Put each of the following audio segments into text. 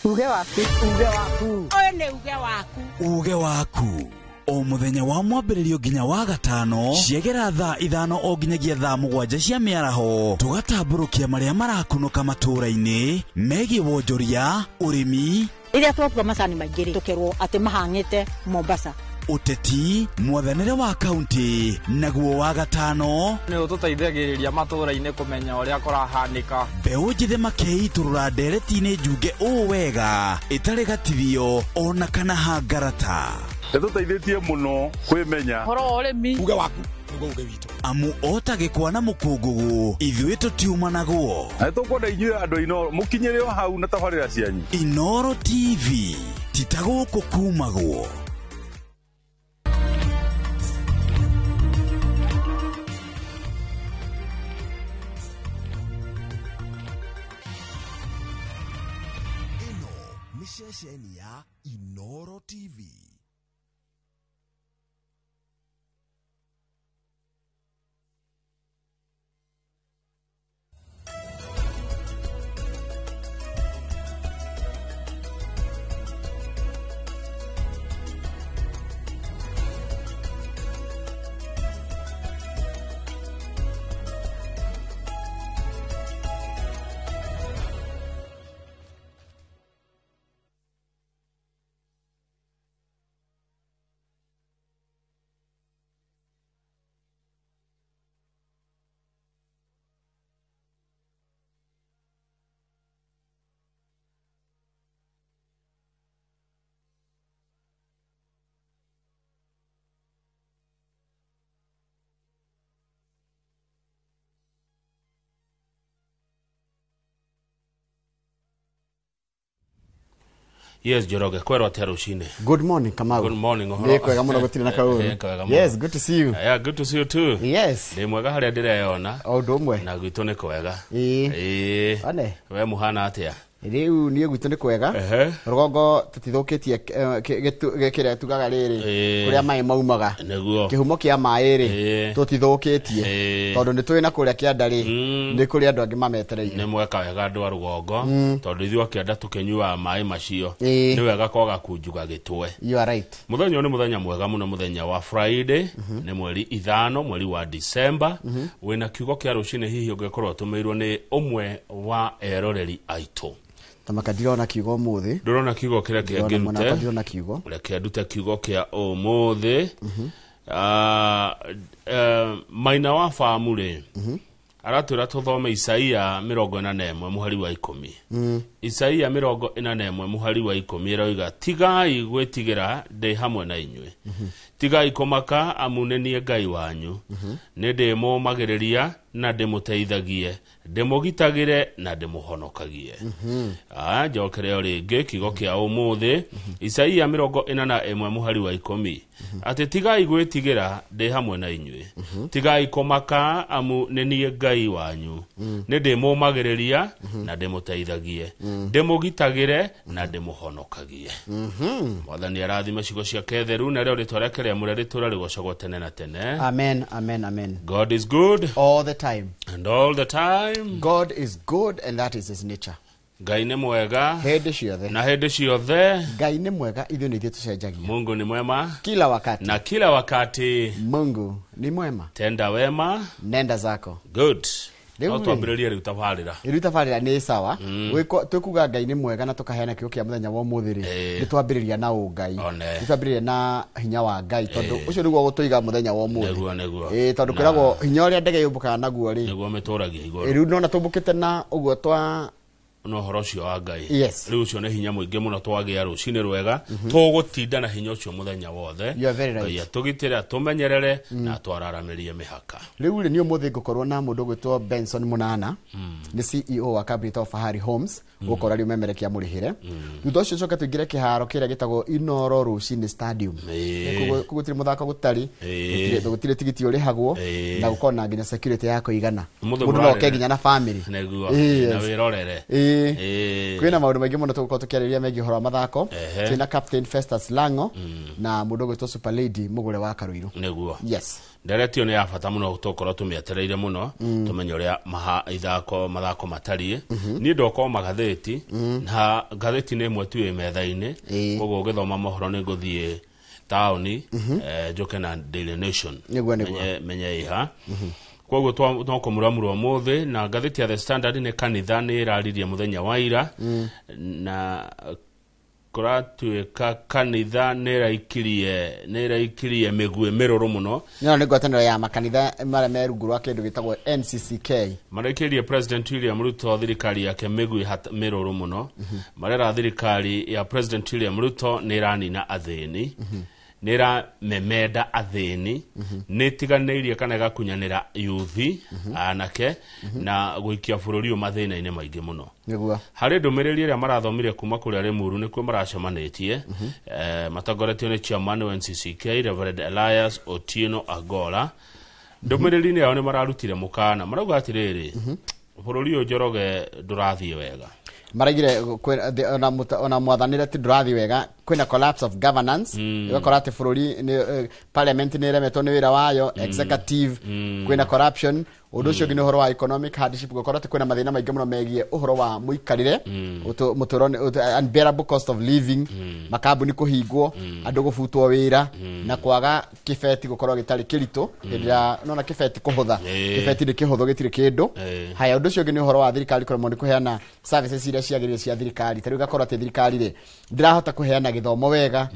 Uge waku. Oyo ne uge waku. O muthenya wa mwambĩrĩrio nginya wa gatano ciegera thaa ithano o nginyagia thaa mũgwanja cia mĩaraho tugatambũrũkia marĩa marakunũka matũũra-inĩ megiĩ wonjoria ũrĩmi iria twatua macani maingĩ tukerwo atĩ mahang'ĩte Mombasa uteti mwathanĩre wa kaunti naguo wa gatano nĩ ũtũteithagĩrĩria matũũra-inĩ kũmenya ũrĩa kũrahanĩka mbeũ njĩthĩ makeitũrũra ndereti-inĩ njunge ũũ wega ĩtarĩ gatithio ona kana hangarata Tũteithĩtie mũno kwĩmenya horo ũrĩmi uge waku uge witũ amu otagĩkwa na mũkũngũgũ ithuĩ tũtiuma naguo na tũkwenda inyuĩ andũ Inooro mũkinyĩre o hau na tabarĩra cianyu Inooro TV titagũkũ kumagwo ino nĩ ceceni ya Inooro TV. Yes, Joroge, kwero atĩa rũcinĩ? Good morning, Kamau. Good morning. Nĩ kwega mũno gũtirĩ na kaũru. Yes, good to see you. Yeah, good to see you too. Yes. Ndĩ mwega harĩa ndĩreyona. O ũndũ ũmwe. Na gwitũ nĩ kwega. Ane. We mũhana atĩa? Rĩu niĩ gwitũ nĩ kwega. Rũgongo tũtithũkĩtie kĩrĩa tugaga rĩrĩ kũrĩa maĩ maumaga. Nĩguo. Kĩhumo kĩa maĩ rĩ tũtithũkĩtie. Tondũ nĩ tũĩ na kũrĩa kĩanda rĩ nĩ kũrĩa andũ angĩ mametereire. Nĩ mweka wega andũ a Rũgongo tondũ ithuĩ akĩenda tũkĩnyua maĩ macio. Nĩ wega kwaga kunjuga gĩtwe. You are right. Mũthenya nĩ mũthenya mwega mũno mũthenya wa Friday nĩ mweri 5 mweri wa December wĩna kiugo kĩa rũcinĩ hihi ũngĩkorwo tũmĩirwo nĩ ũmwe wa eroreri aitũ. Tamaka ndirona kiugo ũmũthĩ. Ndĩrona kiugo kĩrĩa kĩngĩrute. Ndirona kiugo. Reke ndute kiugo kĩa ũmũthĩ. Maina wa family. Aratwĩra tũthome Isaia 41 mũhari wa 10. Isaia 41 mũhari wa 10 ĩroiga tigai gwĩtigĩra ndĩ hamwe na inyuĩ. Tigai kũmaka amu nĩ niĩ Ngai wanyu. Nĩ ndĩmũmagĩrĩria na ndĩmũteithagie, ndĩmũgitagĩre na ndĩmũhonokagie. Njokere o rĩngĩ kiugo kĩa ũmũthĩ Isaia 41 mũhari wa 10 atĩ tigai gwĩtigĩra ndĩ hamwe na inyuĩ. Tigai kũmaka amu nĩ niĩ Ngai wanyu. Nĩ ndĩmũmagĩrĩria na ndĩmũteithagie, ndĩmũgitagĩre na ndĩmũhonokagie. Mwathani arathime ciugo ciake theru na rĩo rĩtwa rĩake rĩamũre rĩtũũre rĩgocagwo tene na tene. Amen, amen, amen. God is good all the time. And all the time. God is good and that is his nature. Ngai nĩ mwega hĩndĩ ciothe na hĩndĩ ciothe. Ngai nĩ mwega ithuĩ nĩ ithuĩ tũcenjagia. Mungu ni mwema kila wakati na kila wakati. Mungu ni mwema. Tenda wema, nenda zako. Good. No twambĩrĩrie rĩu tabarĩra. Rĩu tabarĩra nĩ sawa. Twĩkuga Ngai nĩ mwega na tũkaheana kiugo kĩa mũthenya wa ũmũthĩ rĩ. Nĩ twambĩrĩria na ũngai. Nĩ twambĩrĩria na hinya wa Ngai tondũ ũcio nĩguo gũtũiga mũthenya wa ũmũthĩ. Nĩguo. Tondũ kwĩragwo hinya ũrĩa ndege yũmbũkaga naguo rĩ. Nĩguo mĩtũragia igũrũ. Rĩu nona tũmbũkĩte na ũguo twa no horo cio wa Ngai. Yes. Rĩu ũcio nĩ hinya mũingĩ mũno twagĩa rũcinĩ rwega tũgũtinda na hinya ũcio mũthenya wothe. You are very right. Ngai atũgitĩre atũmenyerere na twararamĩrie mĩhaka. Rĩu nĩ ũmũthĩ ngũkorwo na mũndũ gwĩtwo Benson Munana nĩ CEO wa kambuni ya Fahari Homes gũkorwo rĩu memerekia mũrĩhĩre. Thutha ũcio coka tũingĩre kĩharo kĩrĩa gĩtagwo Inooro Rũcinĩ Stadium. Gũtirĩ mũthako gũtarĩ, gũtirĩ tigiti ũrĩhagwo na gũkorwo na nginya security ya kũigana. Mũndũ no oke nginya na family. Nĩguo na wĩrorere. kwina maundu maingi muno tugukorwo tukiariria megiĩ ũhoro wa mathako. Twina Captain Festus Lango na mũndũ ũgwĩtwo Super Lady Mũgũre wa Karuiru. Nĩguo. Yes. Nderetio nĩ ya bata mũno tukorwo tumĩetereire mũno tumenye ũrĩa mathako matariĩ. Niĩ ndokorwo magathĩti na gathĩti nĩ ĩmwe tu ĩ metha-inĩ, koguo ũgĩthoma mohoro nĩ ngũthiĩ taũni njoke na Daily Nation menye iha. Koguo no kũmuramura ũmũthĩ na ngathĩti ya The Standard nĩ kanitha nĩ ĩraririe mũthenya wa ira na kũratuĩka kanitha nĩ ĩraikirie mĩguĩ mĩrũrũ mũno. Nĩ ngwatanĩro ya makanitha marĩa me rungu rwa kĩndũ gĩtagwo NCCK. Maraikirie President William Ruto thirikari yake mĩguĩ mĩrũrũ mũno. Marera thirikari ya President William Ruto nĩ ĩranina athĩni. Nira memeda athĩni nĩ tiganĩirie kana gakunyanĩra yuthi anake na gũikia bũrũri mathĩna-inĩ maingĩ mũno. Harĩ ndũmĩrĩri ĩrĩa marathomire kuma kũrĩa Limuru nĩkuo maracemanĩtie matongoretio nĩ chairman wa NCCK Reverend Elias Otieno Agola. Ndũmĩrĩri-inĩ yao nĩ mararutire mũkana marauga atĩrĩrĩ bũrũri ũyũ Njoroge ndũrathiĩ wega. Maragire ona mwathanire ti ndũrathiĩ wega, kwina collapse of governance, igakora ati bũrũri parliament nĩ ĩremetwo nĩ wĩra wayo, executive kwina corruption. Ũndũ ũcio ũngĩ nĩ ũhoro wa economic hardship, gũkorwo atĩ kwĩna mathĩna maingĩ mũno megiĩ ũhoro wa mũikarĩre, unbearable cost of living, makambuni kũhingwo, andũ gũbutwo wĩra na kwaga kĩbeti gũkorwo gĩtarĩ kĩritũ. Hĩndĩ nona kĩbeti kũhũtha, kĩbeti nĩ kĩhũthũ gĩtirĩ kĩndũ. Haya, ũndũ ũcio ũngĩ nĩ ũhoro wa thirikari kũremwo nĩ kũheana services iria ciagĩrĩire cia thirikari. Tarĩu gakorwo atĩ thirikari rĩ ndirahota kũheana gĩthomo wega,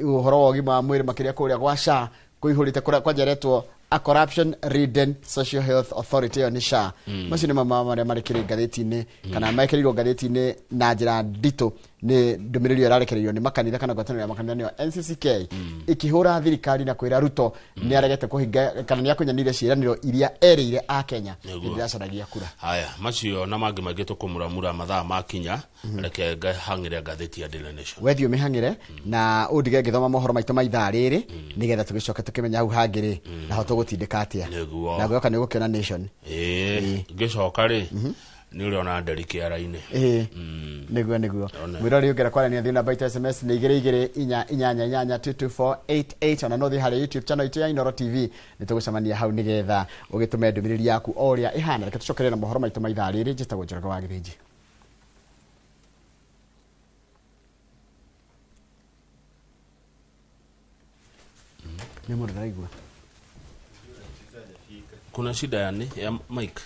ũhoro wa ũgima wa mwĩrĩ makĩria kũrĩa gwa SHA kũihũrĩte kwa njeretwo a corruption ridden social health authority on SHA. Macio nĩ marĩa marĩkĩrĩ ngathĩti-inĩ kana mekĩrĩirwo ngathĩti-inĩ na njĩra nditũ nĩ ndũmĩrĩri ĩrarekereirio nĩ makanitha kana ngwatanĩro ya makanitha nĩyo NCCK ikĩhũra thirikari na kwĩra Ruto nĩ aregete kũhinga kana nĩ akũnyanire ciĩranĩro iria erĩire a Kenya rĩrĩa acaragia kura. Haya, macio na mangĩ maingĩ tũkũmuramura mathaa makinya reke ngahang'ĩre ngathĩti ya Daily Nation. Wethi ũmĩhang'ĩre na ũndige ngĩthoma mohoro maitũ ma ithaa rĩrĩ nĩgetha tũgĩcoke tũkĩmenya hau hangĩ na ho tũgũtindĩka atĩa na gũoka nĩ gũkĩona Nation. Ngĩcoka rĩ nĩ ũrĩa ona nderi kĩara-inĩ. Nĩguo mwĩrori ũngĩra kwaranĩria thĩna baita SMS nĩ 222 ona no thĩ harĩ YouTube channel itu ya Inoro TV nĩ tũgũcemania hau nĩgetha ũgĩtũme ndũmĩrĩri yaku o ũrĩa ĩhana. Reke tũcokerere na mohoro maitũ ma ithaa rĩrĩ. Njĩtagwo Njoroge wa Gĩthĩnji. Nĩ mũndũ ndaigua kuna shida yani ya mic.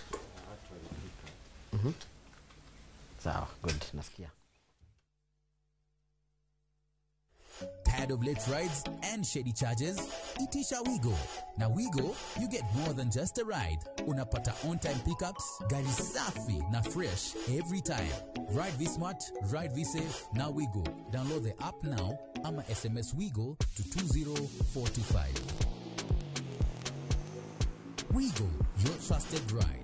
Sawa, good, nasikia. Tired of late rides and shady charges? Itisha Wigo. Na Wigo, you get more than just a ride. Unapata on-time pickups, gari safi na fresh every time. Ride V-Smart, ride V-Safe, na Wigo. Download the app now, ama SMS Wigo to 20425. Wigo, your trusted ride.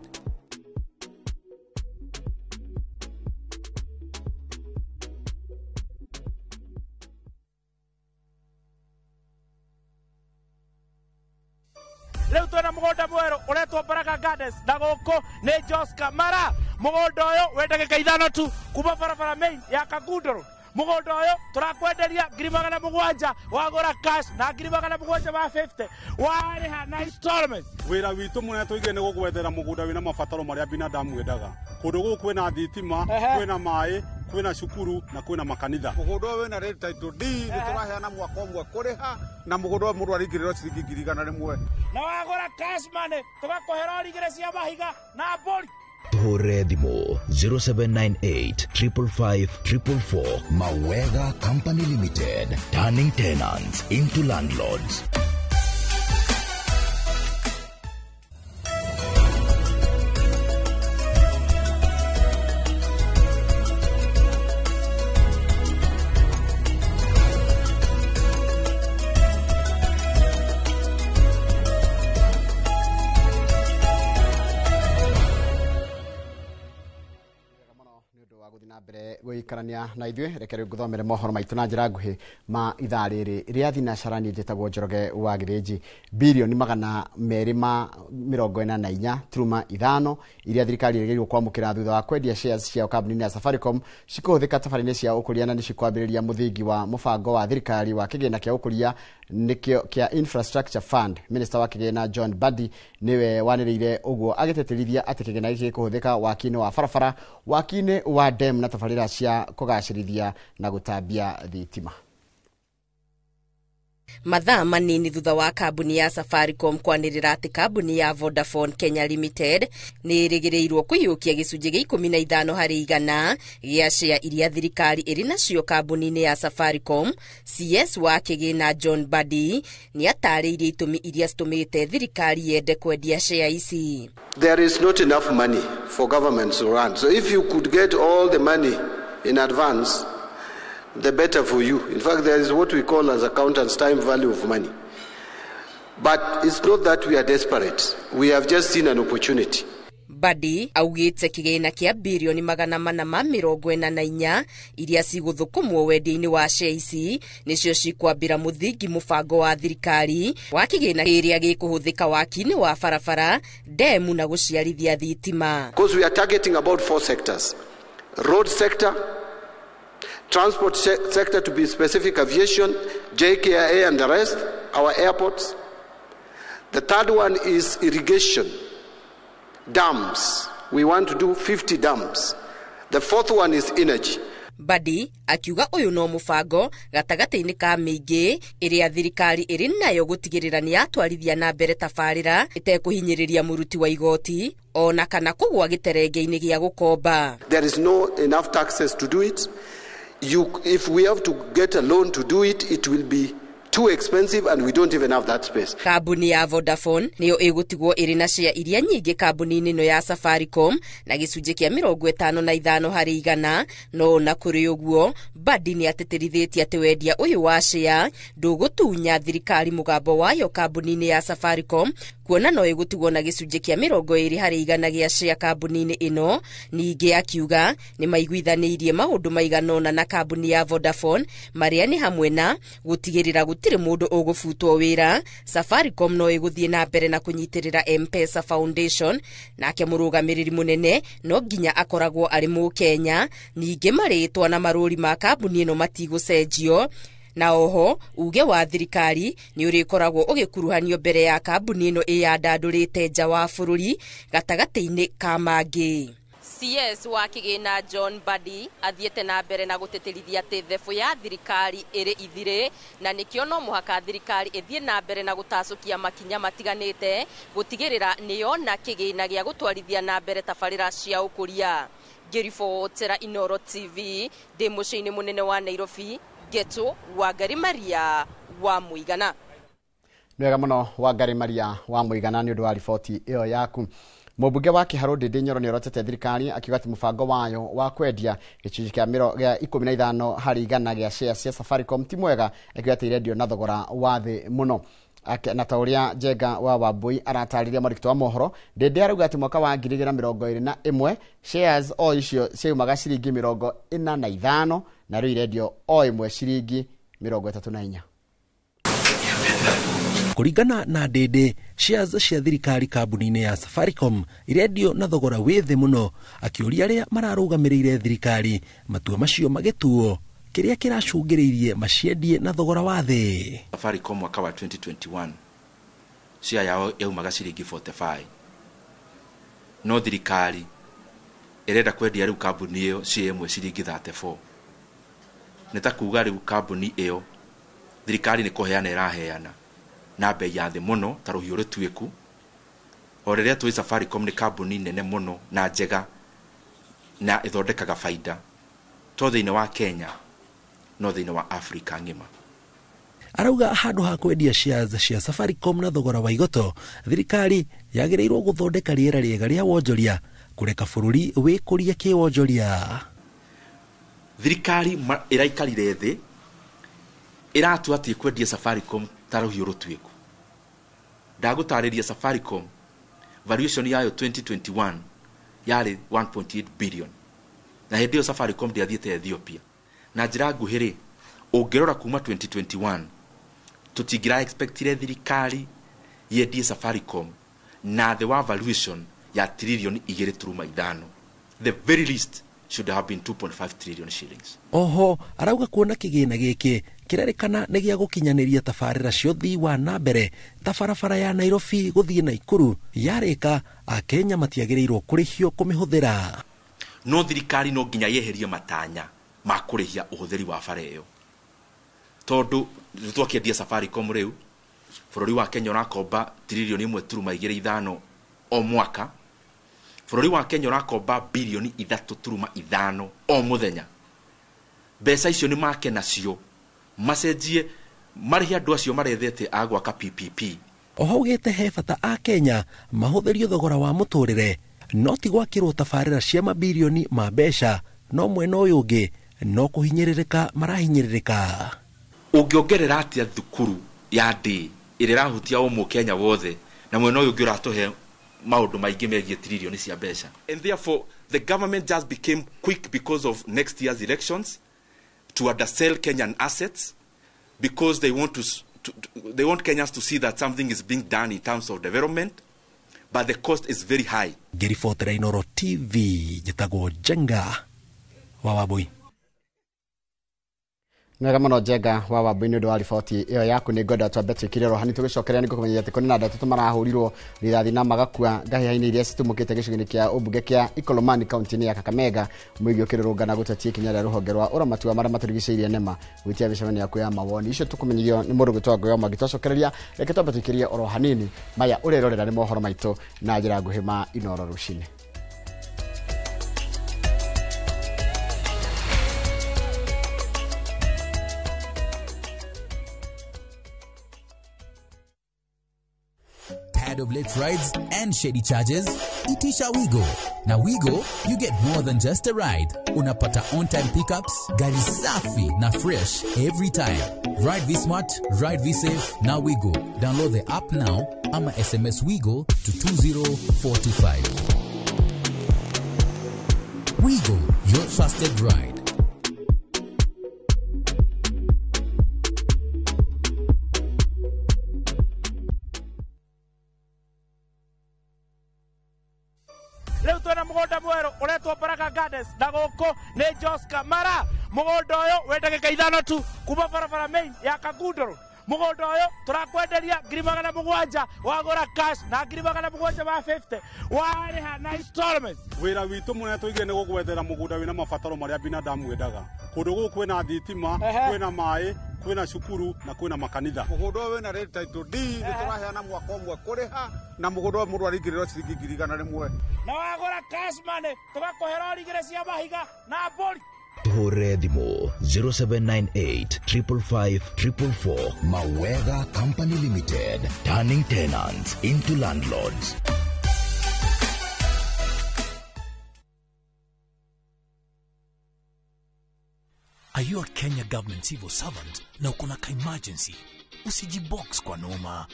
Leo twena mũgũnda mwerũ ũretwo Baraka Gardens na gũkũ nĩ Jos Kamara. Mũgũnda ũyũ wĩ ndagĩka ithano tu kuma barabara main ya Kagundoro. Mũgũnda ũyũ tũrakwenderia 7,000 wagũra cash na 7,750 warĩha na installment. Wĩra witũ mũnene tũigire nĩ gũgwethera mũgũnda wĩna mabataro marĩa binadamu endaga. Kũndũ gũkũ kwĩna thitima, kwĩna maĩ, kwĩna cukuru na kwĩna makanitha. Mũgũnda ũyũ wĩna red title deed nĩ tũraheana mwaka ũmwe kũrĩha na mũgũnda ũyũ mũndũ aringĩrĩrwo ciringi 100 na wagũra cash money tũgakũhe rori igĩrĩ cia mahiga na mbũri. Tũhũre thimũ 0798 555 444. Mawega Company Limited, turning tenants into landlords. mbere gũikarania na ithuĩ reke rĩu ngũthomere mohoro maitũ na njĩra nguhĩ ma ithaa rĩrĩ rĩa thinacara niĩ njĩtagwo Njoroge wa Gĩthĩnji. Birioni 244.5 iria thirikari ĩrĩgĩrĩirwo kwamũkĩra thutha wa kwendia shares cia kambuni ya Safaricom cikũhũthĩka tabarĩinĩ cia ũkũria na nĩcikwambĩrĩria mũthingi wa mũbango wa thirikari wa kĩgĩna kĩa ũkũria nĩkĩo kĩa Infrastructure Fund. Minister wa kĩgĩna John Badi nĩwe wanĩrĩire ũguo agĩtĩtĩrithia atĩ kĩgĩna gĩkĩ gĩkũhũthĩka waki-inĩ wa barabara, waki-inĩ wa dam na tabarĩra cia kũgacĩrithia na gũtambia thitima. Mathaa manini thutha wa kambuni ya Safaricom kwanĩrĩra atĩ kambuni ya Vodafone Kenya Limited nĩ ĩrĩgĩrĩirwo kũiyũkia gĩcunjĩ gĩa 15% gĩa share iria thirikari ĩrĩ nacio kambuni-inĩ ya Safaricom. CS wa kĩgĩna John Badi nĩ atarĩirie itũmi iria citũmĩte thirikari yende kwendia share ici. There is not enough money for governments to run. So if you could get all the money in advance, the better for you. In fact, there is what we call as accountants time value of money. But it's not that we are desperate. We have just seen an opportunity. Badi augĩte kĩgĩna kĩa birioni 444 iria cigũthũkũmwo wendia-inĩ wa share ici nĩcio cikwambĩra mũthingi mũbango wa thirikari wa kĩgĩna kĩrĩa gĩkũhũthĩka waki-inĩ wa barabara, demu na gũciarithia thitima. Because we are targeting about 4 sectors. Road sector, transport sector to be specific, aviation, JKIA and the rest, our airports. The third one is irrigation, dams. We want to do 50 dams. The fourth one is energy. Badi akiuga ũyũ no mũbango gatagatĩ-inĩ ka mĩingĩ ĩrĩa thirikari ĩrĩ nayo gũtigĩrĩra nĩ yatwarithia na mbere tabarĩra ĩtekũhinyĩrĩria mũruti wa igoti ona kana kũgwa gĩterenge-inĩ gĩa gũkomba. There is no enough taxes to do it. If we have to get a loan to do it, it will be too expensive and we don't even have that space. Kambuni ya Vodafone niyo ĩgũtigwo ĩrĩ na share iria nyingĩ kambuni-inĩ ĩno ya Safaricom na gĩcunjĩ kĩa 55%, no na kũrĩ ũguo Badi nĩ atĩtĩrithĩtie atĩ wendia ũyũ wa share ndũgũtunya thirikari mũgambo wayo kambuni-inĩ ya Safaricom, kuona no ĩgũtigwo na gĩcunjĩ kĩa 20% gĩa share kambuni-inĩ ĩno. Ningĩ akiuga nĩ maiguithanĩirie maũndũ maiganona na kambuni ya Vodafone marĩa nĩ hamwe na gũtigĩrĩra gũtirĩ mũndũ ũgũbutwo wĩra. Safaricom no ĩgũthiĩ na mbere na kũnyitĩrĩra M-Pesa Foundation, nake mũrũgamĩrĩri mũnene no nginya akoragwo arĩ Mũkenya. Ningĩ marĩtwa na marũri ma kambuni ĩno matigũcenjio, na oho uge wa thirikari nĩ ũrĩkoragwo ũgĩkuruhanio mbere ya kambuni ĩno ĩyandandũrĩte nja wa bũrũri gatagatĩ-inĩ ka mangĩ. CS wa kĩgĩna John Badi athiĩte na mbere na gũtĩtĩrithia atĩ thebu ya thirikari ĩrĩ ithire na nĩkĩo no mũhaka thirikari ĩthiĩ na mbere na gũtacũkia makinya matiganĩte gũtigĩrĩra nĩyona kĩgĩna gĩa gũtwarithia na mbere tabarĩra cia ũkũria. Ngĩribotera Inoro TV ndĩ mũciĩ-inĩ mũnene wa Nairobi, Geto Wangari Maria wa Mũigana. Nĩ wega mũno Wangari Maria wa Mũigana nĩ ũndũ wa riboti ĩyo yaku. Mũmbunge wa Kĩharũ Ndĩndĩ Nyoro nĩ orotete thirikari akiuga atĩ mũbango wayo wa kwendia gĩcunjĩ kĩa 15% gĩa share cia Safaricom ti mwega, akiuga atĩ irendio na thogora wa thĩ mũno. Na ta ũrĩa Njenga wa Wambui aratarĩria mũrikito wa mohoro, Ndĩndĩ arauga atĩ mwaka wa 2021 shares o icio ciaumaga ciringi 45 na rĩu irendio o imwe ciringi 34. Kũringana na Ndĩndĩ, shares cia thirikari kambuni-inĩ ya Safaricom irendio na thogora wĩ thĩ mũno, akĩũria arĩa mararũgamĩrĩire thirikari matua macio magĩtuo kĩrĩa kĩracũngĩrĩirie maciendie na thogora wa thĩ. Safaricom mwaka wa 2021 share yao yaumaga ciringi 45, no thirikari ĩrenda kwendia rĩu kambuni ĩyo share ĩmwe ciringi 34. Nĩ ta kuuga rĩu kambuni ĩyo thirikari nĩ kũheana ĩraheana na bei ya thĩ mũno ta rũhiũ rũtuĩku, o rĩrĩa tũĩ Safaricom nĩ kambuni nene mũno na njega na ĩthondekaga faida to thĩinĩ wa Kenya no thĩinĩ wa Afrika ng'ima. Arauga handũ ha kwendia shares cia Safaricom na thogora wa igoto, thirikari yagĩrĩirwo gũthondeka rĩera rĩega rĩa wonjoria kũreka bũrũri wĩkũrie kĩwonjoria. Thirikari ĩraikarire thĩ ĩratua atĩ kwendia Safaricom ta rũhiũ rũtuĩku. Ndagũtarĩria Safaricom valuation yayo 2021 yarĩ 1.8 billion. na hindi yo Safaricom ndiathiete Ethiopia na njira nguhiri ungirora kuma 2021 tutingira expectire thirikari yendie Safaricom na the valuation ya trillion 2.5. The very least should have been 2.5 trillion shillings. Oho arauga kuona kigina giki kirerikana ni gia gukinyaniria tafarira cio thii wa na mbere ta barabara ya Nairobi guthie Naikuru yarika Akenya matiagirirwo kurihio kumihuthira. No thirikari no nginya yeherie matanya ma kurihia uhuthiri wa bara iyo tondu twakiendia Safaricom riu bururi wa Kenya urakomba trillion 1.25 o mwaka. Bururi wa Kenya urakomba bilioni 3.5 o muthenya. Mbeca icio ni make nacio macenjie marihia andu acio marethete agwaka PPP. Oho ugite he bata a Kenya mahuthirio thogora wa muturire no ti gwakirwo tafarira cia mabilioni ma mbeca no mwena uyu ungi no kuhinyiririka marahinyiririka. Ungiongerera atia thukuru ya ndi irira hutia o mu Kenya wothe na mwena uyu ungi uratuhe maundu maingi megie trillion cia mbeca. And therefore the government just became quick because of next year's elections to undersell Kenyan assets because they want they want Kenyans to see that something is being done in terms of development, but the cost is very high. Gerifotera Inoro TV jitagwo Jenga wa Wabui. Mwega muno Jenga wa Wabui ni wa riboti iyo yaku ni ngoda twa Betri Kirero hani tugicokeria ni kumenyera ati kuni na ndatu marahurirwo rithathi na magakua ngahihaini iria citumukite gicugini kia ubunge kia Ikolomani county ya Kakamega mwigio kirurungana gutatie kinya ria ruhonge rwa uramati wa maria maturigiceirie nema gwitia bicemani yaku ya mawoni icio tukumenyirio ni mundu gitwa ngoyo magitocokereria reke twa Betri Kirero oro hanini maya urerorera ni mohoro maito na njira nguhi ma Inoro rucini. Tired of late rides and shady charges? Itisha Wigo. Na Wigo, you get more than just a ride. Unapata on-time pickups, gari safi na fresh every time. Ride V-Smart, ride V-Safe, na Wigo. Download the app now, ama SMS Wigo to 20425. Wigo, your trusted ride. Leo twena mugonda mwero uretwo Baraka Gardens na guko ni Joska Mara. Mugonda uyu wendage kaithano tu kuma barabara main ya Kagundoro. Mugonda uyu turakwenderia 700,000 wagura cash na 700,000 wa 50 wariha na installment. Wira witu mune tuige ni gugwethera mugunda wina mabataro maria binadamu wendaga. Kundu guku kwina thitima, kwina mai, kwina cukuru na kwina makanitha. Mugunda wina red title deed turaheana mwaka umwe kuriha na mugunda mundu aringiriro ciringi 100,000 na wagura cash money tugakuhera rigire cia mahiga na bori. Tuhore thimo 0798 555 444. Mawega Company Limited, turning tenants into landlords. Are you a Kenya government civil servant na uko na emergency? Usijibox kwa noma.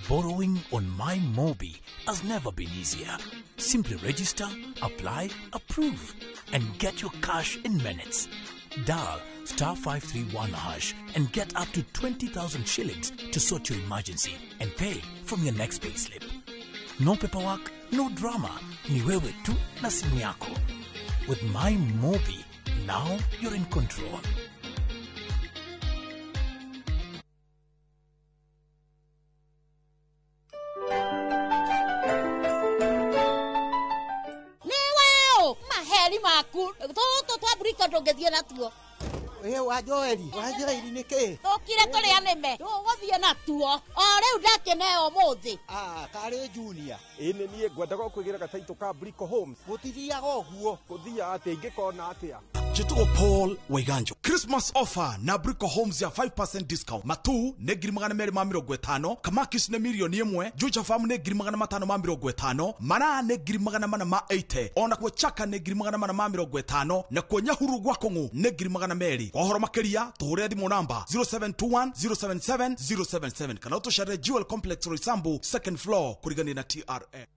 Borrowing on MyMobi has never been easier. Simply register, apply, approve, and get your cash in minutes. Dial *531# and get up to 20,000 shillings to sort your emergency and pay from your next payslip. No paperwork, no drama. Ni wewe tu na simu yako. With MyMobi, now you're in control. Maku to twabulika ndongethie natuo Wajoeli niki tukire kuria nime tuguthie natuo o riu ndakeneo muthi kari junior ine nie ngwenda gukwigira gataito ka Brico Homes gutithiaga uguo kuthia ati ingikona atia Jituo Paul Waiganjo. Christmas offer na Brico Homes ya 5% discount. Matu ne 250, Kamakis ne $1,000,000, Juja Farm ne 550, Mana ne 480, ona kwa Chaka ne 450, na kwa Nyahuru Gwakongo ne 200. Kwa horo makeria, tuhure thimu namba 0721 077 077. Kana utoshare Jewel Complex Roysambu 2nd floor kurigani na TRA.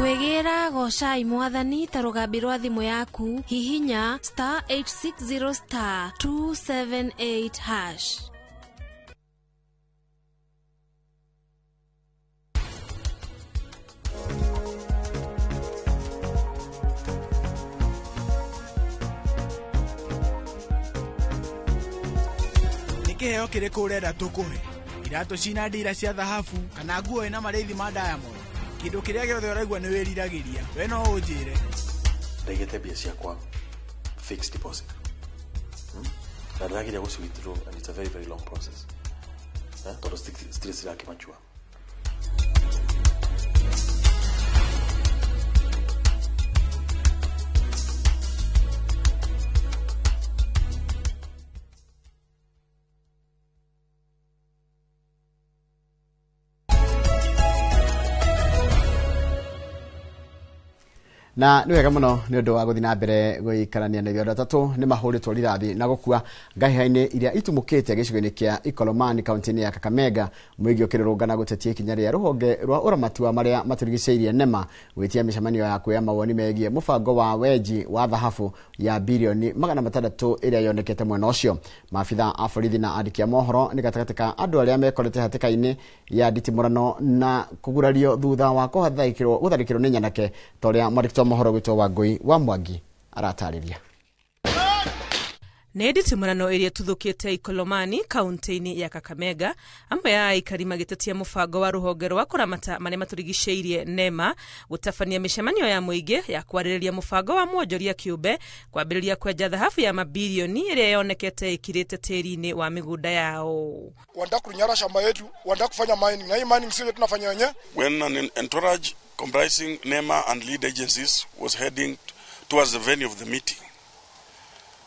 Kwegera goca imwathani ta rugambi rwa thimu yaku hihinya *860*278#. Nikiheo kiriko urenda tukuhe iratu cina ndira cia thahabu kana nguo ina mareithi ma Diamond kindu kiria giothe uraigua ni wiriragiria we no unjire ndaigete bia ciakwa fixed deposit na ndagiria guci withdraw and it's a very very long process todo still sirakimachua na ni wega muno ni undu wa guthi na mbere guikarania na ithuothe tatu ni mahuritwo rirathi na gukua ngahihaini iria itumukite gicigo-ini kia Ikolomani kaunti-ini ya Kakamega mwigi ukirurungana gutetia ikinya ria ruhonge rwa uramati wa maria maturigiceirie NEMA gwitia micemanio ya kuya mawoni megie mubango wa weji wa thahabu ya bilioni 600 iria yonekete mwena ucio. Maabitha a borithi na andiki a mohoro ni gatagati ka andu aria mekorete hatika-ini ya nditimurano na kugurario thutha wa gutharikirwo ni nyanake toria mwandiki mohoro gwitwo Wangui wa Mwangi aratariria. Nedi timurano iria tuthukite Ikolomani kaunti-ini ya Kakamega amwe ya aikari magitetia mubango wa ruhonge rwa kuramata maria maturigiceirie NEMA gutafania micemanio ya muingi ya kwaririria mubango wa mwonjoria kiumbe kwambiriria kwenja thahabu ya mabilioni iria yonekete ikirite tiri-ini wa migunda yao. Wanataka kunyara shamba yetu, wanataka kufanya mining na hii mining sio tunafanya wenyewe. When an entourage comprising NEMA and lead agencies was heading towards the venue of the meeting,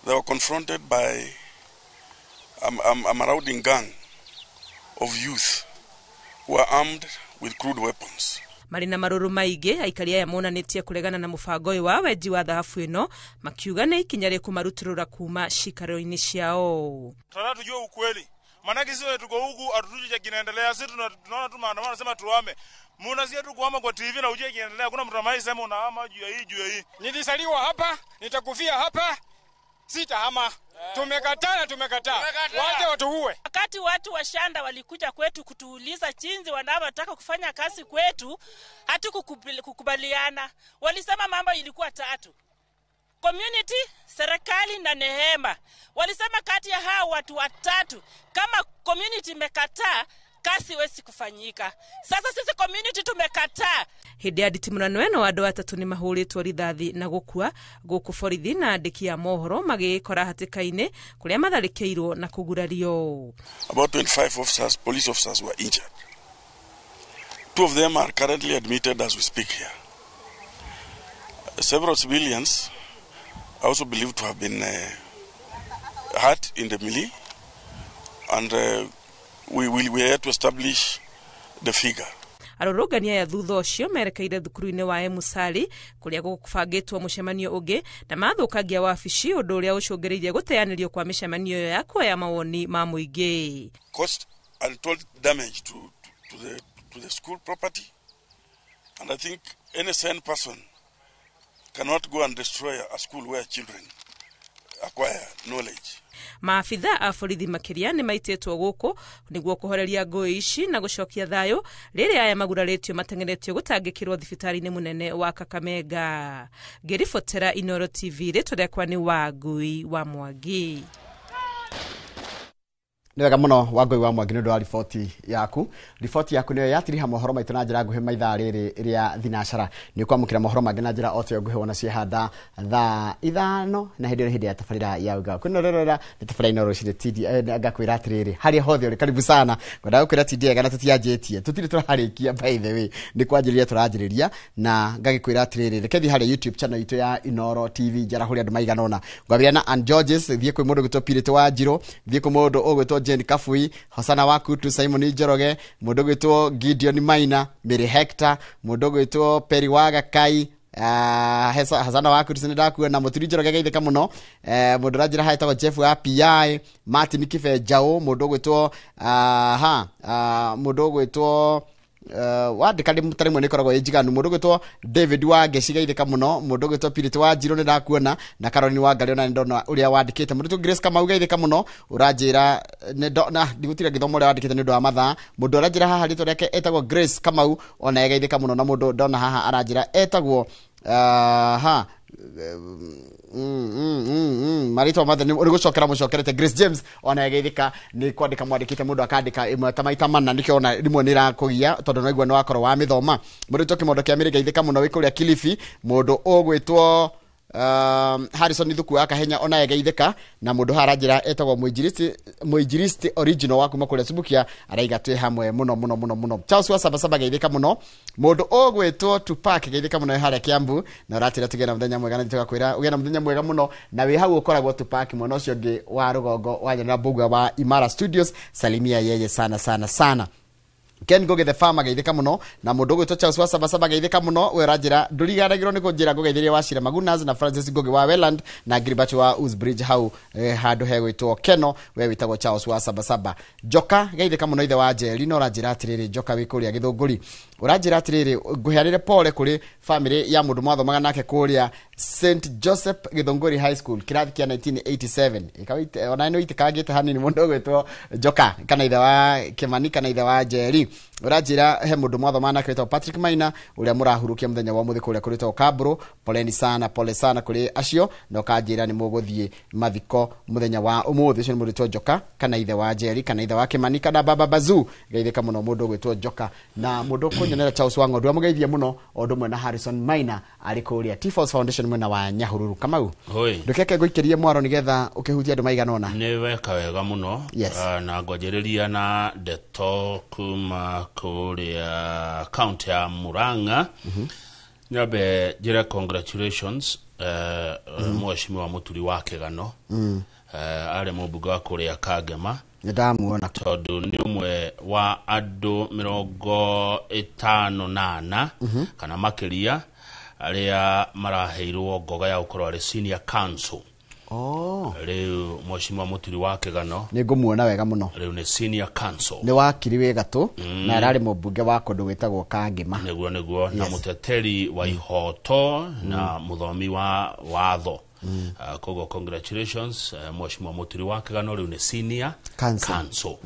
they were confronted by a marauding gang of youth who were armed with crude weapons. Marina maruru maige aikari aya monanitie kuregana na mubango uyu wa weji wa thahabu ino makiuga ni ikinya ria kumaruturura kuma shikaro-ini ciao. Tunataka tujue ukweli. Maana sisi tuko huku atutuje kinaendelea, sisi tunaona tu maandamano nasema tuame. Munasikia tu kuhama kwa TV na uje kiendelea, kuna mtu ambaye sema unahama juu ya hii. Nilisaliwa hapa, nitakufia hapa. Sitahama. Tumekataa. Waje watuue. Wakati watu wa Shanda walikuja kwetu kutuuliza jinsi wanavyotaka kufanya kazi kwetu, hatukukubaliana. Walisema mambo ilikuwa tatu: community, serikali na NEMA. Walisema kati ya hao watu watatu, kama community imekataa, kazi wezi kufanyika. Sasa sisi community tumekataa. Hindi ya nditimurano eno andu atatu ni mahuritwo rithathi na gukua guku borithi na andiki a mohoro magikora hatika-ini kuria matharikirwo na kugurario. About 25 police officers were injured. 2 of them are currently admitted as we speak here. Several civilians are also believed to have been hurt in the melee, and we are to establish the figure. Arorogania ya thutha ucio merekeire thukuru-ini wa Musali kuria gukubangitwo mucemanio ungi na mathukagia wabici undu uria ucungiririe guteanirio kwa micemanio ya kuoya mawoni ma muingi. Caused untold damage to the school property, and I think any sane person cannot go and destroy a school where children acquire knowledge. Maafitha a borithi makiria ni maitetwo guku niguo kuhoreria ngui ici na gucokia thayo riria aya maguraritio matengenetio gutangikirwo thibitari-ini munene wa Kakamega. Ngiribotera Inoro TV riturekwa ni Wangui wa Mwangi. Ni wega muno Wangui wa Mwangi ndu wa riboti yaku. Riboti yaku niyo yatiriha mohoro maitu na njira nguhe maithaa riri ria thinacara. Ni kwamukira mohoro mangi na njira oto nguhe wona ciehanda thaa 5 na hindi ya tafarira ya uga. Kunorera ni tafarira Inoro cire TD ngakwira atiriri. Hari hothe uri karibu sana. Ngoda gukwira TD gana tutiajetie. Tutiri turaharikia by the way. Ni kwanjiriria turajiriria na ngagikwira atiriri. Rekethi hari YouTube channel itu ya Inoro TV jara huri andu maiganona. Ngwabira na and Georges thie kwi mundu gwitwo Pirito wa Njiro, thie kwi mundu ogwitwo Jane Kafui, Hosana Wakutu, Simon Njoroge, mundu gwitwo Gideon Maina, Mary Hector, mundu gwitwo Peri Waga Kai, Hosana Wakutu sindaku na muturi Njoroge geitheka muno, mundu rajira haitagwo Jeff wa PI, Martin Kife Jao, mundu gwitwo mundu gwitwo wandika ndi mutari mwe nikoragwo ijiganu mundu gwitwo David wa gecigaithika muno mundu gwitwo Pirit wa Njiro ni ndakuona na Caroline wa Ngari ona ndona uria wandikite mundu Grace Kamau gaithika muno uranjira ne ndona ndigutire githomo uria wandikite ni ndu wa mathaa mundu uranjira haha rito riake etagwo Grace Kamau ona gaithika muno na mundu ndona haha aranjira etagwo marito mathe ni uri gucokera mucokerete Grace James ona yageithika ni kwandika mwandikite mundu akandika imwe tamaita manna nikio ona rimwe ni rakugia tondu no igwa no akoro wa mithoma mundu toki mundu kia miri geithika muno wikuria Kilifi mundu ogwitwo Harrison Thuku akahenya ona yageithika na mundu haranjira etagwo Muinjiristi original wa kuma kuria Subukia araiga twi hamwe muno Charles wa Sabasaba geithika muno mundu ogwitwo Tupac geithika muno haria Kiambu na ratira tugena muthenya mwega na tugakwira ugena muthenya mwega muno na wi hau ukoragwo Tupac muno ucio ngi wa rugongo wa Nyana Mbugua wa Imara Studios salimia yeye sana Ken Goge the farmer geithika muno na mundu gwitwo Charles wa Sabasaba geithika muno we ranjira ndurigaragiro ni kunjira ngogeithiria wa Shira Magunas na Francis Goge wa Welland na Gilbert wa Usbridge hau handu hegwitwo Keno we witagwo Charles wa Sabasaba Joka geithika muno ithe wa Jeri no ranjira atiriri Joka wikuria githunguri uranjira atiriri nguhiarire pole kuri family ya mundu mwathomaga nake kuria St Joseph Githunguri High School kirathi kia 1987 ikawite ona no itikagite hanini mundu gwitwo Joka kana ithe wa Kimani kana ithe wa Jeri urajira he mundu mwathoma nake witwo Patrick Maina uria murahurukia muthenya wa muthi kuria kurito Kabro pole sana kuri acio no kanjira ni muguthie mathiko muthenya wa umuthi ucio ni mundu Joka kana ithe wa Jeri kana ithe wa Kimani kana Baba Bazu geithika muno mundu gwitwo Joka na mundu kunyonera Charles Wango ndu amugeithia muno ondu mwe na Harrison Maina ari kuria T-Force Foundation mwena wa Nyahururu Kamau ndukeke guikirie mwaro nigetha ukihutia andu maigana ona ni weka wega muno na ngojeriria na Deto kuma kuria county ya Murang'a nyabe jira congratulations mheshimiwa Muturi wa Kigano ari mubunge wa kuria Kagema ndamuona tondu ni umwe wa andu 58 kana makiria aria maraheirwo ngoga ya ukorwo ari senior council leo mheshimiwa Muturi wa Kigano ni ngumuona wega muno leo ni senior council ni wakiri wega tu na arari mubunge wa kundu witagwo Kangema neguo na muteteri wa ihoto na muthomi wa watho kogo congratulations mheshimiwa Muturi wa Kigano leo ni senior council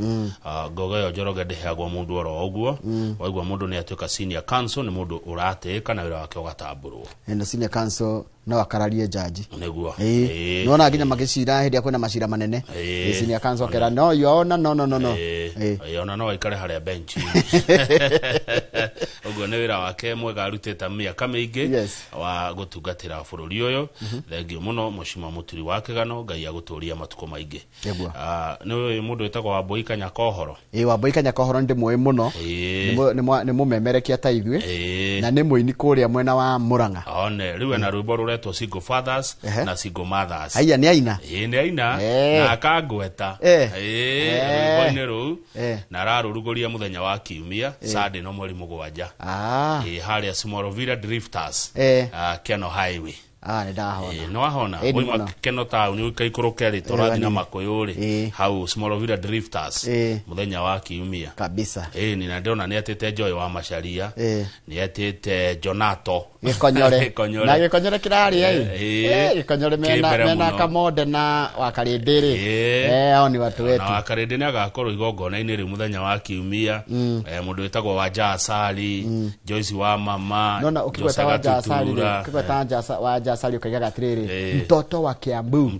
gogo yo joroge ndehagwo mundu oro oguo waigwa mundu ni atuika senior council ni mundu urateka na wira wake ugatamburwo eno senior council no akararie jaji neguo nona ginya magicira hindi akwena macira manene senior council kera no yona no yona no ikare haria bench oguo ni wira wake mwega aruteta miaka mingi wa gutungatira bururi uyu thengi muno mheshimiwa Muturi wa Kigano ngai aguturia matuko maingi ni mundu etagwo Wambui Kanyakohoro Wambui Kanyakohoro ndi muyi muno ni mumemerekia ta ithwe na ni muini kuria mwena wa Murang'a one riwe na rwimbo ruretwo Single Fathers na Single Mothers aya ni aina ni aina na akangweta rwimbo ni ru na raruruguria muthenya wa Kiumia Sunday no mweri 7 haria Smoroville Drifters Keno Highway ni ndahona no ahona oima Keno town ukaikuruke ri torathi na Makuyuri hau Smoroville Drifters muthenya wa Kiumia kabisa ni na ndona ni atete Joy wa Macharia ni atete Jonato Gikonyore na Gikonyore kirari Gikonyore mena Kamode na Wakarindiri hao ni watu wetu na Wakarindiri ni agakorwo igongona-ini ri muthenya wa Kiumia mundu wetagwo Wanja Asali Joyce wa Mama nona ukigweta Wanja Asali ukaigaga atiriri mtoto wa Kiambu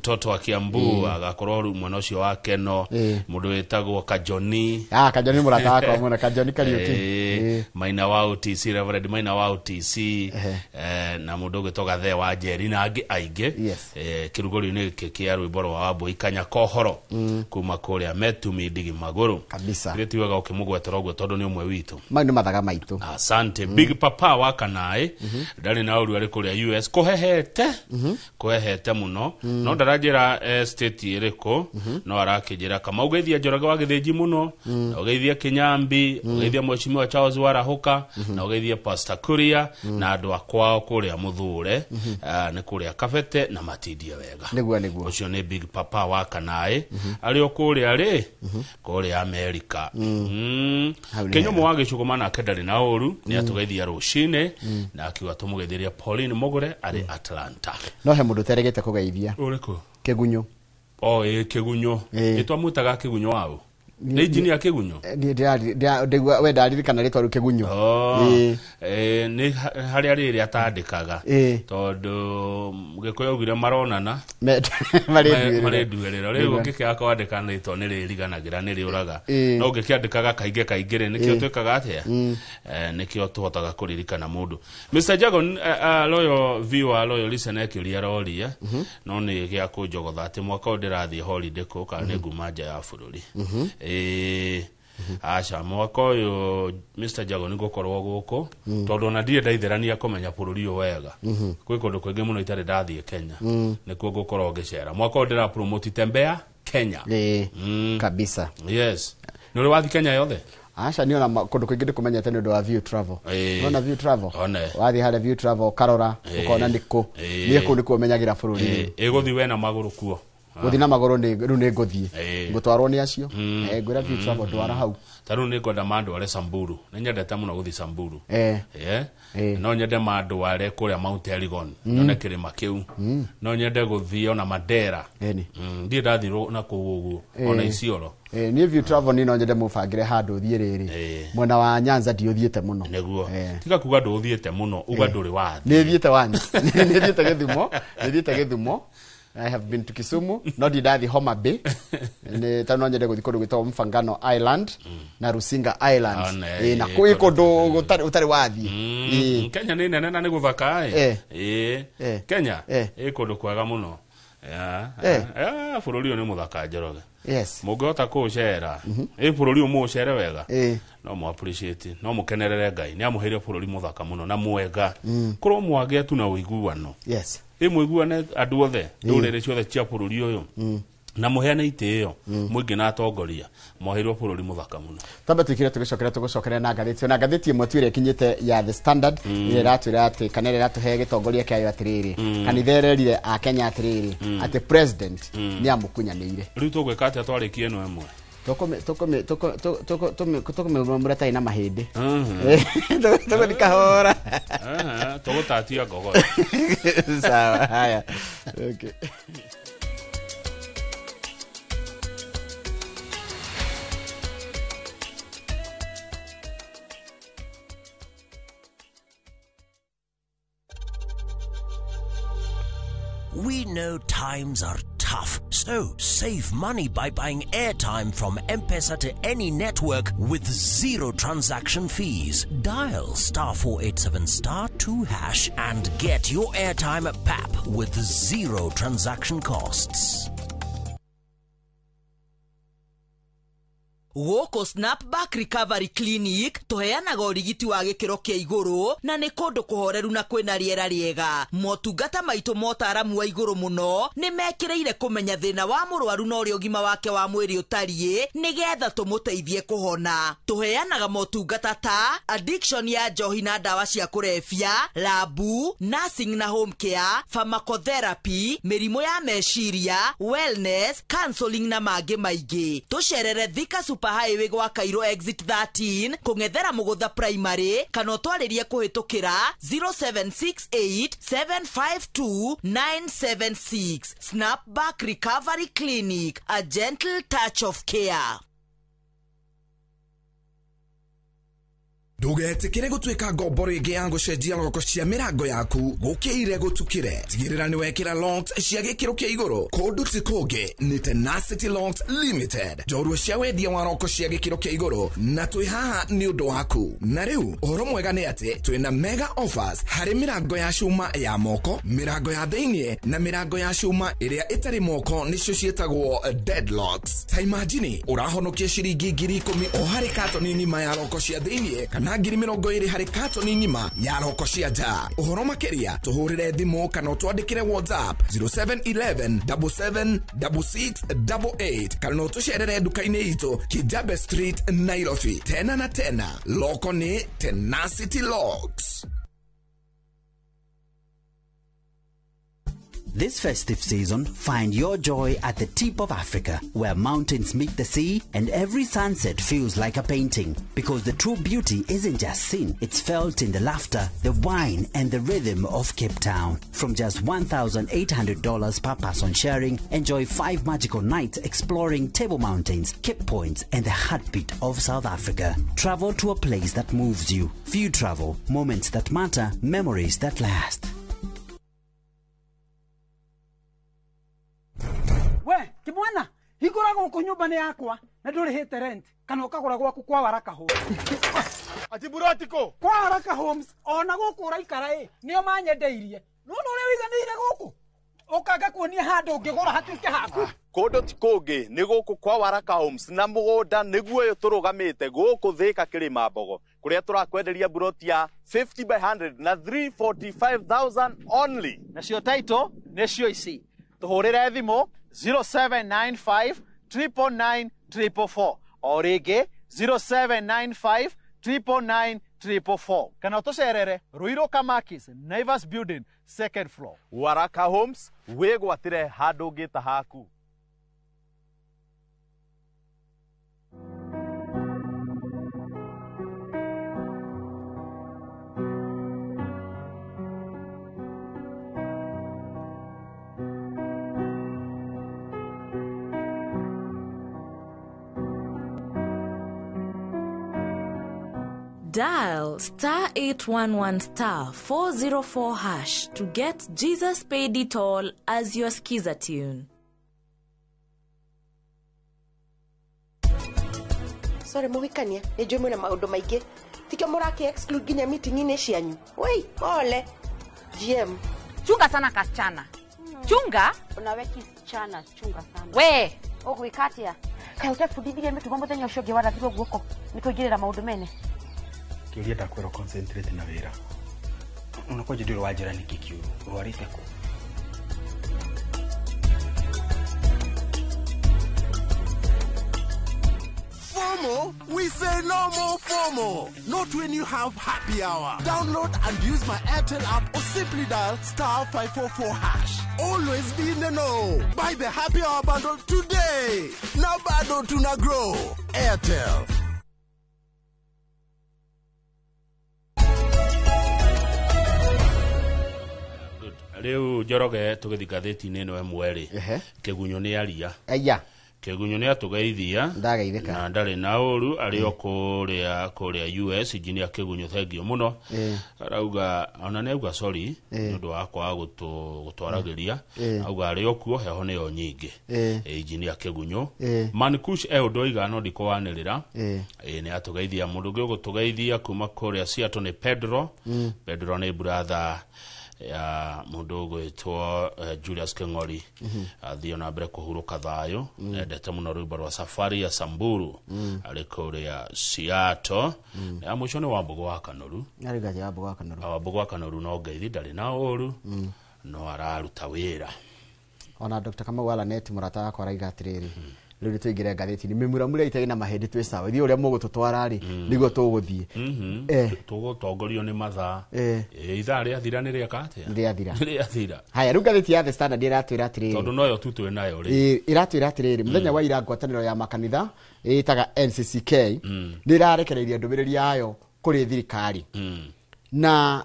agakorwo mwana ucio wa Keno mundu wetagwo Kajoni Kajoni murata wako mwana Kajoni Kariuki Maina wa OTC Reverend Maina wa OTC na mundu gwetagwo The wa Jeri na angi aingi kirugori-ini kia rwimbo rwa Wambui Kanyakohoro kuma kuria Metumi Ndigi Maguru kabisa gitiwaga ukimugwetera uguo tondu ni umwe witu mani mathaga maitu asante Big Papa wa Kanai ndari na uru ari kuria US kohehete kwehete muno no ndarajira state iriko no arakijira kama ugeithia Njoroge wa Githĩnji muno na ugeithia Kinyambi ugeithia Mheshimiwa Charles Warahuka na ugeithia Pastor Kuria na andu akwao kuria Muthure ni kuria Kabete na Matindia wega niguo ucio ni Big Papa wa Kanae ari okuria ri kuria America Kenyomo wa Gicuku na Kedari na Oru ni atugeithia rucine na akiwa tumugeithiria Pauline Mugure ari Atlanta no he mundu teregete kugeithia uriko Kigunyo Kigunyo itwamutaga Kigunyo wao ni engineer Kigunyo we ndaririkana ritwa ru Kigunyo ni hari ari atandikaga tondu Gikuyu ugire maronana marenduerera riu ngikya kwandika ritwa ni ririganagira ni riuraga no ngikiandikaga kaingire nikio twikaga atia nikio tuhotaga kuririkana mundu Mr. Jagon loyal viewer loyal listener kiuria roria no ni gya kunjogotha ati mwaka ndirathie holiday ko kana ni ngumanja ya bururi acha mwaka uyu Mr. Jago ni gukorwo guko tondu na ndie ndaitherania kumenya bururi wega kwi kundu kwingi muno itari ndathie Kenya nikuo gukorwo ngicera mwaka uyu ndira promote tembea Kenya kabisa yes nuri wathi Kenya yothe acha niona kundu kwingi ndikumenyete ni ndu wa View Travel nona View Travel wathi hale View Travel karora ukona ndiko ni ku ndiko menyagira bururi iguthi we na maguru kuo guthi na magoro ni ru ni nguthie ngutwarwo ni acio ngwira View Travel twara hau taru ni ngoda mandu are Samburu ni nyendete muno guthi Samburu no nyende mandu ware kuria Mount Elgon none kirima kiu no nyende guthi ona Mandera ndi ndathi na kugugu ona Isiolo ni View Travel ni no nyende mufangire handu thie riri mwena wa Nyanza ndiothiete muno neguo tika kuga nduthiete muno uga nduri wathi ni thiete wani ni thiete Githumo I have been to Kisumu no didathi Homa Bay ne tano nyende guthikodo gwitwa Mfangano Island na Rusinga Island na kuikodo utari wathi Kenya ni nene na ni guthaka Kenya ikodo kwaga muno bururi ni muthaka Njoroge yes mugota kucera bururi umucere wega no mu appreciate no mukenerere Ngai ni amuheire bururi muthaka muno na mwega kuro mwage tu na uiguano yes muiguane andu othe ndurere ciothe cia bururi uyu na muheane itio muingi na atongoria mohirwo bururi muthaka muno tambe tukire tugucokera na ngathiti imwe twire kinyite ya The Standard ire ratwira ati kanere ratuhe gitongoria kyayo atiriri kanithererire a Kenya atiriri ati president ni amukunyanire riu tugweka ati atwarikie no emwe tukumemura tai na mahindi tukunikahora tugutatia gogo sawa haya okay We know times are tough, so save money by buying airtime from M-Pesa to any network with zero transaction fees. Dial *487*2# and get your airtime PAP with zero transaction costs. Woko Snapback Recovery Clinic tuheanaga urigiti wa gikiro kia iguru na ni kundu kuhoreru na kwina riera riega. Motungata maitu motaramu wa iguru muno ni mekireire kumenya thina wa murwaru na uri ugima wake wa mwiri utarie nigetha tumuteithie kuhona. Tuheanaga motungata ta addiction ya njohi na dawa cia kurebia, labu, nursing na home care, pharmacotherapy, mirimu ya meciria, wellness, counseling na mangi maingi. Tucerere Thika Highway gwa Cairo exit 13 kungethera Mugutha primary kana twaririe kuhitukira 0768752976. Snapback Recovery Clinic, a gentle touch of care. Ndugetikire gutwika ngombo ringi ya gucenjia loko cia mirango yaku gukire gutukire tigirira ni wekira locks cia gikiro kia iguru kundu tikungi ni Tenacity Locks Limited jorua cia wendia wa loko cia gikiro kia iguru na twi haha ni undu waku na riu uhoro mwega ni ati twina mega offers hari mirango ya cuma ya moko mirango ya theinie na mirango ya cuma iria itari moko nicio cietagwo deadlocks ta imagine urahonokia ciringi 10,000 o hari katoni ni ma ya loko cia theinie kana 20,000 harĩ katoni ng'ima ya roko cia nja. Ũhoro makĩria tũhũrĩre thimũ kana ũtwandĩkĩre WhatsApp 0711 776688 kana ũtũcerere nduka-inĩ itũ Kijabe Street, Nairobi. Tena na tena, loko nĩ Tenacity Locks. This festive season, find your joy at the tip of Africa, where mountains meet the sea and every sunset feels like a painting. Because the true beauty isn't just seen, it's felt in the laughter, the wine and the rhythm of Cape Town. From just $1,800 per person sharing, enjoy 5 magical nights exploring Table Mountains, Cape Points and the heartbeat of South Africa. Travel to a place that moves you. Few travel, moments that matter, memories that last. We, kimwana, higura guku nyumba ni yakwa, na ndurihite rent, kana ukagura gwaku kwa Waraka Homes. Ati burotiko, kwa Waraka Homes, ona guku uraikara nio manyendeirie. No uri wiganire guku. Ukaga kuonia handu ngigura hatuike haku. Kondo tikongi ni guku kwa Waraka Homes na mugunda niguo yo turugamite guku Thika Kirima Mbogo, kuria turakwenderia buroti ya 50 by 100 na 345,000 only. Na cio title nicio ici. Tuhurire thimu 0795 999 444 o ringi 0795 999 444 kana utucerere Ruiru Kamakis Naivas Building 2nd floor. Waraka Homes wigwatire handu ngita haku. Dial *811*404# to get Jesus Paid It All as your skiza tune. Sorry muhikania, nijue mwina maundu maingi. Tikio muraki exclude ginya meeting ine cianyu. Wei, ole. GM. Chunga sana kasichana. Chunga? Unawe kisichana, chunga sana. We, ogwikatia. Kai utafudithire mitugo muthenya ucio ngi warathirwo guoko. Nikuigirira maundu mene. Kiuria takwero concentrate na wira. Unakuwa jidiro wajira ni kikiu. Uwarite ku. FOMO? We say no more FOMO. Not when you have happy hour. Download and use my Airtel app or simply dial *544#. Always be in the know. Buy the happy hour bundle today. Now bado tuna grow. Airtel. Riu Njoroge tugithikatheti-ini no emweri Kigunyo ni aria aya Kigunyo ni atugeithia ndageithika na ndari na uru ari okuria US Engineer Kigunyo thengio muno arauga ona neuga sorry ndu wakwa gutwaragiria auga ari okuo heho ni o nyingi Engineer Kigunyo Mankush undoiga no ndikwanirira ni atugeithia mundu ngi gutugeithia kuma kuria Seattle ni Pedro ni brother ya mundu gwitwo Julius Kengori athio na mbere kuhuruka thayo endete muno rwimbo rwa Safari ya Samburu ariko ya Seattle ya mwisho ni Wambugu wa Kanoru arigaje Wambugu wa Kanoru Wambugu wa Kanoru no ngeithi ndari na uru no araruta wira ona Dr. Kamau wala net murata wakwa raiga atiriri riu tuingire ngatheti-ini mimuramure itai na mahedi twi sawa ithio uria mugututwara ri nigo tuguthie tugutongorio ni mathaa ithaa ria thira ni ria kate ria thira haya riu ngatheti ya The Standard iratwira atiriri tondu noyo tutwe nayo ri iratwira atiriri muthenya wa ira ngwataniro ya makanitha itaga NCCK ni irarekereirie ndumiriri yayo kuri thirikari na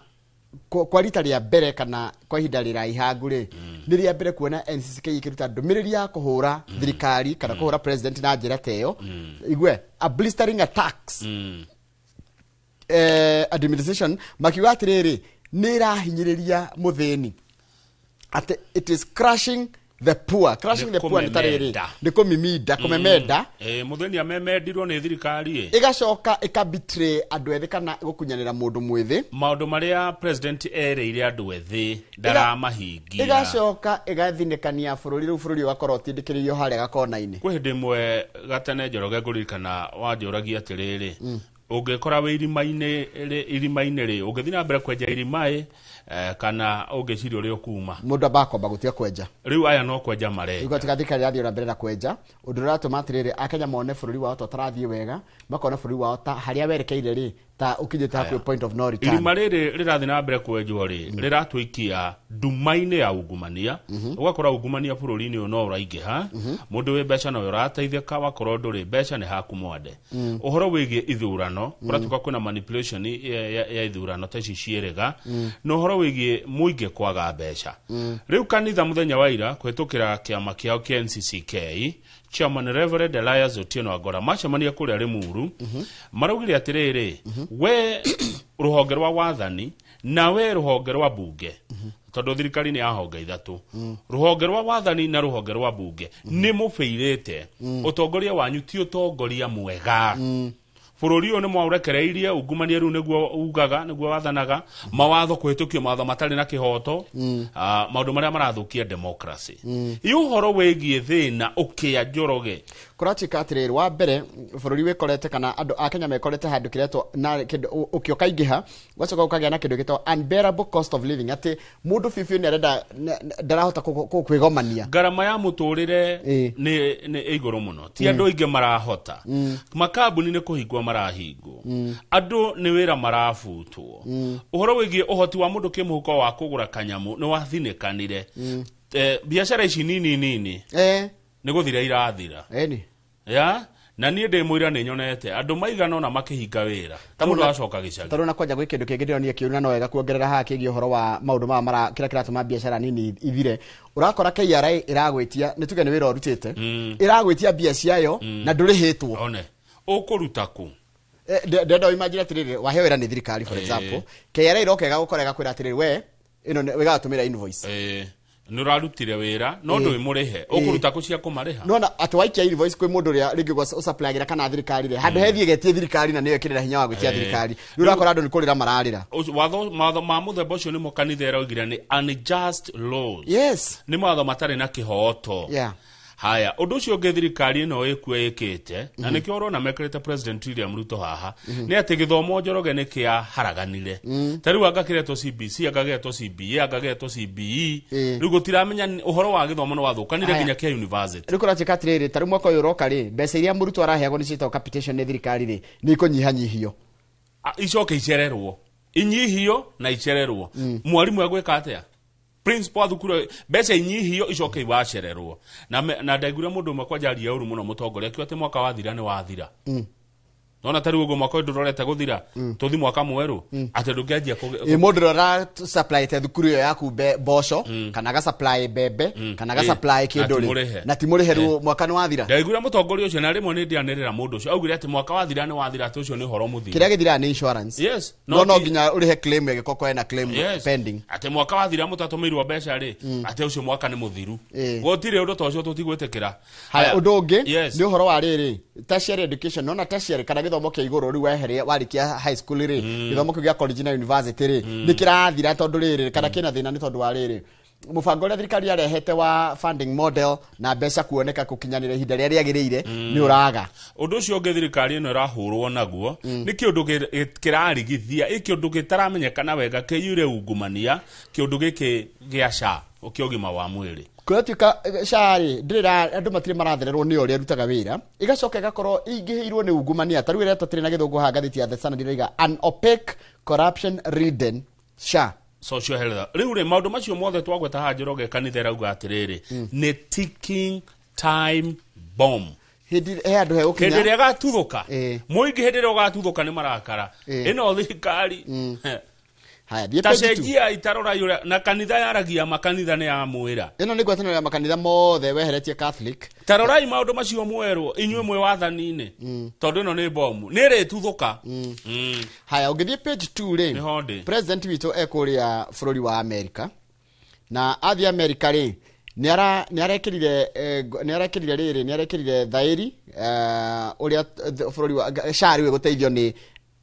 kwa rita ria mbere kana kwa ihinda rira ihangu ri ni ria mbere kuona NCCK ikiruta ndumiriri ya kuhura thirikari kana kuhura president na njira teyo igwe a blistering attacks administration makiuga atiriri ni irahinyiriria muthini at it is crushing the poor ni tariri ni kumimida kumemenda mutheni amemendirwo ni thirikari igacoka ikabitray andu ethi kana gukunyanira mundu mwithi maundu maria president ereire andu ethi ndaramahingia igacoka igathinikania bururi ugakorwo utindikiririo haria gakona-ini kwi hindi imwe gatene Njoroge ngurikana wanjuragia atiriri ungekora we irimaine ri ungethi na mbere kwenja irimae kana ungeciri uri okuma mundu abakomba gutia kwenja riu aya no kwenja mare igo tikathikari radio na mbere na kwenja undu ratuma atiriri akenya mone bururi wao totarathie wega makona bururi wao ta haria werekeire ri ta ukinyite hakuhi point of no return irima riri rirathi na mbere kwenjwo ri riratwikia ndumaine ya ungumania ugakora ungumania bururi-ini uyu no uraingĩha mundu wi mbeca no urateithĩka wakorwo nduri mbeca ni haku mwande uhoro wigie ithurano kuratuka kwina manipulation ya ithurano ta ici ciĩrĩga no uhoro wigie muingi kwaga mbeca riu kanitha muthenya wa ira kwetukira kiama kiao kia NCCK Chairman Reverend Elias Otieno Agora macemania kuria Limuru maraugire atiriri we ruhonge rwa wathani na we ruhonge rwa bunge tondu thirikari ni ahonge ithatu ruhonge rwa wathani na ruhonge rwa bunge ni mufeirite utongoria wanyu ti utongoria mwega bururi uyu ni mwaurekereirie ungumania riu niguo ugaga niguo wathanaga mawatho kuhitukio mawatho matari na kihoto maundu maria marathukia democracy ihoro wigie thina ukia njoroge kurachika atiriri wa mbere bururi wikorete kana andu a Kenya mekorete handu kiretwo na kindu ukioka ingiha gwacoka ukagia na kindu gitwa unbearable cost of living ati mundu fifi ni arenda ndarahota kwigomania garama ya muturire ni iguru muno ti andu inge marahota makambuni ni kuhingwa marahingwo andu ni wira marafutwo uhoro wigie uhoti wa mundu kimuhuko wa kugura kanyamu ni wathinikanire biashara ici nini ni guthira irathira ya na nie ndi mwira ni nyonete andu maigana na makihinga wira ta mundu acoka gicagi taruna kwanja gwi kindu kingi ndironi kiuruna no wega kuongerera haki gi uhoro wa maundu mara kira kiratuma biashara nini ithire urakora KRA iragwitia ni tuge ni wira urutite iragwitia biashara yayo na ndurihitwo one ukuruta ku ndendo imagine atiriri wahe wira ni thirikari for example KRA irokega gukorega kwira atiriri we ino wigatumira invoice nurarutire wira no ndu imurihe ukuruta ku cia kumariha nona atwaikia invoice kwi mundu ria ringi gwa supply kana thirikari ri handu hethie getie thirikari na niyo kirira hinya wa gwitia thirikari nurakora andu ni kurira mararira watho ma muthemba ucio ni mukanitha eraugire ni unjust laws yes ni matho matari na kihoto haya undu ucio nge thirikari no ikue ikite na nikio urona mekrete president William Ruto haha ni ati githomo njoroge ni kia haraganire tari wagakiretwo CBC agagetwo CBA agagetwo CBE riu gutiramenya uhoro wa githomo no wathukanire nginya kia university riu kurachika atiriri tari mwaka uyu roka ri mbeca iria murutu araheagwo ni citao capitation ni thirikari ri ni kunyihanyihio icoke icererwo inyihio na icererwo mwarimu agweka atia principal thukuru mbeca inyihio icoke iwacererwo na ndaigure mundu umwe kwanjaria uru muno mutongoria kio ati mwaka wathira ni wathira nona tari ugo mwaka ndurorete guthira tuthi mwaka mweru ati ndungianjia mundu rora supply te thukuru yo yaku boco kana ga supply bebe kana ga supply kinduri na timuriheru mwaka ni wathira ndaigure mutongoria ucio na rimwe ni ndianirira mundu ucio augire ati mwaka wathira ni wathira ati ucio ni horo muthira kiria githira ni insurance yes no nginya urihe claim egikoko ena claim pending ati mwaka wathira mutatumirwo mbeca ri ati ucio mwaka ni muthiru gotire undu tocio tutigwitikira haya undu ungi ni uhoro wa riri tertiary education nona tertiary kana githomo kia iguru ri weheria warikia high school ri githomo kia college na university ri nikirathira tondu riri kana kina thina ni tondu wa riri mubango ria thirikari arehete wa funding model na mbeca kuoneka kukinyanira ihinda ria riagiriire ni uraga undu ucio ungi thirikari ino irahurwo naguo ni kiundu kirarigithia ikiundu gitaramenyekana wega kiyure ungumania kiundu giki gia SHA ukiogima wa mwiri kuretuka shari ndira andu matire marathererwo ni ori arutaga wira igacoka igakorwo ingihirwo ni ungumania tari wira tutire na githungu ha gathiti ya The Sun ndiriga an opaque corruption ridden SHA social health riu ri maundu macio mothe twagweta ha Njoroge kanitha rauga atiriri ni ticking time bomb hindi andu he ukinya hindi gatuthuka muingi hindi gatuthuka ni marakara ino thirikari haya die tacenjia itarora yura na kanitha yaragia makanitha ni ya mwira ino ni gwetano ya makanitha mothe weheretie Catholic tarorai maundu macio mwerwo inywe mwe wathani-ini tondu ino ni bomu ni ri tuthuka haya ugithie page 2 ri president witu ekuria bururi wa America na athi America ri ni arekirire thairi uria bururi wa shari we guteithio ni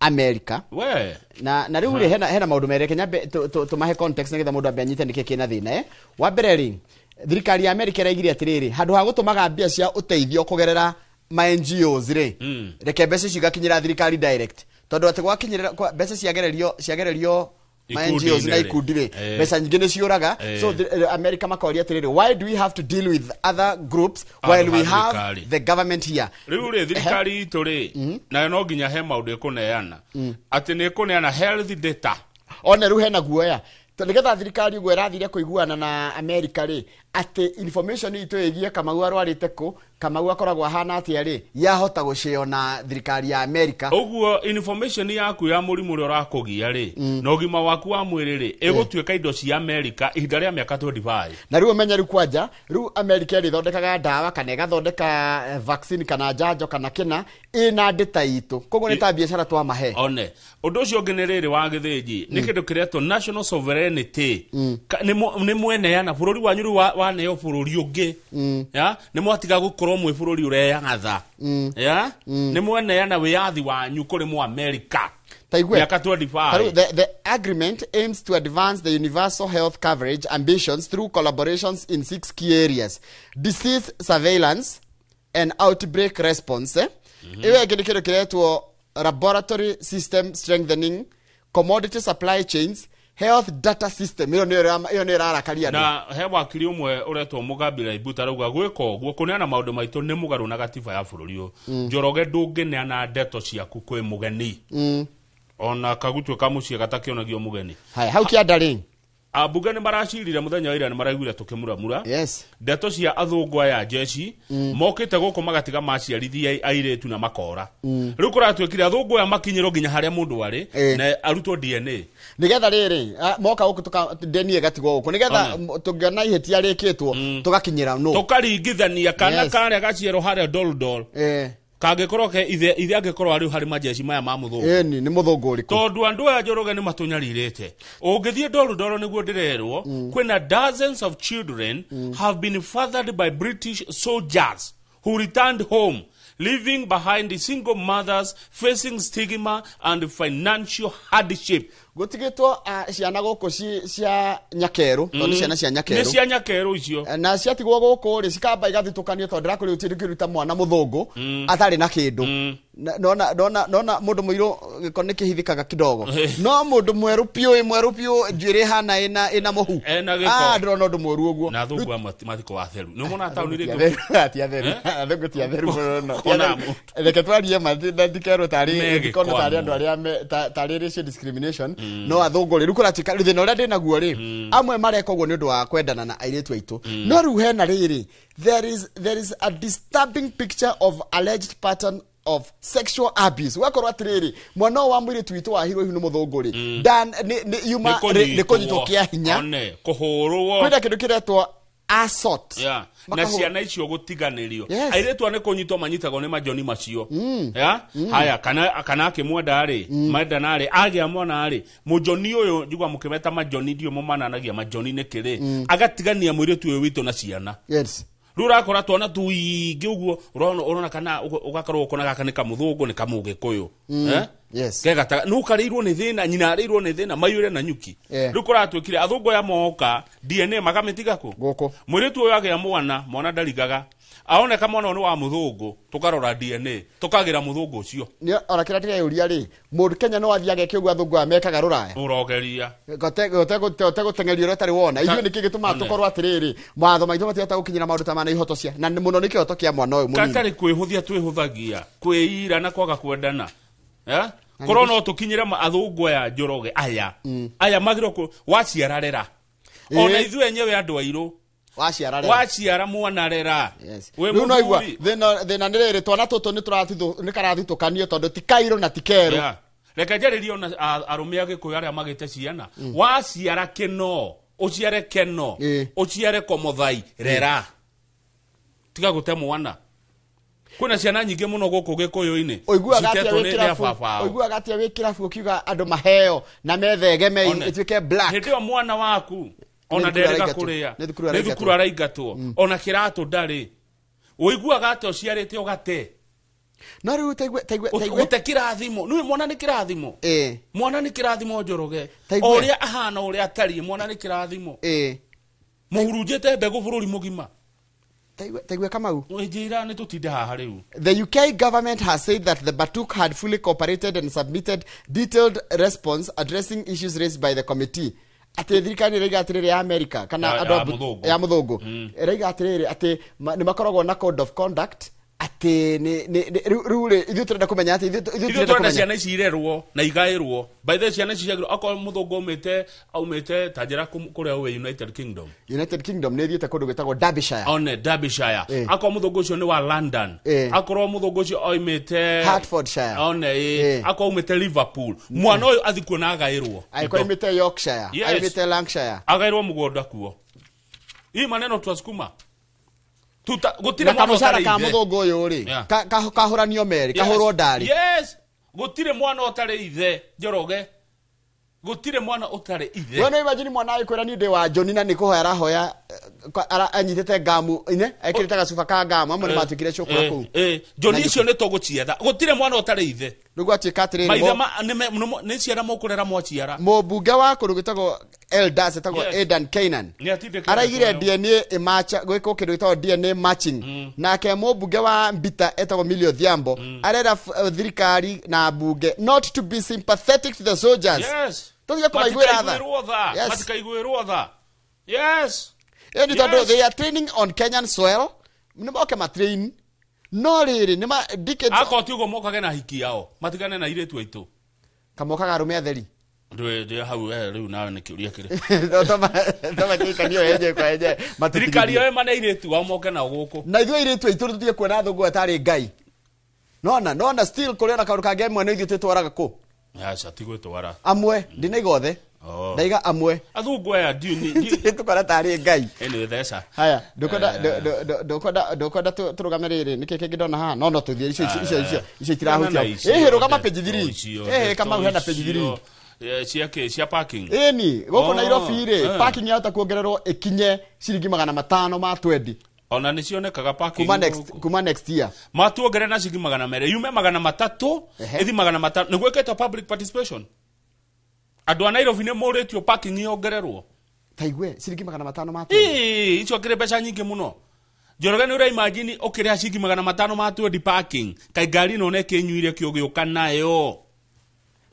America we na riu ri hena maundu mere Kenya tumahe context nigetha mundu ambe anyite niki kina thina wa mbere ri thirikari ya America iraigire atiriri handu ha gutumaga mbia cia uteithio kugerera ma NGOs ri reke mbeca cigakinyira thirikari direct tondu ati gwakinyirira mbeca ciagererio ma NGOs na ikundire mbeca nyingi ni ciuraga so America makoria atiriri why do we have to deal with other groups while we have the government here riu ri thirikari itu ri na no nginya he maundu ikuneana ati ni ikuneana health data ona riu hena guoya nigetha thirikari uguo irathire kuiguana na America ri ati information itu igie Kamau arwarite ku Kamau akoragwo hana atia ri yahota guciona thirikari ya America uguo information yaku ya murimu ri urakugia ri na ugima waku wa mwiri ri igutuika indo cia America ihinda ria miaka 25 na riu menya riu kwanja riu America ri thondekaga ndawa kana igathondeka vaccine kana janjo kana kina ina data itu koguo ni ta biashara twa mahe one undu ucio ngeniriri wa githinji ni kindu kiretwo national sovereignty ni mweneana bururi wanyu ri wa neo bururi ungi ya ni mwatiga gukorwo mwe bururi ureyangatha ya ni mweneana wiyathi wanyu kuri mu America miaka 25 the agreement aims to advance the universal health coverage ambitions through collaborations in 6 key areas: disease surveillance and outbreak response iwe kindu kiretwo laboratory system strengthening, commodity supply chains, health data system. Iyo ni rarakaria na he wakiri umwe uretwo Mugambira Ibuta rauga gwika uguo kuneana maundu maitu ni mugaru na gatiba ya bururi uyu Njoroge ndungineana ndeto ciaku kwi mugeni ona kagutwe kamucie gatakionagio mugeni hai hau kiandari abunge ni maracirire muthenya wa ira ni maraiguire tukimuramura yes ndeto cia athungu aya jeshi mokite guku magatiga maciarithia airetu na makora riu kuratwikire athungu aya makinyiro nginya haria mundu ari na arutwo DNA nigetha riri moka guku denie gatigwo guku nigetha tungiona ihetia rikitwo tugakinyira no tukaringithania kana karia gaciero haria doldol kagekorwo ke ithe angekorwo ari hari majeshi maya ma muthungu ni muthungu uriku tondu andu aya Njoroge ni matunyaririte ungithie doldol niguo ndirerwo kwina dozens of children have been fathered by British soldiers who returned home leaving behind single mothers facing stigma and financial hardship. Gutigitwo ciana guku cia nyakeru tondu ciana cia nyakeru ni cia nyakeru icio na ciatigwo guku ri cikamba igathitukanio tondu rakuri utirukiruta mwana muthungu atari na kindu nona mundu muiru gikoni kihithikaga kidogo no mundu mweru piu njiri hana ina muhu ndirona undu mweru uguo na thungu matiko wa theru ni mona tauni ri ati atheru thungu ti atheru no reke twarie mathikero tari gikono tari andu aria tari racial discrimination no athungu ri kuratika rithina uria ndinaguo ri amwe mareka uguo ni undu wa kwendana na airetu aitu no riu hena riri there is a disturbing picture of alleged pattern of sexual abuse wakorwa atiriri mwana wa mwiri twitu wa hiro hino muthunguri dan ni yuma ni kunyitwo kia hinya one kuhurwo kwenda kindu kiretwo assault na ciana icio gutiganirio airetu ane kunyitwo manyitagwo ni majoni macio haya kana akimwenda ari menda nari agia mwana ari mujoni uyu njugwa mukimeta majoni ndio mumananagia majoni nikiri agatigania mwiretu uyu witu na ciana rura kora twana tuingi uguo urona kana ugakorwo ukona gaka ni kamuthungu ni kamuge kuyu yes kega no karirwo ni thina nyina arirwo ni thina mayure na nyuki riu kuratwikire athungu ya moka DNA makamitiga ku guku muritu uyu agia mwana ndarigaga aoneka mwana ni wa muthungu tukarora DNA tukagira muthungu ucio ni orakira tiga yuria ri mundu Kenya no athiage kiugo athungu amekaga ruraya urogeria gote gutengerio rotari wona ithu ni kigituma tukorwo atiriri matho maitho matihota gukinyira maundu tamana ihoto cia na muno ni kihoto kia mwana uyu munini katari kwihuthia twihuthagia kwiira na kwaga kwendana korona tukinyira athungu ya Njoroge aya magiro waciararera ona ithu enyewe andu airu waciara mwana rera we no igwa thina ndiriri twana tutu ni karathitukanio tondu tikairo na tikero reka njaririo na arume agikuyu aria magite ciana waciara kino uciare keno uciare komothai rera tiga gute mwana kuna ciana nyingi muno guku gikuyu-ini oiguaga atia wikirabu ukiuga andu maheo na methegeme ituike black hindio mwana waku ona nderega kuria ni thukuru araingatwo ona kiratu ndari uiguaga ate uciarite ugate no riu taigwe kirathimo ni mwana ni kirathimo mwana ni kirathimo Njoroge oria ahana oria atari mwana ni kirathimo muhurunjite mbegu bururi mugima taigwe Kamau. Njira nĩ tũtinde haha rĩu. The UK government has said that the Batuk had fully cooperated and submitted detailed response addressing issues raised by the committee. Ati thirikari raiga atiriri ya America kana ya muthungu raiga atiriri ati ni makoragwo na code of conduct ati rure ithu turenda kumenya ati ithu turenda ciana ici irerwo na igairwo by the ciana ici ciagirwo akwa muthungu aumite tajira kuria we United Kingdom ne thiete kundu gwetagwo Derbyshire akwa muthungu ucio ni wa London akorwo muthungu ucio oimite Hertfordshire akwa umite Liverpool mwana uyu athikuo na agairwo akwa umite Yorkshire umite Lancashire agairwo mugunda kuo hii maneno twasukuma gutire mwana ka muthungu uyu ri kahuranio meri kahurwo ndari yes gutire mwana utare ithe Njoroge gutire mwana utare ithe wena imagine mwana aikwira ni ndi wa John na nikuhoya arahoya anyitete gamu ine ekirite gacuba ka gamu amwe matwikire cukura ku John icio ni tugucietha gutire mwana utare ithe niguo atuika atiriri ni ciara mukurera mwaciara mubunge wa kundu gwitagwo Eldas etagwo Aidan Kainan araigire DNA imacha gwiko kindu gwitagwo DNA matching nake mubunge wa Mbita etagwo Millie Odhiambo arera thirikari na bunge not to be sympathetic to the soldiers. Yes. Tuthie kumaiguira tha. Yes. Matikaiguirwo tha. Yes. And they are training on Kenyan soil. Niboke matrain. No riri nima decades. Akoti ugo mokage na hiki yao. Matigane na iretu aitu. Kamoka garume atheri. Ndio hau riu nawe ni kiuria kire. Toma kikanio eje kwa eje. Matirikari yo ema na iretu wa moke na guku. Na ithu iretu aitu tutie kuona thungu atari ngai. Nona still kuliona kaundu kage mwe ithu twitwaraga ku. Acha tigwitwara. Amwe ndinaiga othe. Ndaiga amwe. Athungu aya tukora tari ngai. Ene thesa. Haya, ndokoda turugame riri niki kingi ndona ha no tuthie icio itirahutia. Rugama page 3. Kama hena page 3. Cia parking. Ni goko Nairobi ri parking yata kuongererwo ikinye ciringi 500 ma 20. Ona ni cionekaga parking kuma next year matuongere na ciringi 200 yume 300 ithi 500 niguo iketwo public participation andu a Nairobi ni muritio parking yongererwo taigwe ciringi 500 ma 20 icio kire mbeca nyingi muno Njoroge ni ura imagine ukire ciringi 500 ma 20 parking kai ngari no neke nyuire kiugiuka nayo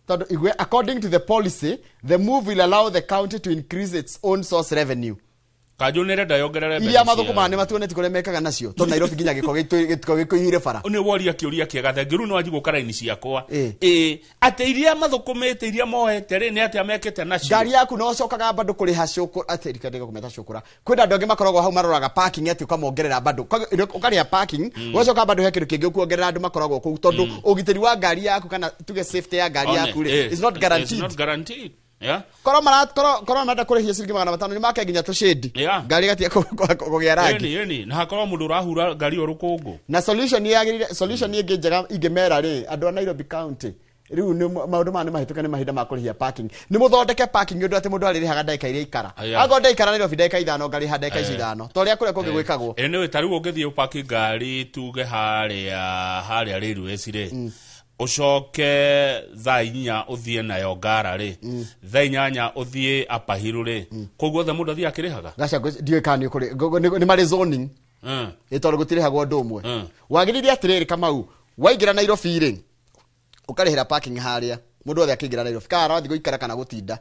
tondu igwe according to the policy the move will allow the county to increase its own source revenue Kajunere ndayongerere mbeca. Iria mathukuma ni matuonete kure mekaga nacio. To Nairobi ginya giko gikuihire bara. Ni woria kiuria kiega thengiru no ajigo karaini ciakwa. Ate iria mathukumete iria mohete ri ni ate amekete nacio. Gari yaku no cokaga bado kuri hacukura ate rikadega kumeta cukura. Kwenda ndonge makoragwo hau maroraga parking ati ukamongerera bado. Ukaria parking ucoka bado he kindu kingi ukuongerera andu makoragwo ku tondu ugitiri wa gari yaku kana tuge safety ya gari yaku ri is not guaranteed. It's not guaranteed. Yeah. Koro mara kurihia ciringi 500 ni make ginya to shade. Gari gatia kugia rangi. Yeni na hakorwo mundu urahura gari orukungu. Na solution ingi njega ingimera ri andu a Nairobi County. Riu ni maundu mane mahituka ni mahinda ma kurihia parking. Ni muthondeke parking undu ati mundu aririhaga ndaika iria ikara. Ago ndaikara Nairobi ndaika 5 ngari ha ndaika 5. To ria kuria kungi gwikagwo. Ene we tariu ungithie parking gari tuge haria railways ri. Ucoke thainya uthie nayo ngara ri thainyanya uthie apahiru ri koguo the mundu athie akirihaga gacha ndiwe kani kuri ni mari zoning itondu gutirihagwo ndu umwe wagiririe atiriri Kamau waingira Nairobi ri ukarihira parking haria mundu othe akingira Nairobi kara wathi guikara kana gutinda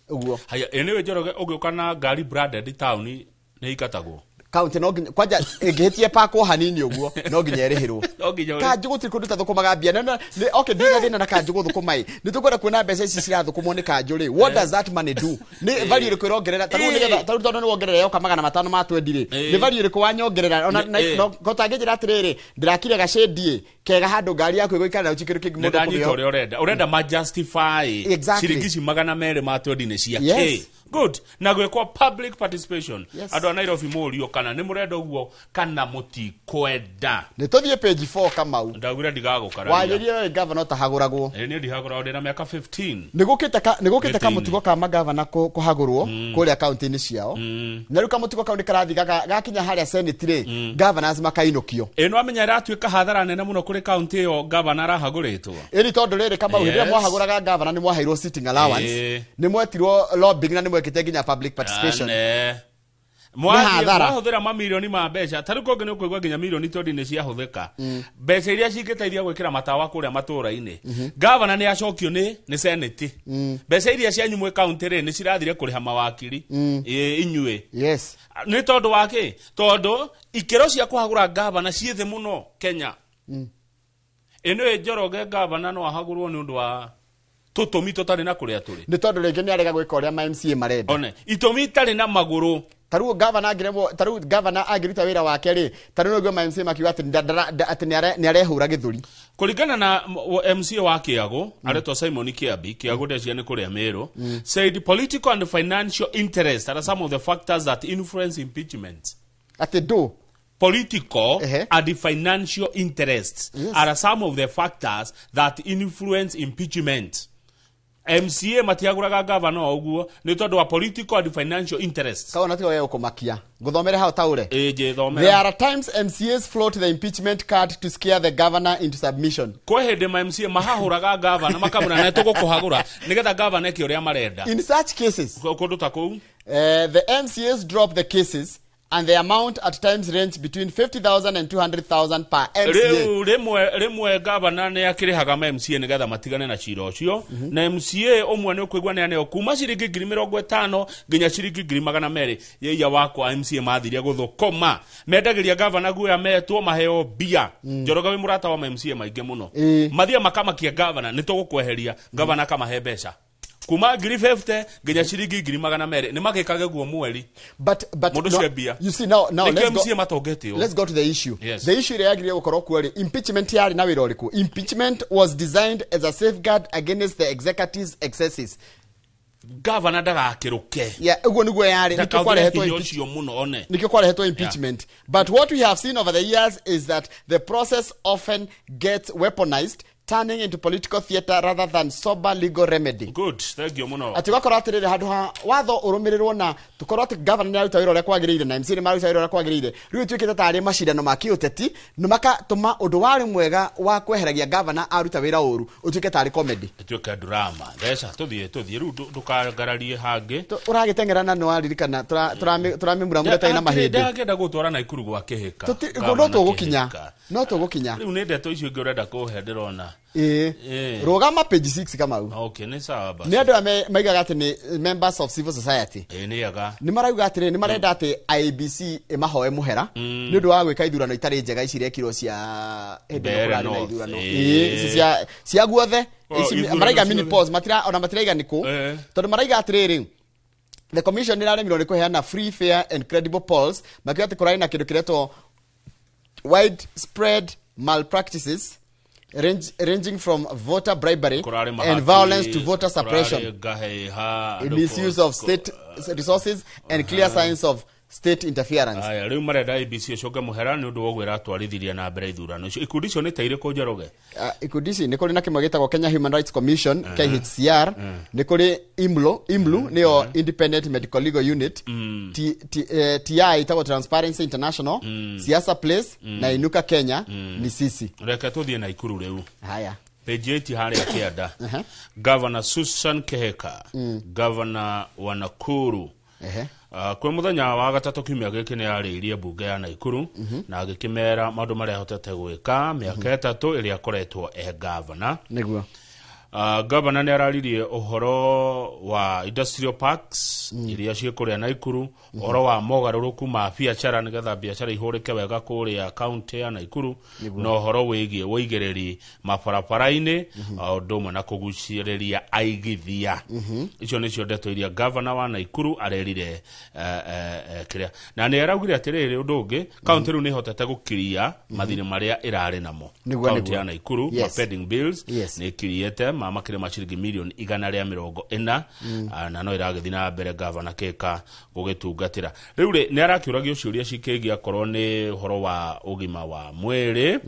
uguo haya enewe Njoroge ugiuka na ngari branded town ni ikatagwo county no kwanja ngihitie pako hanini uguo no nginya erihirwo kanju gutiri kundu ta thukumaga mbia na okay ndiga thina na kanju guthukumai ni tukwenda kuona mbeca ici cirathukumwo ni kanju ri what does that money do ni value ri kwirongerera taru nigetha taru tondu ni wongerera yoka 500 ma 20 ri ni value ri kwanyongerera ona gotangira atiriri ndirakire gacendie kega handu ngari yaku igukara na uchikiru kingi mundu kumio urenda ma justify ciringi 200 ma 20 ni ciake good na gwekwa public participation andu a Nairobi murio kana ni murenda uguo kana mutikwenda ni tuthie page 4 Kamau ndagwira ndigagukara wajirie governor tahaguragwo ni ndigagura ndina miaka 15 nigukite ka mutigo ka magavana kuhagurwo kuria county ni ciao na riu ka mutigo ka ndikarathi gakinya haria senate ri governors makainukio eno amenya ratwika hathara nene muno kuri county yo governor ahaguritwo eni tondu riri Kamau hiria mwahaguraga governor ni mwaheirwo sitting allowance ni mwetirwo lobbying na ni mwekite ginya public participation mwahuthira mamilioni ma mbeca tari konge no kuigwa nginya milioni 20 ni cia huthika mbeca iria cingiteithia gwikira matawa kuria matura-ini governor ni acokio ni senate mbeca iria cia nyumwe county ri ni cirathire kuriha mawakiri inyue yes ni tondu wake tondu ikero cia kuhagura governor ciethe muno Kenya eno Njoroge governor no ahagurwo ni undu wa tutumi tutari na kuria turi ni tondu ringi ni arega gwika uria ma MCA marenda one itumi itari na maguru taru governor agirita wira wake ri taru no gwa ma MCA makiwa ati ni arehura githuri kuringana na MCA wa Kiago aretwa Simon Kiago ndeci ni kuria Meru said political and financial interest are some of the factors that influence impeachment ati do political and financial interests are some of the factors that influence impeachment. MCA matiaguraga governor oguo ni tondu wa political and financial interests. Kawa natiko wewe ukomakia. Guthomere hao taure. Thomere. There are times MCAs float the impeachment card to scare the governor into submission. Kwa hede ma MCA mahahuraga governor makamura na tugukuhagura nigetha governor eki uria marenda. In such cases, kundu ta kou, the MCAs drop the cases and the amount at times range between 50,000 and 200,000 per MCA. Rimwe governor ne akirihaga ma MCA nigetha matigane na cira ucio na MCA omwe ne kwigwa ne ane kuma ciringi 50,000 nginya ciringi 200,000 yeya wakwa MCA mathiria guthukoma mendagiria governor guya metwo maheo bia Njoroge wi murata wa MCA maingi muno mathia makamakia governor nitugukweheria governor kamahe mbeca kuma 50 nginya ciringi 200,000 ni magikage guo mweri but you see now let's go to the issue. The issue reagiria gukorwo kwari impeachment yari na wira uriku. Impeachment was designed as a safeguard against the executive's excesses. Governor ndagakiruke uguo niguo yari nikyo kwarehetwo impeachment. But what we have seen over the years is that the process often gets weaponized, turning into political theater rather than sober legal remedy. Good, thank you muno. Ati wakora atirire handu ha watho urumirirwo na tukorwo ati governor ni aruta wira uria kwagirire na MCA ni maruta wira uria kwagirire riu twikite tari macindano ma kiuteti no makatuma undu wari mwega wa kweheragia governor aruta wira uru utwike tari comedy twike drama thesha tuthie riu ndukagararie hangi uragitengerana no aririkana turamimura mureta ina mahindi ndagenda gutwara na ikuru gwa kihika no tugukinya riu ni ndeto icio ngirenda kuhe ndirona rogama page 6 kama u okay ni sawa basi ni andu maigaga ati ni members of civil society ni yaga ni marauga ati ni marenda ati IBC mahoe muhera ni undu wa gwika ithurano itari njega icirekirwo cia kurari na ithurano cia guothe maraiga mini pause matiraiga niku tondu maraiga atiriri the commission iraremirwo ni kuheana free fair and credible polls makiwa ati kurari na kindu kiretwo widespread malpractices ranging from voter bribery and violence to voter suppression, misuse of state resources and clear signs of state interference. Aya riu marenda IBC coga muhera ni undu wa gwira twarithiria na mbere ithurano icio ikundi icio ni taire ko Njoroge ikundi ici ni kuri na kimwe gitagwo Kenya Human Rights Commission KHCR ni kuri IMLU niyo Independent Medical Legal Unit TI itago Transparency International Siasa Place na Inuka Kenya ni sisi reka tuthie na ikuru riu haya page 8 hari akiada Governor Susan Keheka Governor wa Nakuru kwa muthenya wa gatatu kiumia giki ni ariirie bunge ya Naikuru na agikimera maundu maria hotete gwika miaka etatu iria akoretwo governor niguo governor ni araririe uhoro wa industrial parks iria ciekuria Naikuru uhoro wa mogaruruku ma biacara nigetha biacara ihurike wega kuria county ya Naikuru no uhoro wigie woigereri mabarabara-ini ndumwe na kuguciriria aigithia icio nicio ndeto iria governor wa Naikuru arerire kiria na ni araugire atiriri undu ungi county ru ni hotete gukiria mathini maria irari namo county ya Naikuru ma pending bills ni kiriete makire maciringi milioni 140 na no iragithii na mbere governor Keka gugitungatira riu ni arakiuragio ciuria cikigia korwo ni horo wa ugima wa mwiri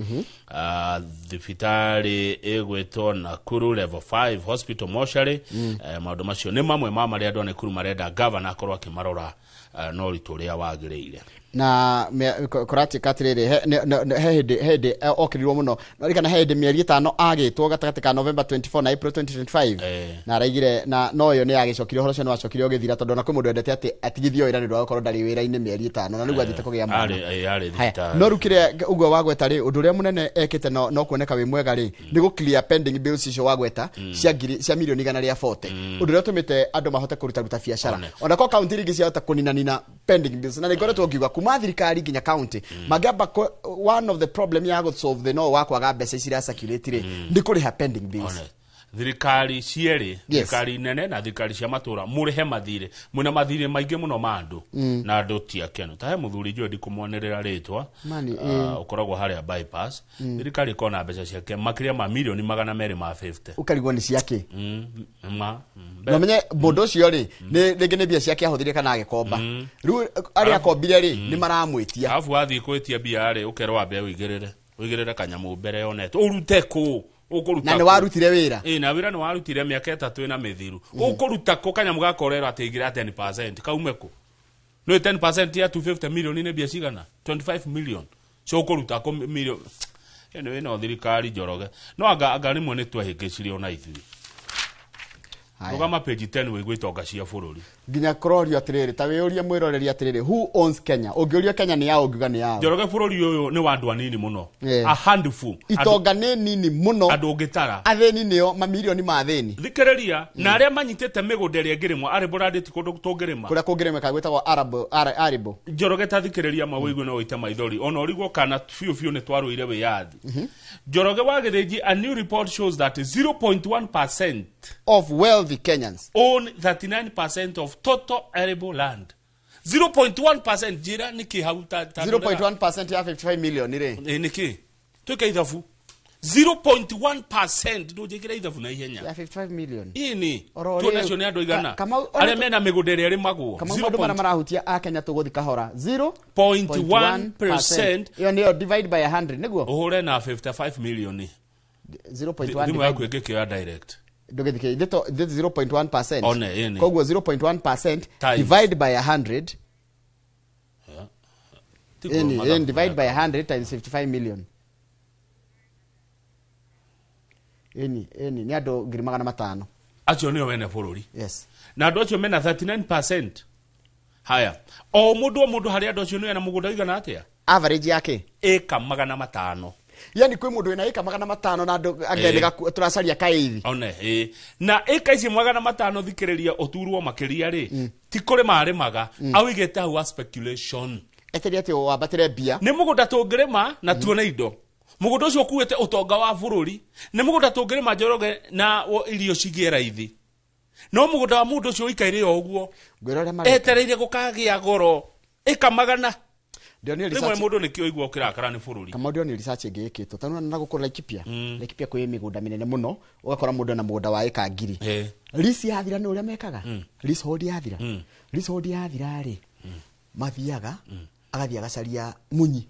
thibitari egwetwo Nakuru level 5 hospital mortuary maundu macio ni mamwe ma maria andu a Nakuru marenda governor akorwo akimarora no rituria wagiriire na korati katiriri hedi okirirwo muno no rikana hedi mieri 5 agitwo gatagati ka November 24 na April 2025 na araigire na no yo ni agicokire horo cio wacokire ogithira tondu na kwi mundu endete ati atigithio ira ni ndo akorwo ndari wira-ini mieri 5 na nigu athite kugia mwana no rukire uguo wagweta ri undu ria munene ekite no kuoneka wi mwega ri ni gu clear pending bills icio wagweta cia milioni 140 undu ria tumite andu mahote kuruta biashara ona ko county ringi cia hota kunina pending bills na ngoretwo ngiuga kuma thirikari nginya county magamba one of the problem ya go solve the no wakwaga mbeca iria circulate ri ndi kuriha pending bills thirikari cieri thirikari nene na thirikari cia matura murihe mathire mwina mathire maingi muno mandu na andu tiakeno ta he muthuri jwe ndikumwonerera ritwa ukoragwo haria bypass thirikari kona mbeca ciake makiria ma milioni 250 ukarigwo ni ciake no menye bondo cio ri ni ngene bia ciake ahuthirie kana agikomba ru ari akombire ri ni maramwitia afu athi kwitia bia ri ukerwa bia wigirire kanyamu mbere yoneto urute ku na ni warutire wira na wira ni warutire miaka 3 ina mithiru ukuruta ko kanyamu gakorera atigire 10% kaumeko no 10% ya 250 million ine bia cigana 25 million so ukuruta ko million ene no thirikari Njoroge no anga rimwe ni twahingicirie ona ithui Rugama page 10 wigwitonga cia bururi nginya krorio atiriri ta wiurie mwiroreri atiriri who owns Kenya ungiuria Kenya ni yao ngiuga ni yao Njoroge bururi uyu ni wandu anini muno a handful itonga ni nini muno andu ngitara atheni nio mamilioni ma atheni thikereria na aria manyitete migunda ria ngirimo ari boranditi kundu tungirima kuria kungirima kagwitagwo aribo Njoroge ta thikereria mawigwe no ite maithori ona origwo kana fiu ni twaruire wiyathi Njoroge wagithiji a new report shows that 0.1% of wealthy Kenyans own 39% of total arable land. 0.1% jira niki hauta 0.1% ya 55 million ire niki tuka ithafu 0.1% ndo jikira ithafu na ihenya ya 55 million ini tu nation ya doigana ale mena miguderi ari magwo kama mundu marahutia a Kenya tuguthi kahora 0.1% yo ndio divide by 100 niguo uhure na 55 million 0.1 ndimu ya kwegekio direct ndogethike ndeto 0.1% one kogwo 0.1% divide by 100 in divide by 100 times 55 million ni ando 500 acho niyo wene bururi yes na ando acho mena 39% haya o mundu hari ando acho niyo na mugunda igana atia average yake eka 500 yani kwi mundu ina eka 500 na andu agende turacaria kaithi one na eka ici 500 thikereria oturwo makiria ri ti kuri marimaga awigete hau speculation eteria ati wabatire bia ni mugunda tungirima na tuone indo mugunda ucio kuwete utonga wa bururi ni mugunda tungirima Njoroge na irio cigie raithi no mugunda wa mundu ucio ikaire oguo etereire gukagia goro eka 100 rimwe mundu ni kio igwo ukirakara ni bururi kama ndio ni research ingikitwo tanu na gukora Laikipia Laikipia kwi migunda minene muno ugakora mundu na mugunda wa eka ngiri lisi yathira ni uria mekaga leasehold yathira leasehold yathira ri mathiaga agathia gacaria munyi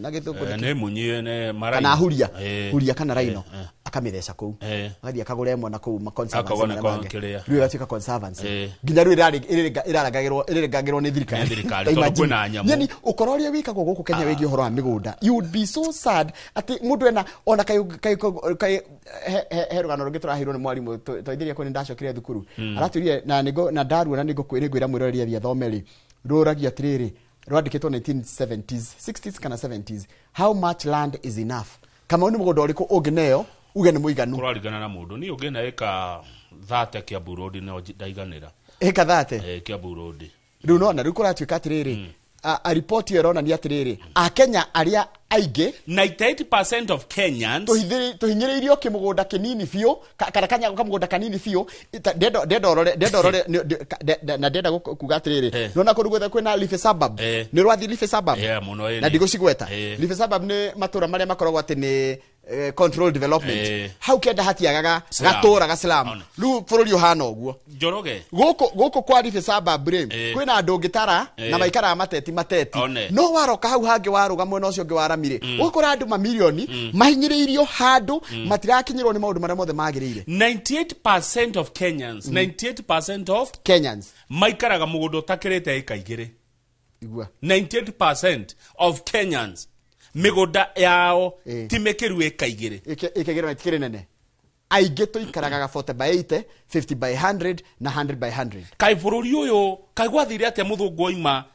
na githungu ne munyi ne marai kana huria kana raino akamithesha kuu agathia kagure emwe na kuu ma conservants riu gatika conservants nginya riu iraragagirwo ni thirikari kwina nyamu yani ukororia wikagwo guku Kenya wigi horo wa migunda you would be so sad ati mundu ena ona kai herugano rungi turahirwo ni mwarimu toithiria ko ni ndacokire thukuru araturie na ndaruona ni ngwira mwiroreria thia thomeri ruragia atiriri rwadiketwo 1970s 60s kana 70s how much land is enough kama ni mugunda uriku ungineo uge ni muiganu kurarigana na mundu ni ugena eka 30 kia burodi no ndaiganira eka 30 kia burodi riu no na riu kuratuika atiriri a report yerona ni atiriri a Kenya aria aige 98% of Kenyans tuhinyiriirio kimugunda kinini biu kana kanya kamugunda kanini biu ndendorore na ndenda kuga atiriri nona kurugutha kwina Life Suburb ni rwathi Life Suburb na ndigocigweta Life Suburb ni matura maria makoragwo ati ni control development how kenda hatiagaga gatura gaslam lu bururi uhana oguo Njoroge guko kwa Life Suburb kwina andu ngitara na maikara mateti no waroka hau hangi waruga mwena ucio ngi waramire ukora andu mamilioni mahinyiriirio handu matirakinyirwo ni maundu maria mothe magirire 98% of Kenyans 98% of Kenyans maikaraga mugunda utakirite eka igiri 98% of Kenyans migunda yao timekeru ekaigire na tikire nene aige to ikaraga 40 by 80 50 by 100 na 100 by 100 kai bururi uyu kai gwathire atia muthungu oima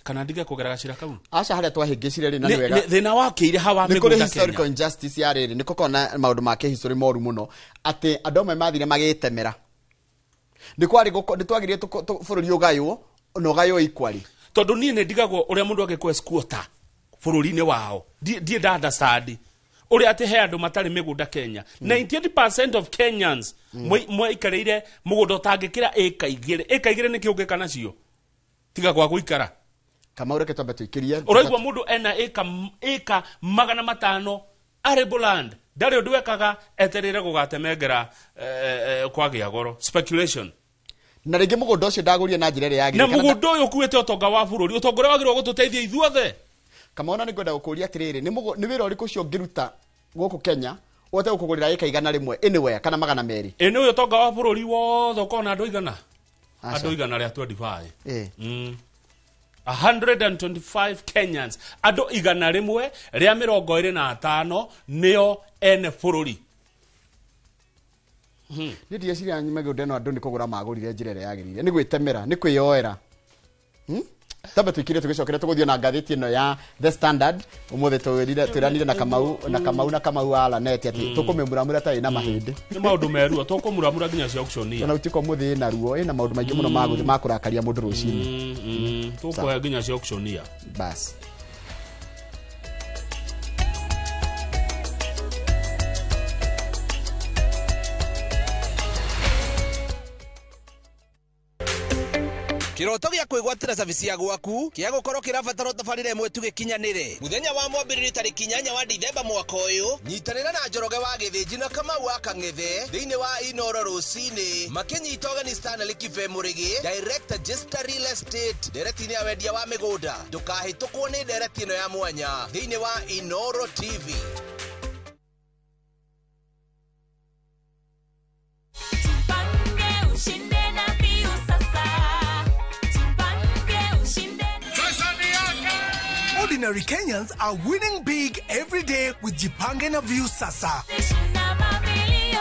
kana ndige kugeraga cira kau acha haria twahingicire ri na ni wega thina wakire hawa migunda Kenya historical injustice ya riri niko kona maundu make history moru muno ati andu amwe mathire magitemera ndikwari nditwagirie bururi ugayo no gayo equally tondu nie ndigagwo uria mundu agikwe squatter bururi-ini wao die understand uri ati he andu matari migunda Kenya 98% of Kenyans moikareire mugunda utangikira eka igire niki ungika nacio tiga kwa guikara kama ureke twambe tuikirie uraigwa mundu ena eka 500 arable land ndari undu wekaga eterere gugatemengera kwagia goro speculation na rege mugunda ucio ndagurie na njira ria yagire na mugunda uyu kuwete utonga wa bururi utongore wagirwo gututeithia ithuothe kama ona ningwenda gukuria atiriri ni wira uriku cio ngiruta guku Kenya wote ukugurira eka igana rimwe anywhere kana 200 ene uyu tonga wa bururi wothe ukona andu igana andu igana ria 25 125 Kenyans andu igana rimwe ria 25 nio ene bururi ni ndiye ciria migunda no andu ni kugura magurire njira ria yagirire ni gwitemera ni kwiyoera tabe tukire tugicokere tuguthio na ngathiti ino ya The Standard umuthe twiranire na Kamau ala net ati tukumemuramura tai na mahindi ni maundu meru tukumuramura nginya cia auctionia na utiko muthi na ruo ina maundu maingi muno maguthi makurakaria mundu rucini tukoya nginya cia auctionia bas Kiroto gya kwigwatira service ya gwaku kia gukorwo kirabatara tabarire imwe tugikinyanire muthenya wa mwambiriri tariki 8 wa Dithemba mwaka uyu nyitanira na Njoroge wa Githiji na Kamau wa Kang'ethe thiini wa Inoro rucini makinyita ogani Stanley Kive Murigi director Jester Real Estate directini ya wendia wa migunda ndukahitukwo ni direct ino ya mwanya thiini wa Inoro TV. Ordinary Kenyans are winning big every day with Jipange na View Sasa.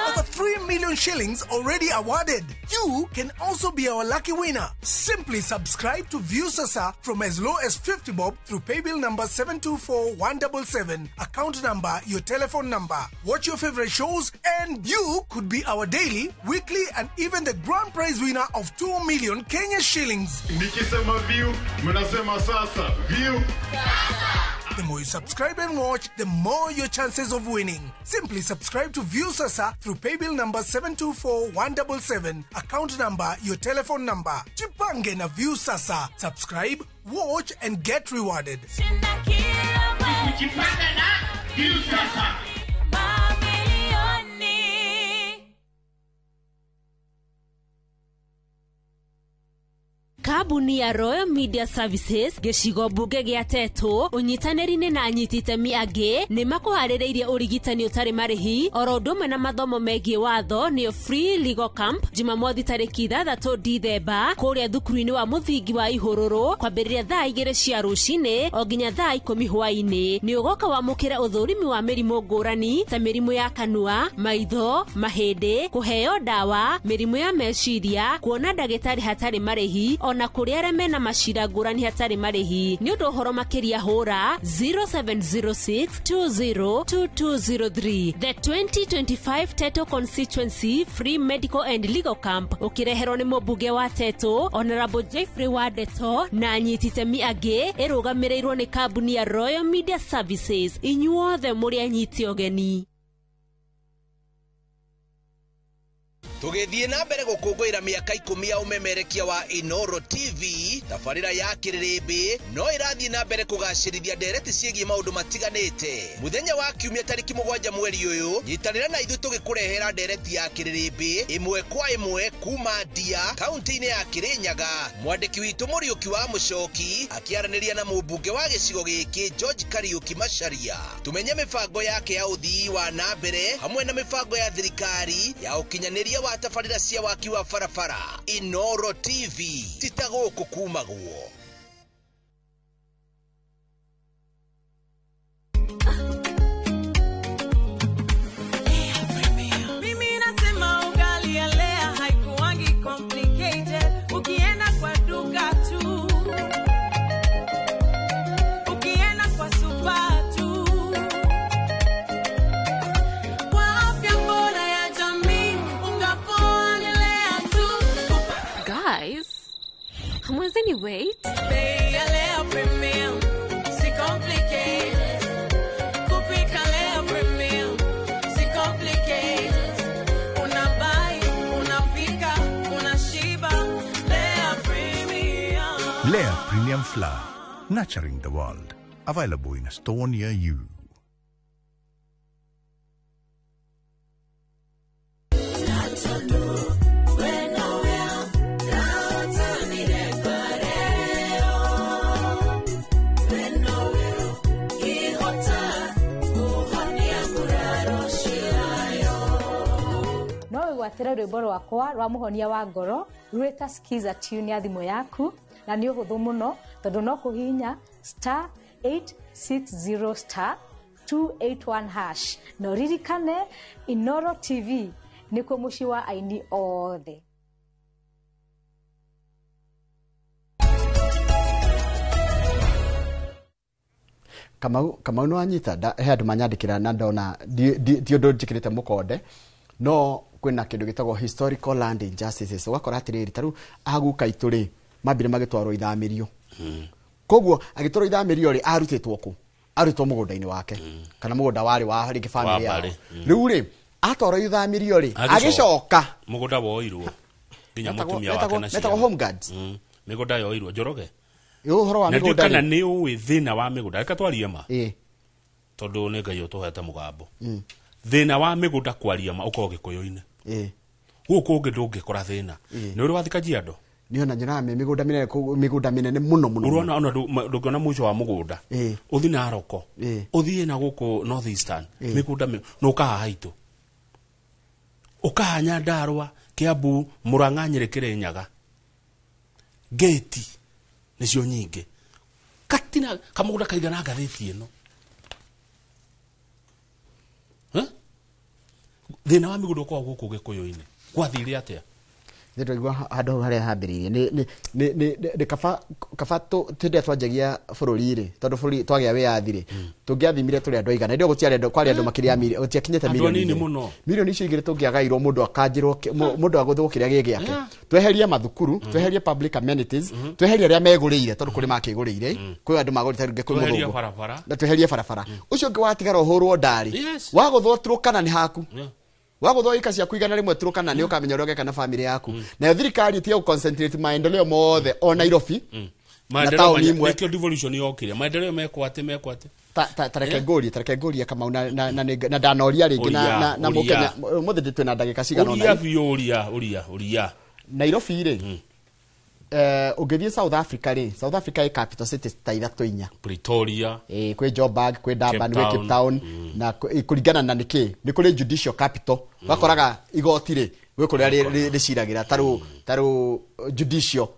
Over 3 million shillings already awarded. You can also be our lucky winner. Simply subscribe to View Sasa from as low as 50 bob through paybill number 724177, account number, your telephone number. Watch your favorite shows and you could be our daily, weekly and even the grand prize winner of 2 million Kenya shillings. Nikisema View, mnasema Sasa. View Sasa. The more you subscribe and watch, the more your chances of winning. Simply subscribe to View Sasa through paybill number 724177, account number, your telephone number. Jipange na View Sasa. Subscribe, watch and get rewarded. Jipange na View Sasa. Kabuni ya Royal Media Services gicigo mbunge gia Tetu unyitaniri-ini na anyititemi angi ni makuharireirie urigitani utari marihi oro ndumwe na mathomo megie watho ni free legal camp Jumamothi tariki 6 Dithemba kuria thukuru-ini wa muthingi wa Ihururu kwambiriria thaa 2 cia rucini o nginya thaa 10 hwaini ni ugoka wamukira uthurimi wa mirimu ngurani ta mirimu ya kanua maitho mahindi kuheo dawa mirimu ya meciria kuona ndagitari hatari marihi na kuria areme na mashira ngurani hatari marihi ni undu horo makiria hura 0706202203. The 2025 Teto Constituency Free Medical and Legal Camp ukirehero ni mubunge wa Teto Honorable Jeffrey Wadeto na anyititemi angi irugamirirwo ni kabuni ya Royal Media Services. Inyuothe muri anyiti ogeni. Tugithie na mbere gukungwira miaka 10 ya umemerekia wa Inoro TV tabarira ya Kiririmbi no irathie na mbere kugacirithia ndereti ciegie maundu matiganite muthenya wa kiumia tariki 7 mweri uyu nyitanira na ithu tugikurehera ndereti ya Kiririmbi imwe kwa imwe kuma Ndia kaunti-ini ya Kirinyaga mwandiki witu Muriuki wa Mucoki akiaraniria na mubunge wa gicigo giki George Kariuki Macharia tumenye mibango yake ya uthii wa na mbere hamwe na mibango ya thirikari ya ukinyaniria wa tabarira cia waki wa barabara. Inoro TV titaguku kumagwo. Mwenzeni wait. Bei ya Lea Premium, si complicated. Kupika Lea Premium, si complicated. Unabai, unapika, unashiba. Lea Premium. Lea Premium Flour, nurturing the world. Available in a store near you. Gwatĩra rwĩmbo rwakwa rwa mũhonia wa ngoro rwĩta skiza tune ya thimũ yaku na nĩ ũhũthũ mũno tondũ no kũhihinya *860*281# na ũririkane Inoro TV nĩkuo mũciĩ wa aini othe. Kamau no anyita he andũ manyandĩkĩra na ndona ti ũndũ njĩkĩrĩte mũkonde no kwina kindu gitagwo historical land injustices wakora atiriri taru aguka ituri mambire magitwarwo ithamirio koguo agitwarwo ithamirio ri arutitwo ku arutwo mugunda-ini wake kana mugunda wari wa ringi family yao riu ri atwarwo ithamirio ri agicoka mugunda woirwo nginya mutumia wake na ciana home guards migunda yoirwo Njoroge horo wa migunda kana ni uwi thina wa migunda reka twarie ma tondu ni Ngai utuhete mugambo thina wa migunda kwaria ma uko Gikuyu-ini guku ungi ndungikora thina ni uri wathika jiando ni ona njira migunda minene muno urona ona ndungiona mwisho wa mugunda uthi na Aroko uthie na guku North Eastern migunda no ukaha haitu ukaha Nyandarua Kiambu Murang'a Nyeri Kirinyaga gate nicio nyingi katina kamugunda kaigana ngathiti ino thina wa migunda kwa guku Gikuyu-ini kwathire atia ndio igwa handu haria hambiririe ni kaba tinde twanjagia bururi ri tondu bururi twagia wiathire tungiathimire turi andu aigana ndio gutiari andu kwari andu makiria gutiakinyete milioni icio igire tungiagairwo mundu akanjirwo mundu aguthwo kiria gigiake tweherie mathukuru tweherie public amenities tweherie aria megurire tondu kuri makigurire kwi andu magurite ruge kwi muthungu na tweherie barabara ucio ngi watigara uhurwo ndari waguthwo turukana ni haku waguthwo ika cia kuigana rimwe turukana ni ukamenya uria geka na family yaku na thirikari tie concentrate maendeleo mothe o Nairobi maendeleo nikio devolution yokire maendeleo mekwate tareke ngori kama na danoria ringi na mukenya muthe twina ndagika cigana na uria Nairobi ri ungithie South Africa ri South Africa e capital city ta ithatu inya Pretoria kwi Joburg kwi Durban kwi Cape Town na kuringana na niki ni kuri judicial capital wakoraga igoti ri gwe kuria riciragira taru judicial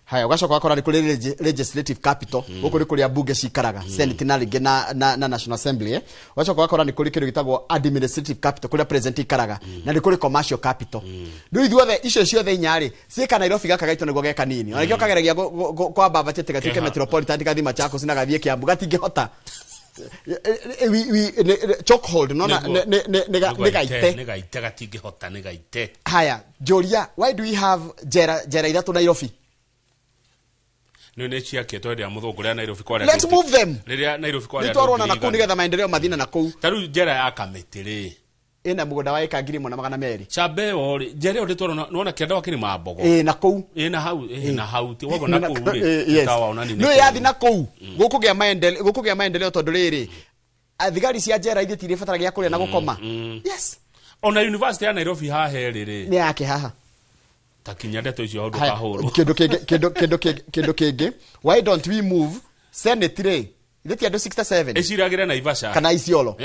haya ugacoka wakora ni kuri legislative capital gukuri kuria bunge cikaraga senate na ringi na national assembly ugacoka wakora ni kuri kindu gitagwo administrative capital kuria president ikaraga na ni kuri commercial capital ndu ithuothe icio ciothe inyari cika Nairobi gaka gaito niguo geka nini ona kio kageragia kwa baba tete gatike metropolitan gathi Machakos na gathie Kiambu gatingihota chokehold nona negaite gatingihota negaite haya Joria why do we have jera ithatu Nairobi none ciake twende muthungu ria Nairobi kwa let's move them ria Nairobi kwa ria nitwarona na kuu nigetha maendeleo mathina na kuu taru jera ya Kamitiri ina mugunda wa eka 1,200 chabe ori jera nditwarona nona kienda wa kirima mbogo na kuu na hau na hau ti wogo na kuu tawa onani no yathi na kuu gukugia maendeleo tondu riri athigari cia jera ithitire fataragia kuria na gukoma yes ona university ya Nairobi hahe riri ni yake haha takinya ndeto icio hundu kahuru kindu kingi why don't we move senate ray ithiti andu 67 eciragira Naivasha kana Isiolo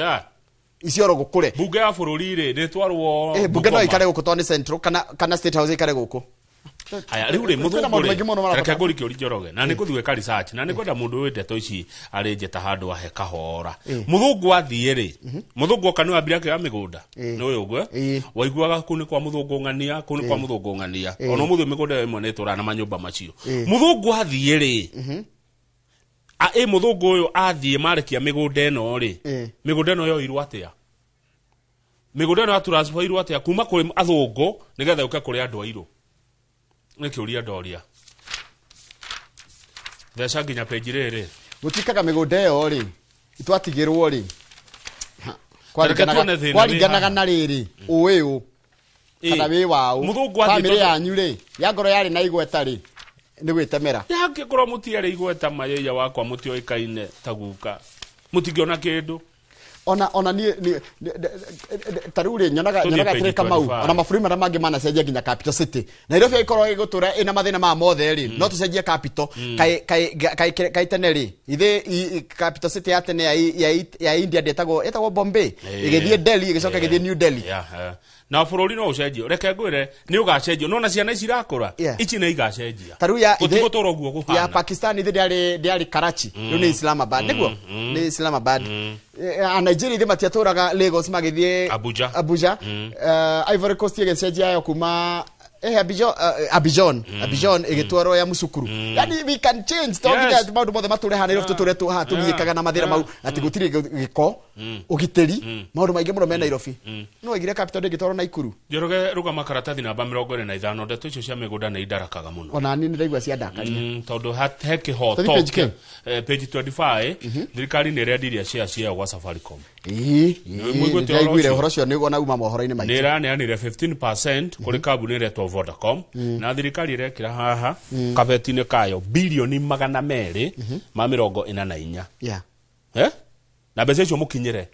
Isiolo gukure bunge ya bururi ri nditwarwo bunge no ikare guku toni central kana state house ikare guku haya riu ri muthungu reke nguri kiuri Njoroge na ni kuthwe ka research na ni kwenda mundu wi ndeto ici arinje ta handu ahe kahora muthungu athie ri muthungu kanu ambira ke migunda ni uyu gwe waiguaga kuni kwa muthungu ngania ona muthu migunda imwe ni turana manyumba macio muthungu athie ri muthungu uyu athie marekia migunda eno ri migunda eno yoirwo atia migunda eno atransferirwo atia kuma kuri athungu nigetha uke kuri andu airu ni kiuria ndoria Thesha nginya page riri. Gutikaga migunda yo ri. Itwatigirwo ri. Kwariganaga na riri. Uwe kana we wao. Family yanyu ri. Ya ngoro yari na igweta ri. Ni gwitemera. Ya ngikoro mutiare igweta mayeya wakwa mutio ikaine taguka. Mutingiona kindu. Ona ni tarure nyonaga treka mau ona mafuri mara mangi mana cenjia nginya capital city Nairobi ikoro igutura ina mathina ma mothe ri no tucenjie capital kai teneri ithe capital city ya tene ya India etagwo Bombay igithie Delhi igicoka igithie New Delhi na bururi no ucenjio reke ngwire ni ugacenjio no na ciana icirakura ici ni igacenjia taru ya gutigutora uguo guhana ya Pakistan ithe diari Karachi ni Islamabad niguo ni Islamabad Nigeria ithe matiaturaga Lagos magithie Abuja Ivory Coast igecenjia yo kuma Abidjan igitwaro ya Musukuru yani we can change tonginya maundu mothe mature hana Nairobi tuture tu ha tugikaga na mathira mau ati gutiri giko ugiteri maundu maingi muno me Nairobi no igire capital ngitwaro Naikuru Njoroge ruga makaratathi namba 45 ndeto icio cia migunda ni idarakaga muno ona ni ndaigua cia ndakaria tondu he kihoto page 25 thirikari ni rendirie cia gwa Safaricom Nĩguire ũhoro ũcio nĩguo na uma mohoro-inĩ maitũ. Nĩ ĩraneanire 15% kũrĩ kambuni ĩretwo Vodacom na thirikari ĩrekĩra haha kabeti-inĩ kayo bilioni 244 na mbeca icio mũkinyĩre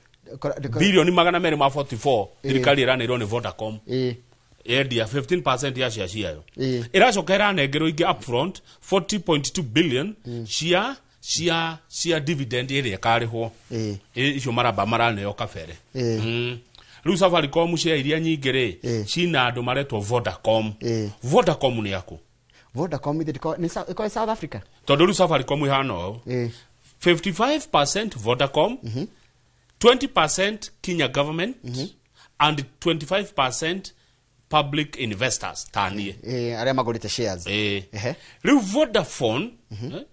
bilioni 244 thirikari ĩraneirwo nĩ Vodacom yendia 15% ya shares ciayo ĩracoka ĩranengerwo ingĩ upfront 40.2 billion cia dividend ĩrĩa karĩhwo icio maramba maraneo kabere rĩu Safaricom cia iria nyingĩ rĩ cina andũ maretwo Vodacom Vodacom nĩ aku Vodacom iko South Africa tondũ rĩu Safaricom ihana ũũ 55% Vodacom 20% Kenya government and 25% public investors tanie aria magurite shares riu Vodafone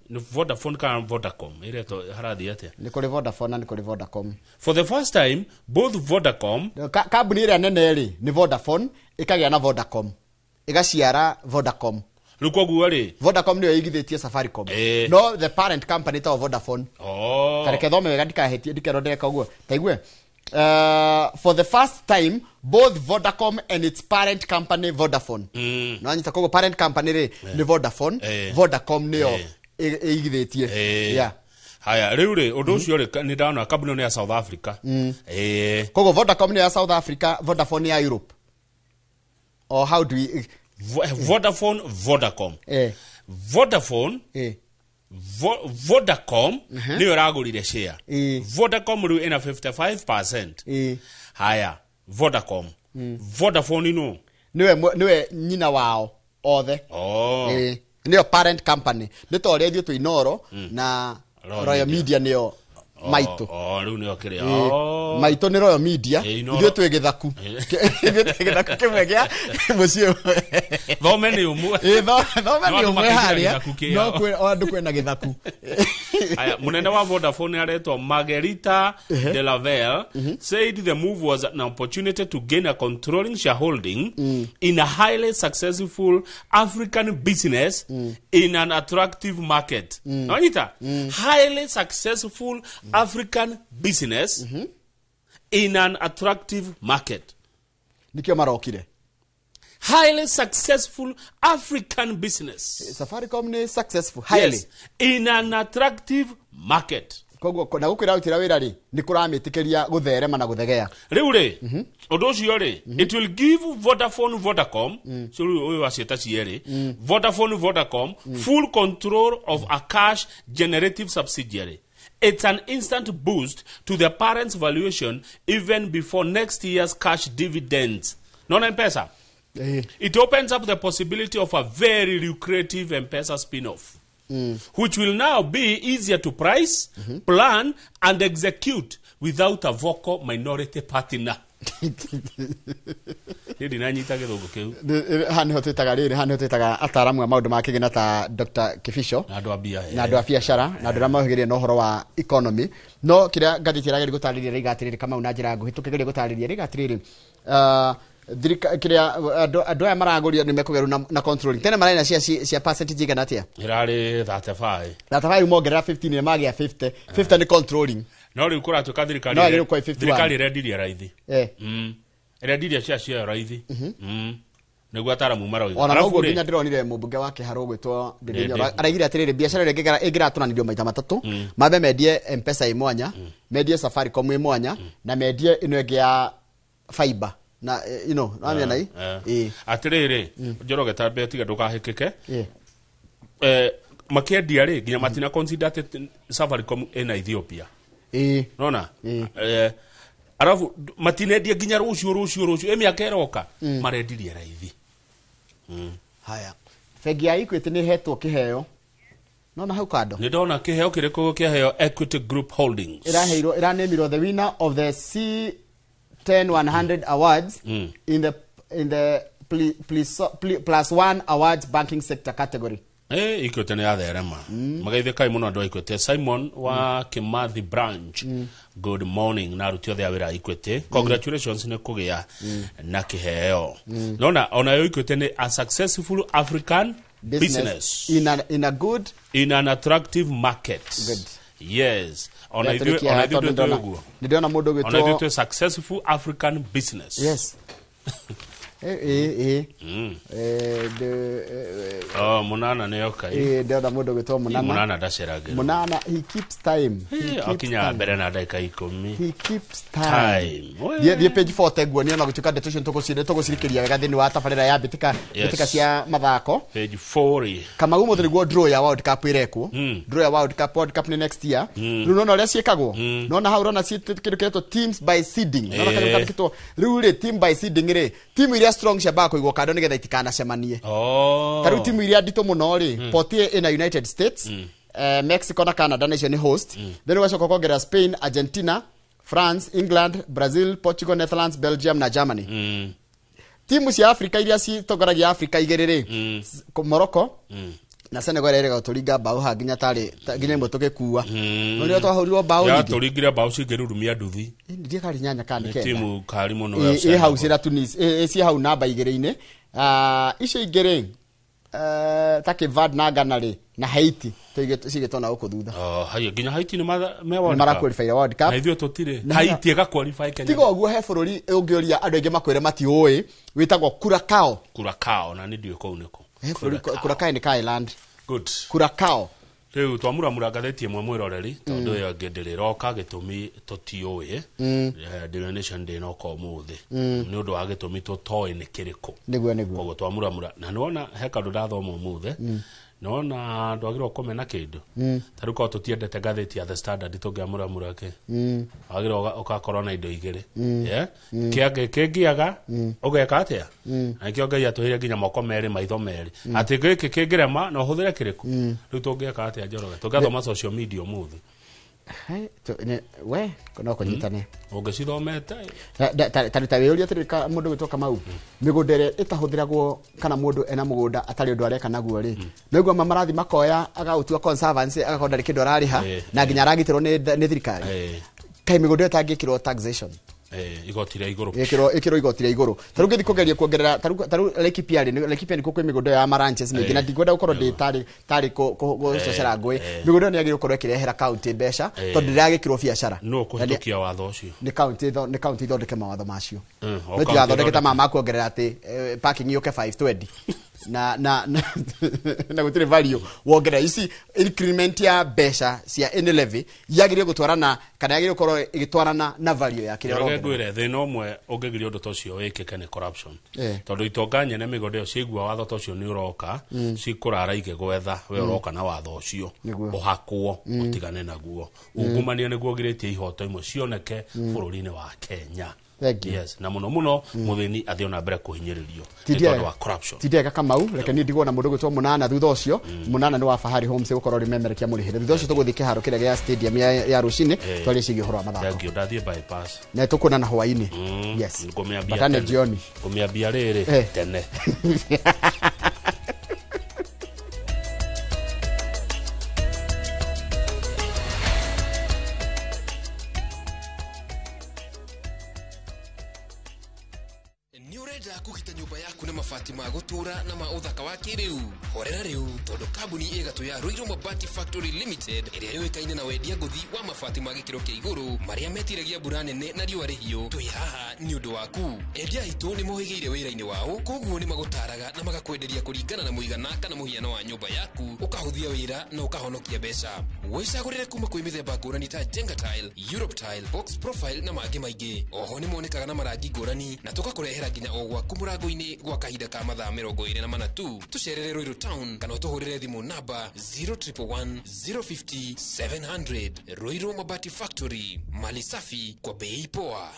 ni Vodafone kana Vodacom ireto harathi atia ni kuri Vodafone na ni kuri Vodacom for the first time both Vodacom kambuni ĩrĩa nene ri ni Vodafone ikagia na Vodacom igaciara Vodacom Lukoguo ri Vodacom niyo igithĩtie Safaricom no the parent company ta Vodafone kareke thome wega ndikahetie ndikerodeka uguo taigwe for the first time both Vodacom and its parent company Vodafone no anyita kogo parent company ri ni Vodafone Vodacom niyo igithĩtie haya riu ri undu ucio ri ni ndana kambuni ni ya South Africa kogo Vodacom ni ya South Africa Vodafone ni ya Europe or how do we Vodafone Vodacom Vodafone Vodacom niyo ragurire share Vodacom ru ina 55% haya Vodacom Vodafone no niwe nyina wao othe niyo parent company nito radio tu Inoro na Royal Media niyo maito riu niyo kiri maito ni Royal Media ithuĩ twĩ gĩthaku kĩmwe gĩa mũciĩ thome nĩ ũmwe thome nĩ ũmwe harĩa no andũ kwĩna gĩthaku aya munene wa Vodafone aretwo Margarita de la Velle said the move was an opportunity to gain a controlling shareholding in a highly successful African business in an attractive market naita highly successful African business in an attractive market nikio marokire highly successful African business Safaricom ni successful highly in an attractive market koguo na gukwira utira wira ri ni kuramitikiria gutherema na guthegea riu ri undu ucio ri it will give Vodacom so uyu waceta cieri Vodacom full control of a cash generative subsidiary. It's an instant boost to the parent's valuation even before next year's cash dividends. Non M-Pesa. It opens up the possibility of a very lucrative M-Pesa spin-off, which will now be easier to price, plan, and execute without a vocal minority partner. Hili nanyita githungu kiu hani hotetaga riri hani hotetaga ataramu maundu ma kigina ta Dr. Kifisho na andu a biashara na andu mahigirie no horo wa economy no kiria ngathiti rageri gutariria rigatiriri kama una njira nguhitukigeria gutariria rigatiriri kiria andu aya maragurio ni mekugeru na controlling tene marina cia percentage igana atia irari 35 mongerera 15 ni magia 50 ni controlling no riu kura tuka thirikari no riu kwa 51 thirikari rendirie raithi rendirie cia raithi niguo ataramu maroiga ona noguo nginya ndironire mubunge wa Kiharo gwitwo ndinyo araigire atiriri biacara ire ingiratunanirio maita matatu mabe mendie M-Pesa imwanya mendie Safaricom imwanya na mendie ino enge ya fiber na namia nai atiriri njoroge tambe tiga ndukahikike makiendia ri nginya matina consider Safaricom ina Ethiopia nona arafu matinendia nginya rucio miaka iroka marendirie raithi haya fegi ya Equity ni hetwo kiheo nona hau kando ni ndona kiheo kiriko kiheo Equity Group Holdings iranemirwo the winner of the C10-100 awards in the plus one awards banking sector category. Equity ni atherema magaithe kai muno andu Equity Simon wa Kimathi branch good morning na rutio the awira Equity congratulations ni kugia na kiheo nona ona yo Equity ni a successful African business in a good in an attractive market. Good. Yes. Ona ndiona mundu gwitwo ona successful African business. Yes. Munana ne yokai. Ndiona mundu gwitwo Munana ndacerage. Munana he keeps time. Akinya mbere na dakika 10. He keeps time. Die page 4 guo ni ona gutuka detention tugucirikiria wega thini wa tabarira ya bitika cia mathako. Page 4. Kama umu thiri guo draw ya World Cup irekwo. Draw ya World Cup ni next year. Nona uria ciekagwo. Nona hau rona cikirukiretwo teams by seeding. Nona kana kitwo riu ri team by seeding ri team iria strong cia bako igwo kando nigetha itikana cemanie. Karu timu iria ndito muno ri Portia in the United States, Mexico na Canada nation host. Then wacoka kuongerera Spain, Argentina, France, England, Brazil, Portugal, Netherlands, Belgium na Germany. Timu cia Africa iria citongoragia Africa igiriri Morocco na Senegal ere gaturinga bao ha nginya tari nginya imwe tugikuwa no twahurirwo bao ya turingira bao cigirurumia nduthi ndie kari nyanya kandi kenda timu kari muno ya hau cira Tunis ci hau namba igire-ine icio igire take vad na Ghana ri na Haiti cigitona uko thutha haya nginya Haiti ni mewona mara qualify World Cup na ithio tutire Haiti ega qualify Kenya tigo guo he bururi ungioria andu aingi makwire matiui witagwo Curacao na ndio ko uniko Curacao ni Thailand. Good. Curacao. Riu twamuramura gatheti imwe mwiroreri tondu yo ngindiriroka gitumi tutiuye Nation Day no ko muthi ni undu wa gitumi tutoi ni kiriko niguo kogo twamuramura na nona he kandu ndathoma muthi nona ndwagirwo komena kindu taruko tutiendete gatheti ya The Standard tungiamuramura ke agirwo ukakorwo na indo igire kiage kingiaga ugeka atia akio ngai atuhire nginya moko meri maitho meri ati giki kingirema no huthire kiriku riu tungieka atia njoroge tungathoma social media muthi we no kunyitane ungicithomete tawe uria tirika mundu gwitwo Kamau migundere itahuthiragwo kana mundu ena mugunda atari undu areka naguo ri niguo mamarathi makoya agautua conservancy agakonda rikindo rariha na nginya aragitirwo ni thirikari kai migundere itangikirwo taxation igoti ria iguru ikiro igoti ria iguru taru ngithi kugeria kuongerera taru Laikipia ni kukwe migondo ya maranches mingi na ndigwenda gukorwo ndi tari gucocera ngui migondo ni agire gukorwo ikirehera county besha tondu ndiragikirwo biacara no kuhitukia watho ucio ni county thondeke mawatho macio no tigathondeke ta mama kuongerera ati parking yoke 520 na gutire value wongerera ici increment ya besha cia any levy yagire gutwarana kana yagire gukorwo igitwarana na value ya kire ngwire thina umwe ungigiria undu tocio wikike ni corruption tondu itonga nyene migondo ciigua watho tocio ni uroka cikurara igegwetha we uroka na watho ucio uhakwo utigane naguo ungumania niguo giritie ihoto imwe cioneke bururi-ini wa Kenya. Yes, na muno muthini athiona mbere kuhinyiririo tondu wa corruption. Tidega Kamau reke ni ndigwo na mundu gwitwo Munana thutha ucio Munana ni wa Fahari Homes gukorwo rimemerekia murihire thutha ucio tuguthi kiharo kiria gia stadium ya Rucini twari cigi horo mathako. Thank you ndathie bypass na tukuna na hwaini. Yes, batane jioni kumiambia riri tene. mabati ma gutura na ma uthaka wa kiriu horera riu tondu kambuni igatu ya Ruiru Mabati Factory Limited iria yoikaine na wendia nguthi wa mabati ma gikiro kia iguru maria metiragia mbura nene na riua rihio twi haha ni undu waku endia itu ni mohigeire wira-ini wao koguo ni magutaraga na magakwenderia kuringana na muigana kana muhiano wa nyumba yaku ukahuthia wira na ukahonokia mbeca wicagurire kuma kwi mithemba ngurani ta Jenga Tile, Europe Tile, Box Profile na mangi maingi oho ni monekaga na marangi ngurani na tugakurehera nginya o gwaku murango-ini gwa kahinda ka mathaa 24 tu tucerere Ruiru Town kana utuhurire thimu namba 0111 050 700 Ruiru Mabati Factory mali safi kwa bei poa.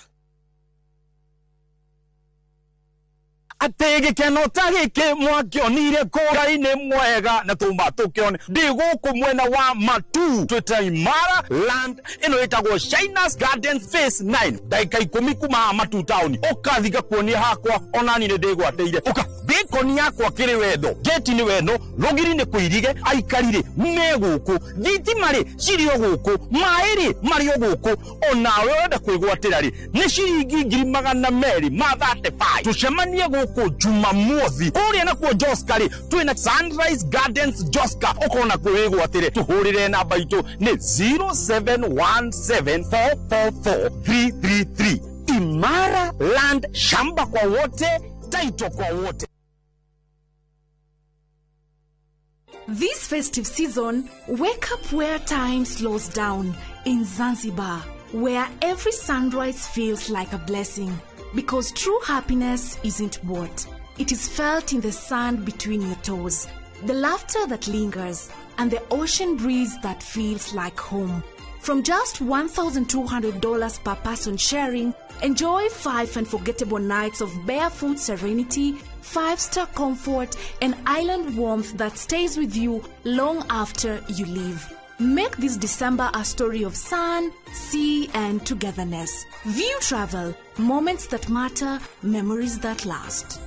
Atege keno tagike mwakionire kura-ini mwega na tumba tukione ndiguku mwena wa Matu twita Imara land ino itagwo Shinas Garden Phase 9 daika 10 kuma Matu town ukathiga kuonia hakwa onani ni ndigwateire uka bikoni yakwa kiri wendo geti ni weno rugiri ni kuirige aikarire meguku thitimari cirio guku mairi mario guku onawe wenda kwigwatira ri ni ciringi 200 ma 35 tucemanie guku Jumamothi uria na kuo Joska ri twina Sunrise Gardens Joska ukona kwigwatire tuhurire namba itu ni 0717444333 Imara land shamba kwa wote taito kwa wote. This festive season, wake up where time slows down in Zanzibar, where every sunrise feels like a blessing. Because true happiness isn't bought. It is felt in the sand between your toes, the laughter that lingers, and the ocean breeze that feels like home. From just $1,200 per person sharing, enjoy 5 unforgettable nights of barefoot serenity, 5-star comfort, and island warmth that stays with you long after you leave. Make this December a story of sun, sea, and togetherness. View Travel, moments that matter, memories that last.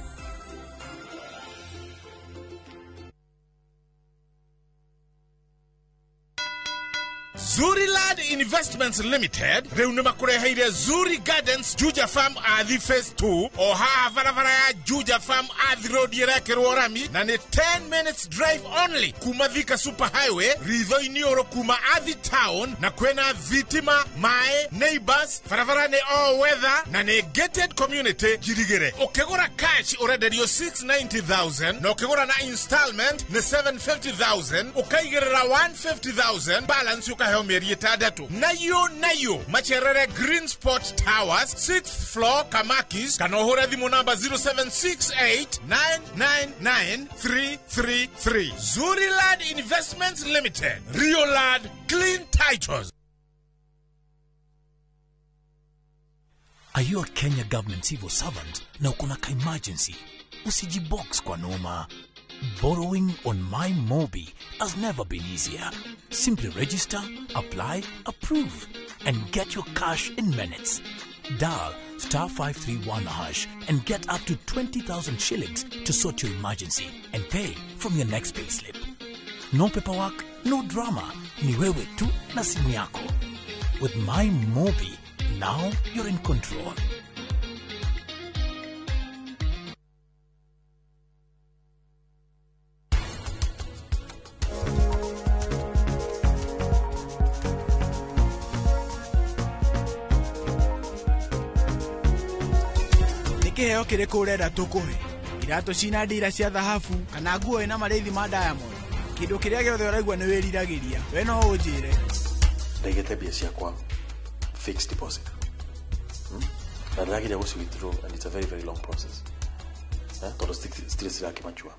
Zuri Land Investments Limited reu nĩ makureheire Zuri Gardens Juja Farm Athi Phase 2 o haha barabara ya Juja Farm Athi Road irekirwo rami na nĩ 10 minutes drive only kuma Thika Super Highway ritho-ini oro kuma Athi Town na kwena thitima mae neighbors barabara nĩ all weather na nĩ gated community jirigere ukigura cash urenderio 690,000 na ukigura na installment nĩ 750,000 ukaigirira 150,000 balance ukaheo mieri itandatu nayo macherere Green Spot Towers 6th floor Kamakis kana uhura thimu namba 0768999333 Zuri Land Investments Limited, Rio Land, clean titles. Are you a Kenya government civil servant na ukuna ka emergency? Usijibox kwa noma. Borrowing on MyMobi has never been easier. Simply register, apply, approve, and get your cash in minutes. Dial *531# and get up to 20,000 shillings to sort your emergency and pay from your next payslip. No paperwork, no drama. Ni wewe tu na simu yako. With MyMobi, now you're in control. Kiheo kiriku urenda tukuhe iratu cina ndira cia thahabu kana nguo ina marithi ma diamond kindu kiria giothe uraigua ni wiriragiria we no unjire ndegete bia ciakwa fixed deposit na ndagiria guci withdraw and it's a very long process todo still sirakimachua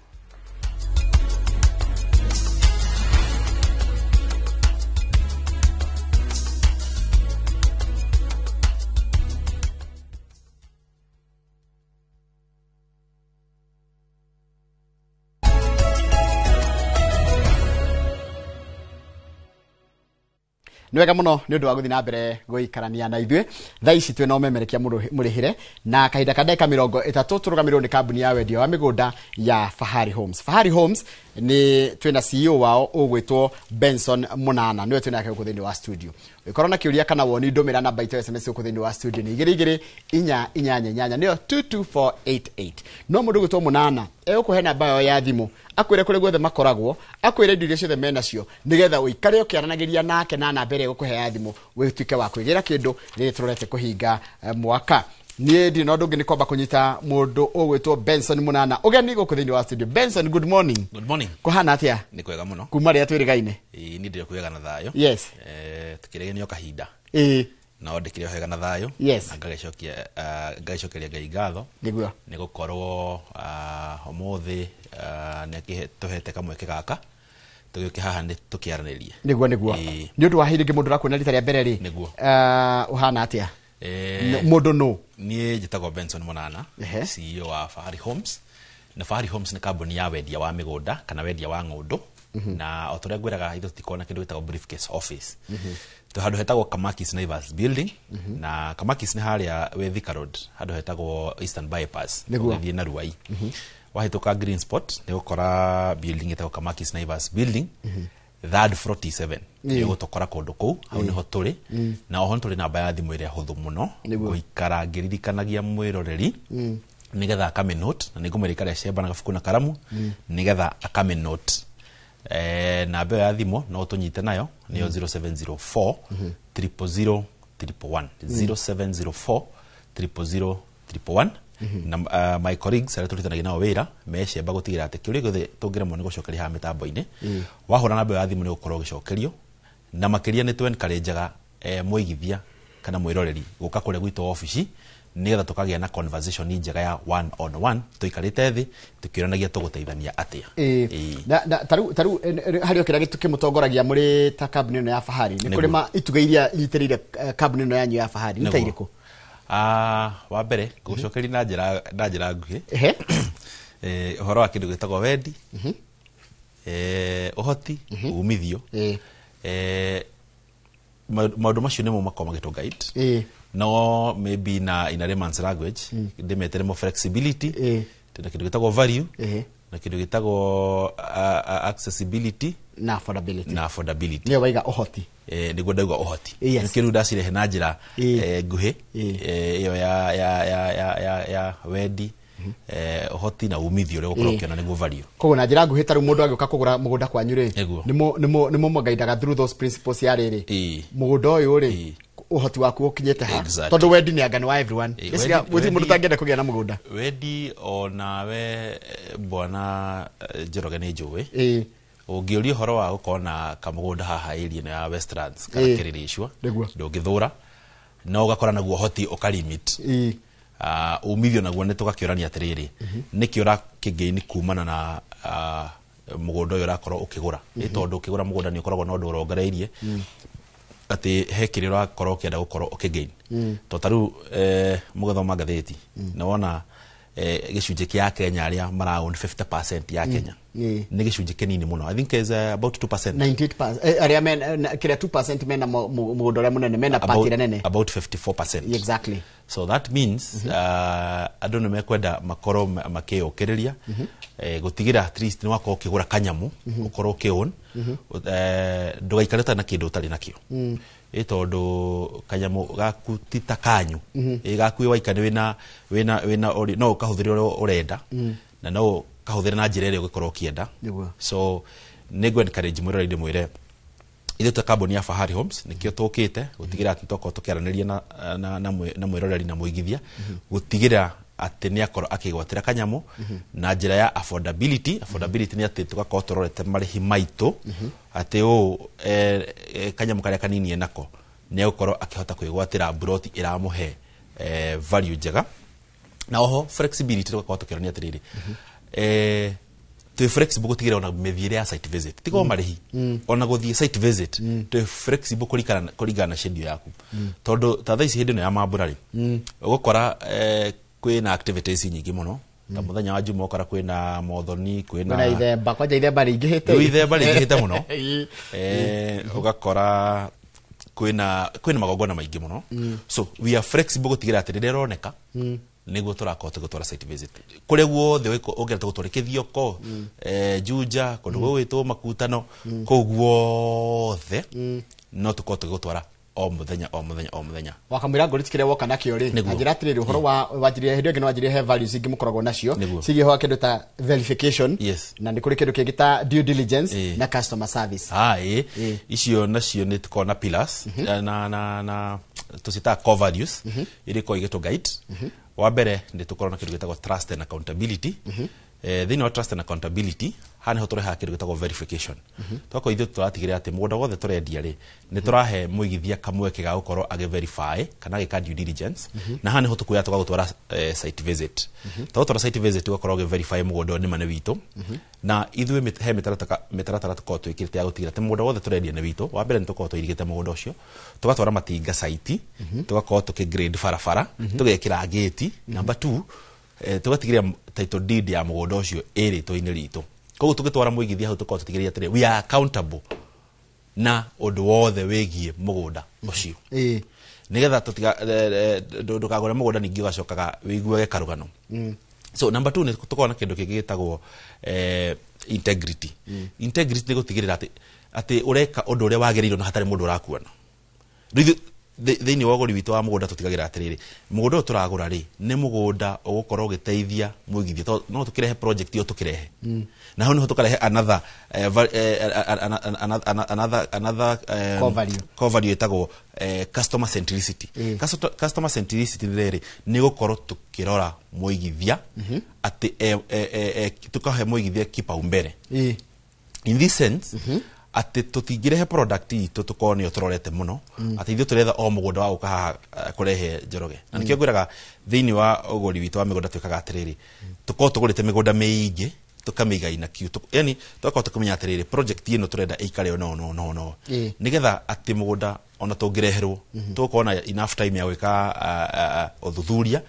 Nwega muno ni undu wa guthi na mbere guikarania na ithuĩ thaa ici twina umemerekia murihire na kahinda ka ndeka 30 turugamirwo ni kambuni ya wendia wa migunda ya Fahari Homes. Fahari Homes ni twina CEO wao ugwitwo Benson Munana niwe twina yake kuthini wa studio ikorona kiuria kana woni ndomira namba ito SMS kuthini wa studio ni 2288 niyo 22488 no mundu gwitwo Munana ukuhe namba yo ya thimu akwire kuri gwethe makoragwo akwire ndirio ciothe menacio nigetha uikare ukiaranagiria nake na namba ire gukuhe ya thimu wituike wa kwigira kindu riri turorete kuhinga mwaka nie ndi no ndungi nikomba kunyita mundu ugwitwo Benson Munana ugeni guku thini wa studio. Benson, good morning. Good morning. Kuhana atia? Ni kwega muno. Kuma ria twirigaine? Ni ndire kwega na thayo. Yes. Tukiregenio kahinda. Na ndikire kwega na thayo. Yes. Ngagicokeria Ngai ngatho. Niguo. Ni gukorwo umuthi ni tuhete kamweke gaka. Tugiuke haha ni tukiaranirie. Niguo. Ni undu wa hiringi mundu rakwena rita ria mbere ri. Niguo. Uhana atia? Mundu no. Niĩ njĩtagwo Benson Munana, CEO wa Fahari Homes. Na Fahari Homes ni kambuni ya wendia wa mĩgũnda kana wendia wa ng'ũndũ. Na o tũrĩa ngwĩraga ithuĩ tutikona kĩndũ gĩtagwo briefcase office. Handũ hetagwo Kamakis Naivas building. Na Kamakis nĩ harĩa wĩ Thika Road, handũ hetagwo Eastern Bypass. Ũgĩthiĩ na Ruai. Wahĩtũka Green Spot nĩ ũkora building ĩtagwo Kamakis Naivas building. Third 47 ni gutokora kundu kuu hau niho turi na oho turi namba ya thimu iria huthu muno guikara ngiririkanagia mwiroreri nigetha akame note na nigumirika ria sheba na gafuku na karamu nigetha akame note namba ya thimu no tunyite nayo niyo 0704 000 111 0704 000 na my colleagues ara turutanagia nao wira mesheba gutigira ati kiuri gothe tungiremwo ni gucokeria ha mitambo-ini wahura namba ya thimu ni gukorwo gicokerio na makiria ni twen karenjaga muigithia kana mwiroreri guka kure gwitu office nigetha tukagia na conversation njega ya one on one tuikarite thi tukiranagia tuguteithania atia na taru hario kira gitu kimutongoragia muri ta kambuni no ya Fahari ni kuri ma ituga iria yiterire kambuni no yanyu ya Fahari ni tairiko wa mbere gucokeri na njira nguhi uhoro wa kindu gitagwo wendi uhoti umithio maundu macio nimo makoma gitu guide no maybe in a layman's language ndimetere mo flexibility tena kindu gitagwo value na kindu gitagwo accessibility na affordability ni waiga uhoti niguo ndauga uhoti kindu ndacirehe na njira nguhi iyo ya wendi uhoti na umithio ri gukorwo kiona niguo value koguo na njira nguhi taru mundu agioka kugura mugunda kwanyu ri nimo mugaidaga through those principles ya riri mugunda uyu ri uhoti waku ukinyete ha tondu wendi ni agano wa everyone isiga guthi mundu tangenda kugia na mugunda wendi ona we bwana Njoroge ni njuwe ungiuria horo wa gukona kamugunda haha area ya Westlands kana Kiririshwa ndungithura no ugakora naguo hoti ukalimit umithio naguo ni tugakiorania atiriri ni kiora kigeini kumana na mugunda uyu rakorwo ukigura ni tondu ukigura mugunda ni ukoragwo no ndoro ngareirie ati hekire rakorwo kienda gukorwo ukigain to taru mugathoma ngatheti na wona gicunje kia Kenya aria mara own 50% ya Kenya ni gicunje kinini muno. I think is about 2%. 98% aria men kire 2% mena mugunda ria munene mena patire nene about 54%. Exactly. So that means andu ni mekwenda makoro makiyokiriria gutigira at least ni wako kigura kanyamu ukorwo kion ndugaikareta na kindu utari nakio tondu kanyamu gaku titakanyu gaku waikane wina no ukahuthira urenda na no kahuthira na njira ire ugikorwo kienda so nego encourage mwirori ndi mwire ithu ta kambuni ya Fahari Homes nikio tukite gutigira ati toko tukiaraniria na mwiroreri na muigithia gutigira ati ni akoro akigwatira kanyamu na njira ya affordability ni ati tugakorwo turorete marihi maitu ati kanyamu karia kanini enako ne ukorwo akihota kwigwatira broti iramuhe value njega na oho flexibility tugakorwo tukirania atiriri tu flexible gutigira ona methiire ya site visit tigo marihi ona guthie site visit tu flexible kuringana na schedule yaku tondu tatha ici hindi no ya mambura ri ugukora kwina activities nyingi muno ta muthenya wa Juma ukora kwina mothoni kwina ithemba kwaja ithemba ringihite muno ugakora kwina magongona maingi muno so we are flexible gutigira ati rironeka niguo turakota gutwara site visit kure guothe ungerete gutwara Kithioko Juja kundu gwitwo Makutano koguothe no tukota gutwara o muthenya wakamwira ngori tikire woka nakio ri njira atiriri uhoro wa njira hindi ngino njira he values ingi mukoragwo nacio sigi ho kindu ta verification na ni kuri kindu kingi ta due diligence na customer service icio nacio ni tukona pillars na tusita core values iri ko igeto guide wa mbere ndi tukorona kindu gitagwo trust and accountability thini wa trust and accountability hani ho tureha kindu gitagwo verification twako ithu turatigire ati mugunda wothe turendia ri ni turahe muigithia kamweke ga gukorwo age verify kana gika due diligence na hani ho tukuya tugagutwara site visit tugutwara site visit tugakorwo ge verify mugunda ni mane witu na ithu he mitaratara tukorwo twikirite ya gutigira ati mugunda wothe turendia ni witu wa mbere ni tukorwo twirigite mugunda ucio tugatwara matinga site tugakorwo tukigrade farafara tugekira gate number 2 tugatigiria title deed ya mugunda ucio eri toini ritu koguo tugitwara muigithia hau tukorwo tutigiria atiri we are accountable na undu wothe wigie mugunda ucio nigetha tutiga ndukagore mugunda ningi ugacokaga wiguage karugano so number 2 ni tukorwo kindu kigitagwo integrity integrity ni gutigirira ati ureka undu uria wagereiro na hatari mundu urakuona thini wa gori witu wa mugunda tutigagira atiriri mugunda turagura ri ni mugunda ugukorwo giteithia muigithia no tukirehe project yo tukirehe na ho tukarehe another core value etagwo customer centricity customer centricity riri ni gukorwo tukirora muigithia ati tukahe muigithia kipaumbele in this sense ati tutigirehe product itu tukone utororete muno ati ithu turetha o mugunda wa guka kurehe Njoroge na nikio ngwiraga thini wa uguri witu wa migunda twikaga atiriri tuko tugurite migunda miingi tukamiga ina kiu yani tukako tukumenya atiriri project ino turenda ikare no nigetha ati mugunda ona tungireherwo tukona enough time ya gwika uthuthuria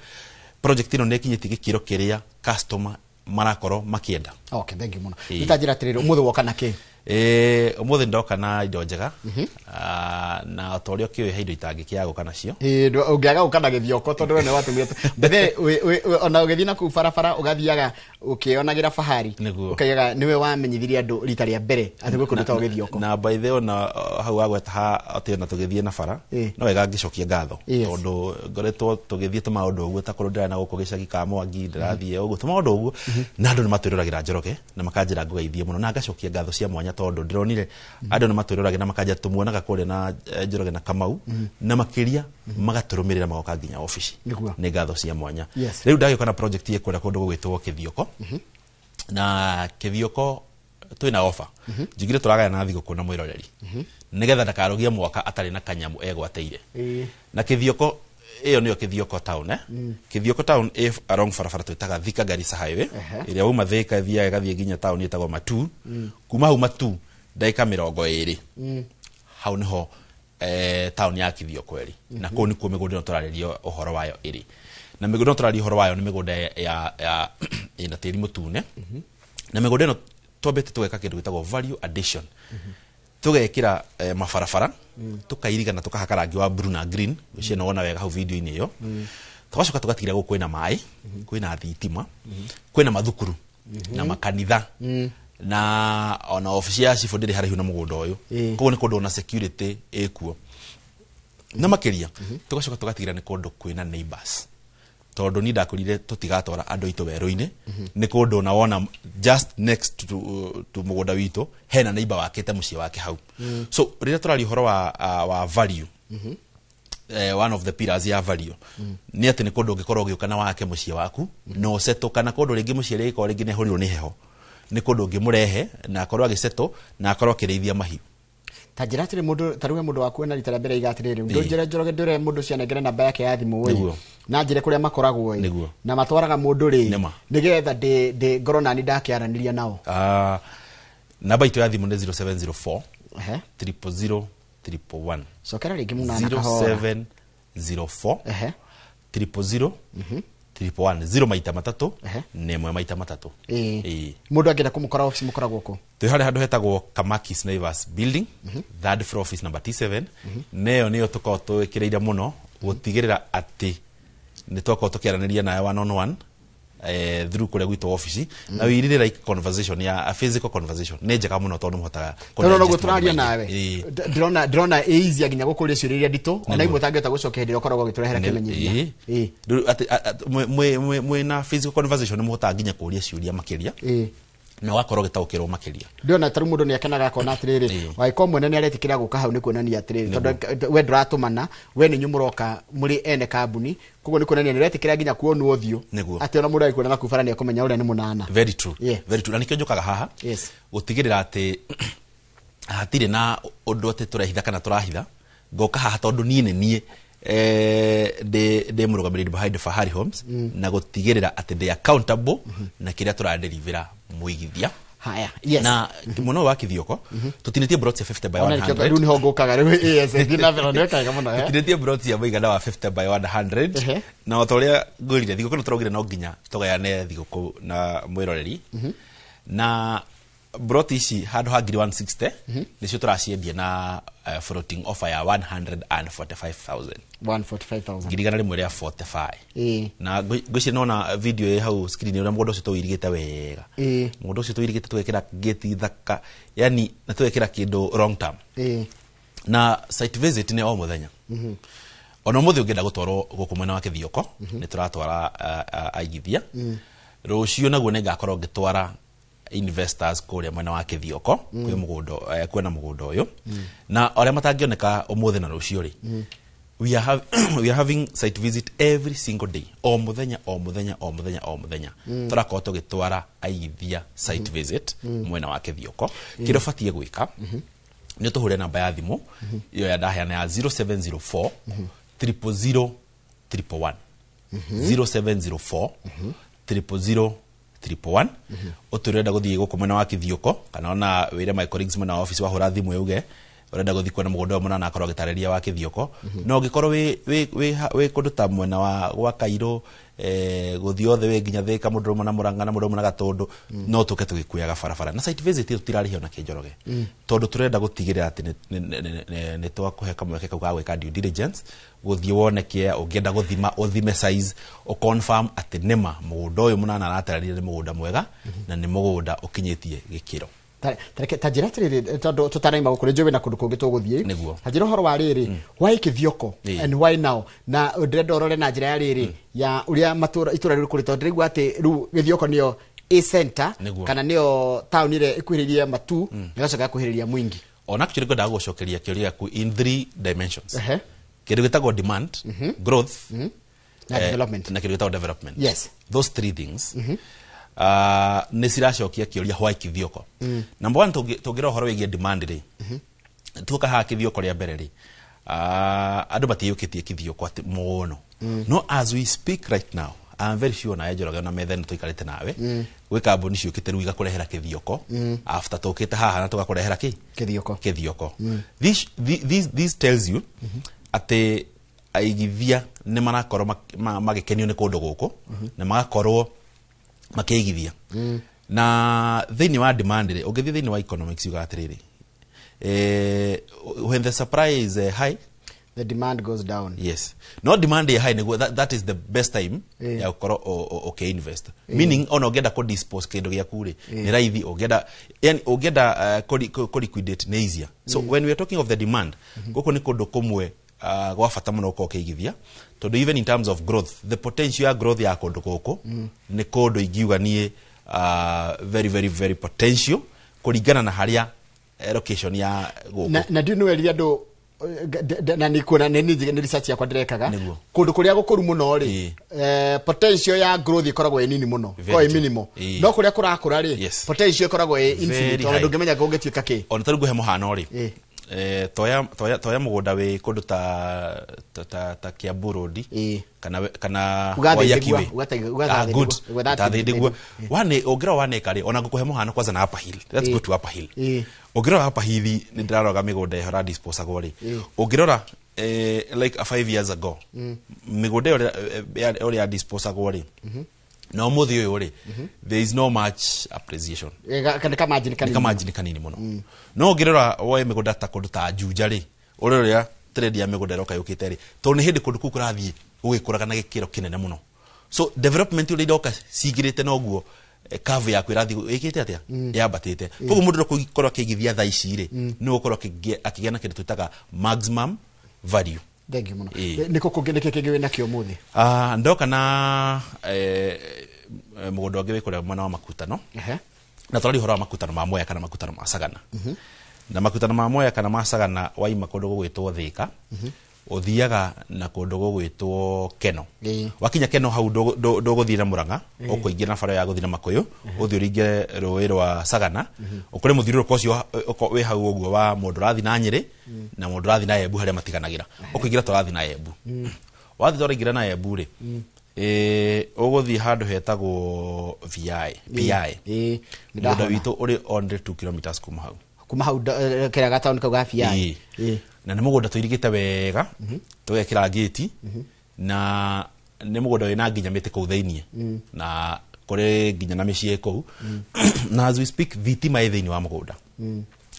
project ino nekinyiti gikiro kiria customer marakorwo makienda. Okay, thank you muno nitajira atiriri umuthe woka naki umuthe ndoka na indo njega na otorio kiwe heindo itangikia guka nacio ungiaga ukana Githioko tondu ne watumire bethe ona ugethi na ku farafara ugathiaga ukionagira fahari ukayaga niwe wamenyithiria andu rita ria mbere ati gukundu ta Githioko na by the ona hau agweta ha ati na tugithie na fara no wega ngicokia ngatho tondu ngoretwo tugithie tuma maundu uguo ta kurundira na guko gicagi ka Mwangi ndirathie uguo tuma maundu uguo na andu ni matwiruragira Njoroge na makanjira ngugeithie muno na ngacokia ngatho cia mwanya tondu ndironire andu ni matwiruragira na makanja tumuonaga kure na Njoroge na Kamau na makiria magaturumirira magoka nginya office ni ngatho cia mwanya riu ndagioka na project ye kwenda kundu gwitwo Kithioko na Kithioko twina offer jigire turagaya na thigũkũ na mwiroreri nigetha ndakarogia mwaka atari na kanyamu egwateire na Kithioko iyo niyo Kithioko town Kithioko town if along farafara twitaga Thika Garissa highway iria uma Thika thia gathie ginya town yetagwo Matu kuma hu Matu ndaika 20 hau niho town ya Kithioko eri na ko ni ko migunda turarerio uhoro wayo eri na migunda turarerio uhoro wayo ni migunda ya ina tiri mutune na migunda no twabete tweka kindu gitagwo value addition tugekira mafarafara tukairiga na tukahaka rangi wa blue na green ucie naona wega hau video ini iyo tugacoka tugatigira guko kwina mai kwina thitima kwina mathukuru na makanitha na ona ofisi ya chief ndiri harihu na mugunda uyu koguo ni kundu na security ekuo na makiria tugacoka tugatigira ni kundu kwina neighbors tondu ni ndakurire tutigatora andu itu weru-ini ni kundu na wona just next to mugunda witu hena neighbor wakete mucie wake hau so rira turari horo wa value one of the pillars ya value ni ati ni kundu ungikorwo giukana wake mucie waku no seto kana kundu ringi mucie riko ringi ne horirwo ni heho ni kundu ungimurehe na akorwo agiseto na akorwo akirithia mahiu tajira atire mundu taruwe mundu waku na rita mbere igatirire ndonjere Njoroge ndure mundu cianengere namba yake ya thimu we na njire kuria makoragwo na matwaraga mundu ri nigetha de ngorona ni ndakiaraniria nao namba itu ya thimu ni 0704 000 sokera ringi muna na 0704 000 0 maita matatu nemwe maita matatu mundu angenda kumukora office mukoragwo ko tuhari handu hetagwo Kamakis Naivas building third floor office number T7 neyo niyo tukao twikireira muno gutigirira ati ni twako tukiaraniria nawe one on one through kule gwito office na we really like conversation a physical conversation ne njega muno tondu muhotaga no guturaria nawe drona easy aginya gukuria ciuria ndito ona imwe tangeta gucoka hindi okoragwo giturehera kimenyithia mwe na physical conversation muhotaga ginya kuria ciuria makiria na wakorwo gitaukirwo makiria ndiona taru mundu ni akenaga akona atiriri waiko mwene ni aretikira guka hau ni kuonania atiriri tondu we nduratumana we ni nyumuroka muri ene kambuni kugo ni kuonania ni aretikira ginya kuonwo othio ati ona mundu aikuna na kubara ni akomenya uria ni munana very true na nikyo njukaga haha gutigirira ati hatire na undu ati turehitha kana turahitha ngoka haha tondu nie de murugamiriri behind Fahari Homes na gutigirira ati they accountable na kiria turadelivera muigithia haya na muno wa kithioko tutinitie broti ya 50 by 100 runi hongokaga riu ngina vero ndeka muno tutinitie broti ya muigana wa 50 by 100 na otoria ngurire thigoko turogire no nginya tugayane thigoko na mwiroreri na broti ici handu ha 160 nicio turaciendia na floating offer ya 145,000 ngirigana rimwe ria 45 na ngwici nona video ye hau screen ura mundu ucio tuirigite wega mundu ucio tuirigite twekira gate thaka yani na twekira kindu long term na site visit ni o muthenya ona muthi ungenda gutwaro guku mwena wa kithioko ni turatwara aigithia rucio naguo ne ngakorwo ngitwara investors kule mwena wa kithioko kwi mugundo kwena mugundo uyu na ore matangioneka umuthi na rucio ri we are having site visit every single day o muthenya turako tugitwara aigithia site visit mwena wa kithioko kiro fatie gwika ni tuhure namba ya thimu iyo ya daheana ya 0704 000 111 0704 000 111 uturenda guthie guku mwena wa kithioko kana ona wire my colleagues mwena wa office wa hura thimu yuge urenda guthie kwena mugondo muna na akorwo gitareria wa kithioko no gikorwo we kundu ta mwena wa gwa Kairo guthie othe we nginya thika mundu na Murang'a na mundu na Gatundu no tuke tugikuyaga barabara na site visit tutirarihio na kinjoroge tondu turenda gutigirira ati ne twakuhe kamweke ka gwika due diligence guthie woneke ungienda guthima uthime size o confirm ati nema mugundo uyu munana aratararire ni mugunda mwega na ni mugunda ukinyitie gikiro tajira tiriri tondu tutaraima gukuri jobe na kundu kungi tuguthie tajira horo wa riri why kithioko and why now na ndrenda orore na njira ya riri ya uria matura itura riri kuri tondu rigwa ati ru githioko nio a center kana nio town ile ikuhiriria matu igacoka kuhiriria mwingi ona kitu ngoda gucokeria kiuria ku in 3 dimensions kitu gitagwo demand growth na development na kitu gitagwo development yes those three things ni ciracokia kiuria hwa kithioko number 1 tugira horo wigie demand ri tuka ha kithioko ria mbere ri andu batiyukitie kithioko ati muno no as we speak right now I'm very sure na ejoroga na methen tuikarite nawe gwe kambuni ciukite ruiga kurehera kithioko after tukite haha na tugakurehera kithioko this tells you ate aigithia ne manakorwo magikenio ne kundu guku na magakorwo makeigithia na thini wa demand ri ungithia thini wa economics yuga atiriri when the supply is high the demand goes down yes no demand is high that is the best time ya ukoro okay invest meaning ono genda ko dispose kendo gya kure ni raithi ogenda yani ogenda ko liquidate ne easier so when we are talking of the demand goko ni kondo komwe gwa fata muno ko keigithia to do even in terms of growth the potential growth ya kondo goko ni kondo igiuga nie very very very potential kuringana na haria location ya goko na ndio weria ndo na nikuna ni research yakwa ndirekaga kundu kuria gukuru muno ri potential ya growth ikoragwo nini muno ko minimal no kuria kurakura ri potential ikoragwo infinite tondu ngimenya gungituika ki ona tarugu he muhano ri toya mugunda we kundu ta Kiambu Road kana Wayakiwe good tathindigwa wane ogira wane kare ona gukuhe muhano kwanza na Upper Hill let's go to Upper Hill ogirora Upper Hill ni ndiraroga migunda ihora disposable ri ogirora like 5 years ago migunda ori ya disposable ri no muthi uyu ri there is no much appreciation kama kanini muno no ogirora woe migunda ta kundu ta Juja ri uri ria trade ya migunda roka yukite ri to ni hindi kundu kurathie ugikuraga na gikiro kinene muno. So development uri ndoka sigirite noguo curve yaku irathi ikite atia yabatite. Koguo mundu ndokugikorwo akigithia tha ici ri ni gukorwo akigĩa na kindu twitaga maximum value. Thank you muno. Niko kugendeke kigiwe nakio muthi. Ndoka na mugunda ungi wikore mwana wa makutano. Na twarari horo wa makutano ma Mwea kana makutano ma Sagana. Na makutano ma Mwea kana ma Sagana waima kundu gugwitwo Thika. Uthiaga na kundu gugwitwo Keno. Wakinya Keno hau ndoguthira Muranga, ukuingira na bara ya guthira Makuyu, uthi uringe ruwi rwa Sagana, ukore muthiruruko ucio wi hau uguo wa mundu rathi na Nyeri na mundu rathi na Embu haria matiganagira. Ukuingira turathi na Embu. Wathi turaingira na Embu ri. Uguthi handu hetagwo VI. Muda witu uri only 2 kilometers kuma hau. Kuma hau kera gatauni kauga VI. Na nĩ mugunda tuirigite wega tugekira gate na nĩ mugunda wina nginya mĩtĩ kũu thĩinĩ na kũrĩ nginya na mĩciĩ kũu na as we speak thitima ĩ thĩinĩ wa mugunda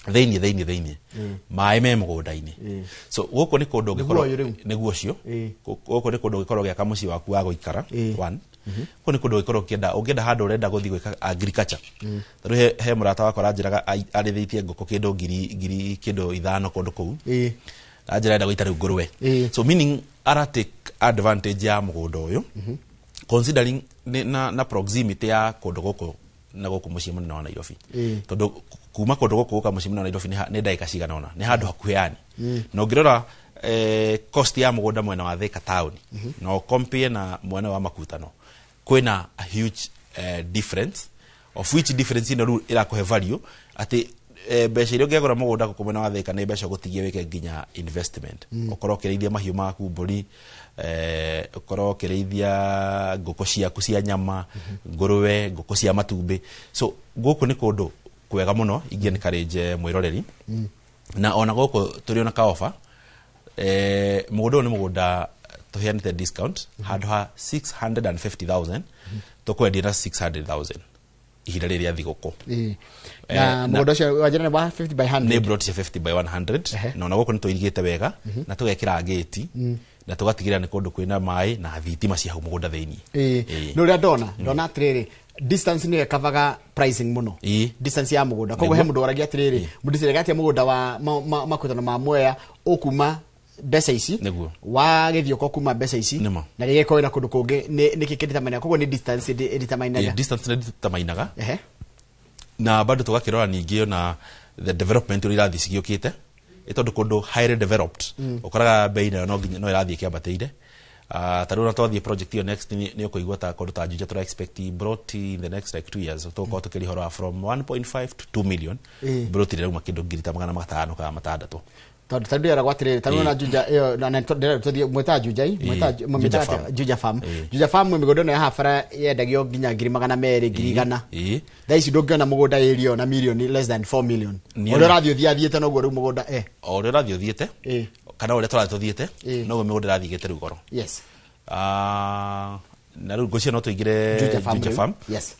thĩinĩ maĩ me mugunda-inĩ. So gũkũ nĩ kũndũ ũngĩkorwo nĩguo cio gũkũ nĩ kũndũ ũngĩkorwo gĩaka mũciĩ waku wa gũikara one. Gũkũ nĩ kũndũ ũngĩenda handũ ũrenda gũthiĩ gwĩka agriculture. Rĩu he mũrata wakwa aranjĩraga arĩithĩtie ngũkũ kĩndũ ngiri kĩndũ 5 kũndũ kũu. Anjĩra enda gũita rĩu ngũrwe. So meaning ara take advantage ya mũgũnda ũyũ considering na proximity ya kũndũ gũkũ na gũkũ mũciĩ mũnene wa Nairobi. Tondũ kuma kũndũ gũkũ gũka mũciĩ mũnene wa Nairobi nĩ ndagĩka cigana ona nĩ handũ hakuhĩ yani. Na ũngĩrora cost ya mũgũnda mwena wa Thika town no compare na mwena wa Makutano kwina a huge difference, of which difference ino irakuhe value ati mbeca iria ũngĩagũra mũgũnda gũkũ mwena wa Thika nĩ mbeca gũtigie wĩke nginya investment. Ũkorwo ũkĩrĩithia mahiũ maku mbũri, ũkorwo ũkĩrĩithia ngũkũ ciaku cia nyama, ngũrwe, ngũkũ cia matumbĩ. So gũkũ nĩ kũndũ kwega mũno ingĩ-encourage mwĩroreri. Na ona gũkũ tũrĩ ona kaofa mũgũnda ũyũ nĩ mũgũnda tuheanĩte discount handũ ha 650,000 tũkwendia na 600,000 ihinda rĩrĩa thigũkũ. Na mũgũnda ũcio wanjĩra wa 50 by 100 nĩ plot cia 50 by 100 na ona gũkũ nĩ tũirigĩte wega na tũgekĩra gate na tũgatigĩrĩra nĩ kũndũ kwĩna maĩ na thitima cia hau mũgũnda thĩinĩ. Nĩ ũrĩa ndona atĩrĩrĩ distance nĩ ĩkavaga pricing mũno distance ya mũgũnda. Koguo he mũndũ waragia atĩrĩrĩ mũndũ ciragatia mũgũnda wa Makutano ma Mwea ũkuma mbeca ici wa gĩthiũko kuma mbeca ici na gĩgĩkorwo na kũndũ kũngĩ nĩ kĩkĩndĩtamainaga. Koguo nĩ distance ndĩtamainaga. Distance nĩ ndĩtamainaga na bado tũgakĩrora ningĩ na the development ũrĩa irathiĩ cigĩũkĩte tondũ kũndũ highly developed ũkoraga bei nayo no ĩrathiĩ ĩkĩambatĩire. Tarĩu na twathiĩ project iyo next nĩ ũkũigua ta kũndũ ta Juja tũra expect brought in the next like 2 years tũkorwo tũkĩrĩhora from 1.5 to 2 million brought ĩrauma kĩndũ ngiri ta 500 kana 600. Tadu era gwatiriri tanu na Juja iyo na ndio mweta Juja farm. Juja farm mĩgũnda no ya hafara yendagio nginya 200,000 200,000. Thaici ndũngĩona mũgũnda area na million less than 4 million. Ũrĩa ũrathiĩ ũthiĩte noguo rĩu mũgũnda ũrĩa ũrathiĩ ũthiĩte kana ũrĩa tũrathiĩ tũthiĩte noguo mĩgũnda ĩrathiĩ ĩgĩte rĩu goro. Yes. Na rĩu ngũcio no tũingĩre Juja farm. Yes.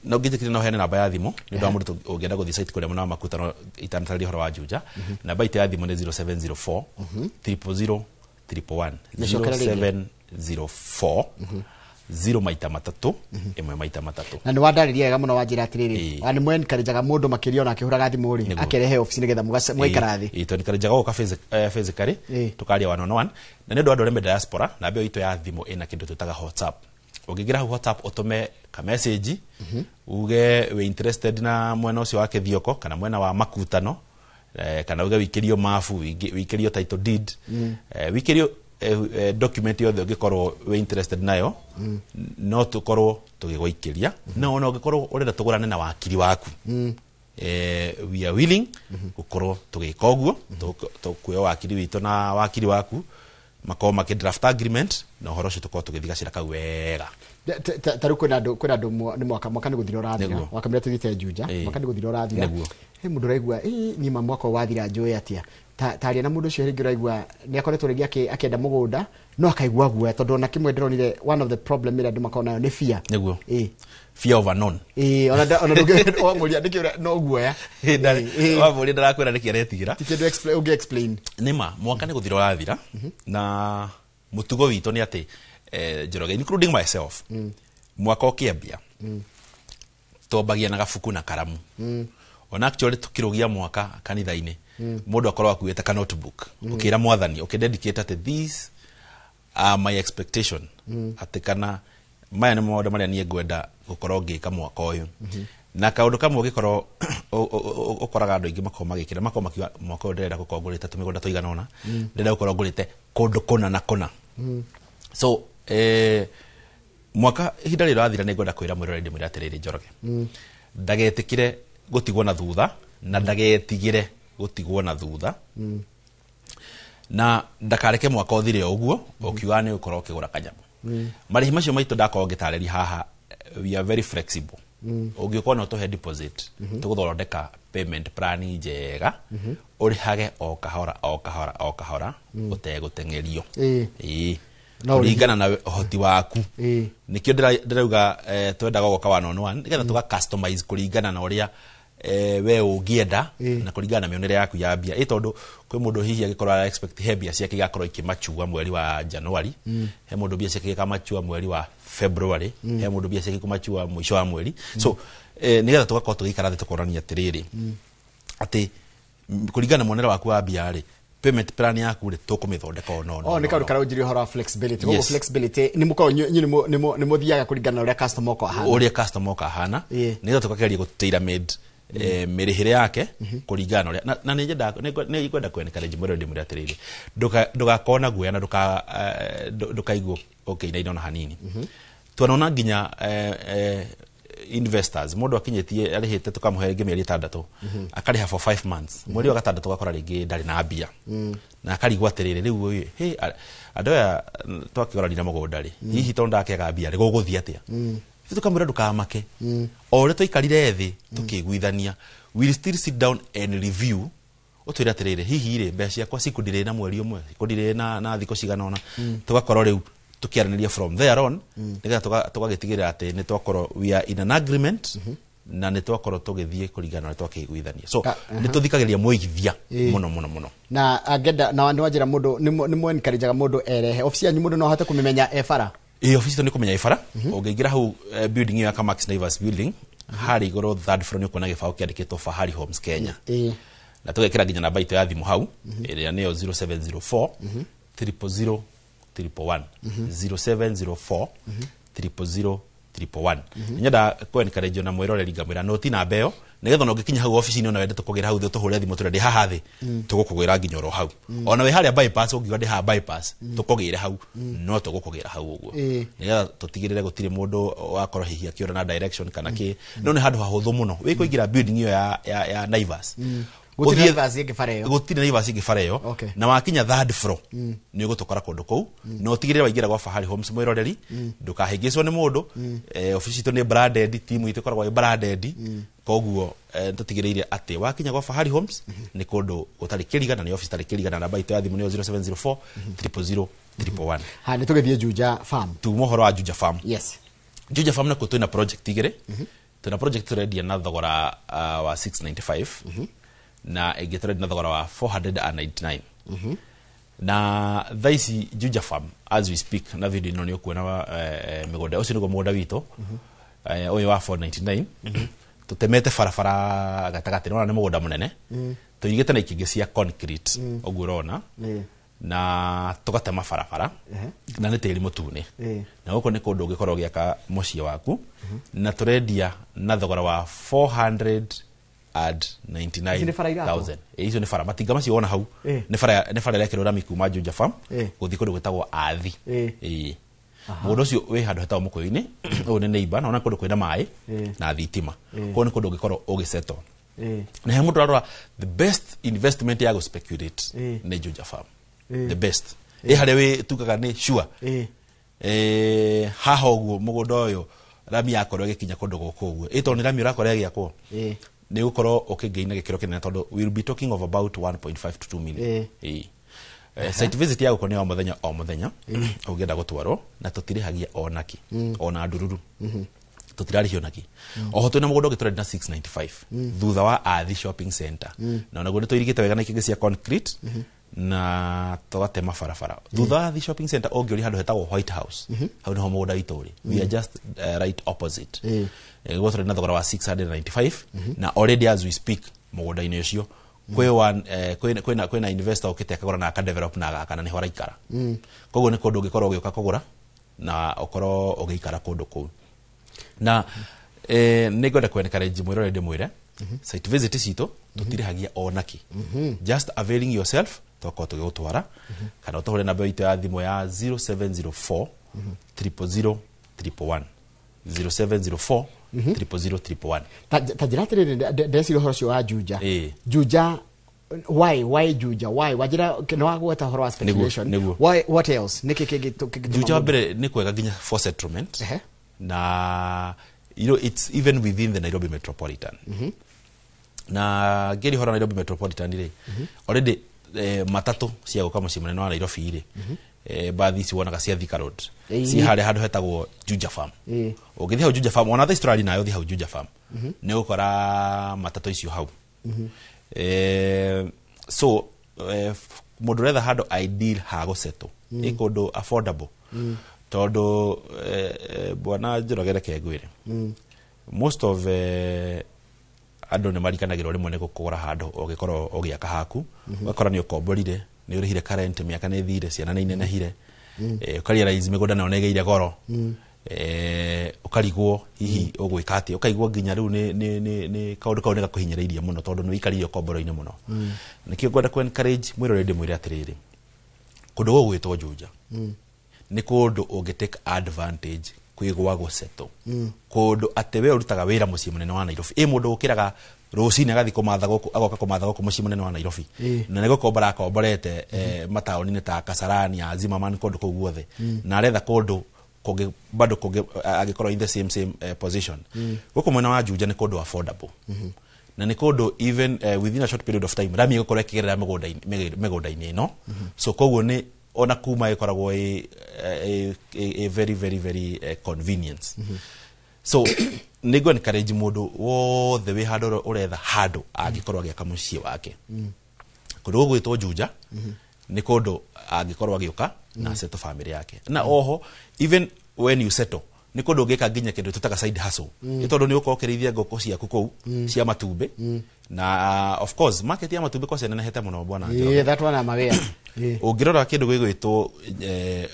No ngĩtĩkĩre no heane namba ya thimũ nĩ ũndũ wa mũndũ ũngĩenda gũthiĩ site kũrĩa mwena wa Makutano itanatari horo wa Juja. Namba itũ ya thimũ nĩ 0704 000 111 0704 0 maita matatũ 1 maita matatũ. Na nĩ wandarĩria wega mũno wanjĩra atĩrĩrĩ nĩ mwenkarejaga mũndũ makĩria ona akĩhũraga thimũ rĩ akerehe office nĩgetha mwaikara thĩ. Tũnikarejaga gũka physically tũkaria 1-on-1 na nĩ ũndũ wa andũ arĩa me diaspora namba itũ ya thimũ ĩna kĩndũ twĩtaga WhatsApp. Ũngĩgira hau WhatsApp ũtũme ka message uge we interested na mwena ũcio wa Kithioko kana mwena wa Makutano kana uge wikĩrio mafu wikĩrio title deed wikĩrio document yothe ũngĩkorwo we interested nayo no tũkorwo tũgĩgũikĩria na ona ũngĩkorwo ũrenda tũgũrane na wakiri waku we are willing gũkorwo tũgĩka ũguo tũkuoya wakiri witũ na wakiri waku makorwo makĩdraft agreement na ũhoro ũcio tũkorwo tũgĩthigacĩra kau wega. Tarĩu kwĩna andũ nĩ mwaka nĩ gũthira ũrathira wakamĩra tũthiĩte Juja mwaka nĩ gũthira ũrathira he mũndũ ũraigua nima mwaka wathira njũĩ atĩa taria na mũndũ ũcio rĩngĩ ũraigua nĩ akoretwo rĩngĩ akĩenda mũgũnda no akaigua guoya tondũ ona kĩmwe ndĩronire one of the problem ĩrĩa andũ makoragwo nayo nĩ fear. Nĩguo fear of unknown. Ona ndũngĩ wamũria ndĩkĩũra no guoya wamũria ndarakwĩra nĩkĩ aretigĩra ti kĩndũ ũngĩ explain. Nĩma mwaka nĩ gũthira ũrathira na mutugo wito ni ati Njoroge including myself mwaka ukiambia tobagia na gafuku na karamu ona actually tukirugia mwaka kanitha-ini mundu akorwo akuite ka notebook ukira mwathani ukidedicate ati these are my expectation ati kana maya ni maundu maria nie ngwenda gukorwo ngika mwaka uyu na kaundu kamwe ugikorwo ukoraga andu ingi makoma gikira makoma kiwa mwaka uyu ndirenda gukorwo ngurite tumigunda tuigana ona ndirenda gukorwo ngurite kundu kona na kona so mwaka ihinda rä rathira nä ngwenda kwä ra mwä roreri ndä mwä re atä rä rä Njoroge ndagetä kire gå tigwo na thutha na ndagetigä re gå tigwo na thutha na ndakareke mwaka å thire å guo å kiuga nä å korwo å kä gå ra kanyamå marä hi macio maitå ndakorwo ngä tarä haha we are very flexible å ngä å korwo no tå he deposit tå gå thondeka payment plan njega å rä hage o kahora o kahora o kahora å tegå teng'erio kuringana na hoti waku nikio ndirauga twendaga goka 1-on-1 nigetha tuga customize kuringana na uria we ungienda na kuringana na mionere yaku ya bia tondu kwi mundu hihi agikorwa expect he bia ciake igakorwo ikimachua mweri wa January he mundu bia ciake ikamachua mweri wa February he mundu bia ciake ikamachua mwisho wa mweri so nigetha tugakorwo tugikara thi tukorania atiriri ati kuringana na mionere waku wa bia ri payment plan yaku ri tukumithondeka ono ni kaundu karonjiri horo flexibility go flexibility ni muko ni muthiaga kuringana na uria customer ko ahana uria customer ko ahana ni tukageria gutira made mirihire yake kuringana uria na ni njenda ni kwenda kwenekana mwero ndi muri atiriri ndugakona guya na ndukaigwo okay na ino hanini tunaona nginya investors mundu akinyetie arihite tukamuhenge mieri 6 akariha for 5 months mweri wa 6 gakora ringi ndari na mbia na akarigwa atiriri riu he andoya twakigorania mugunda ri hihi tonda akega mbia ri guguthia atia tukamwira ndukamake o ri twikarire thi tukiguithania we still sit down and review utwira atiriri hihi ri mbeca ciakwa cikundire na mweri umwe cikundire na thiko cigana ona tugakorwo riu tukiaraniria from there on nigetha tugagitigirira ati ni twakorwo we are in an agreement na ni twakorwo tugithie kuringana na twakiguithania so ni tuthikagiria muigithia muno na agenda na wanjira mundu ni mu encourage mundu erehe ofisi yanyu mundu no hote kumemenya efara ofisi to ni kumenya efara ungiingira hau building ya Kamax Naivas building hari igoro third floor ni kuona gibao kiandikitwo Fahari Homes Kenya na tugekira nginya namba ito ya thimu hau iria ni 0704 000 311 0704 000 311 nyenda kwenikarejo na mwiroreri ngamwira noti na mbeo nigetha no ngikinya hau office ni no wende tukugira hau tuhure thimu turende haha thi tugukugwira nginya ro hau ona we haria bypass ungiwa ndi ha bypass tukugire hau no tugukugira hau uguo nigetha tutigirire gutire mundu wakorwo hihi akiura na direction kana ki no ni handu hahuthu muno we kuingira building iyo ya Naivas gutire Naivas igifareyo na wakinya third floor ni ugutokora kundu kou no tigirire waingira gwa Fahari Homes mwiroreri ndukahingiswo ni mundu office to ni branded team itu koragwo branded koguo tutigiriire ati wakinya gwa Fahari Homes ni kundu utari kirigana ni office tari kirigana namba itu ya thimu ni 0704 000 311 ha ni tugithie Juja Farm tu mohoro wa Juja Farm yes Juja Farm na ko twina project igire tuna project ready na thogora wa 695 na egetere na thogora wa 499 na thaisi Juja Farm as we speak na video ino ni ukuona migunda ucio niguo mugunda wito uyu wa 499 tutemete farafara gatagati nona ni mugunda munene tuigite na ikingi cia concrete uguo rona na tugatema farafara na ni tiri mutune na guko ni kundu ngikorwo giaka mucie waku na turendia na thogora wa 499,000 icio ni fara matinga macio ona hau ni fara lekero rami kuma Juja Farm guthi kundu gwetagwo athi mundu ucio we handu hetawo mukoyo-ini uyu ni neighbor na ona kundu kwina mai na thitima ko ni kundu ngikorwo ugisettle na he mundu arora the best investment ya go speculate ni Juja Farm the best haria we tukaga ni sure haha uguo mugunda uyu rami yakorwo gikinya kundu guku uguo ito ni rami urakorwo giakwo ni gukorwo ukigeina gikiro kinene tondu we will be talking of about 1.5 to 2 million site visit ya guko ni o muthenya ugenda gutwaro na tutirihagia onaki ona ndururu tutirarihio naki oho twina mugunda ugiturenda na 695 thutha wa athi shopping center na ona gundi tuirigite wega na ikingi cia concrete na tugatema barabara thutha the shopping center ongiori handu hetagwo White House hau niho mugunda witũ we are just right opposite gũtũrĩ na thogora wa 695 na already as we speak mugunda-inĩ ũcio kwĩna investor ũkĩte akagũra na akadevelop na agakana niho araikara koguo nĩ kũndũ ũngĩkorwo ũgĩũka kũgũra na ũkorwo ũgĩikara kũndũ kũu na nĩ ngwenda kwencourage mwĩrore ndĩmwĩre site visit citũ tũtirĩhagia onaki just availing yourself toko tũgĩgũtwara kana ũtũhũre namba itũ ya thimũ ya 0704 000 111 0704 000 ta njĩra atĩrĩrĩ ndecirĩ ũhoro ũcio wa Juja Juja why Juja why wajira nĩ wagweta ũhoro wa speculation why what else nĩkĩ kĩngĩ Juja mbere nĩ kwega nginya for settlement na you know it's even within the Nairobi metropolitan na ngeri hora Nairobi metropolitan ire already matatu cia gũka mũciĩ mũnene wa Nairobi ire bathi ci wonaga cia Thika Road ci harĩa handũ hetagwo Juja Farm ũngĩthiĩ hau Juja Farm ona the story nayo thi hau Juja Farm nĩ ũkora matatu icio hau so mũndũ retha handũ ideal ha gũsettle ĩ kũndũ affordable tondũ bwana njĩrogere kengwĩre most of andũ nĩ marikanagĩrwo rĩmwe nĩ gũkũgũra handũ ũgĩkorwo ũgĩaka haku ũgakora nĩ ũkomborire nĩ ũrĩhire current mĩaka nĩ thire ciana nĩ inenehire ũkarealize mĩgũnda nayo nĩ ĩgĩire goro ũkarigwo hihi ũgwĩka atĩa ũkaigua nginya rĩu nĩ kaũndũ kau nĩ gakũhinyĩrĩirie mũno tondũ nĩ wĩikarire ũkomboro-inĩ mũno nĩkĩo ngwenda kwencourage mwĩrore ndĩmwĩre atĩrĩrĩ kũndũ gũgwĩtwo Juja nĩ kũndũ ũngĩtake advantage kwĩgwa gũsettle kũndũ atĩ we ũrutaga wĩra mũciĩ mũnene wa Nairobi mũndũ ũkĩraga rũcinĩ agathi kũmatha gũkũ agoka kũmatha gũkũ mũciĩ mũnene wa Nairobi na nĩ gũkombora akomborete mataũni-inĩ ta Kasarani Zimmerman kũndũ kũu guothe na aretha kũndũ bado agĩkorwo in the same position gũkũ mwena wa Juja nĩ kũndũ affordable na nĩ kũndũ even within a short period of time rami gũkorwo ĩkĩgerera mĩgũnda-inĩ ĩno so koguo nĩ ona kuma ĩkoragwo a very very very convenience so nĩ ngwenda encourage mũndũ wothe wĩ handũ ũretha handũ angĩkorwo agĩaka mũciĩ wake kũndũ gũgwĩtwo Juja nĩ kũndũ angĩkorwo agĩũka na settle family yake na oho even when you settle nĩ kũndũ ũngĩka nginya kĩndũ tũtaga side hustle nĩ tondũ nĩ ũkorwo ũkĩrĩithia ngũkũ ciaku kũu cia matumbĩ na of course market ya matumbĩ kwa ciana nehete mũno bwana that one am aware ũngĩrora kĩndũ gĩgwĩtwo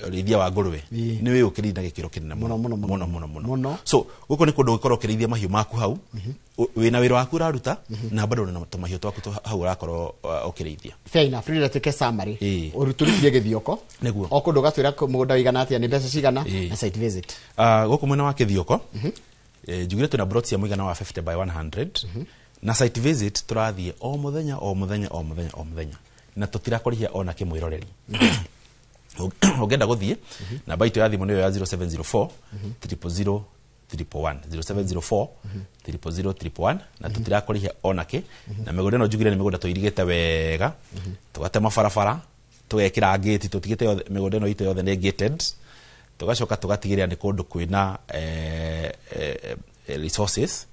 ũrĩithia wa ngũrũwe nĩ wĩ ũkĩrĩithia na gĩkĩro kĩnene mũno so gũkũ nĩ kũndũ ũgĩkorwo ũkĩrĩithia mahiũ maku hau wĩna wĩra waku ũraruta na bado na tũmahiũ twaku hau ũrakorwo ũkĩrĩithia fair enough rĩrĩa tũke summary ũrutũrithie gĩthioko nĩguo o kũndũ ũgatwĩra mũgũnda wĩigana atĩa nĩ mbeca cigana na site visit gũkũ mwena wa Kĩthioko njugire twĩna plot cia mũigana wa 50 by 100 na site visit tũrathiĩ o mũthenya na tũtirakũrĩhia ona kĩmwĩroreri ũngĩenda gũthiĩ namba itũ ya thimũ nĩyo ya 0704 000 111 0704 000 na tũtirakũrĩhia ona kĩ na mĩgũnda ĩno njugire nĩ mĩgũnda tũirigĩte wega tũgatema barabara tũgekĩra gate tũtigĩte mĩgũnda ĩno itũ yothe nĩ gated tũgacoka tũgatigĩrĩra nĩ kũndũ kwĩna resources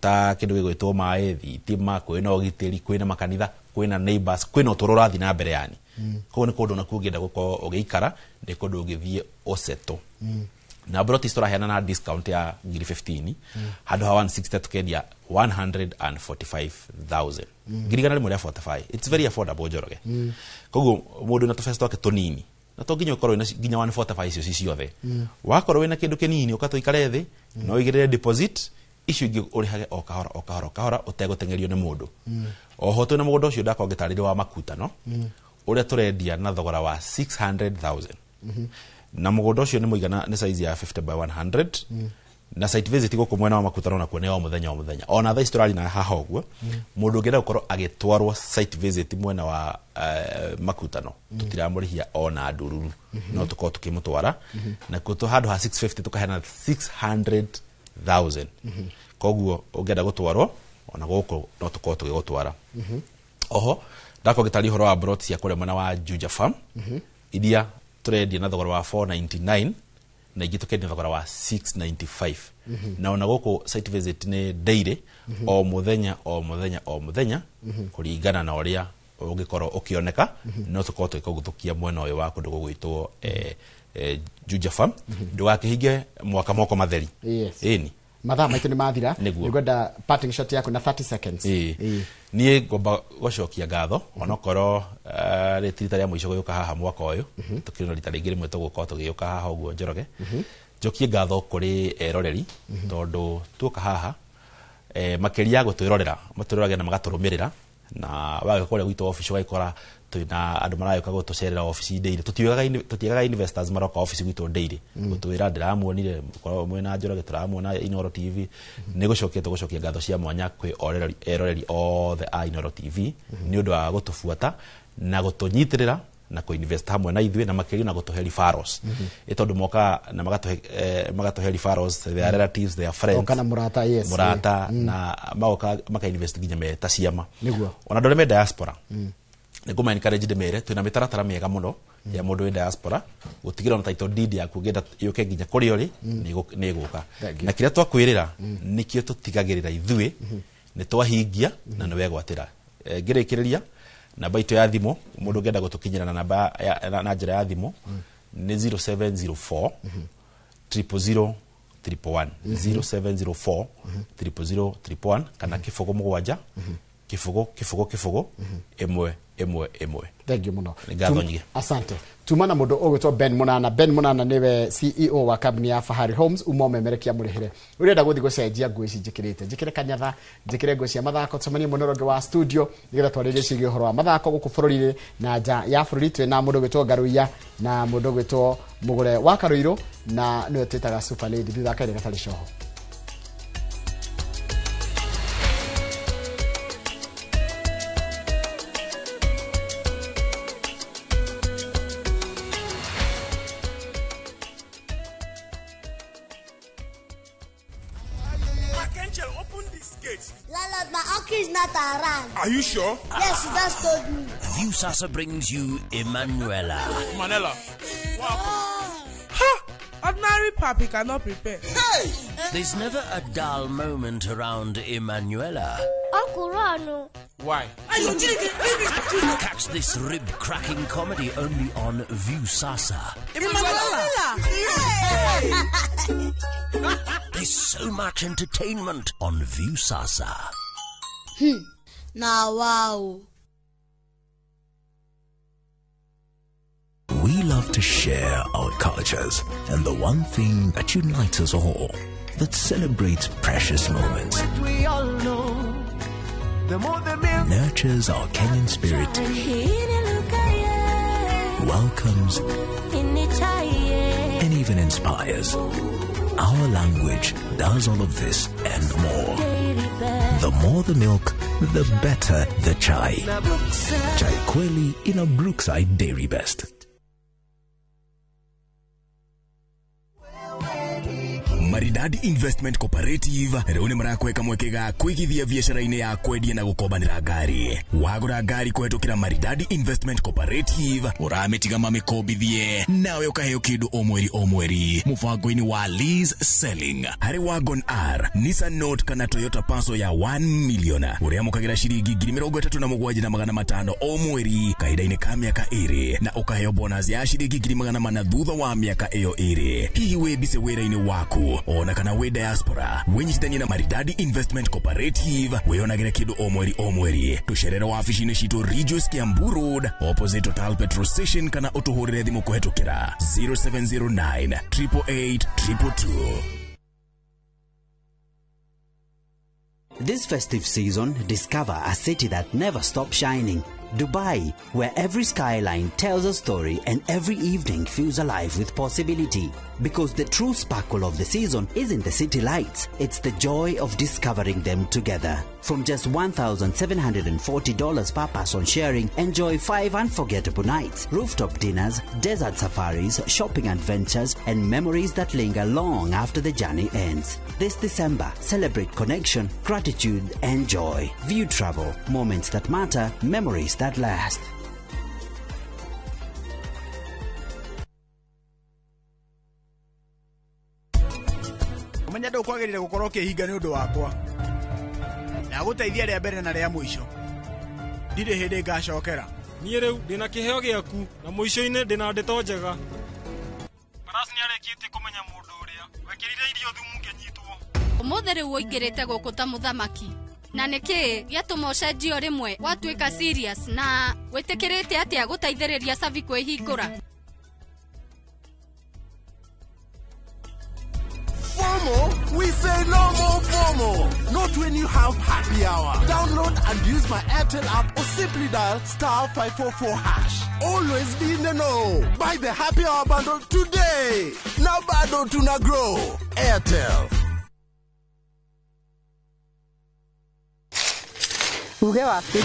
ta kĩndũ gĩgwĩtwo maĩ thitima kwĩna ũgitĩri kwĩna makanitha kwĩna neighbors kwĩna ũtũũro ũrathiĩ na mbere yani koguo nĩ kũndũ nakuo ũngĩenda gũkorwo ũgĩikara nĩ kũndũ ũngĩthiĩ ũsettle na broti tũraheana na discount ya 15 handũ ha 160 tukendia 145,000 ngirigana rĩmwe rĩa 45 it's very affordable Njoroge koguo mũndũ na tũbeca twake tũnini na to nginya ũkorwo na nginya 145 icio ciothe wakorwo wĩna kĩndũ kĩnini ũkatũikare thĩ no ũigĩrĩre deposit icio ingĩ ũrĩhage o kahora ũtegũtengerio nĩ mũndũ oho twĩna mũgũnda ũcio ndakorwo ngĩtarĩria wa Makutano ũrĩa tũrendia na thogora wa 600,000 na mũgũnda ũcio nĩ mũigana nĩ size ya 50 by 100 na site visit gũkũ mwena wa Makutano nakuo nĩ o mũthenya ona thaa istorari na haha ũguo mũndũ ũngĩenda gũkorwo agĩtwarwo site visit mwena wa Makutano tũtiramũrĩhia ona ndururu no tũkorwo tũkĩmũtwara na kũtũ handũ ha 650 tũkaheana 600,000 koguo ũngĩenda gũtwarwo ona gũkũ no tũkorwo tũgĩgũtwara oho ndakorwo ngĩtarĩria ũhoro wa plot cia kũrĩa mwena wa Juja Farm iria tũrendia na thogora wa 499 na ingĩ tũkendia thogora wa 695 na ona gũkũ site visit nĩ daily o mũthenya kũringana na ũrĩa ungikoro ukioneka no tukorwo twikoguthukia mwena uyu wa kundu gugwitwo Juja Farm ndugakihinge mwaka moko matheri ni mathaa maitu ni mathira ngwenda parting shot yako na 30 seconds nie ngomba gocokia ngatho onokorwo ritirita ria muico guyuka haha mwaka uyu tukirona rita ringi rimwe tugukorwo tugiyuka haha uguo Njoroge njokie ngatho kuri eroreri tondu tuoka haha makiria gutwirorera matwirorage na magaturumirira na waga kore gwito office waikora twina andu marayuka gutucerera office daily tutiagaga investors maroka office gwito daily gutwira ndiramuonire mwena Njoroge turamuona Inoro TV ni gucokia ngatho cia mwanya kwi eroreri othe a Inoro TV ni undu wa gutufuata na gutunyitirira na ku-invest hamwe na ithuĩ na makĩria na gũtũhe referrals ĩtondũ moka na magatũhe referrals their relatives their friends kana murata na maka-invest nginya me ta ciama ona andũ arĩa me diaspora nĩ ngũma encourage ndĩmere twĩna mĩtaratara mĩega mũno ya mũndũ wĩ diaspora gũtigĩra na title deed yaku ngenda yũke nginya kũrĩa ũrĩ nĩ ĩgũka na kĩrĩa twakwĩrĩra nĩkĩo tũtigagĩrĩra ithuĩ nĩ twahingia na nĩ wegwatĩra ngĩrĩkĩrĩria namba itu ya thimo mundu ngenda gutukinyira na namba na njira ya thimo ni 0704 000 111 0704 000 kana kifogo mugwanja kifogo emwe thank you muno ngatho asante tumana mundu ogwitwo Ben Munana niwe CEO wa company ya Fahari Homes umomemerekia murihire urenda guthi gucenjia ngui ici njikire kanyatha njikire ngui cia mathako tumanie munoronge wa studio nigetha twaririe cigie horo wa mathako guku bururi na nja ya bururi twina mundu gwitwo Ngaruiya na mundu gwitwo Mugure wa Karuiro na niwe twitaga Super Lady thutha kaire gatari coho Landlord, my uncle is not around. Are you sure? Yes, he just told me. Viusasa brings you Emanuela. Manela. Ordinary papi cannot prepare. Hey! There's never a dull moment around Emanuela. Uncle Rano. Why? Catch this rib-cracking comedy only on Viusasa. Emanuela! There's so much entertainment on Viusasa. Now, wow. We love to share our cultures, and the one thing that unites us all, that celebrates precious moments, We all know the more the merrier. nurtures our Kenyan spirit, welcomes, and even inspires. Our language does all of this and more. The more the milk, the better the chai. Chai Kweli in a Brookside Dairy Best. Maridadi Investment Cooperative rĩu nĩ marakweka mwekega kwĩgithia biacara-inĩ ya kwendia na gũkombanĩra ngari. Wagũra ngari kũhetũkĩra Maridadi Investment Cooperative ũramĩtiga mamĩkombithie nawe ũkaheo kĩndũ o mweri mũbango-inĩ wa lease selling. Harĩ Wagon R, Nissan Note kana Toyota Passo ya 1 million ũrĩamũkagĩra ciringi 37,500 o mweri kahinda-inĩ ka mĩaka 2 na ũkaheo bonus ya ciringi 400,000 thutha wa mĩaka ĩyo 2. Hihi wĩ bice wĩra-inĩ waku ona kana we diaspora wenyitithanie na Maridadi Investment Cooperative wĩonagĩre kĩndũ o mweri tũcerere wabici-inĩ citũ Regius Kiambu Road opposite Total Petrol Station kana ũtũhũrĩre thimũ kũhetũkĩra 0709 888 222. This festive season, discover a city that never stops shining. Dubai, where every skyline tells a story and every evening feels alive with possibility. Because the true sparkle of the season isn't the city lights, it's the joy of discovering them together. From just $1,740 per person sharing, enjoy 5 unforgettable nights, rooftop dinners, desert safaris, shopping adventures, and memories that linger long after the journey ends. This December, celebrate connection, gratitude, and joy. View travel, moments that matter, memories that last. Umenya ndå kwagä gå korwo kä hinga nä å ndå wakwa na gå teithia rä a mbere na rä a må ico ndirĩ hĩndĩ ngacokera. Niĩ rĩu ndĩna kĩheo gĩaku na mũico-inĩ ndĩna ndeto njega. Barasi nĩarĩkĩtie kũmenya mũndũ ũrĩa wekĩrire irio thumu ngĩnyitwo. Ũmũthĩ rĩu woingĩrĩte gũkũ ta mũthamaki. Na nĩkĩ gĩatũma ũcenjio rĩmwe watuĩka serious na wĩtĩkĩrĩte atĩa gũteithĩrĩria Savi kwĩhingũra? FOMO? We say no more FOMO. Not when you have happy hour. Download and use my Airtel app or simply dial *544#. Always be in the know. Buy the happy hour bundle today. Now bado tuna grow. Airtel. Uge waku.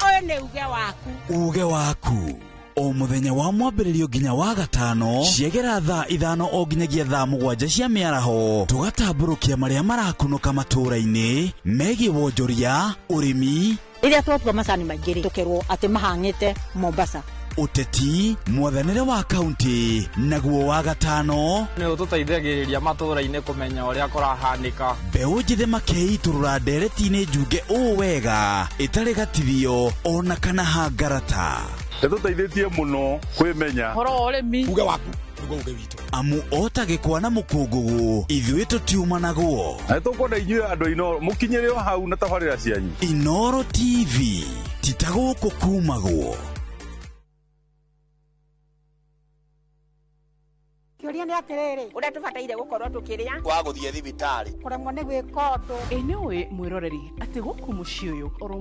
Oyo nĩ uge waku. Uge waku. O muthenya wa mwambĩrĩrio nginya wa gatano ciegera thaa 5 o nginyagia thaa 7 cia mĩaraho tugatambũrũkia marĩa marakunũka matũũra-inĩ megiĩ wonjoria ũrĩmi rĩrĩa twatua macani maingĩ tũkerwo atĩ mahang'ĩte Mombasa ũteti mwathanĩre wa kaunti naguo wa gatano nĩ ũtũteithagĩrĩria matũũra-inĩ kũmenya ũrĩa kũrahanĩka mbeũ njĩthĩ makeitũrũra ndereti-inĩ njunge ũũ wega ĩtarĩ gatithio ona kana hangarata Tũteithĩtie mũno kwĩmenya horo ũrĩmi uge waku nĩguo uge witũ amu otagĩkwa na mũkũngũgũ ithuĩ tũtiuma naguo na tũkwenda inyuĩ andũ Inoro mũkinyĩre o hau na tabarĩra cianyu Inoro TV titagũkũ kumagwo Kĩũria nĩ atĩrĩrĩ, ũrĩa tũbataire gũkorwo tũkĩrĩa wa gũthiĩ thibitarĩ kũremwo nĩ gwĩka ũndũ. Nĩũĩ mwĩroreri atĩ gũkũ mũciĩ ũyũ oro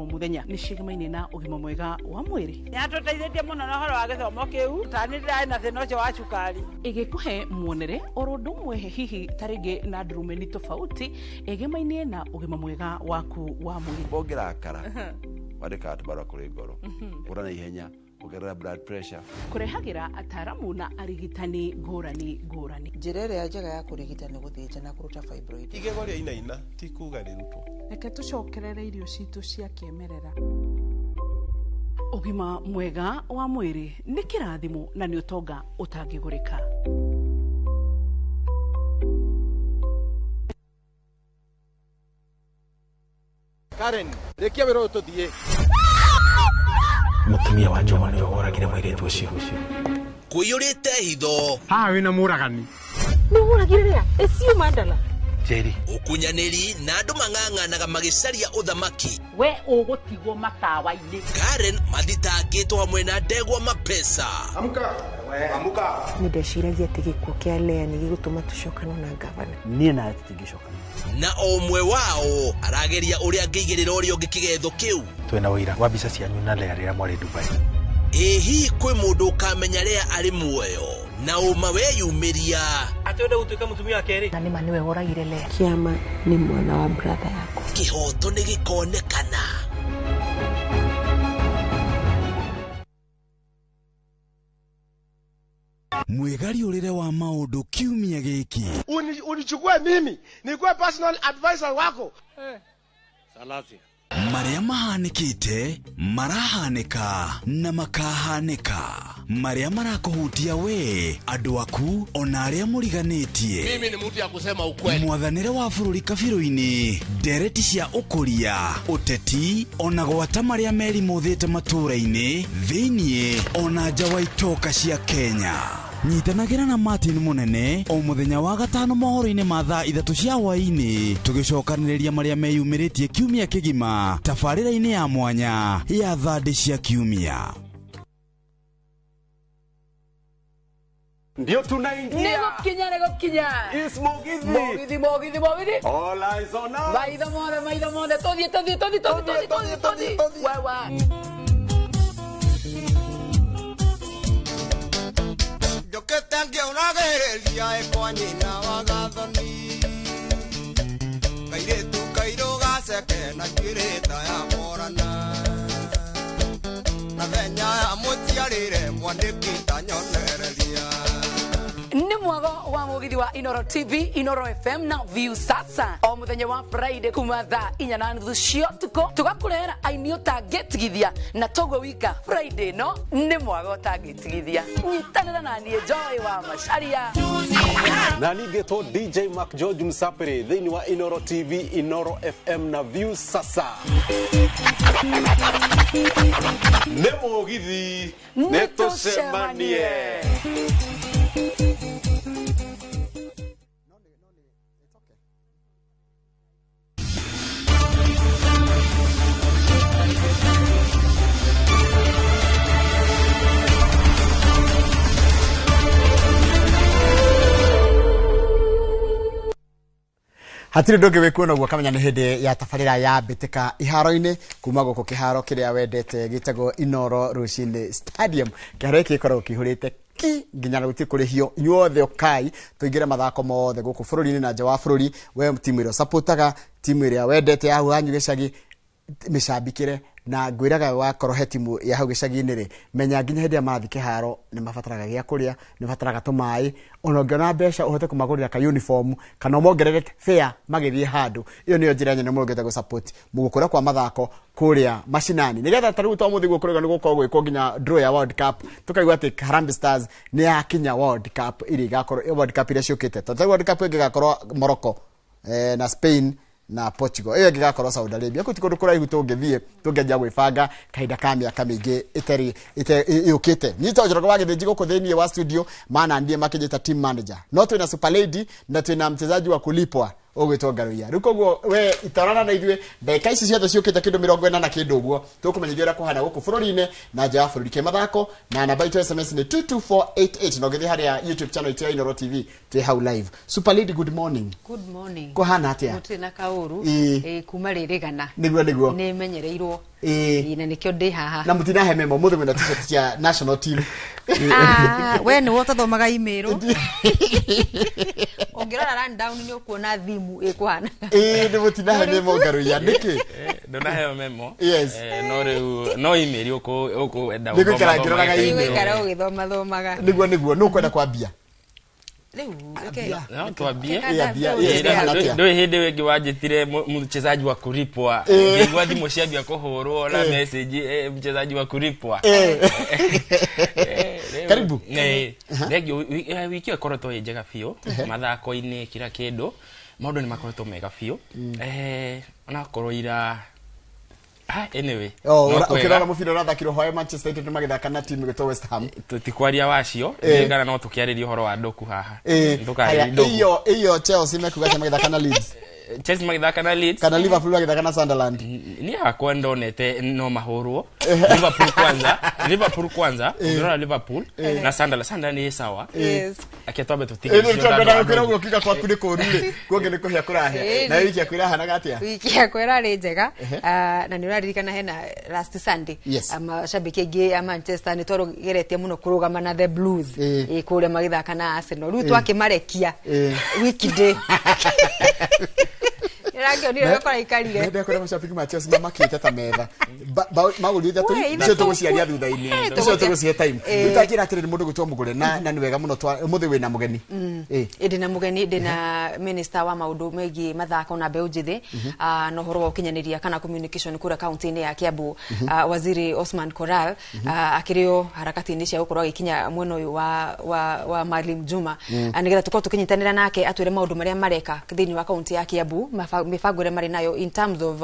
mũthenya nĩ cigemaine na ũgima mwega wa mwĩrĩ. Nĩ atũteithĩtie mũno na ũhoro wa gĩthomo kĩu, tani ndĩrarĩ na thĩna ũcio wa cukari. Ĩgĩkũhe muonere oro ũndũ ũmwe hihi tarĩngĩ na ndurumeni tofauti ĩgemainie na ũgima mwega waku wa mwĩrĩ. Ũngĩrakara wandĩka atũbara kũrĩ ngoro ũra na ihenya kugerera blood pressure kurehagira ataramu na arigitani ngũrani. Njĩra ĩrĩa njega ya kũrigita nĩ gũthĩnja na kũruta fibroid. Igego rĩa inaina ti kuga rĩrutwo. Reke tũcokerere irio citũ cia kĩmerera. Ũgima mwega wa mwĩrĩ nĩ kĩrathimo na nĩ ũtonga ũtangĩgũrĩka. Karen, rekia wĩra ũyũ tũthiĩ. Mũtumia wa Joma nĩ oragire mũirĩtu ũcio. Kũiyũrĩte hitho. Haha wĩna mũragani. Nĩ ũragire rĩa? Ĩcio mandala. Jerry. Ũkunyanĩri na andũ mang'ang'anaga magĩcaria ũthamaki. We ũgũtigwo matawa-inĩ. Karen mathitangĩtwo hamwe na Ndegwa Mapesa. Amuka. Nĩ ndeciragia atĩ gĩkuũ kĩa Lea nĩ gĩgũtũma tũcokane na ngavana. Niĩ na tũtingĩcokana. Na o ũmwe wao arageria ũrĩa angĩigĩrĩra ũrĩa ũngĩ kĩgetho kĩu. Twĩna ũira wa mbica cianyu na Lea rĩrĩa mwarĩ Dubai. Hihi kwĩ mũndũ ũkamenya Lea arĩ muoyo na ũma weyumĩria. Atĩenda gũtuĩka mũtumia wa kerĩ. Na nĩma nĩwe woragire Lea. Kĩama nĩ mwana wa brother yako. Kĩhoto nĩ gĩkonekana. Mwĩgariũrĩre wa maũndũ kiumia gĩkĩ. Unichukue mimi nikuwe personal advisor wako. Salasia. Marĩa mahanĩkĩte marahanĩka na makahanĩka. Marĩa marakũhutia we andũ aku ona arĩa mũriganĩtie. Mimi ni mtu ya kusema ukweli. Mwathanĩre wa bũrũri kabirũ-inĩ ndereti cia ũkũria ũteti ona gwata marĩa merimũthĩte matũũra-inĩ thĩiniĩ ona nja wa itoka cia Kenya. Nyitanagĩra na Martin Munene o mũthenya wa gatano mohoro-inĩ ma thaa 3 cia hwaĩ-inĩ tũgĩcokanĩrĩria marĩa meyumĩrĩtie kiumia kĩgima tabarĩra-inĩ ya mwanya ya thande cia kiumia. Ndio tunaingia. Nĩ gũkinya. Is Mugithi. Mugithi. All eyes on us. Maitho mothe. Tũthiĩ. Wawa. Jokete ngĩũragĩrĩria ekwanyina wa gathoni. Kairĩtu kairũ gaceke na njuĩrĩ ta ya morana. Na thenya ya mũciarĩre mwandĩki ta nyonereria. Nĩ mwago wa mugithi wa Inoro TV, Inoro FM na View sasa. O muthenya wa Friday kuma thaa 4:30 cia tuko tugakurera aini utangitigithia na togwe wika Friday no ni mwaga utangitigithia. Nyitanira na nie Joy wa Macharia. Na nigeto DJ Mark George Msapere thini wa Inoro TV, Inoro FM na View sasa. Nemo githi neto semanie. Hatiri ndoge wekuona gwa kamenya ni hende ya tafarira ya bitika iharo-ini kuma goko kiharo kiria wendete gitego Inoro Rushine Stadium kiharo iki korwo kihurite ki nginya guti kurihio nyothe okai tuigire mathako mothe guku bururi-ini na nja wa bururi we timu iro supportaga timu iria wendete ya hanyu gicagi micambikire na ngwiraga wakorwo he timu ya hau gicagi-ini ri menya nginya hende ya marathi kiharo ni mabataraga gia kuria ni mabataraga tumai ona ungiona mbeca uhote kumagurira ka uniform kana mongerere fair magithie handu iyo niyo njira nyene murugete go support mugukura kwa mathako kuria mashinani nigetha tariu to muthi gukurega ni gukorwo gwiko nginya draw ya World Cup tukaigwa ati Harambee Stars ni ya kinya World Cup iri gakorwo World Cup ire ciukite to World Cup igakorwo Morocco na Spain na Portugal iyo gigakorwo Saudi Arabia ko tikondo kura ihuto ngethie tungeja gwibanga kahinda ka miaka mingi iteri yukite nyita ujoro kwa githiji guko theni wa studio maana ndiye makijeta team manager no twina super lady na twina mchezaji wa kulipwa ogwetwo Garuya ruko we itarana na ithwe ndeka ici ciothe ciukite kindu 40 na kindu guo tukumenyithira kuhana guku bururi-ini na nja bururi ke mathako na namba itu SMS ni 22488 no githi haria YouTube channel itu ya Inoro TV twi hau live. Super lady, good morning. Good morning. Kuhana atia mutina kauru kuma ririgana niguo ni menyereirwo na nikyo ndi haha na mutina he memo muthe mwina t-shirt cia national team we ni wota thomaga email ongirora rundown ni ukuona thimu ikuhana ni mutina he memo Garuya niki ndona he memo yes no riu no email uko enda niko kara email kara ugithoma thomaga niguo no kwenda kwambia leo okay no tuambie ndio hende wengi wajitire mchezaji wa kulipwa ngwa thimo ciambia kuhurwo na message mchezaji wa kulipwa karibu regio wiki akoroto njega fio mathako-ini kira kindu maundu ni makoretwo mega fio ona koroira anyway ukirora mubira urathakirwo hoya Manchester United magithaka na timu gitwo West Ham tutikwaria wacio ngana no tukiariria horo wa ndoku haha iyo Chelsea mekuga magithaka na Leeds Chelsea magithaka na Leeds kana Liverpool magithaka na Sunderland ni hakwa ndonete no mahurwo Liverpool kwanza ukirora Liverpool na Sunderland ni sawa aketwabe tutige ndio ukirora ukika kwa kuri korure kuonge ni kuhia kurahe na wiki akwira hana gatia wiki akwira ri njega na ni uraririkana hena last Sunday mashabiki aingi a Manchester ni twaro geretie muno kurugama na the Blues kuria magithaka na Arsenal riu twakimarekia wiki day Ragio ndio kwa ikarire. Ndio kwa mshapiki ma Chelsea makita ta metha. Magulitha tu cio tuguciaria thutha-ini. Cio tugucia time. Itakira atiri mundu gutwa mugure na ni wega muno twa muthi wina mugeni. Ndina mugeni ndina minister wa maundu megi mathako na mbeu njithi no horo wa ukinyaniria kana communication kura county-ini ya Kiambu waziri Osman Koral akirio harakati-ini cia gukorwo gikinya mweno uyu wa Maalim Juma anigetha tuko tukinyitanira nake atwire maundu maria mareka thiini wa county ya Kiambu mifango mari nayo in terms of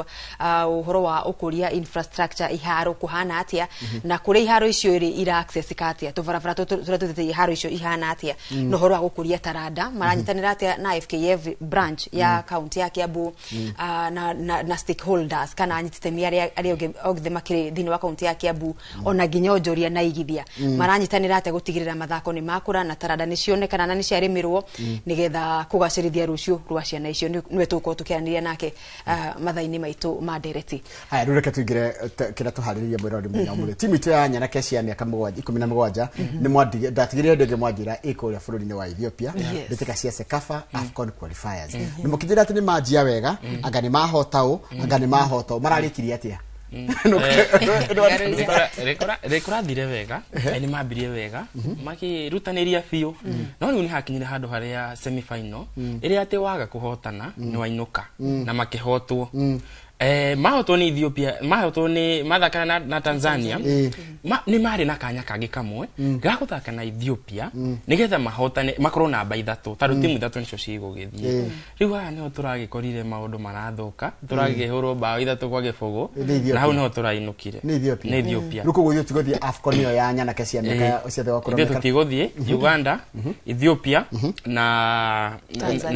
uhoro wa ukuria infrastructure iharo kuhana atia na kuri iharo icio ira access katia to barabara turatete iharo icio ihana atia no horo wa ukuria tarada maranyitanira atia na FKF branch ya county ya Kiambu na stakeholders kana anyititemi ari ogithe makiri thini wa county ya Kiambu ona nginya onjoria na igithia maranyitanira atia gutigirira mathako ni makura na tarada ni cionekana na ni ciarimirwo nigetha kugacirithia rucio rwa ciana icio nwe tuko tukianiria nake mathaini maitu ma dereti haya rureke tuigire kira tuhaririria mwirori munya mure timu itu ya Nyanake cia miaka 17 ni mwadige ndatigire ndege mwanjira ikuria bururi-ini wa Ethiopia bitika cia Sekafa AFCON qualifiers ni mukijira ati ni manjia wega anga ni mahotao anga ni mahoto mararikiria atia rekora thire wega ni mambirie wega makirutaniria biũ no rĩu nĩ hakinyire handũ harĩa semi final ĩrĩa atĩ waga kũhotana nĩ wainuka na makĩhotwo mahotwo nĩ Ethiopia mahotwo nĩ mathakana na Tanzania nĩ marĩ na kanya kangĩ kamwe ga gũthaka na Ethiopia nĩgetha mahotane makorwo na namba 3 tondũ timu 3 nicio cigũgĩthiĩ rĩu haha nĩho tũragĩkorire maũndũ marathũka tũragĩhũrwo bao 3 kwa gĩbũgũ na hau nĩho tũrainũkire nĩ Ethiopia rĩu kũgũthiĩ tũgũthiĩ AFCON ĩyo ya nyanake cia mĩaka ciothe wa kũrũmĩka tũtigũthiĩ Uganda Ethiopia na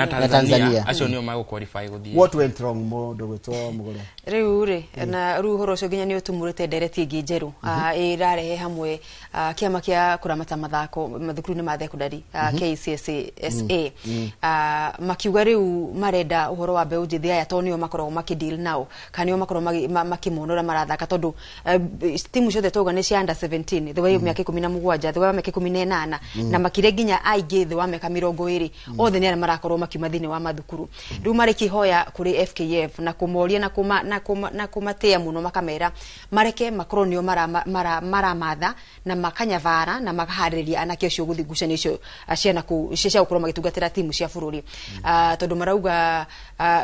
Tanzania acio nĩo magũqualify gũthiĩ what went wrong mũndũ gwĩtwo riu ri na riu horo cio nginya ni utumurite ndereti ingi njeru irarehe hamwe kiama kia kuramata mathako mathukuru ni ma thekundari KCSA makiuga riu marenda uhoro wa mbeu njithi aya tonio makorwo makideal nao kanio makorwo makimonora marathaka tondu timu ciothe toga ni cia under 17 thiwa miaka 17 thiwa miaka 18 na makire nginya aingĩ thiwa miaka 20 othe ni marakorwo makiuma thini wa mathukuru riu mari kihoya kuri FKF na kumoria na kumatea muno makamera mareke makorwo nio maramatha na makanyavara na makahariria anake cio guthi ngucanio icio ciana ku cia gukorwo magitungatira timu cia bururi tondu marauga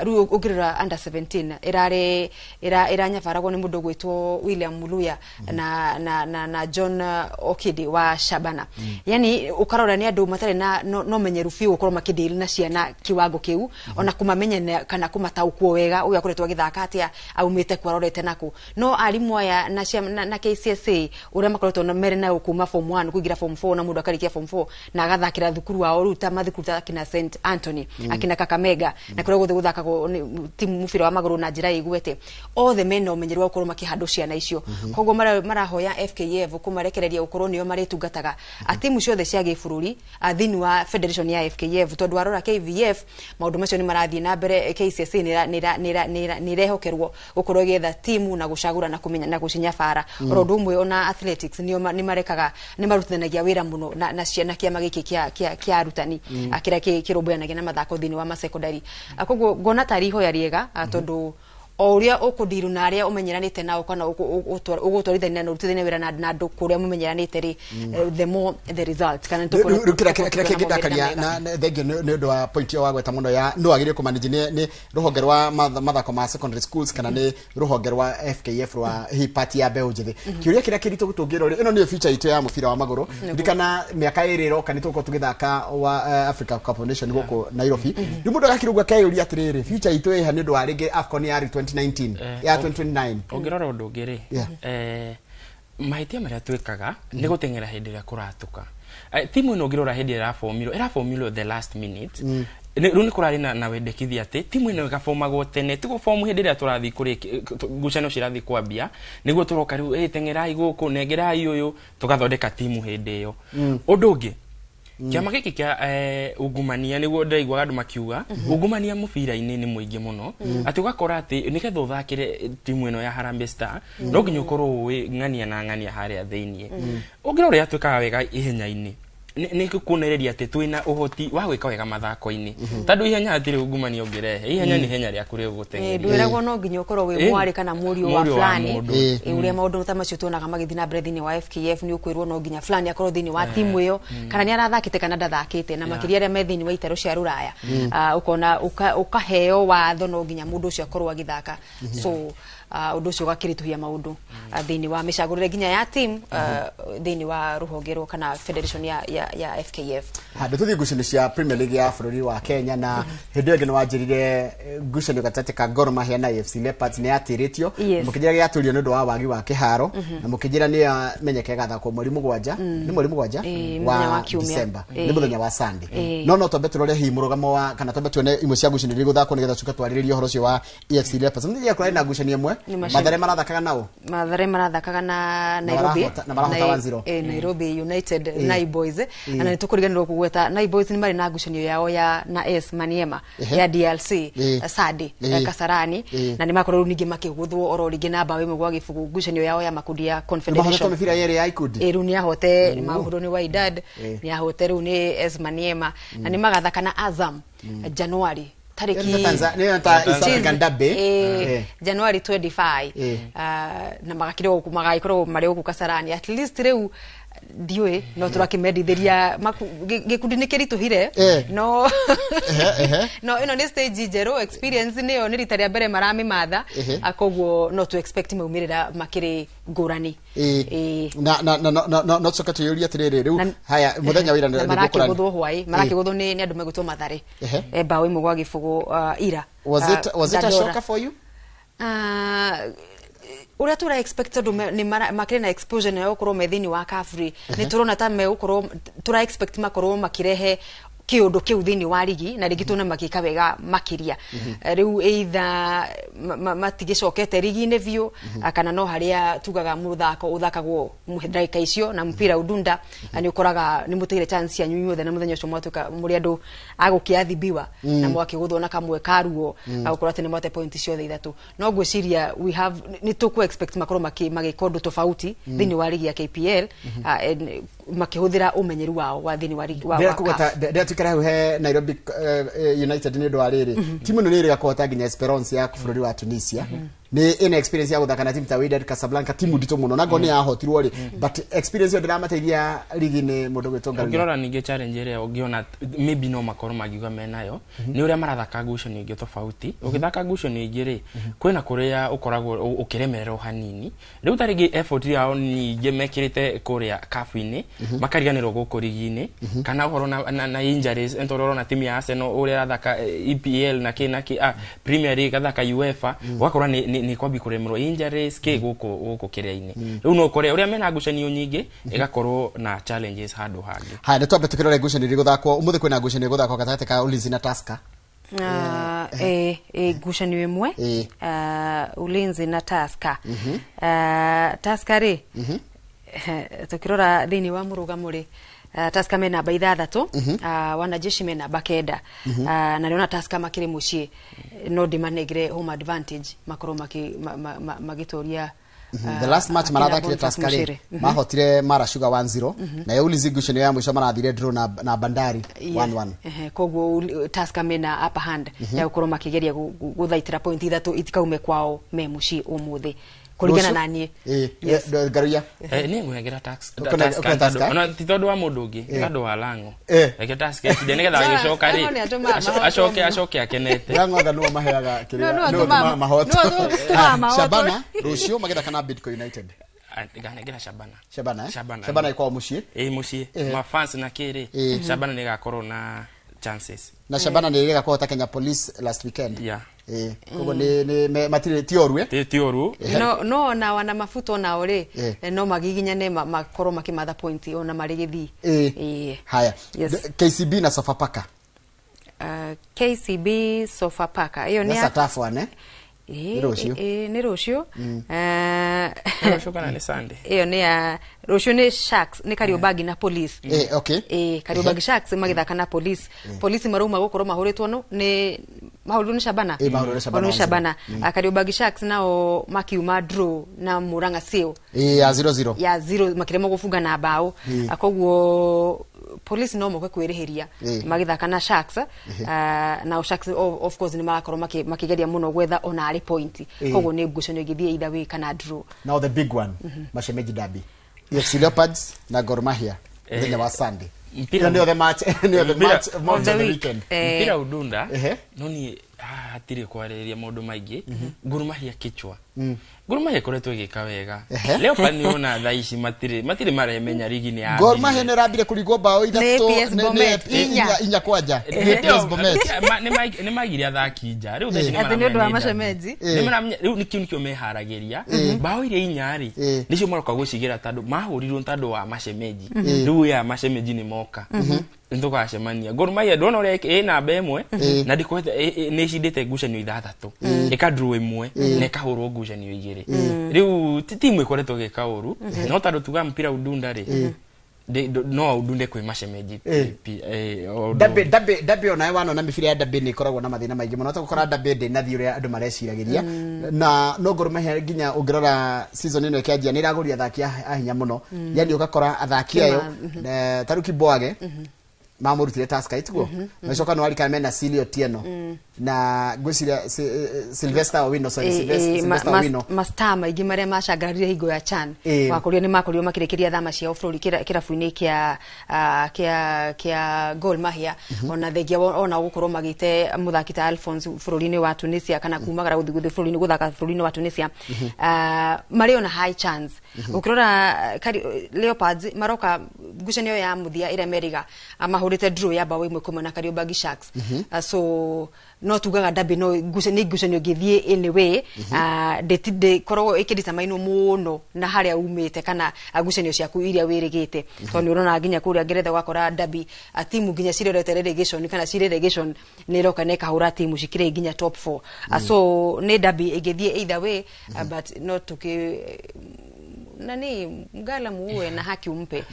riu ungirira under 17 iranyavaragwo ni mundu gwitwo William Muluya na John Okidi wa Shabana yani ukarora ni andu matare na no menyeru fiu gukorwo makidili na ciana kiwango kiu ona kumamenya kana kumataukwo wega uya kuretwa githaka atia aumite kwarorete nako no arimu aya na KCSA uria makoretwo na mere na kuma form 1 kugira form 4 na mundu akarikia form 4 na agathakira thukuru wa oruta mathukuru ta kina St Anthony akina Kakamega na kurego guthaka timu mufira wa maguru na njira igwete othe mena umenyeru wa kuruma kihando ciana icio koguo marahoya FKF kumarekereria ukorwo nio maretungataga atimu ciothe cia gĩbũrũri thini wa federation ya FKF tondu arora KVF maundu macio ni marathie na mbere KCSA ni rehokerwo gukorwo getha timu na gucagura na kumenya na gucinya fara rondu umwe ona athletics ni marekaga ni marutithanagia wira muno na ciana kiama giki kia arutani akira kirumbuanagia na mathako thini wa secondary koguo ngona tariho ya riega tondu oria ukudiru na aria umenyeranite nao kana ugutwarithania na urutithania wira na andu kuria mumenyeranite ri the more the result kana kira kingidakaria na thengio ni undu wa point yo wagweta muno ya no agirie kumanage ni ruhonge rwa mathako ma secondary schools kana ni ruhonge rwa FKF rwa hi party ya mbeu njithi kiuria kira kirito gutungiro ri ino ni future itu ya mufira wa maguru ndikana miaka iriro kana tuko tugithaka wa Africa Cup of Nations guku Nairobi ri mundu agakirugwa kayuria atiriri future itu iha ni undu wa rigi AFCON ya 2019 ya 2029 ongirora undu ngiri mahitia maria twikaga ni gutengera hindi ria kuratuka timu ino ngirora hindi ira formula the last minute riu ni kurari na wendekithia ati timu ino igafomagwo tene tigo form hindi ria turathi kuri ngucanio cirathi kwambia niguo turoka riu tengerai guku nengerai uyu tugathondeka timu hindi iyo undu ungi kiama giki kia ungumania niguo ndaigwa andu makiuga ungumania mubira-ini ni muingi muno ati ugakora ati nigetha uthakire timu ino ya Harambee Star no nginya ukorwo wi ng'ania na ng'ania haria thiini ungirore atwikaga wega ihenya-ini ni kukunereria ati twina uhoti wa gwika wega mathako-ini tondu ihenya atire ungumania ungirehe ihenya ni henya ria kuri gutengeria ndwiragwo no nginya ukorwo wi mwari kana murio wa fulani uria maundu ta macio tuonaga magithina mbere thini wa FKF ni ukwirwo no nginya fulani akorwo thini wa timu iyo kana ni arathakite kana ndathakite na makiria aria me thini wa itaro cia ruraya ukona ukaheo watho no nginya mundu ucio akorwo agithaka so undu ucio gakirituhia maundu thini wa micagurire nginya ya team thini wa ruhongerwo kana federation ya FKF handu tuthi ngucanio cia Premier League ya bururi wa Kenya na hindi ĩngĩ nĩwanjĩrire ngucanio gatagatĩ ka Gor Mahia na AFC Leopards nĩ yatĩrĩtio mũkĩnjĩra gĩatũrio nĩ ũndũ wa wagi wa kĩharo na mũkĩnjĩra nĩ amenyeke gathako mweri mũgwanja nĩ mweri mũgwanja wa December nĩ mũthenya wa Sunday no twambe tũrore hi mũrũgamo wa kana twambe tuone imwe cia ngucanio iria gũthakwo nĩgetha tuka twarĩrĩrie ũhoro ũcio wa AFC Leopards mũthenya kũrarĩ na ngucanio ĩmwe Mathare marathakaga nao mathakaga na Nairobi United Nai Boys na nitukuriganirwo kugweta Nai Boys ni mari na ngucanio yao ya na AS Maniema ya DRC Sadi Kasarani na ni makorwo ningi makiguthwo oro ringi na bawe mugwa gifugu ngucanio yao ya makundi ya Confederation mifira yere ya ikundi riu ni ahote ni mahuru ni Wydad ni ahote riu ni AS Maniema na ni magathaka na Azam January tariki Tanzania ta East African Derby January 25 na magaikorwo mari oku Kasarani at least reu ndiwe no turakimendithiria gikundi ni kirituhire no no ino ni stage jero experience niyo ni rita ria mbere marami matha akogwo no to expect maumirira makiri ngurani no tsoka tuyuria tiriri riu haya muthenya wira ni gukurani marakigutho ni andu megutwo mathare bao imwe gwa gifugo ira was it a shocker for you uria tura expected ni makire na exposure na yokorwo methini wa kafri ni turona ta me ukorwo tura expect makorwo makirehe kiundu kiu thini wa ligi na ligi tuna makika wega makiria riu either matigicokete ligi ne view kana no haria tugaga muthako uthakagwo muhendaika icio na mpira udunda ani ukoraga ni muteire chance ya nyunyu the na muthenya ucio mwatuka muri andu agukiathibiwa na mwaki guthona kamwe karuo agukora tene mwate point icio the ithatu no gwiciria we have ni tuku expect makoro magikondu tofauti thini wa ligi ya KPL makihuthira umenyeru wao wa thini wa ligi wa tukara he Nairobi United ni ndo ariri timu no niri gakota ginya Esperance ya bũrũri wa Tunisia ni ina experience ya guthaka na timu ta Wydad Casablanca timu ndito muno nago ni yahotirwo ri but experience yo ndiramateiria ligi ni mundu gwitonga ngirora ninge challenge ire ungiona maybe no makoro magiuga menayo ni uria marathaka ngucio ni tofauti ukithaka ngucio ni ingire kwina kuria ukoragwo ukiremererwo hanini riu tarigi effort yao ni gemekirite kuria kafu-ini makariganirwo guku ligi-ini kana uhoro na injuries entororo na timu ya Arsenal uria thaka EPL na kinaki Premier League athaka UEFA wakora ni kwambi kuremero injuries ke guku kiria-ini riu no kore uria mena ngucanio nyingi igakorwo na challenges handu hangi ha twambe tukirore ngucanio guthakwo umuthi kwina ngucanio guthakwo gatagati ka Ulinzi na Tusker ngucanio imwe Ulinzi na Tusker Tusker ri tukirora thini wa murugamuri Tusker mena namba 6 wanajeshi mena namba 9 na riona Tusker makiri mucie no dimanegre home advantage makoro magitoria the last match marathakire Tusker mahotire Mara Sugar 1-0 na ya Ulinzi ngucanio ya mwisho marathire draw na Bandari 1-1 kogwo Tusker mena upper hand ya gukorwo makigeria guthaitira point 3 itikaume kwao me mucie umuthi kuringana na nie garuya ni ngwegera tax ona titondo wa mundu ungi ngandu wa Lango eke Tusker ide nigetha gicoka ri acoke akenete Lango nganu maheaga kiria no mahoto Shabana Rusio magetha kana Bidco United ganegera Shabana iko mucie mucie ma fans na kiri Shabana ni gakorwo na chances na Shabana ni rega kota Kenya Police last weekend kogo ni matire tioru no na wana mafuto na ore no magiginyane makoro makimatha point ona marigithi haya KCB na Sofapaka KCB Sofapaka hiyo ni Satafone ni rucio rucio kana ni Sunday hiyo ni ya rucio ni Sharks ni Kariobangi na Police Kariobangi Sharks magithaka na Police maruma gukorwo mahuritwo no ni mahuru ni Shabana Shabana Kariobangi Sharks nao makiuma draw na Muranga Seal ya 0-0 makiremo gufunga na bao akogwo Police no moko kwirihiria magithaka na Sharks na Sharks of course ni marakorwo makigeria muno gwetha ona ari point kogwo ni ngucanio githie either way kana draw. Now the big one Mashemeji derby FC Leopards na Gor Mahia thenya wa Sunday mpira ndio the match of the weekend mpira udunda noni hatire kwareria maundu maingi Gor Mahia kichwa Gor Mahia koretwo igika wega Leopards ni ona thaici matire maremenya ligi ni ya Gor Mahia ni rabire kurigwo bao inya kwanja PS Bomet ni magire athaki nja riu thaici ni ndu wa Mashemeji ni maramenya riu nikio meharageria bao ile inyari nicio maroka gucigira tandu mahurirwo tandu wa Mashemeji riu ya Mashemeji ni moka ndoka acemania Gor Mahia ndona uria namba imwe na ndikwete ni cindite ngucanio 3 ikadraw imwe na ikahurwo ngucanio 2 riu timu ikoretwo gikauru no tandu tuga mpira udunda ri no udunde kwi Mashemeji dabe ona wana na mibira ya dabe ni koragwo na mathina maingi muno tukora dabe ndi na thiuria andu mareciragiria na no Gor Mahia ginya ungirora season ino ikianjia ni iraguria athaki ahinya muno yani ugakora athaki ayo Taruki Boage mamurutire task aitwo na coka no alika mena Silio Tieno na gwiciria Sylvester Owino Sylvester Owino master maingi maria macangarire hingo ya Chan wakorio ni makorio makirekeria thama cia bururi kirabu-ini kia Gor Mahia ona thengia ona gukorwo magite muthaki ta Alphonse bururi-ini wa Tunisia kana kumagara guthi bururi-ini guthaka bururi-ini wa Tunisia mari ona high chance ukirora Leopards maroka ngucanio ya muthia ira meriga amahurite draw ya bao imwe kumana Kariobangi Sharks so no tugaga dabi no ngucanio ngithie anyway de korwo ikirita maino muno na haria umite kana ngucanio ciaku iria wirigite to ni urona nginya kuria Ngeretha gwakora dabi timu nginya cirorete relegation kana relegation ni roka ne kahura timu cikire nginya top 4 so ne dabi igithie either way but not tuki nani mgala muwe na haki umpe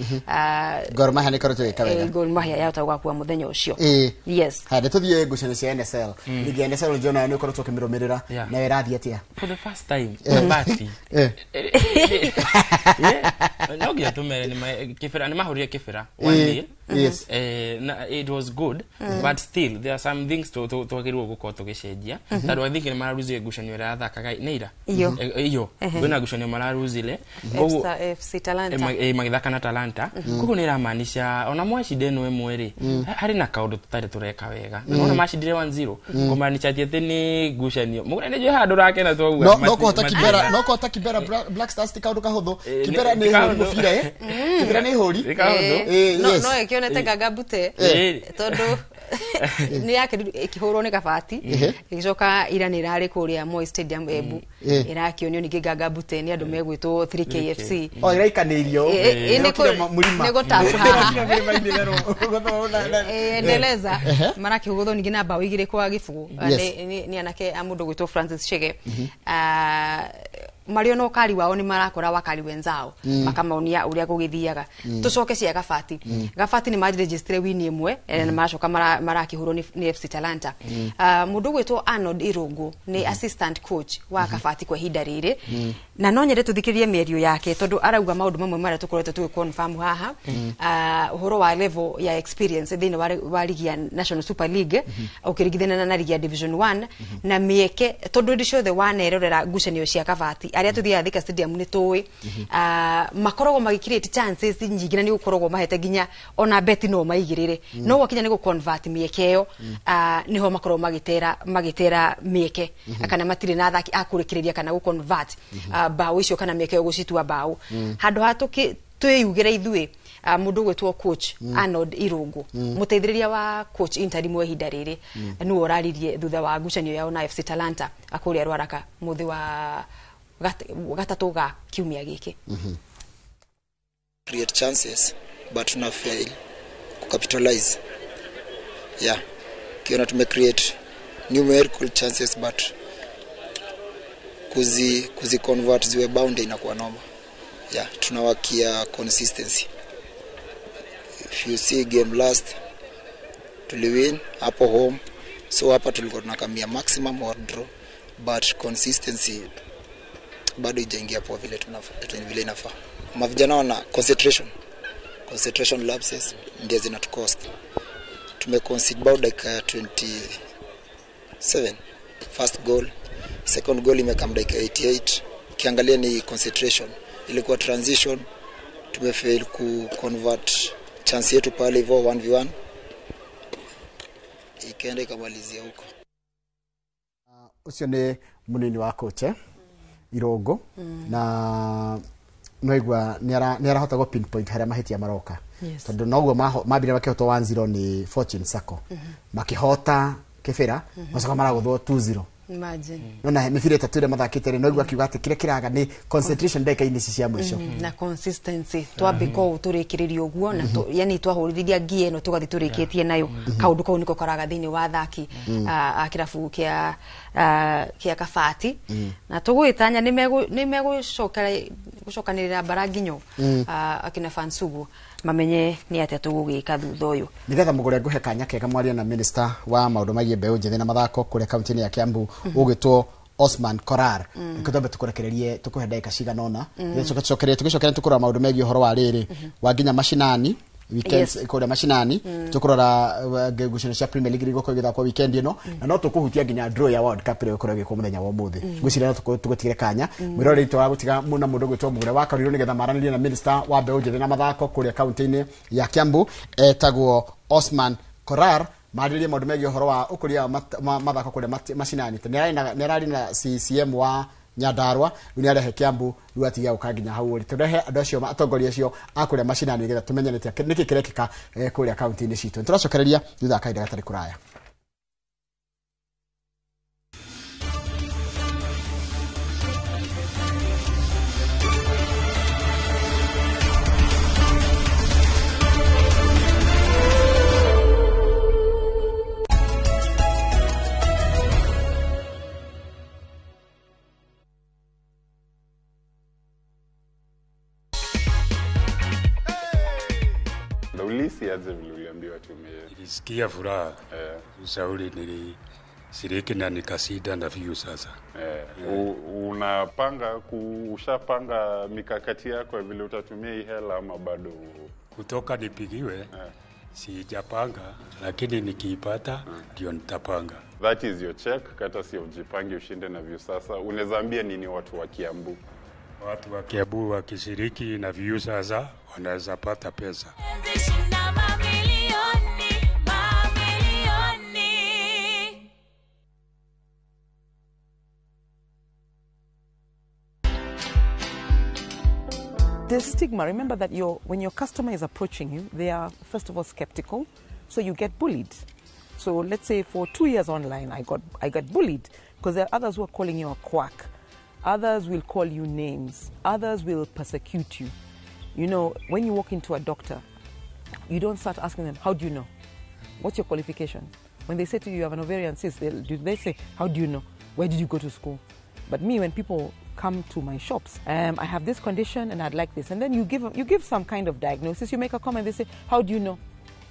Gor Mahia ni karoto ikawega Gor Mahia yatagwa kwa muthenya ucio yes hade tuthie ngucanio cia NSL ligi NSL jona ni karoto kimirumirira na irathie atia for the first time party no gia tumere ni kifira ni mahurire kifira one day yes it was good but still there are some things to agirwo guko tugicenjia tadu I think ni mararuzie ngucanio ra thakaga neira iyo wena ngucanio mararuzile FC Talanta magithaka na Talanta kuko ni ramaanisha ona mwashinde no emwe hari na kaundu tutari tureka wega ona mashindire 1-0 kumaanisha ati ni ngucanio mugure nje handu rake na twaguga no kota kibera Black Stars kaundu kahuthu kibera ni mufira kibera ni hori no ekionete Gagabute tondu ni yake ikihurwo ni Kabati igicoka ira ni rari kuria Moi Stadium Embu irakionio ni Gagabute ni andu megwitwo 3KFC iraikanirio ni gutafu endeleza maraki hugutho ningi na bao igire kwa gifugu ni anake amundu gwitwo Francis Chege Mario no kari wao ni marakora wakari wenzao makamaonia uria gugithiaga tucoke cia Gabati ni maregistre win imwe na macoka marakihuro ni FC Talanta mundu gwitwo Arnold Irungu ni assistant coach wa Gabati kwa hinda riri na no nyere tuthikirie mierio yake tondu arauga maundu mamwe mara tukoretwo tu confirm haha uhoro wa level ya experience thini wa ligi ya National Super League ukirigithana na ligi ya Division 1 na mieke tondu ndicio the one erorera ngucanio cia Gabati aria tuthia Thika Stadium ni tuwi makorogo magicreate chances nyingi na ni gukorogwo mahete ginya ona beti no maigirire no wakinya ni gu convert mieke yo niho makoro magitera mieke kana matire na thaki akurikiria kana gu convert bao icio kana mieke yo gucitua bao handu hatuki twiyugire ithue mundu gwetwo coach Arnold Irungu muteithiriria wa coach interim we hinda riri nu oraririe thutha wa ngucanio yao na FC Talanta akuria rwaraka muthi wa gatatu ga kiumia giki create chances but tuna fail ku capitalize kiona tume create numerical chances but kuzi convert ziwe bound inakuwa noma tunawakia consistency. If you see game last tuliwin hapo home, so hapa tulikuwa tunakamia maximum or draw but consistency bado ijaingia hapo vile inafaa. Mavijana wana concentration lapses ndio zinatucost. Tumeconcede about dakika 27 first goal, second goal imekam dakika 88. Kiangalia ni concentration, ilikuwa transition, tumefail ku convert chance yetu pale hivyo 1v1 ikaenda ikamalizia huko. Ucio ni munini wa coach Irungu na noigwa ni arahota go pinpoint haria mahitia maroka tondu noguo mabire makihotwo 1-0 ni Fortune Sacco makihota kibira macoka maraguthwo 2-0. Imagine. Nona mifire tatire mathakite no igwa kiuga ati kire kiraga ni concentration ndeka-ini cia mwisho na consistency twabiko turikiririo uguo na yani twahurithia ngie no tugathi turikitie nayo kaundu kau niko karaga thini wa thaki akirabu kia Kabati na tugwitanya ni gucokanirira baraginyo akina Fansugu mamenye ni atia tugugika thutha uyu nigetha mugure nguhe kanya kega mwaria na minister wa maundu magie mbeu njithi na mathako kure kaunti ya Kiambu ugitwo Osman Korar kutombe tukurekererie tukuhe ndagika cigana ona tucokerie tukura maundu megie horo wa riri wa nginya mashinani weekends kore mashinani tukurora ngucino cia Premier League goko githa kwa weekend ino na no tukuhutia nginya draw ya World Cup ire korage kwa muthenya wa muthi ngucira tugutigire kanya mwirore twa gutiga muna mundu gwitwo mugure wa Kariro nigetha maranĩrie na minister wa mbeu njĩthĩ na mathako kuria county-ini ya Kiambu etagwo Osman Korar maririe maundu megie horo wa ukuria mathako kuria mashinani nerari na CCM wa Nyandarua ni arehe Kiambu ruatiga ukaginya hau uri turehe andu acio atongoria acio akuria mashinani nigetha tumenyanete niki kirekika kuria county-ini citu turacokereria thutha kaida gatari kuraya. Ulisi aje vile uliambiwa tumie. Nilisikia furaha. Ushauri nilishiriki na nikasida na view sasa. Ushapanga mikakati yako vile utatumia hii hela ama bado kutoka nipigiwe? Sijapanga, lakini nikiipata ndio nitapanga. That is your check, kata si ujipange ushinde na view sasa. Unaweza ambia nini watu wa Kiambu? Watu wa Kiambu wakishiriki na view sasa wanaweza pata pesa. The stigma, remember that when your customer is approaching you, they are first of all skeptical, so you get bullied. So let's say for 2 years online, I got bullied because there are others who are calling you a quack. Others will call you names. Others will persecute you. You know, when you walk into a doctor, you don't start asking them, how do you know? What's your qualification? When they say to you, you have an ovarian cyst, they say, how do you know? Where did you go to school? But me, when people come to my shops, I have this condition and I'd like this. And then you give some kind of diagnosis, you make a comment, they say, how do you know?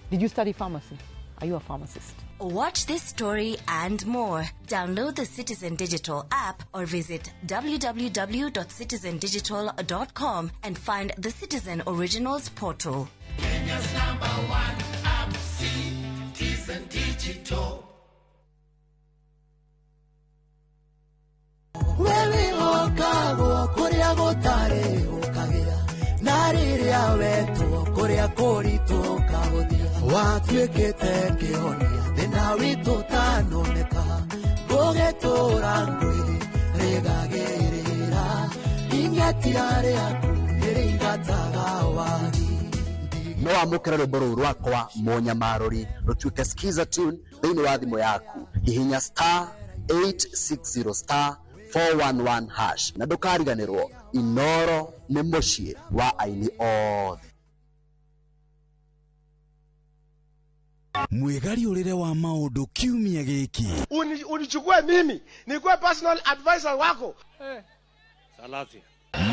Did you study pharmacy? Are you a pharmacist? Watch this story and more. Download the Citizen Digital app or visit www.citizendigital.com and find the Citizen Originals portal. Kenya's #1 app, Citizen Digital. Wewe okago kuria gutare ukagira nariria wetu kuria kuritu kaguthia watwikite kihonia thina witu tanoneka gugetura ngwiri rigagirira ingetiare aku irigataga wagi no amukira rwimbo ruru rwakwa munyamaruri rutuke skiza tune thiini wa thimu yaku ihinya *860 *411# na ndukariganirwo Inoro ni mucii wa aini othe. Mwegari urire wa maundu kiumia giki unichukue mimi nikuwe personal advisor wako Salazia.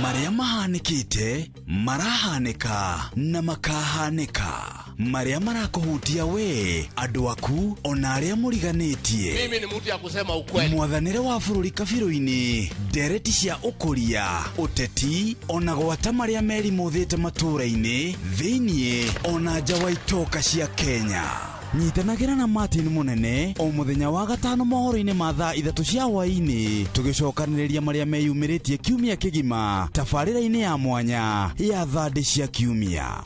Maria mahanikite marahanika na makahanika Maria marakuhutia we andu aku ona aria muriganitie. Mimi ni mtu ya kusema ukweli. Mwathanire wa bururi kabiru-ini ndereti cia ukuria uteti ona gwata maria meri muthite matura-ini thiini ona nja wa itoka cia Kenya. Nyitanagira na Martin Munene o muthenya wa gatano mohoro-ini ma thaa 3 cia hwaini tugicokaniriria maria meyumiritie kiumia kigima tabarĩra-ini ya mwanya ya thandi cia kiumia.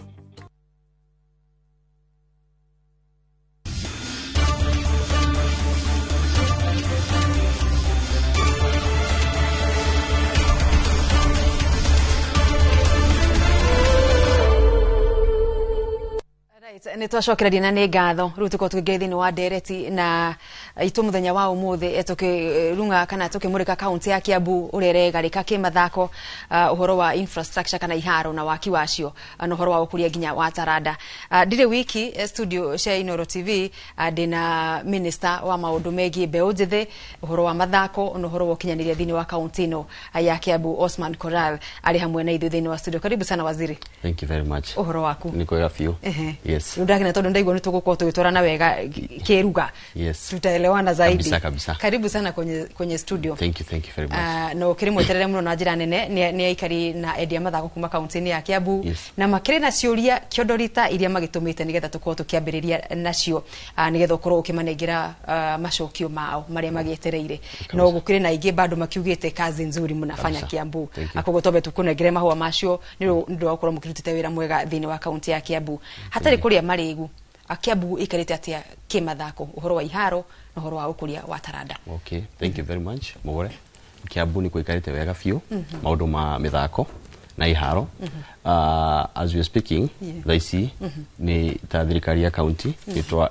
Ni twacokereria na nĩ ngatho rĩu tuko tũkĩgeithini wa ndereti na itu muthenya wa umuthi tukirunga kana tukimurika kaunti ya Kiambu ureregarika kimathako uhoro wa infrastructure kana iharo na waki wacio na uhoro wa ukuria ginya wa taranda. Ndire wiki studio cia Inoro TV ndina minister wa maundu megie mbeu njithi uhoro wa mathako na uhoro wa kinyaniria thini wa kaunti no ya Kiambu Osman Koral ari hamwe na ithu thini wa studio. Karibu sana waziri. Thank you very much. Uhoro waku niko ya few. Yes. ndagina tondu ndaigwa ni tugukorwo tugitwarana wega kiruga. Yes. Tutaelewana zaidi. Kabisa. Karibu sana kwenye studio. Thank you very much. No kiri mweterere muno na njira nene ni aikari na endia mathako kuma kaunti-ini ya Kiambu. Yes. Na makiri na ciuria kiondorita iria magitumite nigetha tukorwo tukiambiriria nacio nigetha ukorwo ukimanengira macokio mao maria magietereire. No gukiri na ingi bado makiugite kazi nzuri munafanya Kiambu. Akogo tobe tukunengere mahua macio ndio ukorwo mukirutite wira mwega thini wa kaunti ya Kiambu. Hatari kuria marigu Kiambu ikarite atia kimathako uhoro wa iharo na uhoro wa ukuria wa taranda. Okay, thank you very much. Mugore Kiambu ni kuikarite wega fiu maundu ma mithako na iharo. As we are speaking, thaisi ni ta thirikari ya county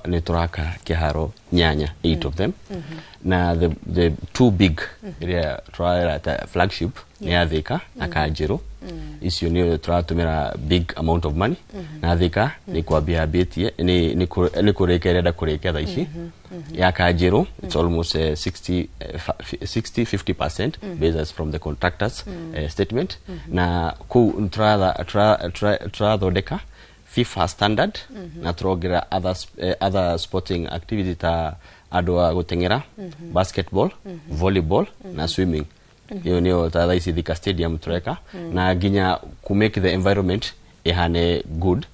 ni turaka kiharo nyanya 8 of them. Na the two big flagship ni Athika na Kanjiru. Icio ni turatumira big amount of money. Na Athika ni kwambia betie ni kurekerera kurekia thaici. Ya Kanjiru it's almost 60-50% based from the contractors statement. Na ku turathondeka FIFA standard na turogera other sporting activity ta andu a gutengera, basketball, volleyball na swimming. Hiyo niyo thaisi Thika Stadium tureka na ginya to make the environment ihane good.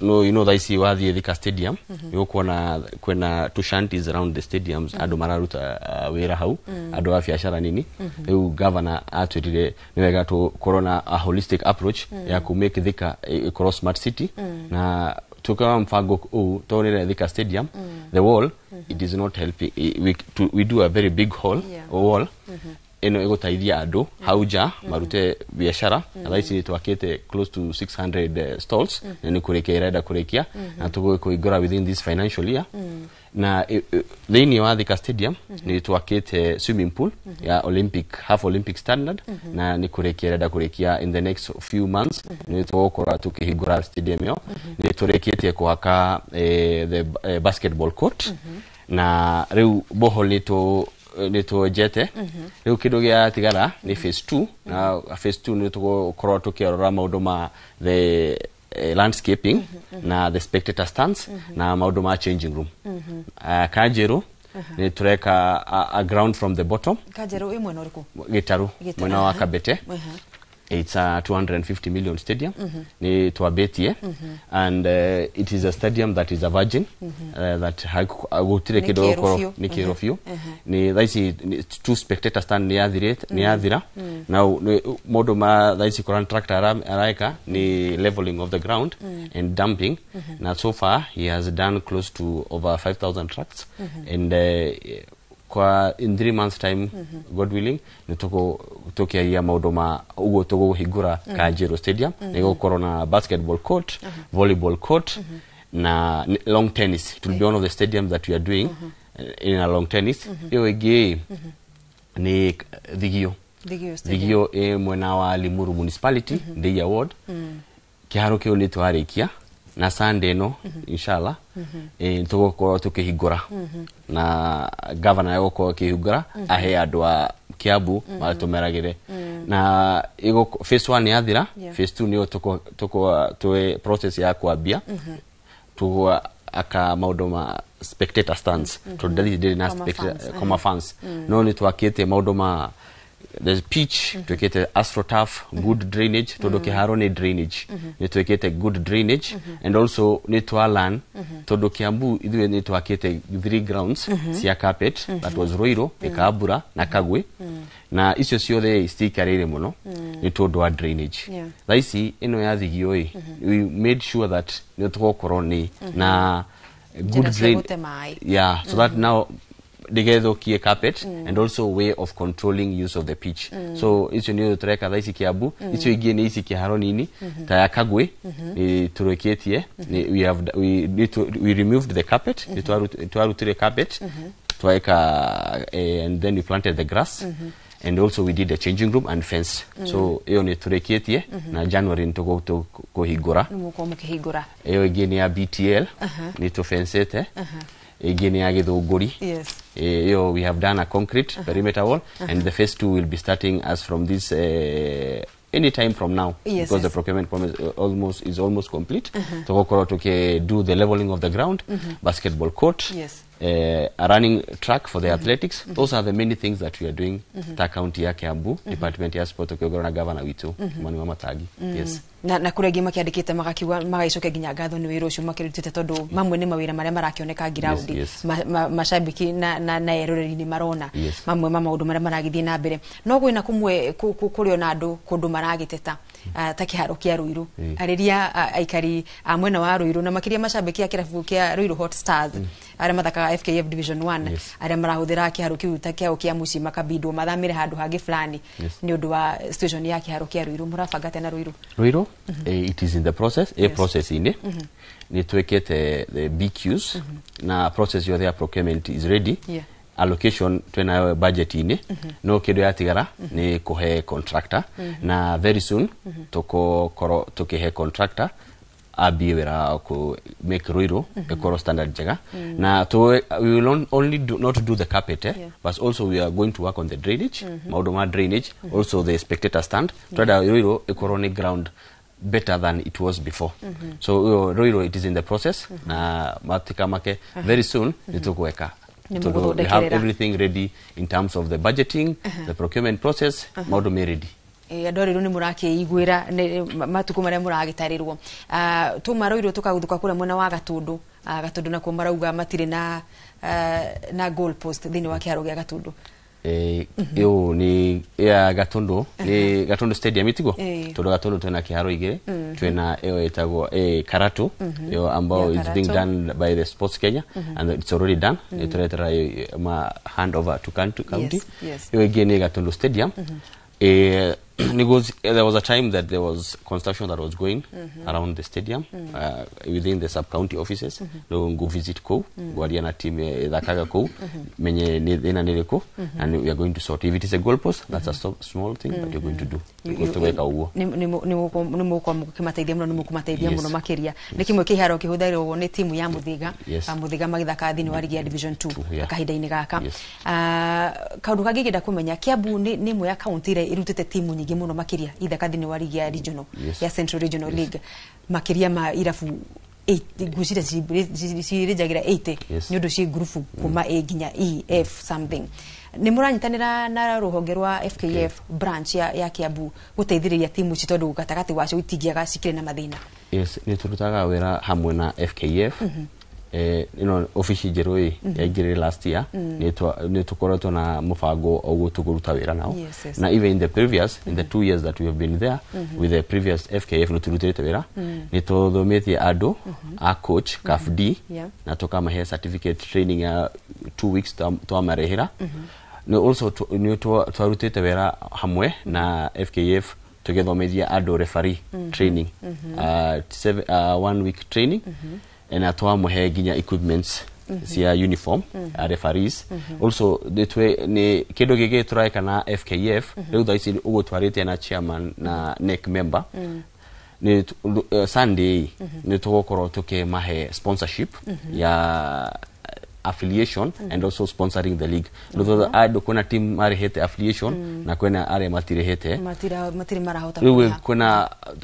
No, you know thaisi wathi Thika Stadium you kwena two shanties around the stadiums andu mararuta wira hau andu a biashara nini. Eu governor atwirire ni wega tu corona a holistic approach ya ku make Thika a cross smart city. Na tukawa mfango tonere Thika Stadium the wall it is not helping. We do a very big wall eno egutaithia andu hauja marute biashara. Thaisi ni twakite close to 600 stalls na ni kurekia kurekia na tugoikora within this financial year. Na thini wa Thika Stadium ni twakite swimming pool ya half Olympic standard na ni kurekia in the next few months ni twokora tukihigura stadium yo. Ni turekite kuhaka the basketball court na riu bohol ni to jete. Riu kindu gia tigara ni phase 2 na phase 2 ni tukorwo tukirora maundu ma the landscaping na the spectator stands na maundu ma changing room. Kanjiru ni tureka a ground from the bottom. Kanjiru imwe noriku Gitaru mwena wa Kabete. It's a 250 million stadium. Ni twabetie and it is a stadium that is a virgin that agutire kidogo ni kirofio. Ni thaisi two spectator stand ni athira. Now modo ma thaisi contractor araika ni leveling of the ground and dumping. Na so far he has done close to over 5,000 trucks and in 3 months time God willing ni tukiaia maundu ma ugo tuguhingura Kanjiru Stadium ni gukorwo na basketball court, volleyball court na long tennis. It will be one of the stadiums that we are doing in a long tennis. Iyo igi ni Thigio mwena wa Limuru municipality Day Award. Kiharo kio ni twarikia na Sunday no inshallah tugokorwo tukihingura na governor yoko kihingura ahe andu a Kiambu matumeragire na igo phase 1 yathira. Phase 2 niyo tuwe process ya kwambia tuwa aka maundu ma spectator stands to deli na spectator koma fans no ni twakite maundu ma the pitch twekete astroturf, good drainage todo kiharo ni drainage ni twekete good drainage and also ni twalan todo Kiambu ithuwe ni twakete 3 grounds cia carpet that was Roiro, Ekabura na Kagwe na icio ciothe stikarire muno ni todo wa drainage. Thaisi ino ya Thigio we made sure that ni tugokorwo ni na good drainage so that now digethokie carpet and also way of controlling use of the pitch. So icio ni tureka thaisi Kiambu icio ingi ni isi kiharo nini ta ya Kagwe tureketie we removed the carpet twarutire carpet twaeka and then we planted the grass and also we did a changing room and fence. So iyo ni tureketie na January ntugo kuhigura nuko mukihigura. Iyo ingi ni ya BTL ni to fencete again ya Githunguri. We have done a concrete perimeter wall and the phase 2 will be starting as from this any time from now, Yes, because the yes. procurement is almost complete. Togokoro toke do the leveling of the ground, basketball court, Yes. A running track for the athletics. Those are the many things that we are doing. Ta county ya Kiambu, department ya sport tukiogora na governor witu, Mani wa Matagi. Yes. Na kuregi makiandikite magakiwa magaicoke nginya ngatho ni wira ucio makirutite tondu mamwe ni mawira maria marakioneka giraundi mashabiki na eroreri ni marona mamwe maundu maria maragithie na mbere no gwina kumwe kurio na andu kundu maragiteta ta kiharo kia Ruiru ariria aikari a mwena wa Ruiru na makiria mashabiki a kirabu kia Ruiru Hot Stars aria mathakaga FKF Division 1 aria marahuthira kiharo kiu ta kiao kia muci makabindwo mathamire handu hangi fulani ni undu wa situation ya kiharo kia Ruiru murabangate na Ruiru it is in the process process ine ni twekete the BQs na process yo their procurement is ready allocation twena budget ine no kido yatigara ni kuhe contractor na very soon tukihe contractor abiwera ku make Ruiru ekoro standard jega na we will only not do the carpet but also we are going to work on the drainage maudoma drainage also the spectator stand twada Ruiru ekoro ni ground better than it was before. So Ruiru it is in the process na matika make very soon nitukuweka. So we have everything ready in terms of the budgeting, the procurement process, maudu me ready. Andoriru ni murake igwira matuku maria muragitarirwo tuma Ruiru tukaguthuka kure mwena wa Gatundu na ko marauga matire na goal post thini wa kiaro gia Gatundu yo ni ya Gatundu ni Gatundu stadium itigo todo Gatundu tena kiharo igire twena etago Karatu yo ambao is being done by the Sports Kenya and it's already done itretera ma hand over to county yo again Gatundu stadium there was a time that there was construction that was going around the stadium within the sub-county offices. No go visit ko guardiana team thakaga ko menye ina nileko and we are going to sort. If it is a goalpost, that's a small thing that you're going to do. Ni muko mukimateithia muno ni mukumateithia muno makiria ni kimwe kiharo kihuthairwo ni timu ya Muthiga Muthiga magithaka thini wa ligi ya Division 2 kahinda-ini gaka kaundu kangĩ ngenda kumenya Kiambu ni imwe ya county ire irutite timu nyingi muno makiria ithaka thini wa ligi ya regional ya Central Regional League makiria ma irabu 8 gucira cirejagira 80 ni undu ci group kuma A nginya E F something ni muranyitanira na ruhonge rwa FKF branch ya Kiambu guteithiriria timu ci tondu gatagati wacio itingiaga cikire na mathina. Yes, ni turutaga wera hamwe na FKF office jeroi yaigire last year ni tukoretwo na mufango ogu tukuruta wira nao na even in the previous in the 2 years that we have been there with the previous FKF no turutite wira ni tuthometie ando a coach CAFD na tukamahe certificate training ya 2 weeks twamarehera no also ni twarutite wira hamwe na FKF tugethomethia ando referee training 1 week training and atwa muhe ginya equipments cia uniform referees also detwe ni kido gige turaika na FKF reu thaisi ugutwarite na chairman na NEC member ni Sunday ni tugokoro tuke mahe sponsorship ya affiliation and also sponsoring the league. Although ado kuna team marihete affiliation na kuna are matirehete matire marahota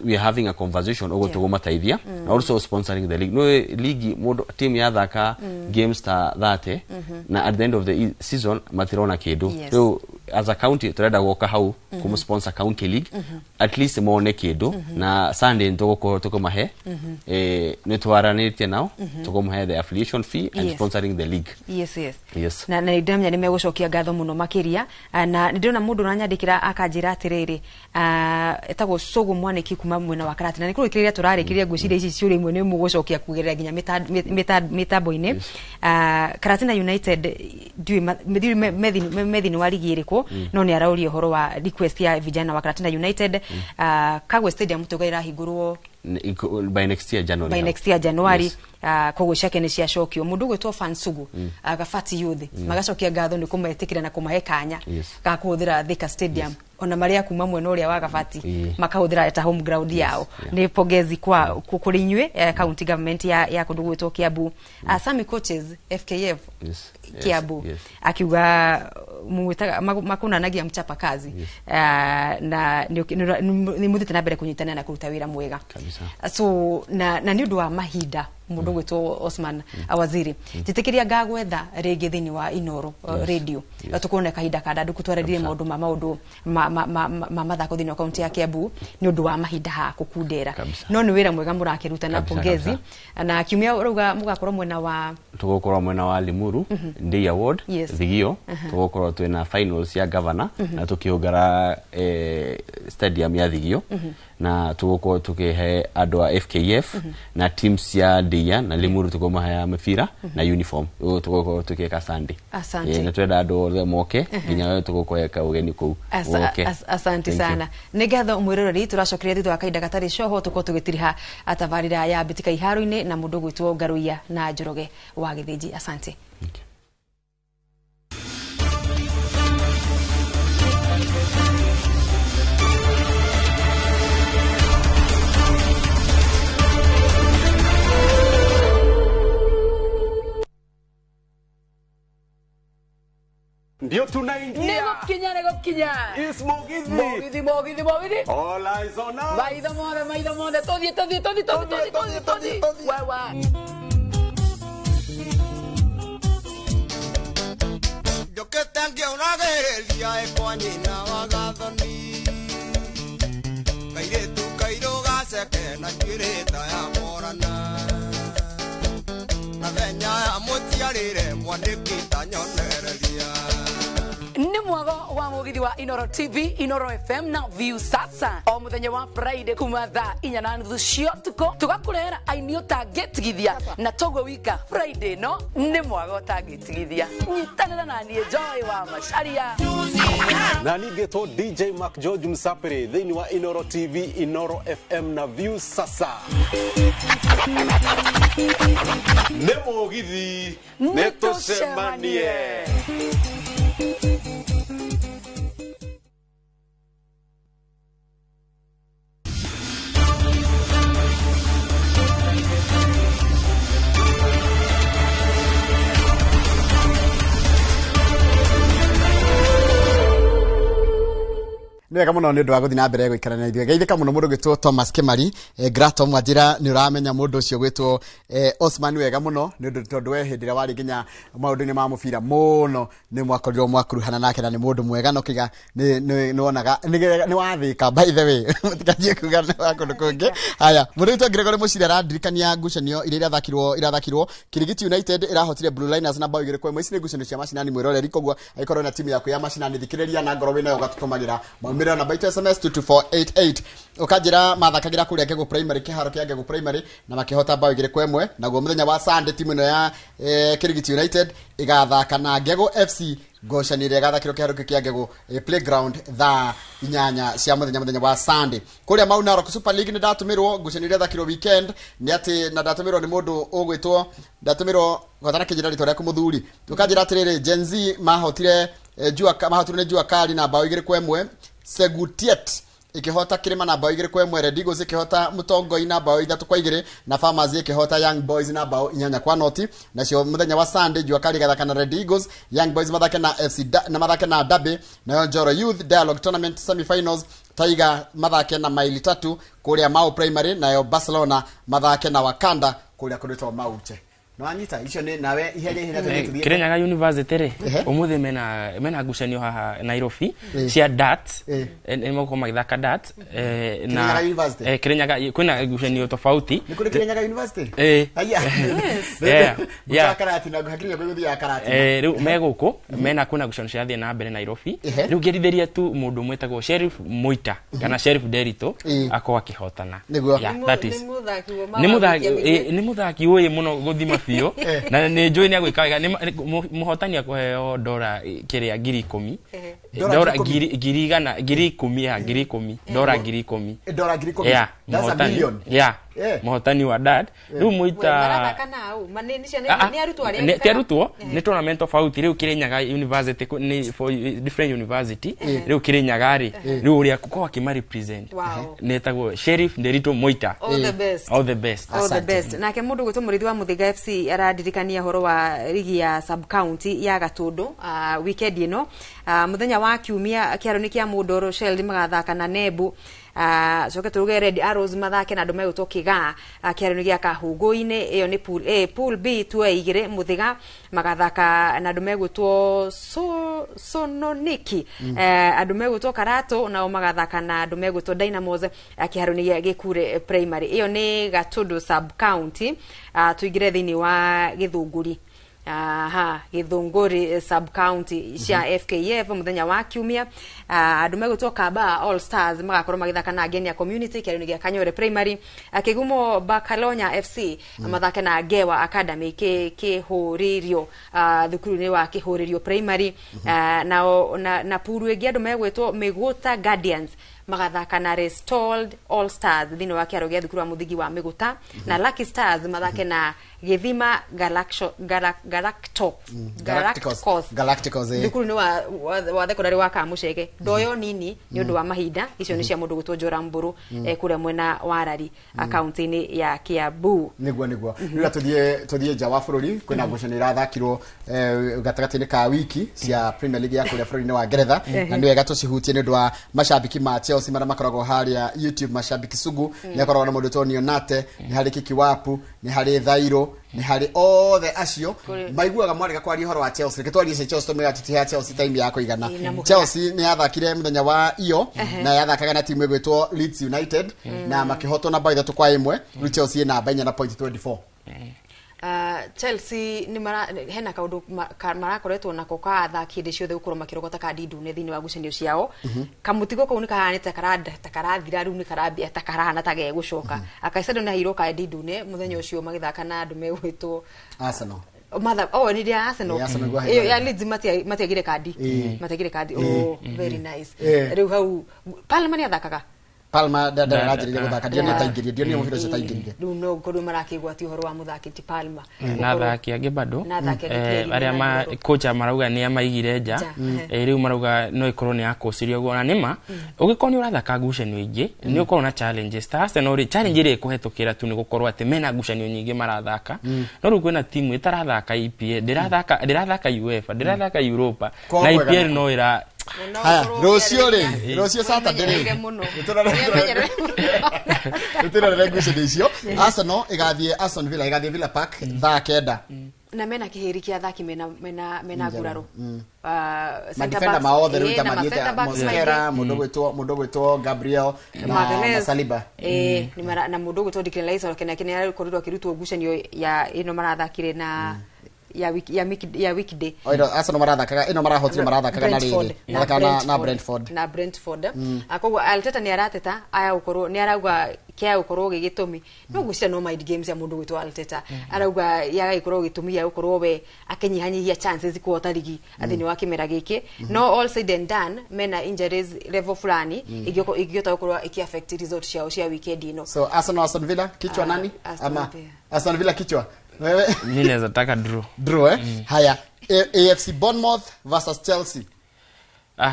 we are having a conversation ogo to mataithia also sponsoring the league. No league team ya thaka games ta thate na at the end of the season matirona kedo. So as a county tureda goka hau kuma sponsor county league at least mone kedo na Sunday toko mahe netwaranite now toko mahe the affiliation fee and sponsoring the league. Yes. Na ndamya nimegucokia ngatho muno makiria na ndona mundu uranyandikira akanjira atiriri etagwo Sogo Mwaniki kuma mwena wa Karati na nikurikiria turarikiria ngwiciria ici ciuri imwe ni mugucokia kugerera ginya mitambo-ini Karatina United ndiu methi ni wa ligi iriko no ni arauria horo wa request ya vijana wa Karatina United Kagwe Stadium tugaira higurwo by next year January. By next year January. Yes. Kogo shake ni ciacokio mundu gwitwo Fansugu agafati youth magacokia ngatho ni kumetikira na kumahe kanya ga kuhuthira Thika Stadium ona maria kuma mwena uria wa gafati makahuthira eta home ground yao ni pongezi kwa kurinywe county government ya kundu gwitwo Kiambu Sami Coaches FKF Kiambu akiuga mwitaga makunanagia mchapa kazi na ni muthite na mbere kunyitana na kuruta wira mwega so na ni undu wa mahinda mundu gwitwo Osman Awaziri titikiria ngagwetha ringi thini wa Inoro radio tukone kahinda kada kutwarithia maundu ma mathako thini wa county ya Kiambu ni undu wa mahinda ha kukundera no ni wira mwega murakiruta na pongezi na kiumia uruga mugakorwo mwena wa tugokorwo mwena wa Limuru Day Award thigio tugokorwo twina finals ya governor na tukiungara stadium ya thigio na tugokorwo tukihe andu a FKF na teams ya Dia na Limuru tugomaha mafira na uniform tugokorwo tukika Sunday na twenda andu othe moke nginya wewe tugokweka ugeni kuu asante sana nigatho mwiroreri turacokeria thithu akainda gatari coho tuko tugitiriha atavarira ya bitika iharo-ini na mundu gwitwo Ngaruia na Njoroge wa Githiji asante Ndio tunaingia. Nego kinya. Is Mogithi. Mogithi. All eyes on us. Maida mode. Todi. Wa. Yo que tengo una guerrilla ecuanina wagathoni. Kaire tu kairo gase que na kireta ya morana. Na venya ya motiarire mwanekita nyonereria. Ni mwago wa Mugithi wa Inoro TV, Inoro FM na View sasa. O muthenya wa Friday kuma thaa 4:30 cia tuko tugakurehera ainio tagetigithia na togo wika Friday no ni mwago tagetigithia. Nyitanira na nie Joy wa Macharia. Na nigeto DJ Mark George Msapere thini wa Inoro TV, Inoro FM na View sasa. Ne Mugithi netucemanie. Nega muno ni ndwa guthi na mbere guikarana ithuĩ geithĩka muno mundu gwitwo Thomas Kimari Grato Mwanjira ni uramenya mundu ucio gwitwo Osman wega muno ni tondu we hindira wari nginya maundu-ini ma mubira muno ni mwakorirwo mwakuruhana nake na ni mundu mwega no kiga ni wonaga ni wathika by the way mutikajie kuga ni wakundu kungi haya mundu gwitwo Gregory Muciri arandirikania ngucanio iria irathakirwo Kirigiti United irahotire Blue Liners na bao 2-1 ici ni ngucanio cia macinani mwiroreri kogwa aikorwo na timu yaku ya macinani thikiriria na ngoro wina yo gatutumagira mira na baita SMS 22488 ukajira mathakagira kuria Ngegu Primary kiharo kia Ngegu Primary na makihota bao 2-1 na go muthenya wa Sunday timu ino ya Kirigiti United igathaka na Ngegu FC goshanire igathakiro kiharo kia Ngegu Playground thaa 8 cia muthenya wa Sunday kuria mau Narok Super League ni ndatumirwo gushanire thakiro weekend ni ati na ndatumirwo ni mundu ugwitwo ndatumirwo gwathana kijira rito ria kumuthuri tukajira atiriri Gen Z mahotire jua kali na bao 2-1 Segutiet ikihota Kirima na bao 2-1 Red Eagles ikihota Mutongoi na bao 3-2 na Farmers ikihota Young Boys na bao 4-0 na cio muthenya wa Sunday jua kali gathaka na Red Eagles Young Boys mathake na FC na mathake na Derby na Njoro Youth Dialogue Tournament semi-finals Tiger mathake na Maili 3 kuria Mau Primary na Barcelona mathake na Wakanda kuria kudetwa Mauche no anyita icio ni nawe iheria Kirinyaga University ri umuthi mena ngucanio haha Nairobi cia dart ni moko magithaka dart na Kirinyaga kwina ngucanio tofauti ni kuri Kirinyaga University yeah karati na hakiri guthi ya karati riu meguku mena kuna ngucanio cia thie na mbere Nairobi riu ngerithiria tu mundu mwetagwo Sheriff Muita kana Sheriff Derito akwa akihotana that is ni muthaki uyi muno guthima biu na ni njui ni agwika wega muhotani akuheo dora kiria 10,000 dora 10,000 dora 10,000 dora 10,000 that's a million muhotani wa dad riu muita marathakana au ni arutwo ni tournament of out riu Kirinyaga university ni for different university riu Kirinyaga ri riu uria kuko akima represent netagwo Sheriff Nderito Moita. All the best nake mundu gwitwo murithi wa Muthiga FC aradirikania horo wa ligi ya sub county ya Gatundu weekend ino muthenya wa kiumia kiaro ni kia Mudoro Sheld magathaka na Nebu coke turuge Red Arrows mathake na ndume utokiga kiaro ni gia Kahungu-ini iyo ni pool A. Pool B tuaigire Muthiga magathaka na ndume gwitwo Sononiki andume gwitwo Karato na magathaka na ndume gwitwo Dynamos kiaro ni gia Gikure Primary. Iyo ni Gatundu sub county tuigire thini wa Githunguri Githunguri sub county cia FKF muthenya wa kiumia andume gwitwo Kaba All Stars magakorwo magithaka na Genia Community kiaro ni gia Kanyore Primary. Kigumo Bakalonya FC mathake na Gewa Academy Kihuririo thukuru ni wa Kihuririo Primary na puru egi andume gwitwo Miguta Guardians magathaka na Restored All Stars thini wa kiaro gia thukuru wa Muthigi wa Miguta na Lucky Stars mathake na Githima Galacticos thukuru ni wa thekondarĩ wa Kamucege ndoyo nini ni undu wa mahinda icio ni cia mundu gutwo Njora Mburu kure mwena wa Rari akaunti-ini ya Kiambu niguo rira tuthie nja wa bururi kwina ngucanio irathakirwo gatagati-ini ka wiki cia Premier League ya kuria bururi-ini wa Ngeretha na ni wega tucihutie ni undu wa mashabiki ma Chelsea mara makoragwo haria YouTube mashabiki sugu ni akoragwo na mundu Tonio Nate ni hari Kikiwapu ni hari Thairo ni hari othe acio maiguaga mwarega kwari horo wa Chelsea ketwari cia Chelsea tumega tutiha Chelsea time ya kuigana Chelsea ni yathakire muthenya wa iyo na yathakaga na timu igwitwo Leeds United na makihotwo na by 3-1 Chelsea na banya na point 24 Chelsea ni hena kaundu marakoretwo nako ka athaki ndi ciothe gukorwo makirogota kadi ndune thini wa gucenio ciao kamutigo kau ni kahanite karathira riu ni karambia takarana tage gucoka akaicado na hiro kadi ndune muthenya ucio magithaka na ndume gwitwo Arsenal ni dia Arsenal iyo ya Leeds matiagire kadi very nice riu hau Palma ni athakaga Palma rajiriria guthaka ndio taingiririe ndio muhiro cia taingiririe no kodu marakigwati horo wa muthaki ti Palma na thaki ange bado aria ma kocha marauga ni amaigire nja riu marauga no ikorwo ni akocirio gwo na nima ugikoni urathaka ngucanio ingi ni ukorwo na challenges Stars no ri challenge iri kuhetukira tu ni gukorwo ati mena ngucanio nyingi marathaka no ru kwina timu itarathaka EPL ndirathaka UEFA ndirathaka Europa na EPL no ira Rocio Saturday Tutirarere ngucanio icio Arsenal igathie Aston Villa igathie Villa Park thaa kenda na mena kihiri kia thaki mena guraro madefenda maothe ruta Marieta Mosquera mundu gwitwo Gabriel na Saliba ni mara na mundu gwitwo Declan Rice kene akorirwo kirutwo ngucanio ya ino marathakire na ya weekday Arsenal marathakaga ino marahotire marathakaga na riri na Brentford akogwa Arteta ni arateta aya ukorwo ni arauga kia ukorwo gigitumi no gucia no mind games ya mundu gwitwo Arteta arauga yaga ikorwo gitumi ya ukorwo we akenyihanyihia chances kuota ligi athini wa kimera giki no all said and done mena injuries level fulani igiota ukorwo iki affect result ciao cia weekend ino so Aston Villa kichwa nani ama Aston Villa kichwa wewe mimi naweza taka draw haya AFC Bournemouth versus Chelsea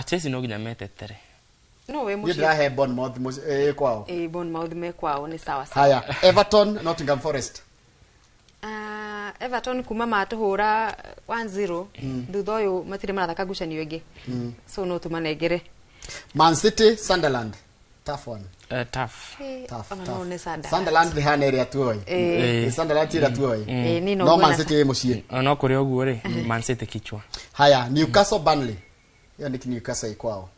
Chelsea no ginya metetere no we mushi ndio Bournemouth kwao Bournemouth me kwao ni sawa haya Everton Nottingham Forest Everton kuma matuhura 1-0 thutha uyu matire marathaka ngucanio ingi so no tumanengere Man City Sunderland tough one tough Sunderland the hand area tuoi Sunderland tira tuoi no Man City mucie no kuri oguo ri Man City kichwa haya Newcastle Burnley hiyo ni Newcastle kwao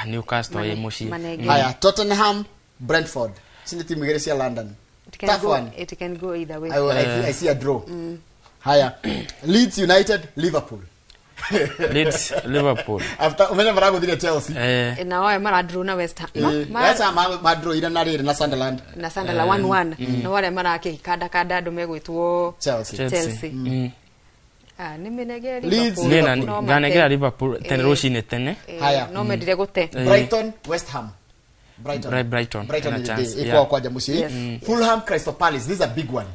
Newcastle ye mucie haya Tottenham Brentford sini timu gere cia London tough one it can go either way I see a draw haya Leeds United Liverpool Leeds Liverpool. After umenya maraguthire Chelsea. Na wao mara draw na West Ham. Yasa ma draw ira na riri na Sunderland. Na Sunderland 1-1. Na wale mara akikada ndo megwitwo Chelsea. Nimenegera Liverpool. Ganegera Liverpool tene rushine tene. Haya. No medire gute. Brighton West Ham. Brighton. Iko kwa jamushi. Fulham Crystal Palace. This is a big one.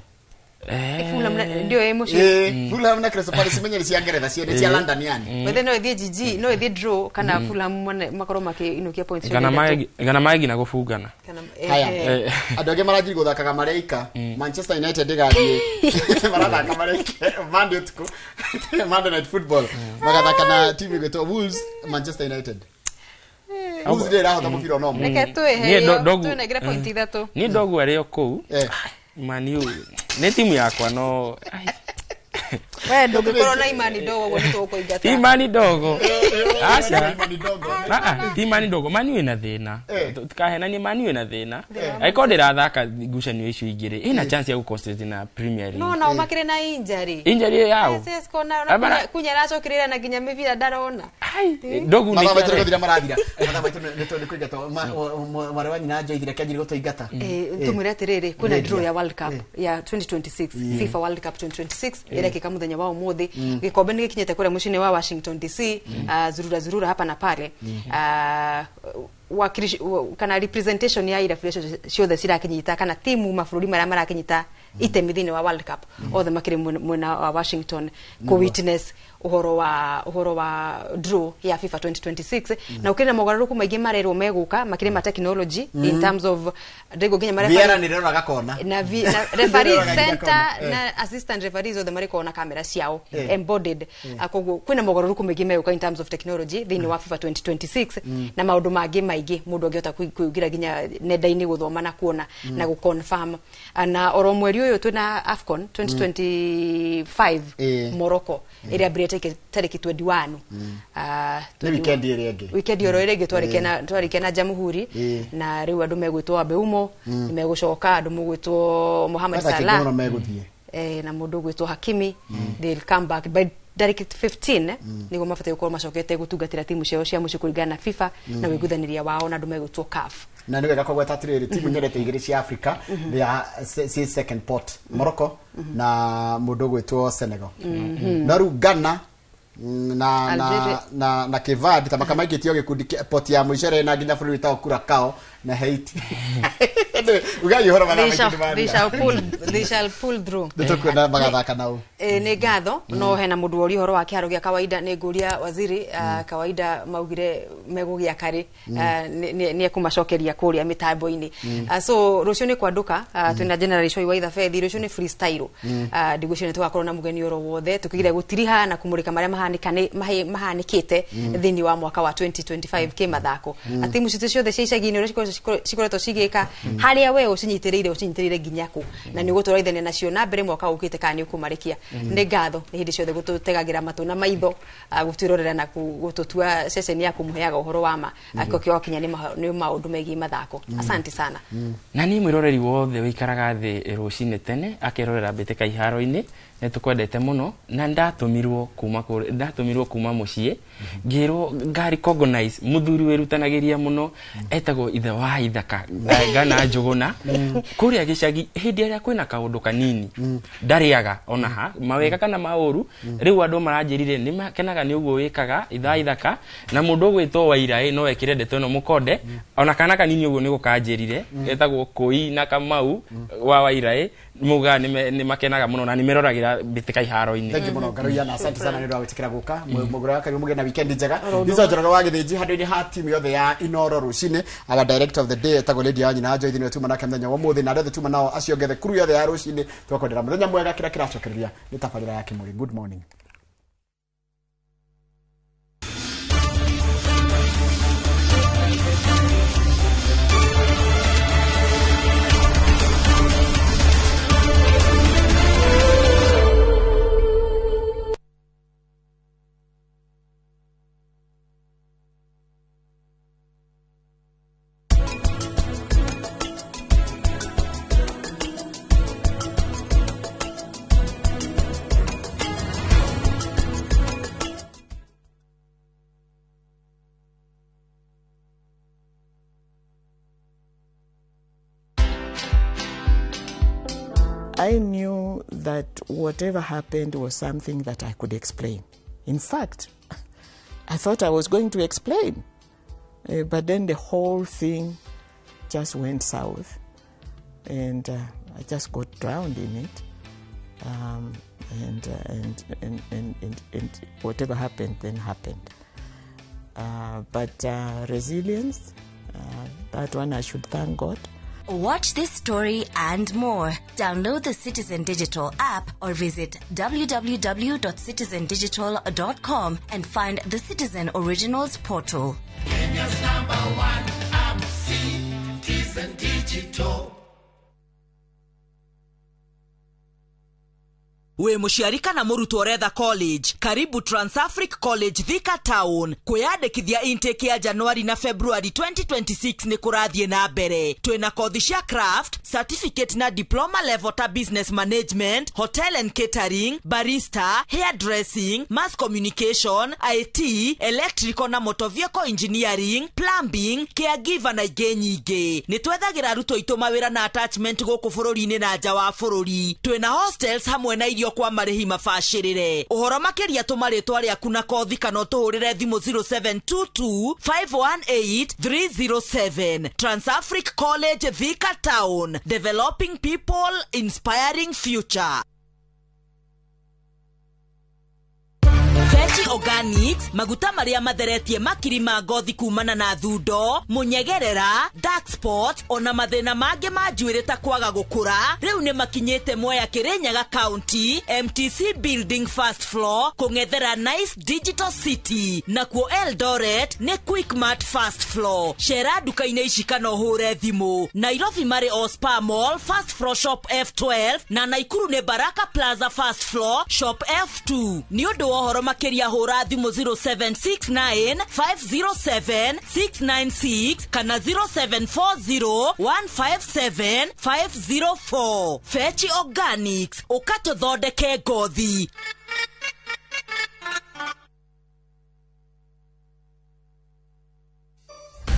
Fulham ndio emotion. Fulham na Crystal Palace menye cia Ngeretha cia cia London yani. But no ithie GG, no ithie draw kana Fulham makoro make inukia points. Gana maigi na gufugana. Haya. Adoge maraji guthakaga mareika. Manchester United igathie. Marathaka mareika. Monday Night Football. Magathaka na timu igwetwo Wolves Manchester United. Wolves ndio raho tamufiro no. Reke tu heyo tu negira point ithatu. Ni dogu areo kou. Man U. Ni timu yakwa no. Wewe ndio corona imani dogo gwetu uko igata. Imani dogo. Acha. Imani dogo. Man U ina thina. Tukahena ni Man U ina thina. Aikodera thaka ngucanio icio igire. Ina chance ya guconcentrate na Premier League. No na umakire na injury. Injury yao. Yes kona kunyara cokirira na ginya mivira darona. Dogu ni mama betero kuthira marathira. Mama betero neto ndikuigata. Mare wanyu na joithire kyanjiri gutoigata. Tumire atiriri kuna draw ya World Cup ya 2026. FIFA World Cup 2026. Irekeka muthenya wao mothe. Gikombe ni gikinyete kure mucini wa Washington DC. Zurura hapa na pale. Kana representation ya ira federation ciothe cirakinyita kana timu mabũrũri marĩa marakinyita itemi thĩinĩ wa World Cup othe makĩrĩ mwena wa Washington ku witness uhoro wa draw ya FIFA 2026 na ukina mogaruku maingĩ marerwo meguka makĩrĩ ma technology in terms of ndego ginya mare Viera ni rero gakona na referee center na assistant referees othe marĩ kona kamera ciao embodied akoguo kwina mogaruku maingĩ meguka in terms of technology thĩinĩ wa FIFA 2026 na maũndũ mangĩ maingĩ mũndũ angĩhota kuingira ginya nenda-inĩ guthoma na kuona na guconfirm na oro mweri uyu twina AFCON 2025 Morocco area brete tariki 21 ni weekend ire enge weekend oro ire enge twarike na Jamhuri na riu andu megwitwo Abeumo megucoka andu mugwitwo Mohamed Salah na mundu gwitwo Hakimi they'll come back by direct 15 nigo mafate gukora macokete gutungatira timu ciao cia muci kuringana na FIFA na wiguthaniria wao na andu megwitwo CAF na niwe gakogwa tatiriri timu nyerete igiri cia Africa ya second pot Morocco na mundu gwitwo Senegal na ru Ghana na Kevadi tamaka maigitio gikundi pot ya muicere na nginya bũrũri ta Curacao na Haiti ugai hora bana they shall pull through nitukwenda magathaka nao ni ngatho no hena mundu ori horo wa kiharo gia kawaida ni nguria waziri kawaida maugire megugia kari ni ekumacokeria kuria mitambo-ini so rucio ni kwanduka twina generation wa itha fethi rucio ni freestyle ndigwicire tugakorwo na mugeni oro wothe tukigire gutiriha na kumurika maria mahanikite thini wa mwaka wa 2025 kimathako atimu citu ciothe cia icagi-ini uria cikoretwo cigika haria we ucinyitirire nginyaku na ni guturaithania nacio na mbere mwaka ukite kana ni ukumarikia ni ngatho ni hindi ciothe gututegagira matu na maitho gutirorera na gututua session ya kumuheaga uhoro wa ma akokio kinya ni maundu megi mathako asante sana na ni mwiroreri wothe wikaraga thi rucine tene akirorera mbitĩka iharo-ini netukwendete muno na ndatumirwo kuma mucie ngiro ngari cognize muthuri wirutanagiria muno etagwo ithe wa ithaka Gana Njuguna kuria gicagi hindi aria kwina kaundu kanini ndariaga ona ha mawega kana mauru riu andu maranjirire ni makenaga ni uguo wikaga ithaka na mundu gwitwo Waira no wekire ndeto no mukonde ona kana kanini uguo ni gukanjirire etagwo Koi na Kamau wa Waira muga ni makenaga muno na ni meroragira mbitĩka iharo-ini thank you muno Garoya na asante sana ni rwawitikira guka mugura wake muge na weekend njega ndizo njoro wa githiji handu-ini ha timu yothe ya Inoro rucine our director of the day etagwo Lady Anyi na Joy thini tuma nake mthenya wa muthi na ndethe tuma nao acio gethe kuru yothe ya rucine twakwendera muthenya mwega kira kiracokereria ni tabarira ya Kimuri good morning. I knew that whatever happened was something that I could explain. In fact, I thought I was going to explain, but then the whole thing just went south, and I just got drowned in it. And whatever happened then happened. But resilience, that one I should thank God. Watch this story and more. Download the Citizen Digital app or visit www.citizendigital.com and find the Citizen Originals portal. Kenya's #1 app, Citizen Digital. We muciari kana murutwo retha college, karibu Transafric College Thika Town. Kwiyandikithia intake ya January na February 2026 ni kurathie na mbere. Twina kothi cia craft, certificate na diploma level ta business management, hotel and catering, barista, hairdressing, mass communication, IT, electrical na motor vehicle engineering, plumbing, caregiver na ingĩ nyingĩ. Ni twethagira aruto itu mawira na attachment guku bururi-ini na nja wa bururi. Twina hostels hamwe na irio kwa marihi mabacirire. Uhoro makiria tumaritwa riaku na kothi kana tuhurire thimu 0722 518 307. Transafric College Thika Town, developing people, inspiring future. Veggie Organics, maguta maria matheretie makiri ma ngothi kumana na thundo, munyegerera, dark spot, ona mathina mangi ma njuĩrĩ ta kwaga gukura. Riu ni makinyete Mwea Kirinyaga County, MTC Building first floor, kung'ethera Nice Digital City. Nakuo Eldoret ni Quickmart first floor. Shera duka-inĩ ici kana ũhũre thimũ. Nairobi mari Ospa Mall first floor shop F12 na Naikuru ni Baraka Plaza first floor shop F2. Ni ũndũ wa ũhoro makiria hũra thimũ 0769 507 696 kana 0740 157 504. Veggie Organics, ukatuthondeke ngothi.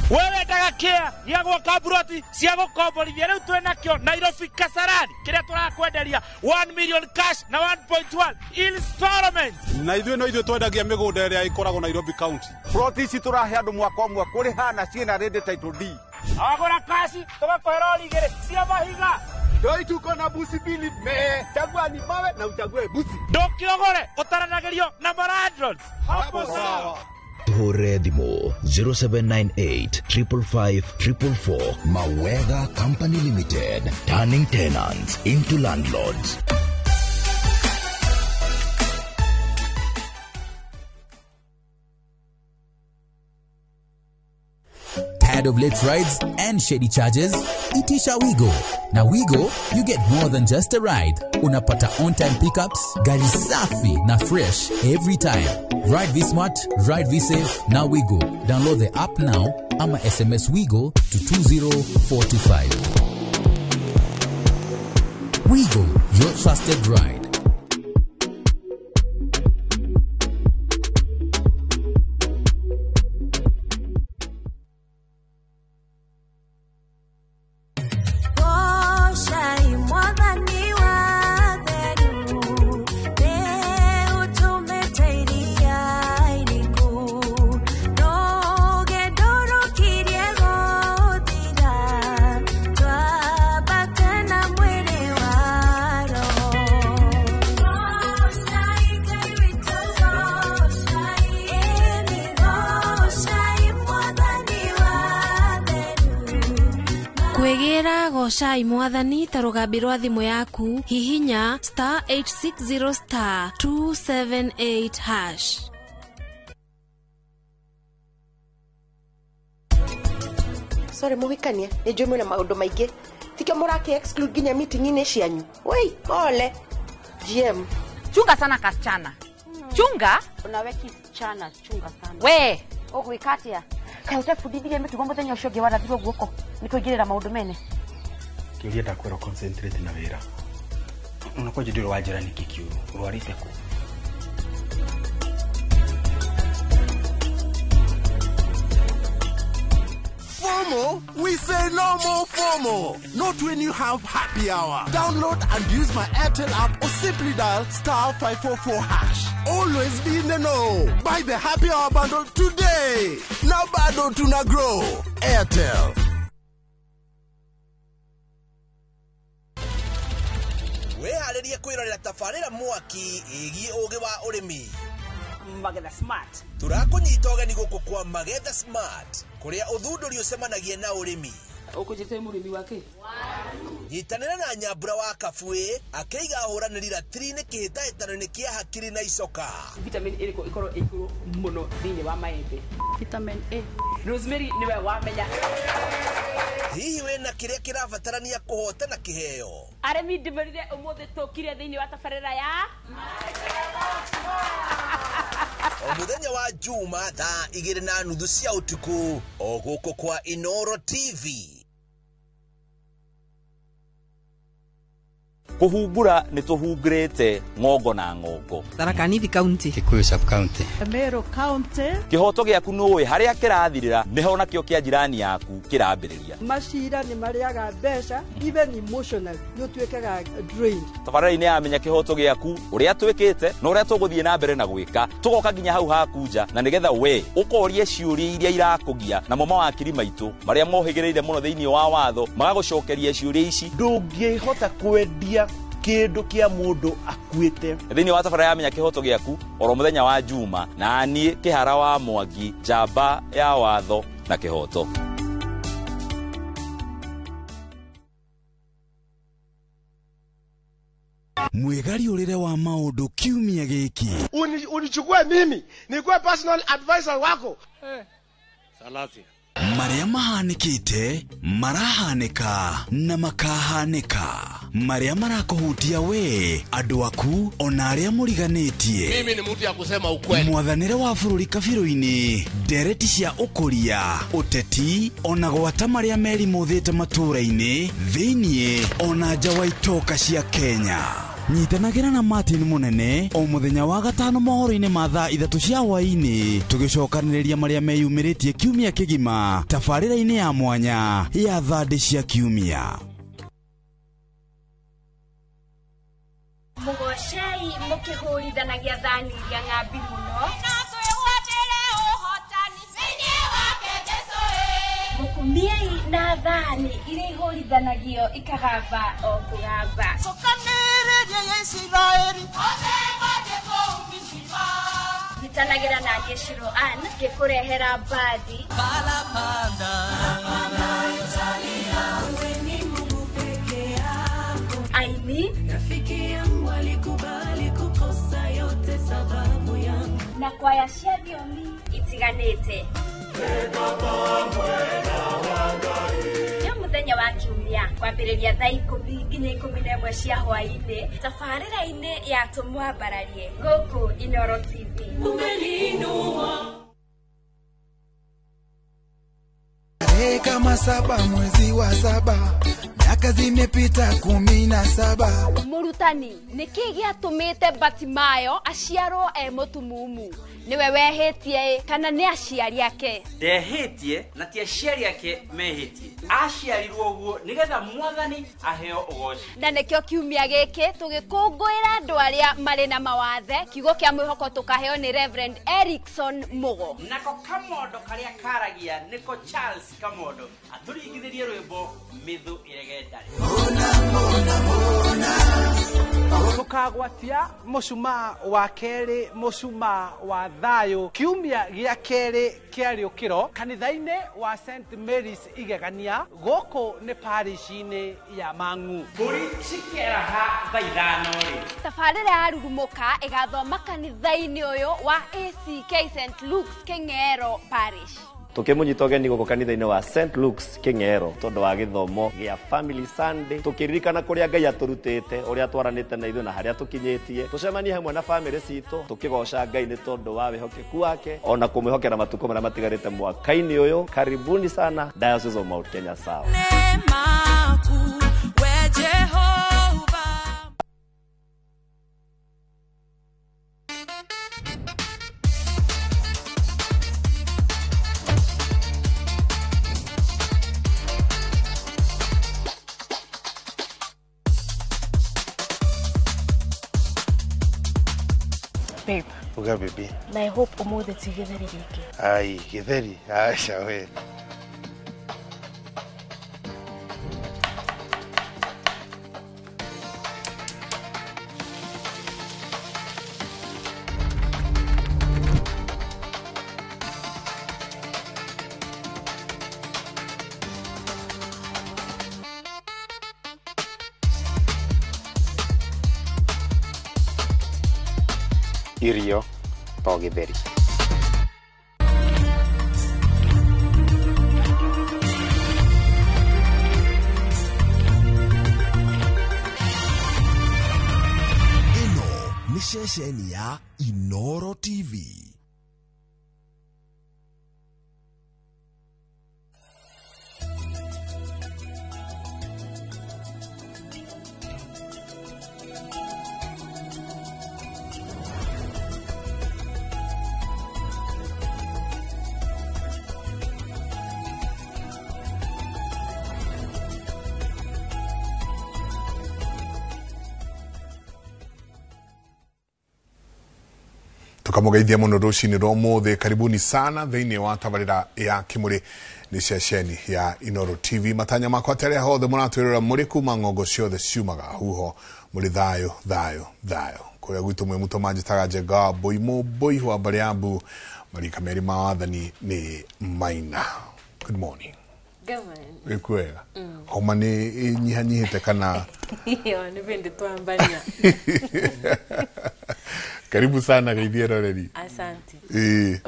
Wewe ndagakia yagwa kaburoti ciago kombolithia riu twenakio Nairobi Kasarani kiria turakwenderia 1 million cash na 1.1 installment na ithuĩ twendagia mĩgũnda ĩrĩa ĩkoragwo Nairobi County. Ploti ici tũrahe andũ mwaka ũmwe kũrĩ hana ciĩna ready title deed. Agora kashi tugakwĩra ũrigĩre cia mahiga. Doi tuko na busi bili me chagua ni mawe na uchague busi. Ndokiogore utaranagĩrio na maradrons. Hapo sawa. Hore thimo 0798 555 444. Mawega Company Limited, turning tenants into landlords. Tired of late rides and shady charges? Itisha Wigo. Na Wigo, you get more than just a ride. Unapata on-time pickups, gari safi na fresh every time. Ride V-Smart, ride V-Safe, na Wigo. Download the app now, ama SMS Wigo to 20425. Wigo, your trusted ride. Shai mwathani tarugambi rwa thimu yaku hihinya *860 *278#. Sorry muhikania ni njui mwina maundu maingi tikio muraki exclude ginya meeting-ini cianyu. Wei ole GM chunga sana kasichana chunga unawe kisichana chunga sana we ogwikatia kai utafudithia mitugo muthenya ucio ngi warathirwo guoko nikuingirira maundu mene kiuria ndakwera concentrate na wira unakuwa jidiro wajira nikikiu urwarite ku FOMO, we say no more FOMO. Not when you have happy hour. Download and use my Airtel app or simply dial *544 hash. Always be in the know. Buy the happy hour bundle today. Now bado tuna grow. Airtel. Weharirie kwirorera tafarira mwaki igi ugi wa urimi Magetha Smart. Turakunyita ugeni guku kwa Magetha Smart kuria uthunduri ucemanagie na urimi. Ukujite murimi wake. Nyitanira na Nyambura wa Kabwe akeiga huraniri ratiri-ini kihitaitano-ini kia hakiri na icoka. Vitamin A ikoro muno thiini wa maembe. Vitamin A. Rosemary niwe wamenya. Hihi wena kiria kirabatarania kuhotana kiheo. Aremi ndimerire umuthi tukire thiini wa tabarira ya Omuthenya wa Juma thaa 2:30 cia utuku o guku kwa Inoro TV. Kuhumbura ni tuhungurite ngongo na ngongo. Tharaka Nithi County, Kikuyu Sub County, Meru County. Kihoto giaku nuwe haria kirathirira niho nakio kia jirani yaku kirambiriria. Mashira ni mariaga mbeca even emotionally no twekaga drained. Tabarira-ini amenya kihoto giaku uria twikite na uria tuguthie na mbere na gwika tugoka nginya hau hakuja na nigetha we ukorie ciuria iria irakugia na mama wa kiri maitu maria mohigireire muno thiini wa watho magagucokeria ciuria ici ndungihota kwendia kindu kia mundu akuite thiini wa tabarira amenya kihoto giaku oro muthenya wa Juma na ni Kihara wa Mwangi njamba ya watho na kihoto. Mwegari urire wa maundu kiumia giki. Unichukue mimi nikuwe personal advisor wako. Salasi. Maria mahanikite marahanika na makahanika. Maria marakuhutia we andu aku ona aria muriganitie. Mimi ni mtu ya kusema ukweli. Mwathanire wa bururi kabiro-ini ndereti cia ukuria uteti ona gwata maria meri muthite matura-ini thiini ona nja wa itoka cia Kenya. Nyitanagira na Martin Munene o muthenya wa gatano mohoro-ini ma thaa 3 cia hwaini tugicokaniriria maria meyumiritie kiumia kigima tabarira-ini ya mwanya ya thandi cia kiumia. Mugoshei mukihurithanagia thani iria ng'ambi muno. Mukumiei na thani iria ihurithanagia ikagamba o kugamba. Nitanagira na Geshiro Ann gekurehera bathi Aini rafiki yangu alikubali kukosa yote sababu yangu na kwaya cia thiomi itiganite. Muthenya wa kiumia kwambiriria thaa 10 nginya 11 cia hwaini tabarira-ini ya tumwambararie guku Inoro TV. Kama 7 mwezi wa 7 miaka zimepita 17. Murutani niki giatumite Batimayo aciarwo mutumumu niwe wehitie kana ni aciari ake? Ndehitie na ti aciari ake mehitie. Aciarirwo guo nigetha Mwathani aheo ugoci. Na nikio kiumia giki tugikungwira andu aria mari na mawathe kiugo kia mwihoko tukaheo ni Reverend Erickson Mugo. Nako kamondo karia karagia niko Charles Kamondo aturingithirie rwimbo mithu iregendari. Tukagwatia mucuma wa keri mucuma wa thayo kiumia gia keri kiariukiro kanitha-ini wa St Mary's Igegania guku ni parish-ini ya Mang'u. Mburi cikeraha thaa 5 ri tabarira ya rurumuka igathoma kanitha-ini uyu wa ACK St Luke's King'ero Parish. Tukimunyita ugeni guku kanitha-ini wa St Luke's King'ero tondu wa githomo gia Family Sunday tukiririkana kuria Ngai aturutite uria twaranite na ithu na haria tukinyitie tucemanie hamwe na family citu tukigoca Ngai ni tondu wa wihokeku wake ona kumwihokera matuko maria matigarite mwaka-ini uyu. Karibuni sana Diocese of Mount Kenya South. Babe. Uga baby. Na I hope umuthi ti githeri giki. Ai, githeri. Acha we. Irio to githeri. Ino ni ceceni ya Inoro TV. Tukamugeithia muno rucini rwa mothe. Karibuni sana thiini wa tabarira ya Kimuri ni ceceni ya Inoro TV. Matanya makwa terea hothe muratwirira muri kuma ng'ongo ciothe ciumaga huho muri thayo thayo thayo kuria gwitu mwe muto manjitaga Njenga Boimo Boi wa Bariambu marika meri ma wathani ni Maina. Good morning. Good morning. Ikwega. Homa ni nyihanyihite kana Yo ni bende twambania. Karibu sana geithia roreri. Asante.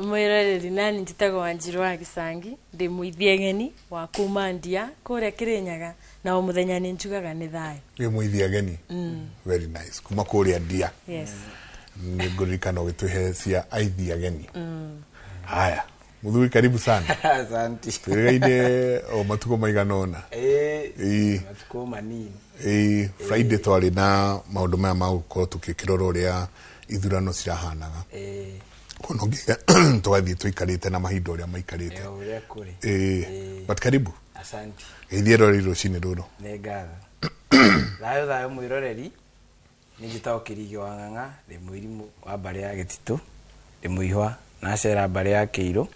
Mwiroreri nani njitago Wanjiru wa Gisangi ndi muithie geni wa kumandia kuria Kirinyaga na o muthenya ni njugaga ni thayo. Ni muithie geni. Very nice. Kuma kuria Ndia. Yes. Ni ngurikana gituhe cia aithia geni. Haya. Muthuri karibu sana. Asante. Turegaine o matuko maiganona. Matuko manini. Friday twari na maundu maya ma gukorwo tukikirora uria ithurano cirahanaga. Kono ngiga twathie tuikarite na mahinda uria maikarite. Uria kuri. But karibu. Asante. Geithia rori rucini ruru. Nengaga. Thayo mwiroreri. Nigitao Kirigio wa Ng'ang'a, ndi muirimu wa Mbare ya Gititu, ndi muihwa na cera Mbare ya Kiiro.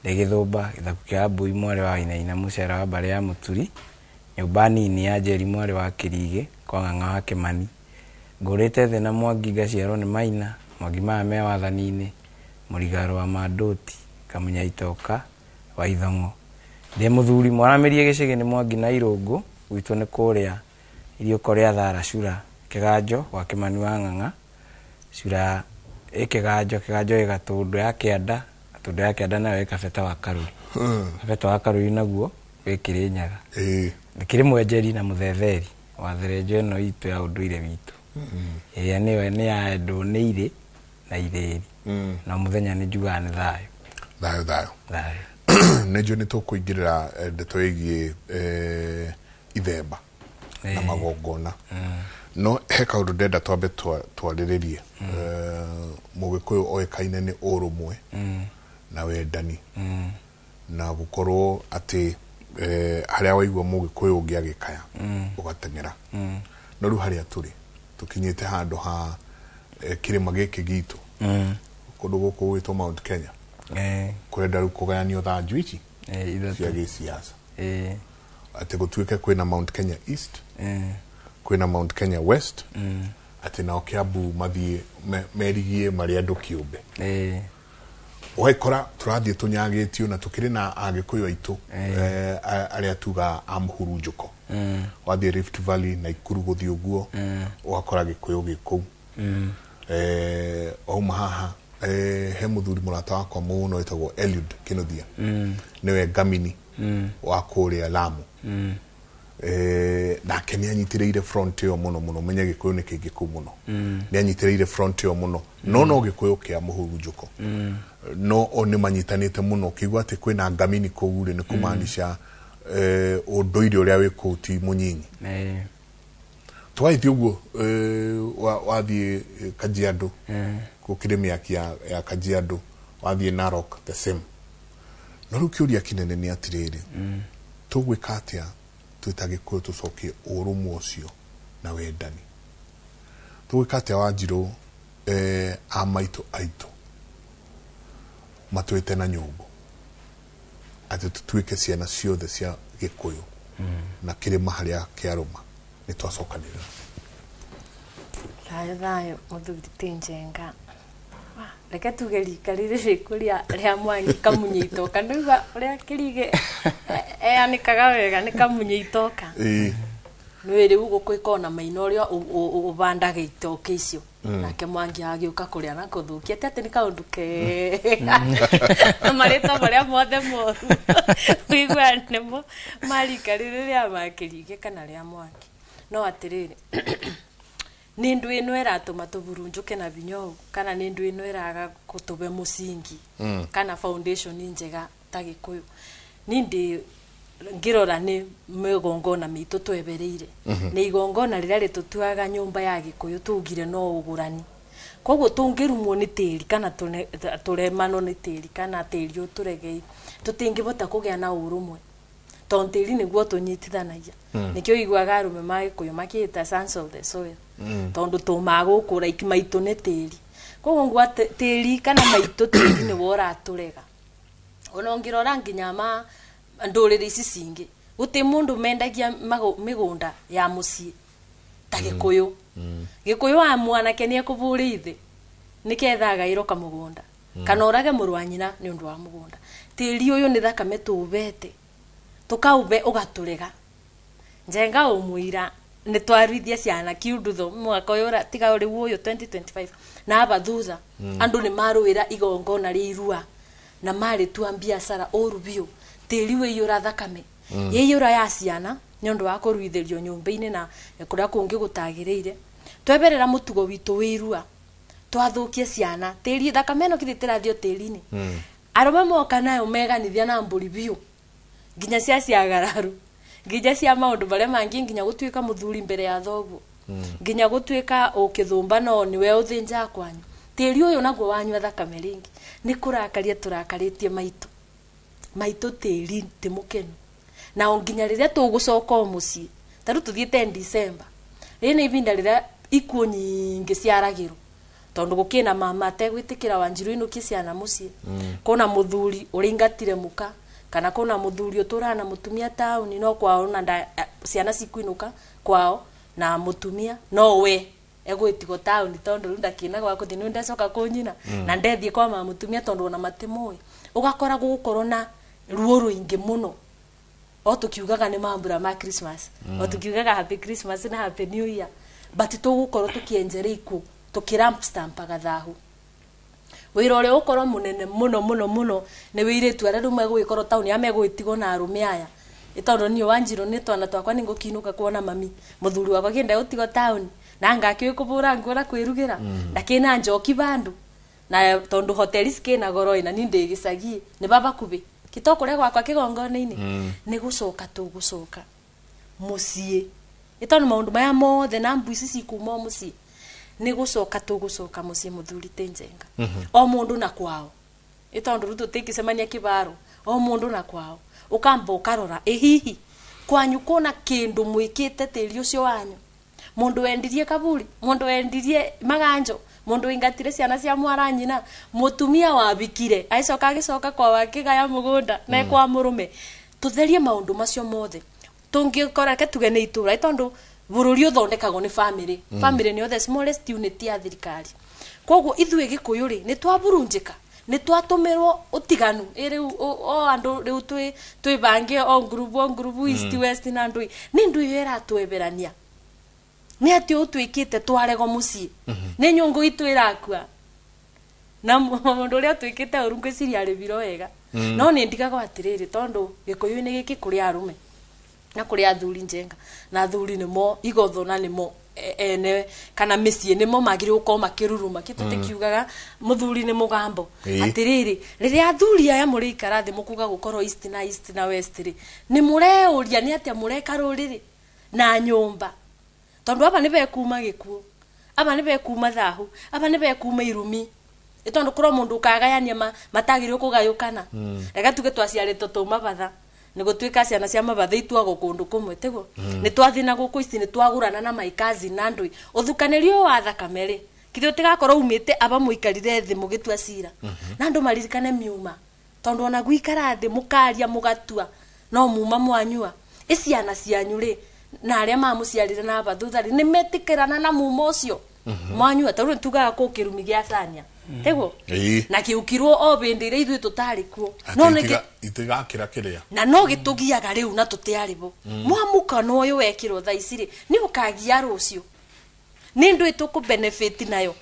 Ndi Githumba githaku kia Mbui mware wa Inaina mucera wa Mbare ya Muturi. Nyumba nini ya Njeri mware wa Kirige kwa Ng'ang'a wa Kimani. Ngurite the na Mwangi gaciarwo ni Maina, Mwangi maya me wathani-ini, Murigaro wa Mandoti, Kamunya Itoka wa Ithong'o. Ndi muthuri mwaramirie gicigi ni Mwangi na Irungu, gwitu ni kuria irio koria Thara Cura Kiganjo wa Kimani wa Ng'ang'a. Cura Kiganjo igatundu ya Kianda, tundu ya Kianda nayo ikabeta wa Karuri. Kabeta wa Karuri naguo Kirinyaga. Nikiri mwenjeri na muthetheri wa therenjo ino itu ya unduire witu. Ni ya ndũnĩire na irĩri. Na muthenya ni njugaga ni thayo. Thayo. Nejo ni tukuingirira ndeto igie ithemba na magongona. No he kaundu ndenda twambe twarĩrĩrie. Mugikuyu oekaine ni urumwe na wendani. Na gukorwo ati haria waigua mugikuyu ungi agikaya ugatengera. No riu haria turi tukinyite handu ha kirima giki gitu kundu guku gwitwo Mount Kenya kurenda riu kugayanio thanju ici cia giciasa ati gutuike kwina Mount Kenya East kwina Mount Kenya West ati nao Kiambu mathie merigie maria andu kiumbe waikora turathie tunyagitio na tukiri na agikuyu aitu aria tuga amhurunjuko wathie Rift Valley na Ikuru guthie uguo wakora gikuyu giku o haha he muthuri murata wakwa muno etagwo Eliud Kinothia niwe Gamini wa kuria Lamu nake ni anyitireire front yo muno menye gikuyu ni kingi ku muno ni anyitireire front yo muno no gikuyu kia muhurunjuko no oni manyitanite muno kigwa ati kwina Gamini kuure ni kumaanisha unduire uria wi kuti munyinyi twaithio uguo wathie Kajiado ku kirimi ya Kajiado wathie Narok the same no riu kiuria kinene ni atiriri tugwika atia twitagikuyu tucokie urumwe ucio na wendani tugwika atia Wanjiru amaitu aitu matwite na nyumbu ati tutuike ciana ciothe cia Gikuyu na kirima haria kiaruma ni twacokanira thayo muthuri Tinjenga reke tuge rika riri kuria ria Mwangi kamunyitoka nduga uria kirige anikaga wega ni kamunyitoka nwiri ugo kwikona maina uria ubandaga itoke icio nake Mwangi agiuka kuria na kuthukia tete ni kaundu ke marito maria mothe moru wigwa nemo marika riri ria makirige kana ria Mwangi no atiriri ni ndu ino eratuma tuburunjuke na binyo kana ni ndu ino eraga kutube musingi kana foundation njega ta Gikuyu ni ndi ngirora ni megongona mitu twebereire ni igongona rira ritutuaga nyumba ya Gikuyu tugire no ugurani koguo tungirumwo ni tiri kana turemano ni tiri kana tiri uturegei tutingibota kugia na urumwe tontiri niguo tunyitithanagia nikio igwaga arume ma Gikuyu makita sons of the soil tondu tumagukura ikimaitu ni tiri koguo ngwa tiri kana maitu tiri ni wora turega onongirora nginyama nduriri ici cingi guti mundu mendagia migunda ya mucii ta Gikuyu Gikuyu amwana kenia kuburithi nikethaga iroka mugunda kana orage murwanyina ni undu wa mugunda tiri uyu ni thakame tubete tukaube ugaturega Njenga umuira ni twarithia ciana kiundutho mwaka uyu tiga uri uyu 2025 na abathutha andu ni maruira igongona ri irua na mari tua biashara urubio tiri we yura thakame ye yura ya ciana ni undu wa kuruitherio nyumba-ini na kuria kungi gutagireire tweberera mutugo witu wirua twathukie ciana tiri thakame no kithitirathio tiri-ini arume moka nayo meganithia na mburi biu nginya cia ciagararu nginya cia maundu baria mangi nginya gutuika muthuri mbere ya thoguo nginya gutuika ukithumba no niwe uthinja kwanyu tiri uyu naguo wanywa thakame ringi ni kurakaria turakaritie maitu tiri timukenu na nginya riria tugucoka mucii taru tuthiete December rina ibinda riria ikuo nyingi ciaragirwo tondu gukina mama ategwitikira Wanjiru inuki ciana mucii kona muthuri uringatire muka kana kuna muthuri uturana mutumia tauni no kwao na ciana cikwinuka kwao na mutumia no we egwitigo tauni tondu runda kina gwa kuthi nunda coka kunyina na ndethie kwa mama mutumia tondu ona matemoi ugakora gukorwo na ruo ruingi muno o tukiugaga ni mambura ma Christmas o tukiugaga happy Christmas na happy new year but tugukorwo tukienjere iku tukiramp stamp agathahu wira uri ukorwo munene muno ni wiretu ara rumwe gwikorwo tauni amegwitigo na arume aya itondo ni Wanjiru ni twana twakwa ni ngukinuka kuona mami muthuri wakwa kienda utigo tauni na ngaki kubura ngora kwirugira ndakina njoki bandu na tondu hoteli skina goroina ni ndi gicagi ni baba kubi kitokore gwakwa kigongona-ini ni gucoka mucii itondo maundu maya mothe na mbu ici cikuma mucii ni gucoka mucii muthuri Tinjenga o mundu na kwao itondo ruto tikicemania kibaro o mundu na kwao ukamba ukarora hihi kwanyu kuna kindu mwikite tiri ucio wanyu mundu wendirie kaburi mundu wendirie maganjo mundu ingatire ciana cia mwaranyina mutumia wabikire aicoka agicoka kwa wakiga ya mugunda na kwa murume tutherie maundu macio mothe tungikora ke tugene itura itondo bururi uthondekagwo ni family ni the smallest unit ya thirikari koguo ithuĩ Gikuyu ri ni twaburunjika ni twatumirwo utiganu iri o andu riu twi bangi o group east west na ndu ni ndu yera tweberania ni ati utwikite twarego mucii ni nyungu itu irakua na mundu uria twikite urungu ciria ri biro wega no ni ndigaga atiriri tondu Gikuyu ni giki kuri arume na kuri athuri Njenga na athuri nimo igotho na nimo ene kana micii nimo magire uko makiruruma kitutikiugaga muthuri ni mugambo atiriri riria athuri aya muri ikarathi mukuga gukorwo east na west ri ni mureuria ni atia mureka ruriri na nyumba tondu aba ni bekuma Gikuo aba ni bekuma thahu aba ni bekuma irumi itondo kuro mundu kagayania matagire kugayukana rega tuge twaciarite tuma batha nigo twika ciana cia mabatha itwago kundu kumwe tego ni twathina guku ici ni twagurana na maikazi na ndui uthukanirio wa thakame ri kitho tigakorwo umite aba muikarire thi mugitua cira na andu maririkane miuma tondu ona guikara thi mukaria mugatua no muma mwanyua iciana cianyu ri na aria mamuciarire na aba thuthari ni metikirana na muma ucio mwanyua tondu tugaga ku kirumi gia cania tego na kiukirwo o bindire ithu tutari kuo no nige itigakira kiria na no gitugiaga riu na tutiaribo mwamuka no yo wekirwo tha iciri ni ukagia rucio ni ndu ituku benefit nayo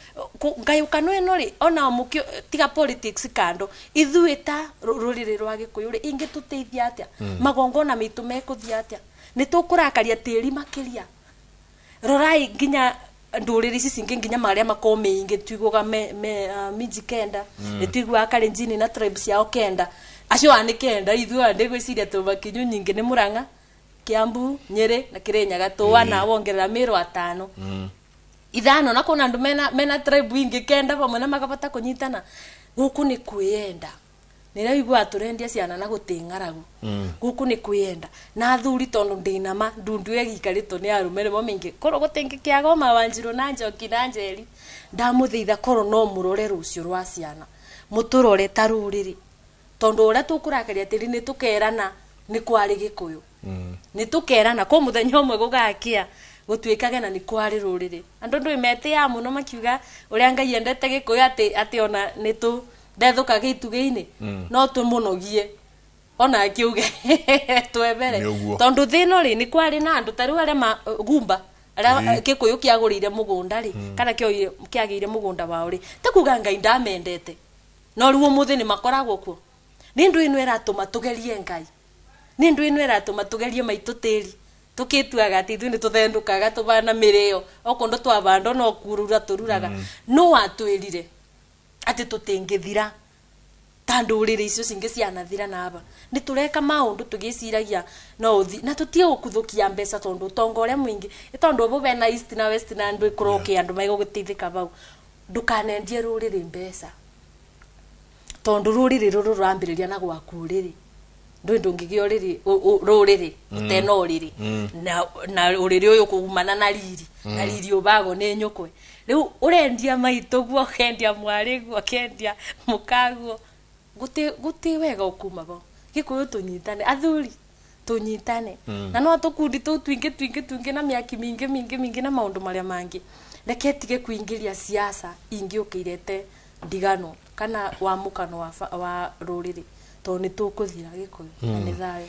ngayukano eno ri ona mukio tiga politics kando ithu eta rurire rwa Gikuyu ri ingi tuteithia atia magongona mitu mekuthia atia ni tukurakaria tiri makiria rorai nginya nduriri ici cingi nginya maria makome ingi tuiguga miji kenda ni tuiguga Kalenjin na tribes yao kenda acio ani kenda ithu ande gwiciria tu bakinyu nyingi ni Murang'a Kiambu Nyeri na Kirinyaga tuwa na wongerera Meru 5 ithano na kuna andu mena tribe ingi kenda pamwe na makabata kunyitana guku ni kwenda nira igwa turendia ciana na gutingaragu guku ni kwenda na athuri tondu ndinama ndundu egikarito ni arumere mo mingi koro gutingi kiago mawanjiro na Njoki na Njeri ndamuthitha koro no murore rucio rwa ciana muturore taruriri tondu ura tukurakaria tiri ni tukerana ni kwari Gikuyu ni tukerana ko muthenya umwe gugakia gutwikage na ni kwari ruriri andu ndu imete ya muno makiuga uria Ngai endete Gikuyu ati ona ni tu ndethuka gitugeini no tumunogie ona akiuge twebere tondu thino ri ni kwari na andu taru aria gumba aria Gikuyu kiagurire mugunda ri kana kiagire mugunda wao ri takuga Ngai ndamendete no ruo muthi ni makoragwo kuo ni ndu ino eratuma tugerie Ngai ni ndu ino eratuma tugerie maitu tiri tukituaga ati ithu ni tuthendukaga tubana mirio okondo twabando no kurura tururaga no atwirire ati tutingithira tandu urire icio cingi cianathira na aba ni tureka maundu tugiciragia no uthi na tutie ukuthukia mbeca tondu tongo uria mwingi tondu obo bena east na west na andu ikroke andu maigo gutithika bau ndukanendie rurire mbeca tondu rurire ruru rwambiriria na gwakuriri ndungigio riri ruriri uteno riri na uriri uyu kugumana na riri na riri ubago ni nyukwe riu urendia maito guo kendia mwari guo kendia mukaguo guti wega ukuma bo Gikuyu tunyitane athuri tunyitane na no tukundi tu twingi na miaki mingi na maundu maria mangi reke tige kuingiria siasa ingi ukirete ndigano kana wamukano wa ruriri to ni tukuthira Gikuyu ni thayo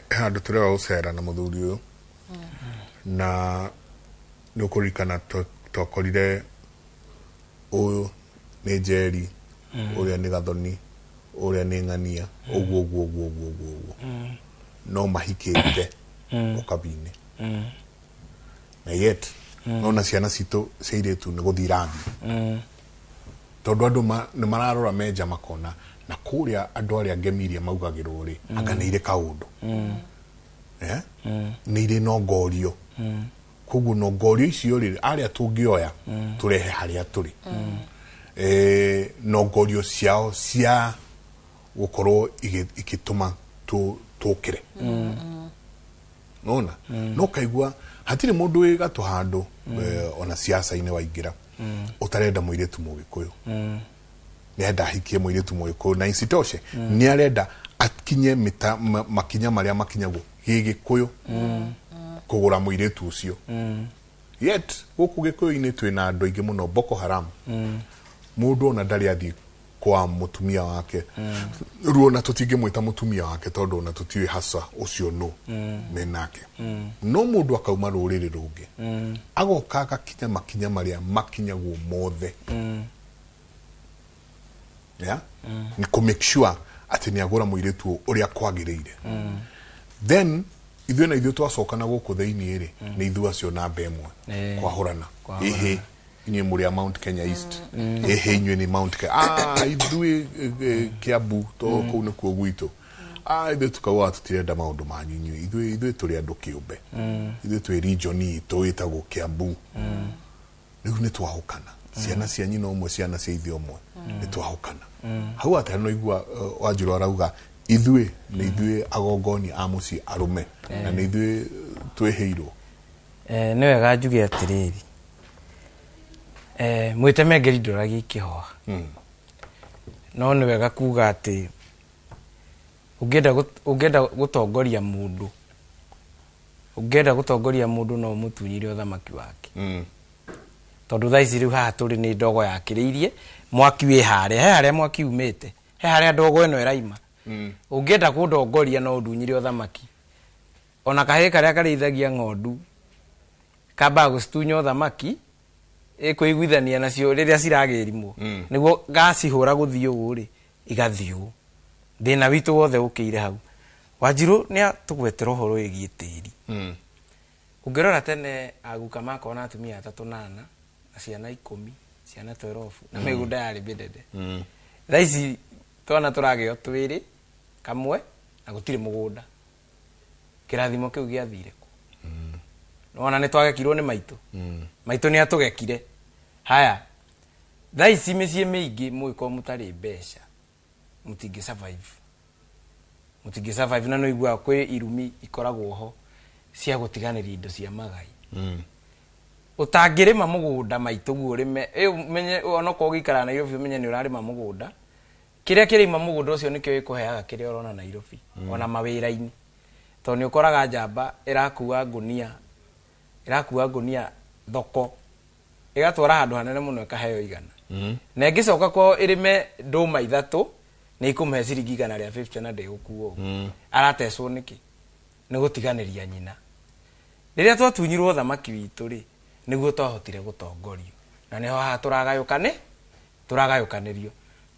handu turewa ucera na muthuri uyu na ni ukurikana tokorire uyu ni Njeri uria ni Gathoni uria ni Ng'ania uguo no mahikite ukabine na yet no na ciana citu ciiritu ni guthirathi tondu andu ni mararora meja makona na kuria andu aria ngemiria maugagirwo ri anga ni ire kaundu ni ire no ngorio kugu no ngorio icio ri aria tungioya turehe haria turi no ngorio ciao cia gukorwo igituma tukire nona no kaigua hatire mundu wi gatu handu ona siasa ine waingira utarenda muiretu Mugikuyu ni enda hikie muiretu Mugikuyu na isitoshe ni arenda akinye makinya maria makinyagwo Gikuyu kugura muiretu ucio yet guku Gikuyu ine twina andu ingi muno Boko Haram mundu ona ndari athi kwa mutumia wake ruo na tutinge mwita mutumia wake tondu ona tutiwe hasa ucio no menake no mundu akauma ruriri rungi agoka makinya maria makinyagwo mothe ni ku make sure ati ni agura muiretu uria kwagiriire then ithuĩ na ithuĩ twacokana gũkũ thĩinĩ rĩ nĩ ithuĩ acio namba ĩmwe kwahũrana ĩhĩ inyuĩ mũrĩ a Mount Kenya East ĩhĩ inyuĩ nĩ Mount Kenya ithuĩ Kiambu kũu nĩkuo gwitũ ithuĩ tukauga tũtirenda maũndũ manyu inyuĩ ithuĩ tũrĩ andũ kĩũmbe ithuĩ twĩ region itũ ĩtagwo Kiambu rĩu nĩ twahũkana ciana cianyu no ũmwe ciana cia ithuĩ ũmwe nĩ twahũkana hau atĩ no igua Wanjiru arauga ithuĩ nĩ ithuĩ agongoni a mũciĩ arũme na nĩ ithuĩ twĩhĩirwo nĩ wega njuge atirĩri Mwitemengeri ndoragi ikihoa. No nĩ wega kuga atĩ ũngĩenda gũtongoria mũndũ, no mũtunyire ũthamaki wake. Tondũ thaa ici rĩu haha tũrĩ nĩ ndogo yakĩrĩirie, mwaki wĩ harĩa mwaki umĩte, harĩa ndogo ĩno ĩraima. Ũngĩenda kũndongoria no ũndunyire ũthamaki. Ona kahĩĩ karĩa karĩithagia ng'ondu kamba gũcitunya ũthamaki ĩkũiguithania nacio rĩrĩa ciragĩrimwo, nĩguo gacihũra gũthiĩ ũũ rĩ igathiĩ ũũ. Thĩna witũ wothe ũkĩire hau. Wanjirũ nĩ atũgwetera ũhoro wĩgiĩ tĩri. Ũngĩrora tene aguka makoo na atumia 3 na ciana 10, ciana 12 na mĩgũnda yarĩ mĩnene. Thaa ici twana tũragĩo 2 kamwe na gũtirĩ mũgũnda. Kĩrathimo kĩu gĩathire kũ? Nona nĩ twagekirwo nĩ maitũ. Maitũ nĩ atũgekire. Haya. Thaa ici mĩciĩ mĩingĩ mũĩko mũtarĩ mbeca. Mũtingĩ survive na no igua kwĩ irumi ikoragwo ho cia gũtiganĩria indo cia magai. Ũtangĩrĩma mũgũnda maitũ guo rĩme menye onoko ũgĩikara Nairobi menye nĩ ũrarĩma mũgũnda. Kĩrĩa kĩrĩma mũgũnda ũcio nĩkĩo gĩkũheaga kĩrĩa ũrona Nairobi ona mawĩra-inĩ. Tondũ nĩ ũkoraga njamba ĩrakua ngũnia thoko ĩgatwara handũ hanene mũno ĩkaheo 100. Na ĩngĩcoka kwao ĩrĩme ndũma 3 nĩ ikũmũhe ciringi 150 na ndĩgũkuo. Aratecwo nĩkĩ? Nĩ gũtiganĩria nyina. Rĩrĩa twatunyirwo ũthamaki witũ rĩ nĩguo twahotire gũtongorio. Na nĩho haha tũragayũkanĩrio.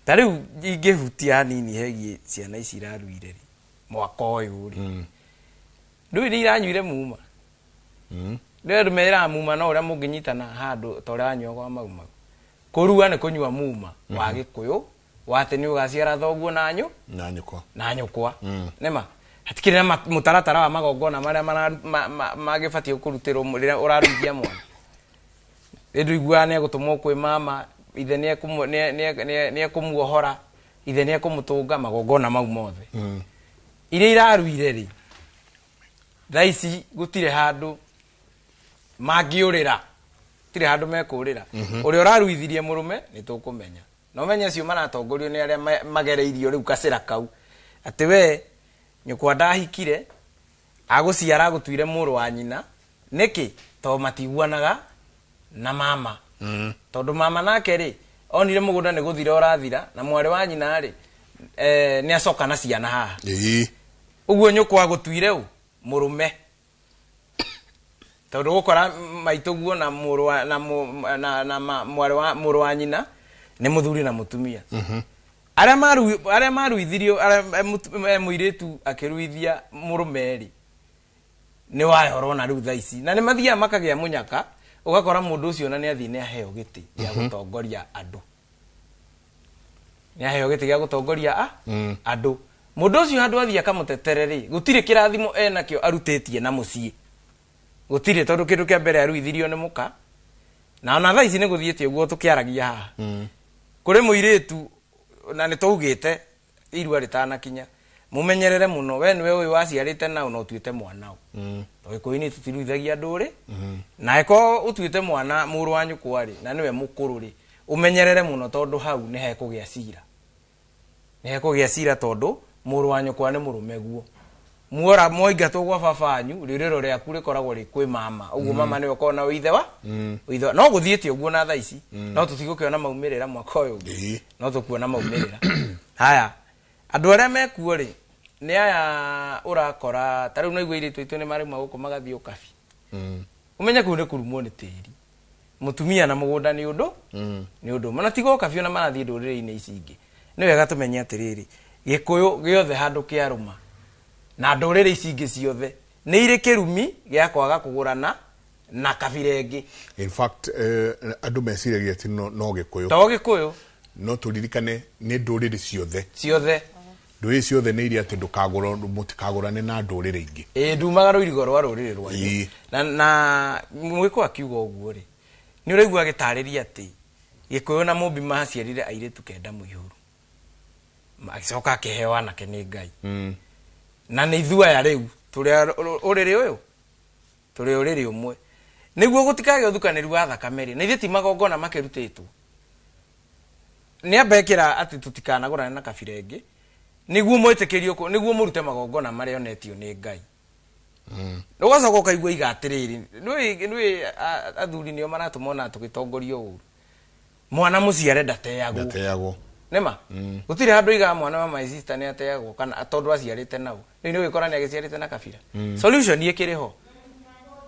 Ta rĩu ingĩhutia hanini hegiĩ ciana ici iraruire rĩ mwaka ũyũ rĩ. Ndũĩ nĩ iranyuire muma. Ndũĩ ndũmera muma no ũrĩa mũngĩnyitana handũ ta ũrĩa wanyuaga mauma. Kũrua nĩ kũnyua muma wa Gĩkũyũ wate nĩ ũgaciara thoguo na nyũkwa. Nĩma hatikĩrĩ na mũtaratara wa magongona marĩa magĩbatiĩ kũrutĩrwo rĩrĩa ũraruithia mwana. Ĩndũ iguaga nĩ egũtũmwo kwĩ mama, ithe nĩ ekũmuohora, ithe nĩ ekũmũtũnga magongona mau mothe. Iria iraruire rĩ thaa ici gũtirĩ handũ mangĩũrĩra, gũtirĩ handũ mekũrĩra. Ũrĩa ũraruithirie mũrũme nĩ tũkũmenya. No menye acio maratongorio nĩ arĩa magereirio rĩu gacĩra kau. Atĩ we nyũkwa ndahikire agũciara gũtuire mũrũ wa nyina nĩkĩ? Tondũ matiguanaga na mama. Tondũ mama nake rĩ onire mũgũnda nĩ gũthira ũrathira na mwarĩ wa nyina rĩ nĩ acoka na ciana haha. Ũguo nyũkwa gũtuire ũ mũrũme. Tondũ gũkora maitũguo na mũrũ wa nyina nĩ mũthuri na mũtumia. Arĩa maruithirio mũirĩtu akĩruithia mũrũme rĩ nĩ wahoro na rĩu thaa ici na nĩ mathiaga makagĩa mũnyaka ũgakora mũndũ ũcio na nĩ athiĩ nĩ aheo gĩtĩ gĩa gũtongoria andũ. Nĩ aheo gĩtĩ gĩa gũtongoria andũ. Mũndũ ũcio handũ athiĩ akamũtetere rĩ gũtirĩ kĩrathimo enakĩo arutĩtie na mũciĩ. Gũtirĩ tondũ kĩndũ kĩa mbere aruithirio nĩ mũka na ona thaa ici nĩ gũthiĩte ũguo tũkĩaragia haha. Kũrĩ mũirĩtu na nĩ twaugĩte irua rĩtanakinya mũmenyerere mũno we nĩwe ũyũ waciarĩte na no ũtuĩte mwana ũũ. Gĩkũyũ-inĩ tũtiruithagia ndũrĩ na eko ũtuĩte mwana mũrũ wa nyũkwa rĩ na nĩwe mũkũrũ rĩ ũmenyerere mũno tondũ hau nĩ hekũgĩa cira. Nĩ hekũgĩa cira tondũ mũrũ wa nyũkwa nĩ mũrũme guo. Muora moingatwo gwa baba wanyu rĩrĩro rĩaku rĩkoragwo rĩ kwĩ mama. Ũguo mama nĩwe ũkoragwo na ũithe wa no gũthiĩte ũguo na thaa ici no tũtigũkĩona maumĩrĩra mwaka ũyũ ũngĩ. No tũkuona maumĩrĩra. Haya andũ arĩa mekuo rĩ nĩ aya ũrakora ta rĩu no igua irĩtu itũ nĩ marĩma gũkũ magathiĩ ũkabi. Ũmenye kũu nĩ kũrumwo nĩ tĩri. Mũtumia na mũgũnda nĩ ũndũ mana tiga ũkabi ona marathiĩ ndũrĩrĩ-inĩ ici ingĩ. Nĩ wega tũmenye atĩrĩrĩ Gĩkũyũ gĩothe handũ kĩarũma na ndũrĩrĩ ici ingĩ ciothe nĩ irĩ kĩrumi gĩa kwaga kũgũrana na kabira ĩngĩ. In fact andũ meciragia atĩ no Gĩkũyũ. To Gĩkũyũ. No tũririkane nĩ ndũrĩrĩ ciothe. Ndũrĩrĩ ciothe nĩ iria atĩ mũtikagũrane na ndũrĩrĩ ingĩ. Ndumaga rũirigo rwa rũrĩrĩ rwanyu. Na mwĩkwo akiuga ũguo rĩ nĩ ũraigua agĩtarĩria atĩ Gĩkũyũ na Mũmbi maciarire airĩtu 9 mũihũru. Agĩcoka akĩheo anake nĩ Ngai. Na nĩ ithuaya rĩu tũrĩ ũrĩrĩ ũyũ tũrĩ ũrĩrĩ ũmwe niguo gutikage uthukanĩru wa thakame rĩ na ithe ti magongona makĩrutĩtwo nĩ ambekĩra atĩ tutikanagũrane na kabira ĩngĩ niguo mwĩtĩkĩrio niguo mũrute magongona marĩa onetio nĩ Ngai ũgacoka ũkaigua iga atĩrĩrĩ nĩ athuri nĩo maratũmona tũgĩtongorio ũru mwana mũciare ndateagwo nĩma gũtirĩ handũ iga mwana wa my sister nĩ ateagwo kana tondũ aciarĩte nao nĩ ũgĩkora nĩ agĩciarĩte na kabira solution ĩkĩrĩ ho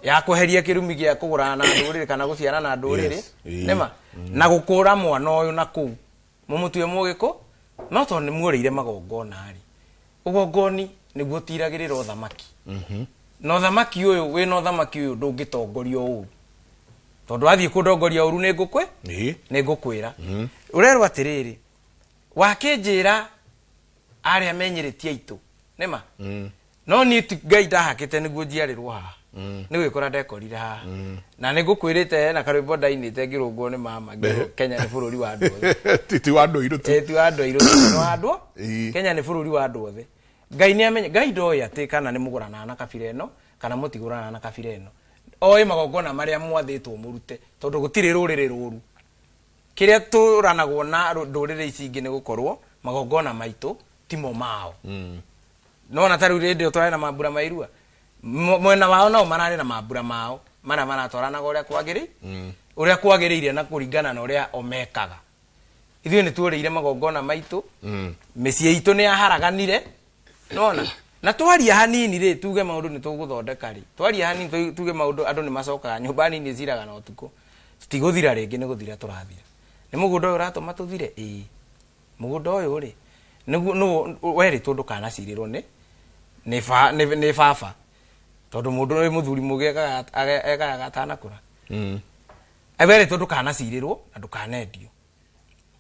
ya kweheria kĩrumi gĩa kũgũrana na ndũrĩrĩ kana gũciara na ndũrĩrĩ nĩma na gũkũra mwana ũyũ na kũu mũmũtue mũgĩkũ no tondũ nĩ muorĩire magongona rĩ ũgongoni nĩguo tiragĩrĩra ũthamaki no thamaki ũyũ wĩ no thamaki ũyũ ndũngĩtongorio ũru tondũ athiĩ kũndongoria ũru nĩ ngũkwĩra ũrerwo atĩrĩrĩ wakĩnjĩra arĩa menyerĩtie aitũ nĩma no niĩ Ngai ndahakĩte nĩguo njiarĩrwo haha nĩ gwĩkora ndekorire haha na nĩ ngũkwĩrĩte na karwĩmbo ndainĩte ngĩrũngwo nĩ mama Kenya nĩ bũrũri wa andũ othe ti wa andũ airũ tu ti wa andũ airũ no andũ Kenya nĩ bũrũri wa andũ othe Ngai nĩ amenya Ngai ndoĩ atĩ kana nĩ mũgũrana na kabira ĩno kana mũtigũrana na kabira ĩno oĩ magongona marĩa mwathĩtwo mũrute tondũ gũtirĩ rũrĩrĩ rũru kĩrĩa tũranagwo na ndũrĩrĩ ici ingĩ nĩ gũkorwo magongona maitũ timo mao no na tarĩu rĩndĩ tũrarĩ na mambura mairua mwena wao nao mararĩ na mambura mao marĩa maratwaranaga ũrĩa kwagĩrĩire na kũringana na ũrĩa omekaga ithuĩ nĩ tuorĩire magongona maitũ mĩciĩ itũ nĩ yaharaganire nona na twaria hanini rĩ tuge maũndũ nĩ tũgũthondeka rĩ twaria hanini tuge maũndũ andũ nĩ macokaga nyũmba nini ciraga na ũtukũ tutigũthira rĩngĩ nĩ gũthira tũrathira nĩ mũgũnda ũyũ ũratũma tũthire mũgũnda ũyũ rĩ nĩguo werĩtwo ndũkanacirĩrwo nĩ baba tondũ mũndũ nĩ mũthuri mũgĩ ekaga atanakũra werĩtwo ndũkanacirĩrwo na ndũkanendio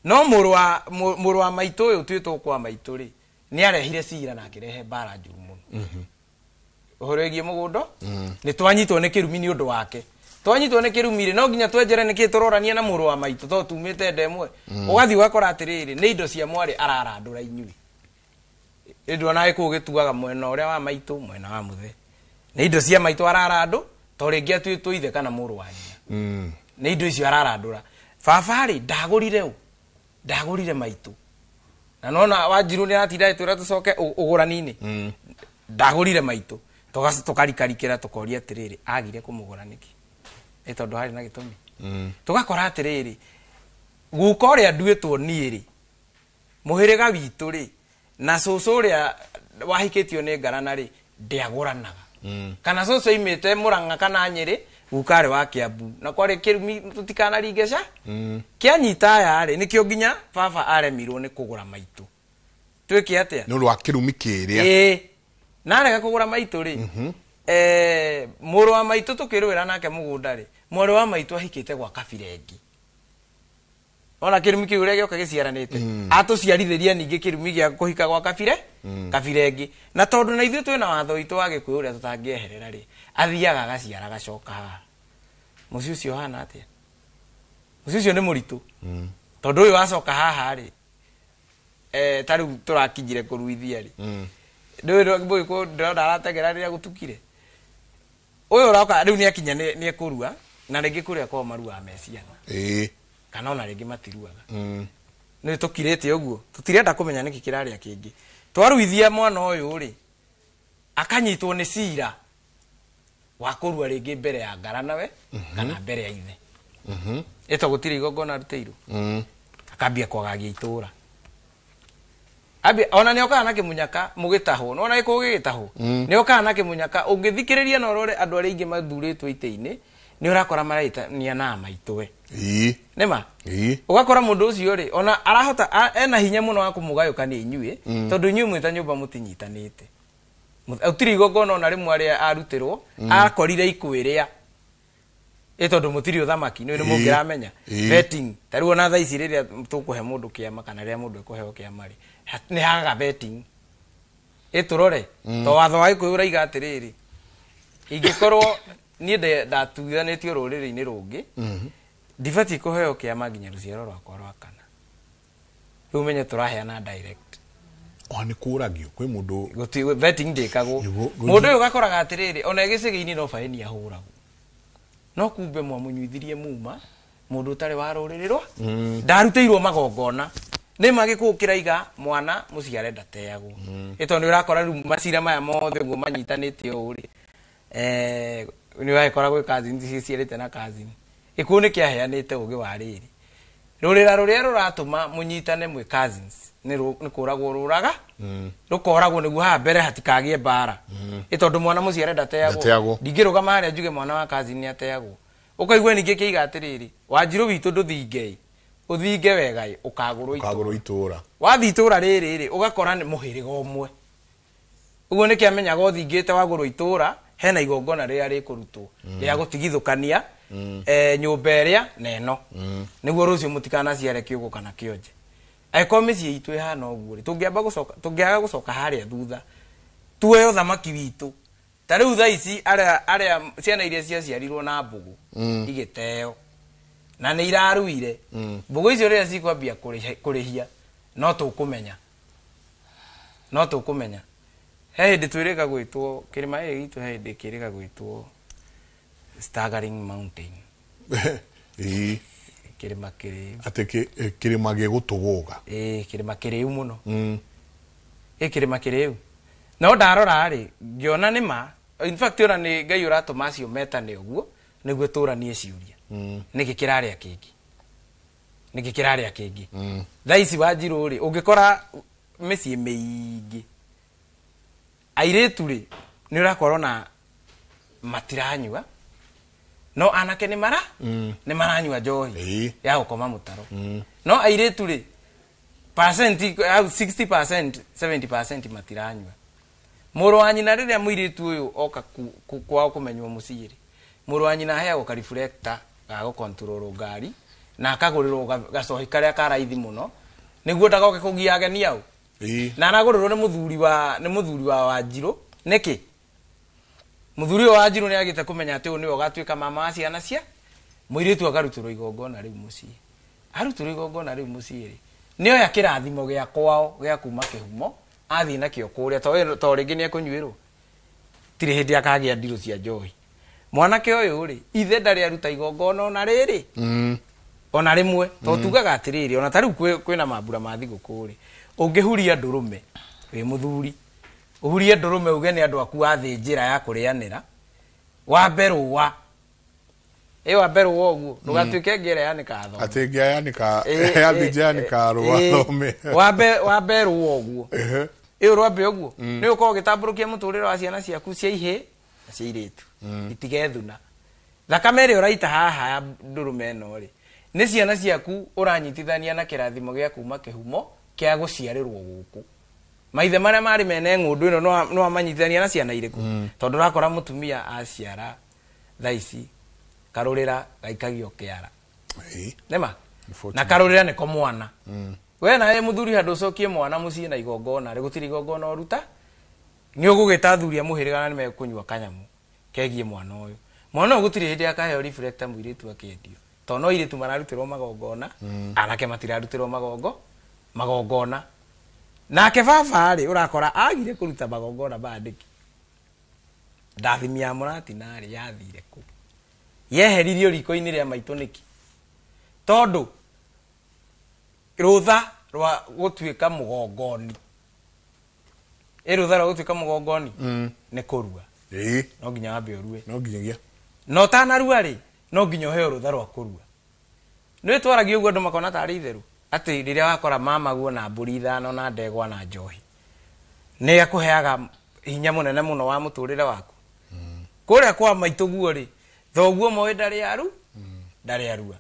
no mũrũ wa maitũ ũyũ twĩtwo kwa maitũ rĩ nĩ arehire cira na akĩrehe mbara njũru mũno ũhoro wĩgiĩ mũgũnda nĩ twanyitwo nĩ kĩrumi nĩ ũndũ wake twanyitwo nĩ kĩrumi rĩ no nginya twenjere nĩkĩ tũrorania na mũrũ wa maitũ tondũ tumĩte ndemwe ũgathiĩ ũgakora atĩrĩrĩ nĩ indo cia mwarĩ ararandũra inyuĩ ĩndũ ona gĩkũũ gĩtuaga mwena ũrĩa wa maitũ mwena wa mũthe nĩ indo cia maitũ ararandũ to rĩngĩ atuĩtwo ithe kana mũrũ wa nyina nĩ indo icio ararandũra baba rĩ ndagũrire maitũ na nona Wanjiru nĩ atinda twĩra tũcoke ũgũrani-inĩ ndagũrire maitũ tũkarikarikĩra tũkoria atĩrĩrĩ agire kũmũgũra nĩkĩ ĩ tondũ harĩ na gĩtũmi tũgakora atĩrĩrĩ guka ũrĩa nduĩtwo niĩ rĩ mũhĩrĩga witũ rĩ na cũcũ ũrĩa wahikĩtio nĩ ngarana rĩ ndĩagũranaga kana cũcũ imĩte Mũrang'a kana Nyĩrĩ guka arĩ wa Kĩambu na kwarĩ kĩrumi tũtikanaringeca kĩanyita aya rĩ nĩkĩo nginya baba aremirwo nĩ kũgũra maitũ twĩke atĩa nĩ ũndũ wa kĩrumi kĩrĩa na arega kũgũra maitũ rĩ mũrũ wa maitũ tũkĩrũĩra nake mũgũnda rĩ mwarĩ wa maitũ ahikĩte gwa kabira ĩngĩ ona kĩrumi kĩu ũrĩa gĩoka gĩciaranĩte atũciarithĩria ningĩ kĩrumi gĩa kũhika gwa kabira ĩngĩ na tondũ na ithuĩ twĩna watho witũ wa Gĩkũyũ ũrĩa tũtangĩeherera rĩ athiaga agaciara agacoka haha mũciĩ ũcio hana atĩa mũciĩ ũcio nĩ mũritũ tondũ ũyũ wacoka haha rĩ tarĩu tũrakinyire kũruithia rĩ ndũĩ Mũgĩkũyũ ndĩrona arategera rĩrĩa gũtukire ũyũ ũroka rĩu nĩ akinya nĩ ekũrua na rĩngĩ kũrĩa kwao maruaga meciana kana ona rĩngĩ matiruaga nĩ tũkirĩte ũguo tũtirenda kũmenya nĩkĩ kĩrarĩa kĩngĩ twaruithia mwana ũyũ rĩ akanyitwo nĩ cira wa kũrua rĩngĩ mbere ya ngarana we kana mbere ya ithe ĩto gũtirĩ igongona rutĩirwo akambia kwagagia itũra ona nĩ okaga na kĩmunyaka mũgĩtahwo no ona gĩkũũ gĩgĩtahwo nĩ okaga na kĩmunyaka ũngĩthikĩrĩria na ũrore andũ arĩa aingĩ mathurĩtwo itĩ-inĩ nĩ ũrakora maraitania na maitũwe nĩma ũgakora mũndũ ũcio rĩ ona arahota ena hinya mũno wa kũmũgayũkania inyuĩ tondũ inyuĩ mwĩta nyũmba mũtinyitanĩte ũtirĩ igongona ona rĩmwe arĩa arutĩrwo akorire ikwĩrĩa tondũ mũtirĩ ũthamaki nĩ mũngĩramenya vetting tarĩu ona thaa ici rĩrĩa tũkũhe mũndũ kĩama kana rĩrĩa mũndũ ekũheo kĩama rĩ nĩ hagaga vetting tũrore to watho wa Gĩkũyũ ũraiga atĩrĩrĩ ingĩkorwo niĩ ndatuthanĩtio rũrĩrĩ-inĩ rũngĩ ndibatiĩ kũheo kĩama nginya rũciaro rwakwa rwa kana rĩu menye tũraheana direct nĩ kũragio kwĩ mũndũ vetting ndĩkagwo mũndũ ũyũ ũgakoraga atĩrĩrĩ ona gĩcĩgĩ-inĩ no baĩni ahũragwo no kumbe mwamunyuithirie muma mundu utari wa ruririrwa ndaruteirwo magongona ni magikukira iga mwana muciare ndateagwo ito ni urakora ru macira maya mothe ngo manyitanite uri ni waikora gwe cousin cicirite na cousin ikuni kiaheanite ugi wa riri rurira ruria ruratuma munyitane mwe cousins ni kuragwo ruraga rukoragwo niguo ha mbere hatikagie bara itondu mwana muciare ndateagwo ndingiruga maria njuge mwana wa cousin ni ateagwo ukaigwe ningi kiiga atiriri Wanjiru witu nduthinge uthinge wega ukagurwo itura wathi itura riri ugakora ni muhiriga umwe uguo ni kiamenyaga uthingite wagurwo itura hena igongona ria rikurutwo ria gutigithukania nyumba iria neno niguo rucio mutikana ciare kiugo kana kionje aikomisi itu ihana uguo tungiaga gucoka haria thutha tuwe uthamaki witu tariu tha ici aria ciana iria ciaciarirwo na mbugu igiteo na ni iraruire mbugu icio ria cikwambia kurihia no tukumenya he hindi twirika gwitwo kirima gitu he hindi kirika gwitwo Staggering Mountain kirima kiri ate kirima gigutuguga kirima kiriu muno kirima kiriu no ndarora ri ngiona nima in fact ora ni ngai uratuma cio metane uguo niguo turanie ciuria niki kiraria kingi thaici Wanjiru ri ungikora micii miingi airetu ri ni urakorwo na matiranyua no anake ni maranyua njohi ya gukoma mutaro no airetu ri percent 60% 70% matiranyua muru wa nyina riria muiritu uyu oka kwao kumenywo muciri muru wa nyina heagwo ka reflector ga go control ngari na akagurirwo gacohi karia karaithi muno niguo ndagoke kugia ageni au na nagurirwo ni muthuri wa Wanjiru niki muthuri wa Wanjiru ni agite kumenya ati uyu ni ogatuika mama wa ciana cia muiritu akarutirwo igongona riu mucii arutirwo igongona riu mucii ri nio ya kirathimo gia kwao gia kuma kihumo athi na kio kuria to ringi ni ekunyuirwo tiri hindi akagia ndiru cia njohi mwanake uyu ri ithe ndari aruta igongona ona riri ona rimwe to tugaga atiriri ona tariu kwina mambura ma thiguku ri ungihuria ndurume wi muthuri uhurie ndurume uge ni andu aku athi njira ya kurianira wamberwa uguo ndugatuike ngere yanika atho ati ngia yanika yathi yanika rwa thome wamberwa uguo rwambe uguo ni uko gitamburukia muturire wa ciana ciaku cia ihe na cia iritu itigethuna thakame iri uraita haha ndurume eno ri ni ciana ciaku uranyitithania na kirathimo gia kuma kihumo kia guciarirwo guku maithe maria mari mene ngundu ino no amanyitithania na ciana iriku tondu rakora mutumia aciara thaici karurira gaikagio kiara nema na karurira ni ko mwana we na muthuri handu cokie mwana mucii na igongona ri gutiri igongona oruta ni ugugitathuria muhiriga na ni mekunywa kanyamu kegie mwana uyu gutiri hindi akaheo reflector muiritu akendio to no iritu mararutirwo magongona anake matirarutirwo magongona nake baba ri urakora agire kuruta magongona bandiki ndathimia muratina ri yathire ku yeheririo riko-ini ria maitu niki tondu rutha rwa gutuika mugongoni rutha rwa gutuika mugongoni ni kurua no nginya wambe urue no nginyagia no tanarua ri no nginya heo rutha rwa kurua ni twaragio uguo andu makona tari itheru ati riria wakora mama guo na mburi ithano na ndegwa na njohi ni akuheaga hinya munene muno wa muturire waku kuria kwa maitu guo ri thoguo moe ndari arua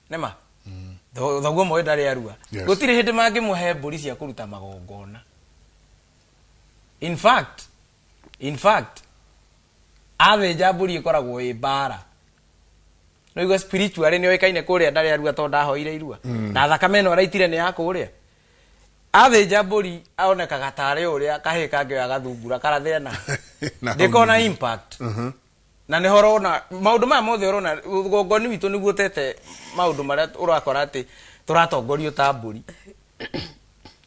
nema thoguo moe ndari arua gutiri hindi mangi muhe mburi cia kuruta magongona in fact avenja mburi ikoragwo i bara no igwa spiritual ni oikaine kuria ndari arua to ndahoire irua na thakame no araitire ni ya kuria avenja mburi aonekaga tare uria kahika nge agathungura karathena ndikona impact na ni horona maundu ma mothe urona gongoni witu niguo tete maundu maria urakora ati turatongorio ta mburi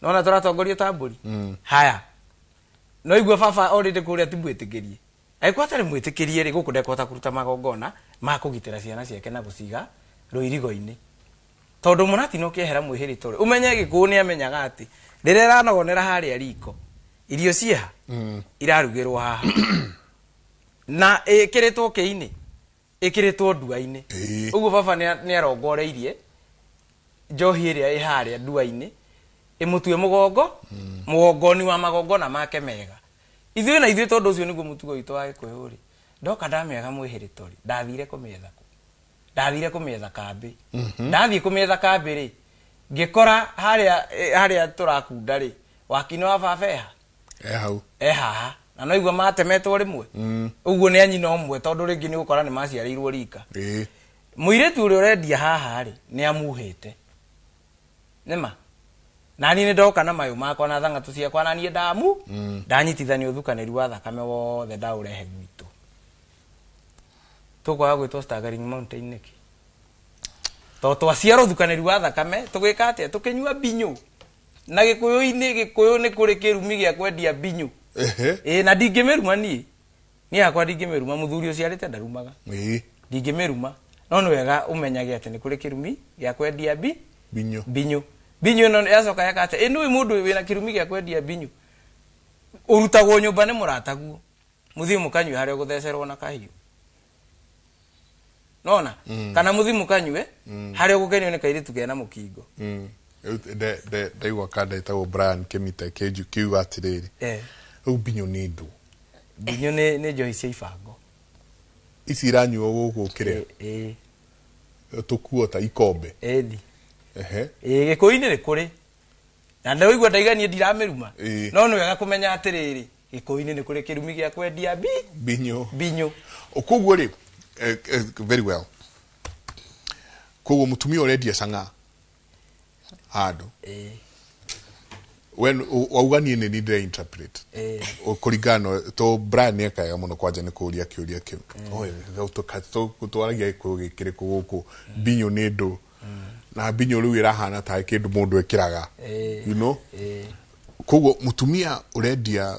nona turatongorio ta mburi haya no igua baba already kuria timwitikirie aikwa tari mwitikirie ri guku ndekota kuruta magongona makugitira ciana ciake na guciga ruirigo-ini tondu munati no kiehera mwihirito umenye gikuyu ni amenyaga ati rire ranogonera haria riko irio cieha irarugirwo haha na ikiritwo kiini ikiritwo ndua-ini uguo baba ni arongoreirie njohi iria iharia ndua-ini imutue mugongoni wa magongona make mega ithuĩ na ithuĩ tondu ucio niguo mutugo witũ wa Gĩkũyũ ri ndoka ndamĩaga mwĩhĩrĩto ri ndathire kũmĩetha kambĩ ndathiĩ kũmĩetha kambĩ ri ngĩkora harĩa tũrakunda ri wakino wa baba haha na no igua matemetwo rimwe uguo ni anyina ũmwe tondu ringi ni gukora ni maciarĩirwo rika mũirĩtu ũrĩa ũrendia haha ri ni amuhĩte nĩma nani ni ndoka na mayu makwa na thang'atu ciakwa na niĩ ndanyitithania ũthukanĩri wa thakame wothe ndaũrehe gwitũ tũkwaga gwĩtwo Staggering Mountain nĩkĩ to twaciara ũthukanĩri wa thakame tũgĩka atĩa tũkĩnyua mbinyo na Gĩkũyũ-inĩ nĩ kũrĩ kĩrumi gĩa kwendia mbinyo na ndingĩmĩruma niĩ yakwa ndingĩmĩruma mũthuri ũciarĩte ndarumaga ndingĩmĩruma no nĩ wega ũmenyage atĩ nĩ kũrĩ kĩrumi gĩa kwendia mbinyo ĩno yacoka yakate nĩũĩ mũndũ wĩna kĩrumi gĩa kwendia mbinyo ũrutagwo nyũmba nĩ mũrataguo mũthiĩ mũkanyue harĩa ũgũthecerwo na kahiũ nona kana mũthiĩ mũkanyue harĩa ũgũkenio nĩ kairĩtu kena mũkingo ndaigua kanda ĩtagwo Brian Kĩmite kiuga atĩrĩrĩ rĩu mbinyo nĩ ndũ mbinyo nĩ njohi cia ibango ici iranyuo gũkũ kĩrĩa tũkuo ta ikombe Gĩkũyũ-inĩ nĩ kũrĩ na ndaigua ndaiganie ndiramĩruma no nĩ wega kũmenya atĩrĩrĩ Gĩkũyũ-inĩ nĩ kũrĩ kĩrumi gĩa kwendia mbinyo koguo rĩ very well koguo mũtumia ũrendia cang'a handũ wauga niĩ nĩ ndĩre interpret kũringana to Brian nĩ ekaga mũno kwanja nĩ kũũria kĩũria kĩu tũtwaragia Gĩkũyũ gĩkĩrĩkũ gũkũ mbinyo nĩ ndũ na mbinyo rĩu ĩrahana ta kĩndũ mũndũ ekĩraga you know koguo mũtumia ũrendia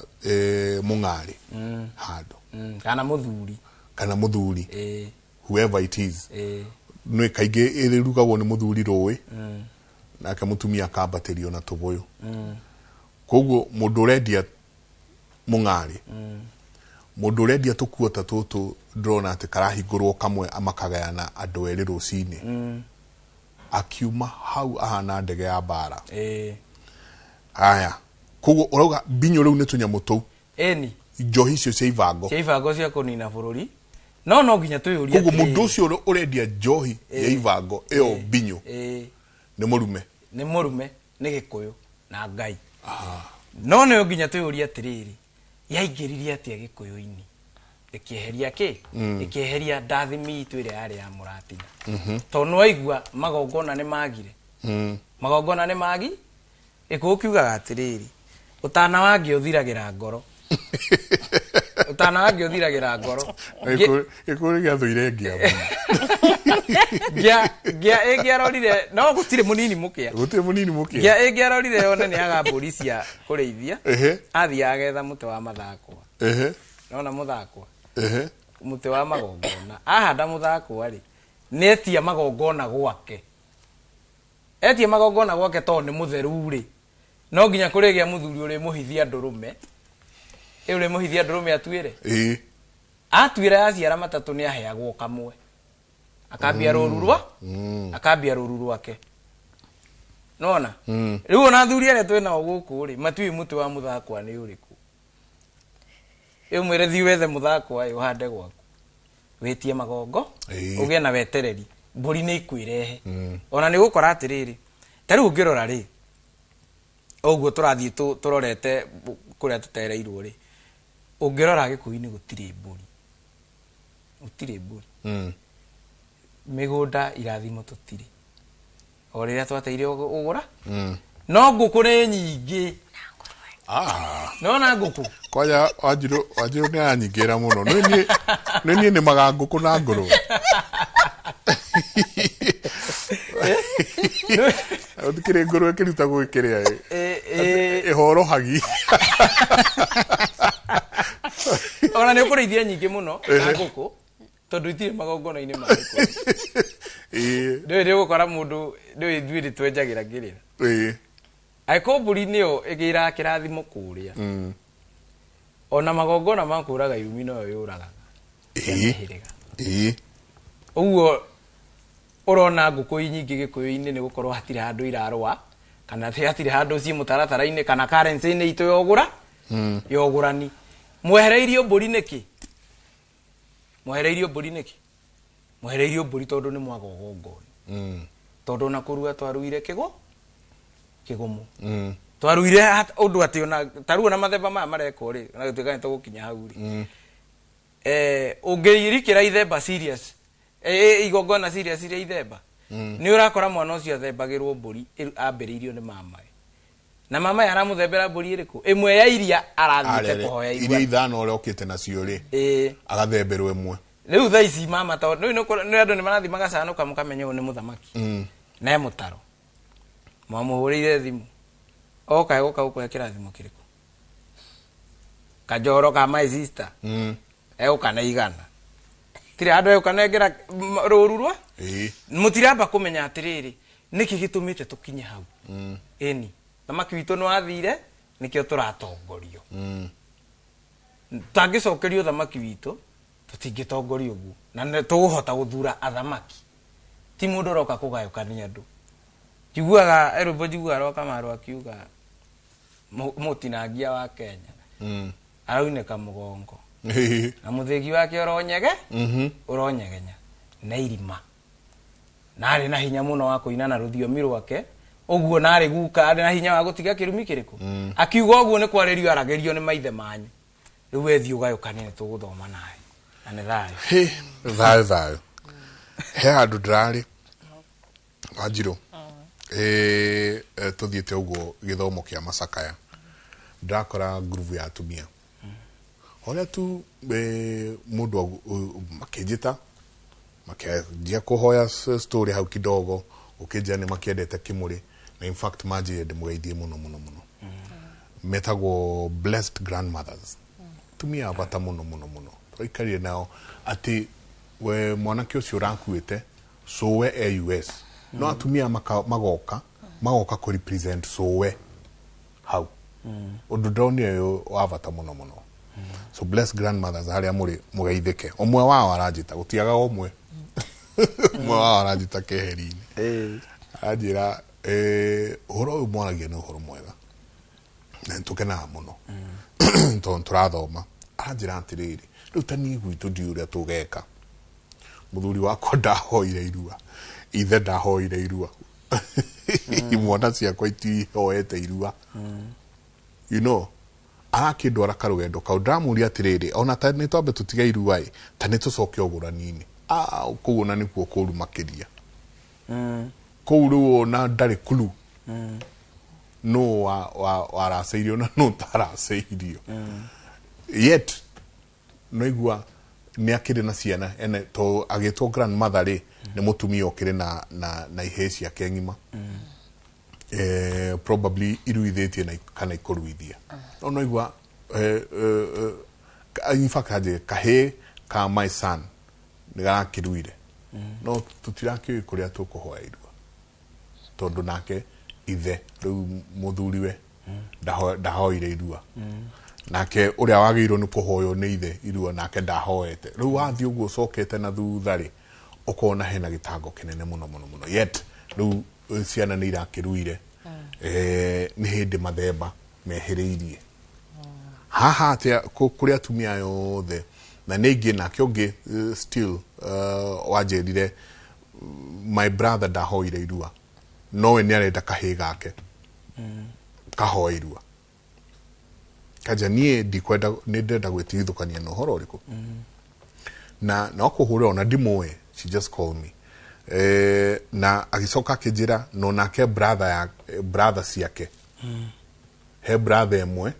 mũng'arĩ handũ kana mũthuri whoever it is nĩ kaingĩ ĩrugagwo nĩ mũthuri rũĩ nake mũtumia akambatĩrio na tũbũyũ koguo mũndũ ũrendia mũng'arĩ mũndũ ũrendia tũkuo ta tũtũ ndĩrona atĩ karahingũrwo kamwe amakagayana andũ erĩ rũcinĩ akiuma hau ahana ndege ya mbara aya koguo ũrauga mbinyo rĩu nĩ tũnyamũ tũu njohi icio cia ibango cia kũnina bũrũri no nginya twĩyũrie koguo mũndũ ũcio ũrendia njohi ya ibango ĩyo mbinyo nĩ mũrume nĩ Gĩkũyũ na Ngai no nĩ nginya twĩyũrie atĩrĩrĩ yaingĩririe atĩa Gĩkũyũ-inĩ ĩkĩeheria ĩkĩeheria ndathimi itũ ĩrĩa yarĩ ya mũratina tondũ waigua magongona nĩ magi Gĩkũyũ kiugaga atĩrĩrĩ ũtana wangĩ ũthiragĩra ngoro Gĩkũyũ gĩathũire ĩngĩarorire no gũtirĩ mũnini mũkĩa ĩngĩarorire yone nĩ aga mbũri cia kũrĩithia athiaga getha mũtĩ wa mathakwa nona mũthakwa mũtĩ wa magongona ahanda mũthakwa rĩ nĩetia magongona gwake tondũ nĩ mũtheru rĩ no nginya kũrĩgĩa mũthuri ũrĩ mũhithia ndũrũme atuĩre atuĩra yaciara matatũ nĩ aheagwo kamwe akambia rũru rwake nona rĩu ona athuri arĩa twĩnao gũkũ rĩ matiũĩ mũtĩ wa mũthakwa nĩ ũrĩkũ mwĩre thiĩ wethe mũthakwa ũhande gwaku wĩtie magongo ũgĩe na wetereri mbũri nĩ ikwĩrehe ona nĩ gũkora atĩrĩrĩ ta rĩu ũngĩrora rĩ ũguo tũrathiĩ tũrorete kũrĩa tũtereirwo rĩ ũngĩrora Gĩkũyũ-inĩ gũtirĩ mbũri mĩgũnda irathimo tũtirĩ o rĩrĩa twateire ũgũra no ngũkũ nĩ nyingĩ nona ngũkũ kwanja Wanjirũ nĩ aranyingĩra mũno nĩ niĩ nĩmaga ngũkũ na ngũrwe ũtikĩrĩ ngũrwe ĩkĩrutagwo ĩkĩrĩa ĩhorohagi ona nĩ ũkũrĩithia nyingĩ mũno na ngũkũ tondu itire magongona-inĩ marĩkũ ndĩ gũkora mũndũ ndĩ ithuĩ twenjagira ngĩrĩra angĩkorwo mbũri nĩyo ĩgĩraga kĩrathimo kũrĩa ona magongona ma kũraga irumi no yũragaga ũguo ũrona ngũkũ nyingĩ gĩkũyũ-inĩ nĩ gũkorwo hatirĩ handũ irarũa kana hatirĩ handũ ciĩ mũtaratara-inĩ kana currency-inĩ itũ yogũrani mwehereirio mbũri nĩkĩ mwehereirio mbũri tondũ nĩ mwaga ũgongoni tondũ na kũruga twaruire kĩgũmũ twaruire ũndũ atĩ ona taruo na mathemba maya marekwo rĩ na gĩtuĩka nĩ tũgũkinya hau rĩ ũngĩrikĩra ithemba serious igongona serious iria ithemba nĩ ũrakora mwana ũcio athembagĩrwo mbũri ambĩrĩirio nĩ mamae na mamae aramũthembera mbũri ĩrĩkũ ĩmwe ya iria arathiĩte kũhoya iria ithano ũrĩa ũkĩte nacio rĩ agathemberwo ĩmwe rĩu thaa ici mama tondũ nĩ andũ nĩ marathi magacanũka mũkamenya ũyũ nĩ mũthamaki na mũtaro mwamũhũrĩire thimũ oka egũka gũkũhe kĩrathimo kĩrĩkũ kajoro ka my sister egũka na igana tire andũ egũka nengera rũru rwa mũtiramba kũmenya atĩrĩrĩ nĩkĩ gĩtũmĩte tũkinye hau ĩni thamaki witũ nĩ wathire nĩkĩo tũratongorio tangĩcokerio thamaki witũ tũtingĩtongorio ũguo na tũgũhota gũthura athamaki ti mũndũ ũroka kũgayũkania andũ njiguaga erũmbo njiguaga roka marũ akiuga mũtinangia wa Kenya araunĩka mũgongo na mũthĩgi wake ũronyegenya na irima narĩ na hinya mũno wa kũina na rũthiomi rwake ũguo narĩ guka arĩ na hinya wa gũtiga kĩrumi kĩrĩkũ akiuga ũguo nĩ kwarĩrio aragĩrio nĩ maithe manyu rĩu wethi ũgayũkanie nĩ tũgũthoma nawe na nĩ thayũ he handũ ndĩrarĩ Wanjirũ tũthiĩte ũguo gĩthomo kĩa macakaya ndakora groove ya atumia ũrĩa tu mũndũ makĩnjĩta makĩanjia kũhoya story hau kidogo ũkĩnjĩra nĩ makĩendete kĩmũrĩ na in fact manjĩrire ndĩmũgeithie mũno metagwo blessed grandmothers tumia abata mũno twaikarire nao atĩ we mwanake ũcio ũrakuĩte sowe AUS no atumia magoka kũ represent sowe hau ũndũ ndonire wa bata mũno so bless grandmothers harĩa mũrĩ mũgeithĩke ũmwe wao aranjĩta gũtiaga ũmwe wao aranjĩta keheri-inĩ anjĩra ũhoro ũyũ mwaragia nĩ ũhoro mwega na nĩtũkenaga mũno tondũ tũrathoma anjĩra atĩrĩrĩ rĩu ta niĩ gwitũ ndiũĩ ũrĩa tũgeka mũthuri wakwa ndahoire irua ithe ndahoire irua imwana ciakwa itihoete irua you know arakĩndwara karũgendo kau ndamũria atĩrĩrĩ ona ta nĩ twambe tũtige irua ta nĩ tũcoke ũgũrani-inĩ kũu ona nĩkuo kũru makĩria kũu rĩu ona ndarĩ kulu no waraceirio na no taraceirio yet no igua nĩ akĩrĩ na ciana ene to agĩtwo grandmother rĩ nĩ mũtumia ũkĩrĩ na ihĩ ciake ng'ima probably iruithĩtie na kana ikũruithia no igua in fact kahĩ ka my son nĩ garakĩruire no tũtirakĩũĩ kũrĩa tũkũhoya irua tondũ nake ithe rĩu mũthuriwe ndahoire irua nake ũrĩa wagĩrĩirwo nĩ kũhoywo nĩ ithe irua nake ndahoete rĩu wathiĩ ũguo ũcokete na thutha rĩ ũkona hena gĩtango kĩnene mũno yet rĩu ciana nĩ irakĩruire nĩ hĩndĩ mathemba mehĩrĩirie haha atĩa kũrĩ atumia yothe na nĩ ingĩ nake ũngĩ still wanjĩrire my brother ndahoire irua nowe nĩ arenda kahĩ gake kahoe irua kaja niĩ ndikwenda nĩ ndenda gwĩtigithũkania na ũhoro ũrĩkũ na no kũhũrĩra ona ndimũĩ she just called me na agĩcoka akĩnjĩra no nake brother ciake he brother ĩmwe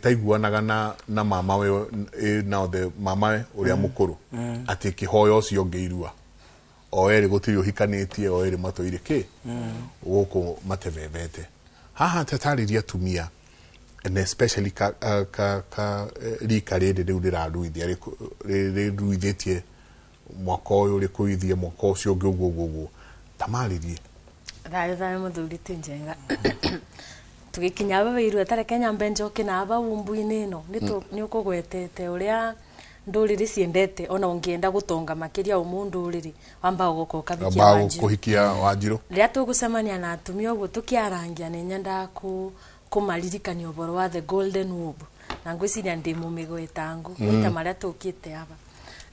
taiguanaga na mama we na the mama ũrĩa mũkũrũ atĩ kĩhoya ũcio ũngĩ irua o erĩ gũtirĩ ũhikanĩtie o erĩ matũire kĩ gũkũ matebebete haha tatarĩria atumia and especially rika rĩrĩ rĩu rĩraruithia rĩruithĩtie mwaka uyu uri kuithie mwaka ucio ungi uguo tamaririe thayo muthuri tinjenga tugikinya aba iru atare Kenya mbenjo kina aba umbu-ini no ni ukugwetete uria nduriri ciendete ona ungienda gutonga makiria umundu uriri wamba gukoka bikia Wanjiru kuhikia Wanjiru ria tugucemania na atumia uguo tukiarangia ni nyenda kumaririkania uboro wa the golden womb na ngwiciria ndi mumigwetangu ita maria tukite aba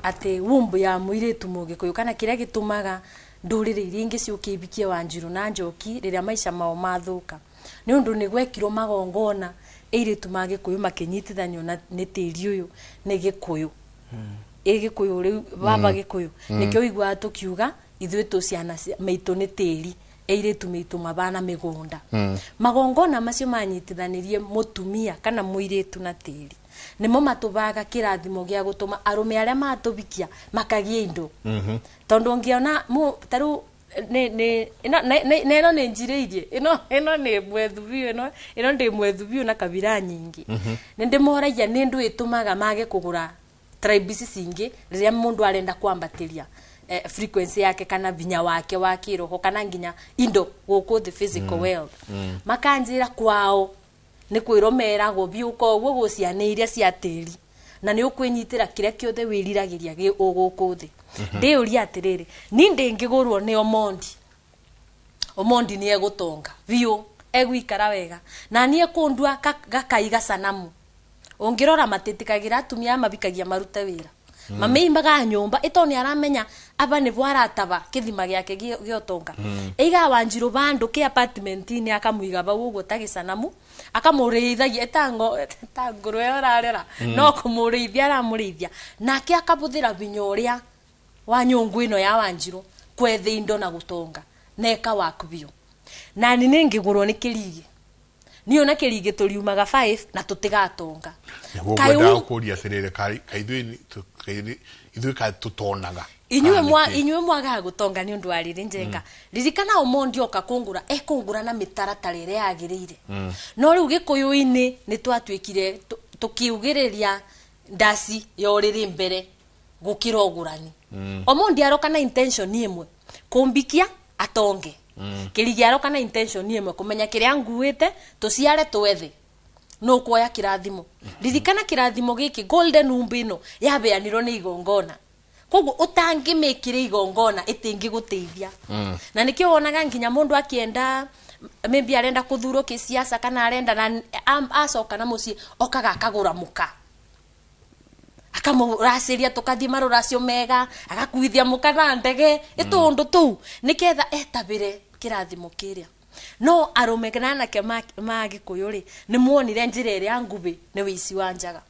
ati womb ya muiritu mugikuyu kana kiria gitumaga nduriri iria ingi ciukibikie Wanjiru na Njoki riria maisha mao mathuka ni undu ni gwekirwo magongona iritu magikuyu makinyitithanio na ni tiri uyu ni gikuyu gikuyu riu baba gikuyu nikio igwa tukiuga ithuĩ tu ciana maitu ni tiri iritu mitu mabana migunda magongona macio manyitithanirie mutumia kana muiritu na tiri nimo matubaga kirathimo gia gutuma arume aria matubikia makagie indo tondu ngiona taru ino ni njiriirie ino ni mwethubiu ino ndi mwethubiu na kabira nyingi ndimoragia ni ndu itumaga mage kugura tribes cingi riria mundu arenda kwambatiria frequency yake kana vinya wake wa kiroho kana nginya indo guku the physical world makanjira kwao ni kwiromeragwo biu koguo guciana iria cia tiri na ni ukwinyitira kiria kiothe wiriragiria gi uguku thi ndi uria atiriri ni ndingigurwo ni Omondi ni egutonga biu egwikara wega na ni ekundua gakaiga sanamu ungirora matitikagira atumia mabikagia marute wira mameimbaga nyumba itoni aramenya aba ni bwarataba kithima giake giotonga eiga Wanjiru bandu ki apartment ni akamuiga bau ugo tagisanamu akamureithagia tanguru yorarera no kumureithia aramurithia nake akabuthira vinyo ria wa nyungu ino ya Wanjiru kwethe indo na gutonga neka wakubio na ni ningigurwo ni kirigi ni ona kirigi turiumaga 5 na tutigatonga kayu kuria serere kai ithui ka tutonaga inywe mwaga gutonga ni undu ariri njenga ririkana Omondi oka kungura ekungura na mitaratara ire yagirire no riu gikuyu-ini ni twatwikire tukiugiriria ndasi yoriri mbere gukira ogurani Omondi aroka na intention imwe kumbikia atonge kirigi aroka na intention imwe kumenya kiria nguite tuciare twethe no kuoya kirathimo ririkana kirathimo giki golden umbino yabeanirwo ni igongona koguo utangimikire igongona itingi guteithia na nikio wonaga nginya mundu akienda maybe arenda kuthurwo kisiasa kana arenda na acoka na muci okaga akagura muka akamuraciria tukathie maruracio mega agakuithia muka na ndege itundu tu niketha etabire kirathimo kiria no arume kana anake magikuyu ri ni muonire njira iria ngubi ni wici wa njaga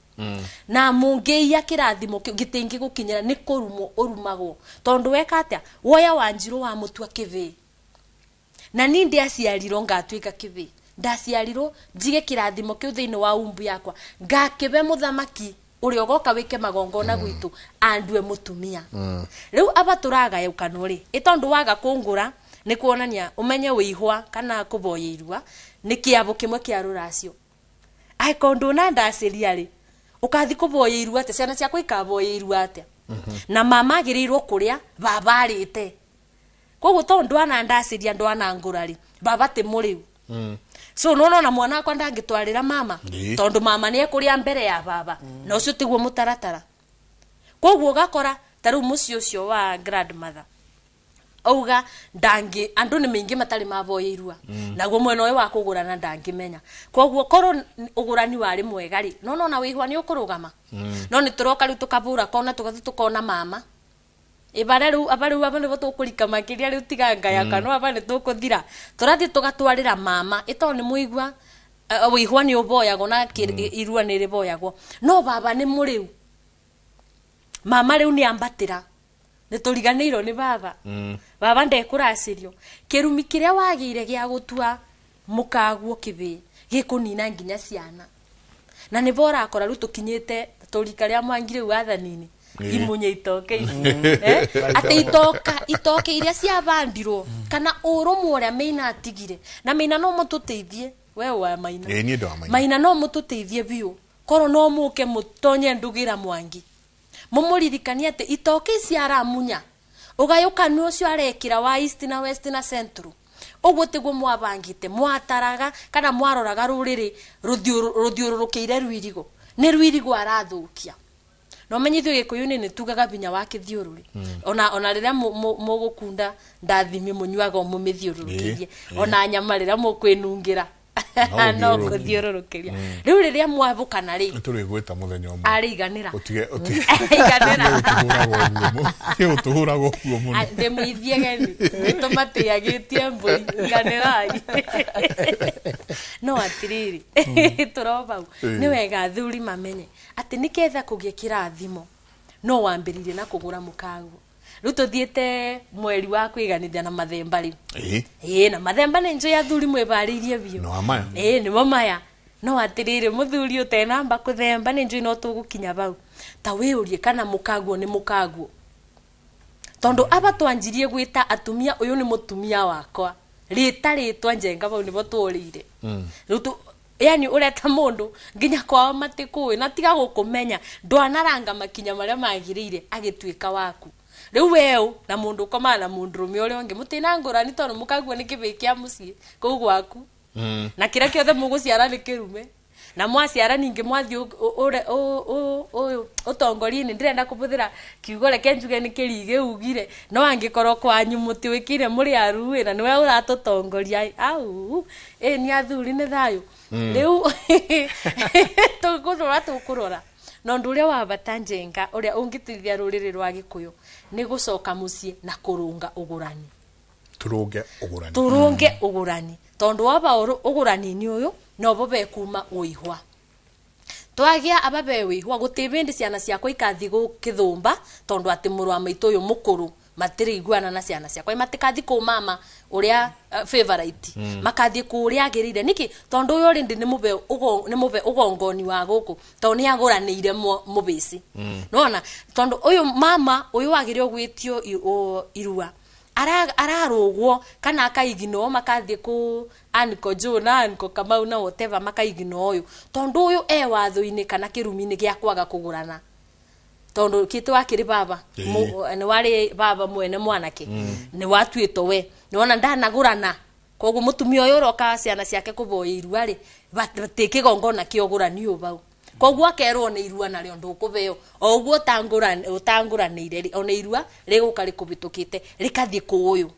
na mungeia kirathimo gitingi gukinyira ni kurumo urumagwo tondu weka atia woya Wanjiru wa mutua kivi na ni ndi aciarirwo ngatwika kivi ndaciarirwo njige kirathimo kiu thiini wa umbu yakwa ngakibe muthamaki uri ogoka wike magongona gwitu andue mutumia riu aba turaga yukano ri itondu waga kungura ni kuonania umenye wihwa kana kuboyirwa ni kiabo kimwe kia ruracio ai kondu na ndaciria ri ukathi kuboyirwa ate ciana ciakwa ikaboyirwa ate na mama agirirwo kuria baba arite koguo tondu ana ndaciria ndo ana ngurari baba ti muriu so na mwana akwa ndangitwarira mama tondu mama ni ekuria mbere ya baba na ucio tiguo mutaratara koguo gakora taru muci ucio wa grandmother auga ndangi andu ni mingi matari maboyirwa naguo mwena we wa kugurana ndangimenya koguo koro ugurani wari mwega ri no na wihwa ni ukurugama no ni turoka ri tukabura kona tugathi tukona mama ibareru abane botukurika makiria ri tiganga ya kano abane tukuthira turathi tugatwarira mama ito ni muigwa wihwa ni uboyago na irua ni riboyago no baba ni muriu mama riu ni ambatira ni turiganirwo ni baba baba ndekuracirio kirumi kiria wagire gia gutua mukaguo kibi gikunina nginya ciana na ni bora akora ru tukinyite turikaria mwangire wathanini imunye itoke ate itoke iria cia bandirwo kana urumwe uria meina atigire na meina no mututeithie we wa maina no mututeithie biu koro no muke mutonye ndugira mwangi mumuririkania ati itoke ciaramunya ugayukanu ucio arekira wa east na west na central uguo tiguo mwabangite mwataraga kana mwaroraga ruriri ruthiururukiire rwirigo ni rwirigo arathukia no menyithio gikuyuni ni tugaga binya wa kithiururi ona riria mugukunda ndathimi munywaga mumithiururukirie ona nyama riria mukwinungira no kuthiururukiria riu riria mwabukana ri turi gwita muthenya umwe ariganira utige iganira utuhura gokuo muno ndemuithie geni nitomate agitie mburi iganirai no atiriri turoba ni wega thuri mamenye ati niketha kugie kirathimo no wambiririe na kugura mukago riu tuthiete mweri wa kwiganithia na mathemba ri na mathemba ni njo ya thuri mwebaririe bio no amaya ni maya no atiriri muthuri utenamba kuthemba ni njo no tugukinya bau ta wiurie kana mukago ni mukago tondo aba twanjirie gwita atumia uyu ni mutumia wakwa ritwa njenga bau nibo turire riu yani ureta mundu nginya kwao matikui na tiga gukumenya ndwanaranga makinya maria magirire agitwika waku riu weu na mundu komana mundu rume uri onge mutina ngurani tono mukagwa ni kibikia mucii kuu gwaku na kira kiothe muguciara ni kirume na mwaciara ningi mwathi ure utongori ni ndirenda kubuthira kiugo reke njuge ni kirige ugire no angikorwo kwanyu muti wikire muri aruwe na niwe uratutongoria au ni athuri ni thayo riu tukurora no nduria wa batanjenga uria ungitithia ruriri rwa gikuyu ni gucoka mucii na kurunga ugurani turunge ugurani tondu waba ugurani ni uyu no bobe kuma uihwa twagia ababe uihwa gutibindi ciana ciakwa ikathi gukithumba tondu ati muru wa maitu uyu mukuru matiri iguana na ciana ciakwa matikathi ku mama uria favorite makathi ku uria agirire niki tondu uyu rindi ni mube ugongoni wa guku tondu ni aguraniire mubisi nona tondu uyu mama uyu agirio gwitio irua ararugwo kana akaigino makathi ku Anko Jona Anko Kamau na whatever makaigino uyu tondu uyu watho-ini kana kirumi-ini gia kwaga kugurana tondu kitu akiri baba ni wari baba mwene mwanake ni watuito we niona ndanagurana koguo mutumia uyu roka ciana ciake kuboya irua ri batike gongona kiogurani ubau koguo akerwo ni irua na rio ndukubeo oguo utanguranire ona irua rigukari kubitukite rikathie ku uyu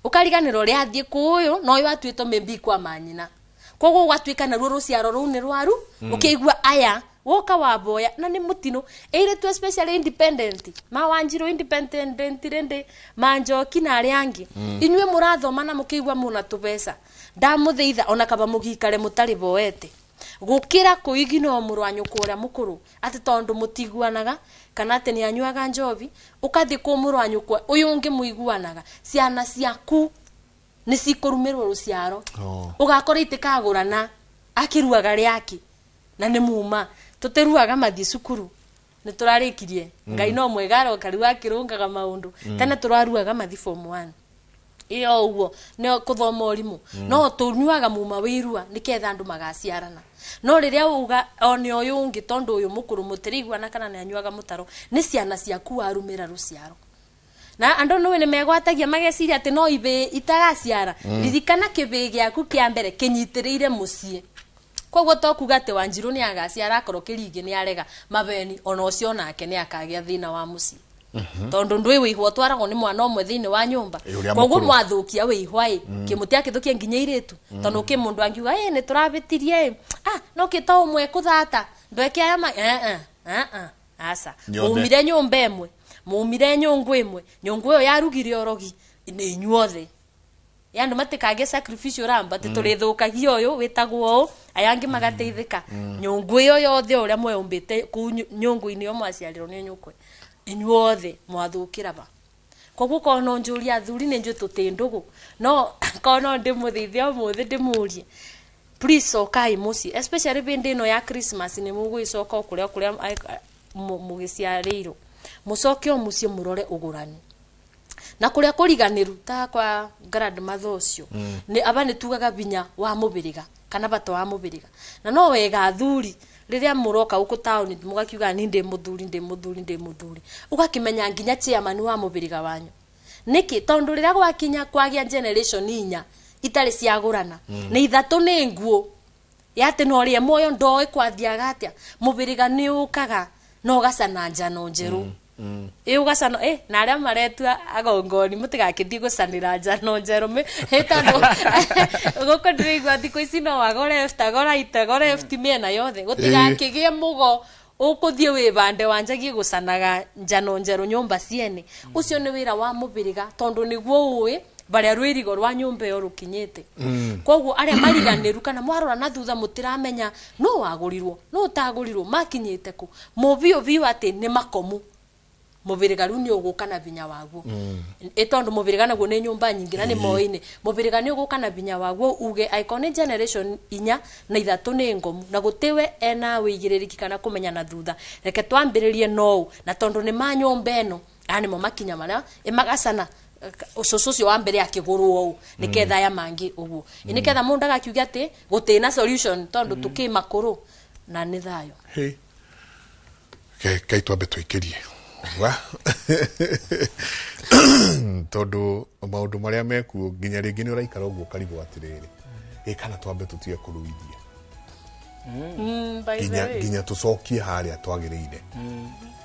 ukariganiro ri athie ku uyu no uyu atuito membi kwa manyina koguo gwatuika na ruo ruciaro ru ni rwaru ukigua aya woka waboya na ni mutino ire tu especially independent mawanjiro independent rende manjoki na ariangi inywe murathoma na mukigwa muna tubesa ndamutheitha ona kaba mugikare mutari boete gukira kuigino murwanyu kuria mukuru ati tondu mutiguanaga kana ati ni anywaga njovi ukathi ku murwanyu kwa uyu ungi muiguanaga ciana ciaku ni cikurumirwo ruciaro ugakora itikagurana akiruaga riaki na ni muma tuteruaga mathi cukuru ni turarikirie ngai no mwegaro kariwa kirungaga maundu tena turaruaga mathi form 1 iyo uguo ne kuthoma orimu no tunyuaga muma wirua niketha andu magaciarana no riria uga oni uyu ungi tondu uyu mukuru mutirigwa na kana ni anyuaga mutaro ni ciana ciaku warumira ruciaro na andu no ni megwatagia mageciria ati no ibe itagaciara ririkana kibi giaku kia mbere kinyitiriire mucii koguo tokuga ati Wanjiru ni agaciara akorwo kiringi ni arega mabeni ona ucio nake ni akagia thina wa mucii tondu ndui wihwa twaragwo ni mwana omwe thini wa nyumba koguo mwathukia wihwa kimutia kithukia nginya iritu tondu ki mundu angiuga ni turabitirie no kita umwe kuthata ndweke aya asa mumire nyumba emwe mumire nyungu imwe nyungu yo yarugire orogi ni inyuothe yandu matikage sacrificial ramba turithukagia uyu witagwo ayangi magateithika nyungu yo yothe uria mweumbite ku nyungu-ini yo mwaciarirwo ni nyukwe inyuothe mwathukira ba koguo kono njuri athuri ni nju tutindugu no kono ndimuthithia umuthi ndimurie please okai muci especially bindi no ya Christmas ni mugwicoka kuria mugiciarirwo mucoke muci murore ugurani na kuria kuriganiru ta kwa grandmother ucio ni aba ni tugaga binya wa mubiriga kana bato wa mubiriga na no wega athuri riria muroka uko town mugakiuga ni ndi muthuri ugakimenya nginya chairman wa mubiriga wanyu niki tondu riria gwakinya kwagia generation inya itari ciagurana ni ithatu ni nguo yate no rie moyo ndoi kwathiaga atia mubiriga ni ukaga no gacana njano njeru ugacana na aria maretua agongoni mutigakithie gucanira njano njeru tondu guko ndirigwa thiko ici no wagore left agora itagora left miena yothe gutigakigie mugo ukuthie wi bande wanjagie gucanaga njano njeru nyumba ciene ucio ni wira wa mubiriga tondu niguo uwi baria rwirigo rwa nyumba yo rukinyete koguo aria mariganiru kana mwarora na thutha mutiramenya no wagurirwo no utagurirwo makinyete ku mubio biu ati ni makomu mubiriga riu ni uguka na binya waguo tondu mubiriga naguo ni nyumba nyingi na ni moine mubiriga ni uguka na binya waguo uge iconic generation inya na ithatu ni ngomu na gutiwe ena wigiririki kana kumenya na thutha reke twambiririe no na tondu ni manyumba eno ani mo makinya maria magacana ucucu wa mbere akigurwo u niketha ya mangi uguo niketha mundu agakiuga ati gutina solution tondu tukimakuru na ni thayo kai twambe twikirie wa tondu maundu maria meku nginya ringi ni uraikara uguo karigwo atiriri kana twambe tutige kuruithia nginya tucokie haria twagiriire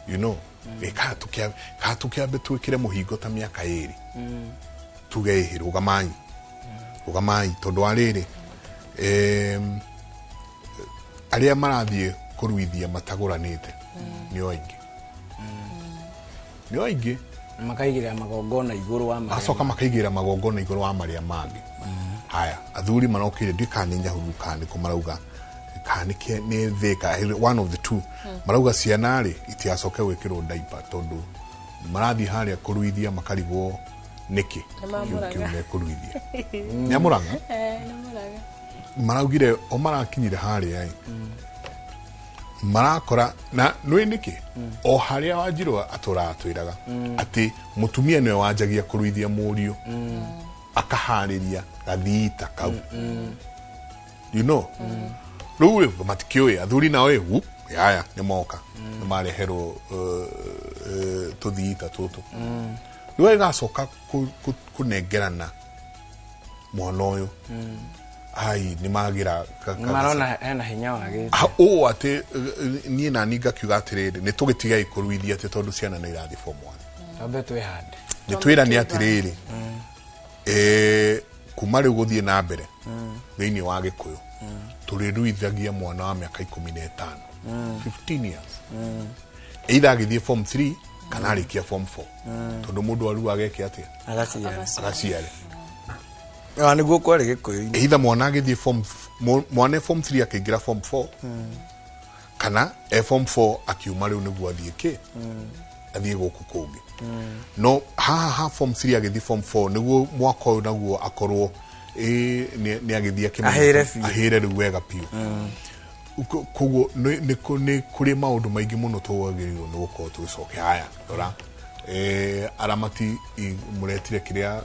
you know ka tukiambe twikire muhingo ta miaka iri tuge rugamai tondu ariri aria marathie kuruithia mataguranite ni oingi makaigira magongona iguru wa maria acoka makaigira magongona iguru wa maria mangi haya athuri manokire ndikaninya hurukani kumarauga kanike ni thika one of the two marauga cianari itiacoke wikirwo diaper tondu marathi haria kuruithia makarigwo niki kiume kuruithia nyamuraga maraugire o marakinyire haria marakora na nwi niki o haria Wanjiru aturatwiraga ati mutumia niwe wanjagia kuruithia murio akahariria gathita kau you know ruwe matikioe athuri nao yaya ni moka ni mareherwo tuthita tutu ruwe gacoka kunengerana mwana uyu ai ni magira marona hena hinya wage ati nie na ninga kiuga atiriri ni tugitiga ikuruithia ati tondu ciana na irathi form 1 tambe twihande ni twira ni atiriri kuma riu guthie na mbere thiini wa Gikuyu turiruithagia mwana wa miaka 15 15 years either agithie form 3 kana arikia form 4 tondu mundu aru ageke atia agaciare niguo kwari Gikuyu either mwana agithie form 3 akiingira form 4 kana form 4 akiuma riu niguo athie athie guku kungi no ha form 3 agithie form 4 niguo mwaka uyu naguo akorwo ni agithia ahire riu wega piu koguo ni kuri maundu maingi muno twagirirwo ni gukorwo tugicoke haya rora aramati muretire kiria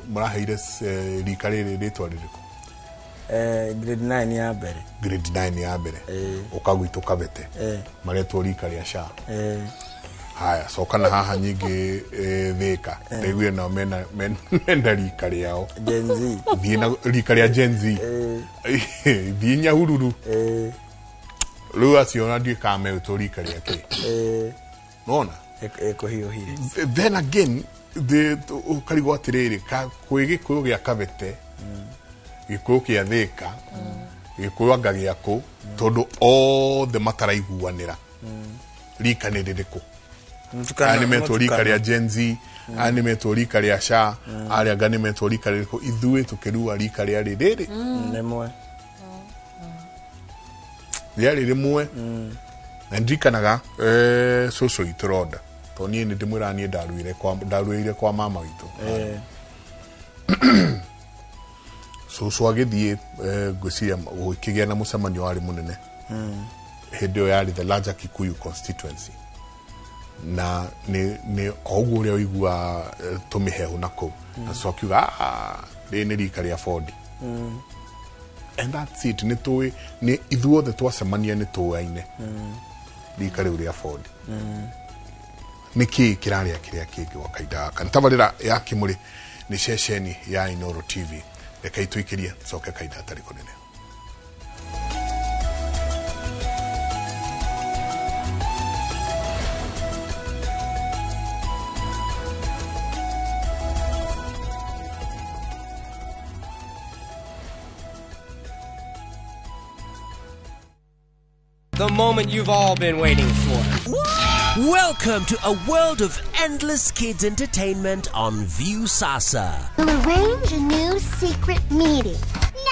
muraheire rika riri ritwa ririko grade 9 ya mbere grade 9 ya mbere ukagwito kabete maretwo rika ria sha haya soka na haha nyingi thika ndigwe na mena rika riao Gen Z thina rika ria Gen Z thinya hururu riu aciona ndikame utorika riake nona ekohiyohire then again ukarigwo atiriri kwi Gikuyu gia kabete Gikuyu kia thika Gikuyu anga giaku tondu all the mataraiguanira rika ni ririko animeto rika ria Gen Z animeto rika ria sha aria animeto rika ririko ithuĩ tukirua rika ria ririri nemwe ria rimwe na ndikanaga soso itoronda to nie ni ndimwira nie ndaruire kwa mama witu soso agithie gucia gukigia na mucemanio wari munene hindi yo yari the larger Kikuyu constituency na ni oguo uria uigua tumihehu nako na so akiuga ni rika ria Ford and that's it. Ni ithuothe twacemania ni tuaine rika riu ria Ford niki kiraria kiria kingi wa kaida kan tabarira ya kimuri ni ceceni ya Inoro TV reka itwikirie coke kaida atari kunene. The moment you've all been waiting for. Welcome to a world of endless kids entertainment on View Sasa. We'll arrange a new secret meeting.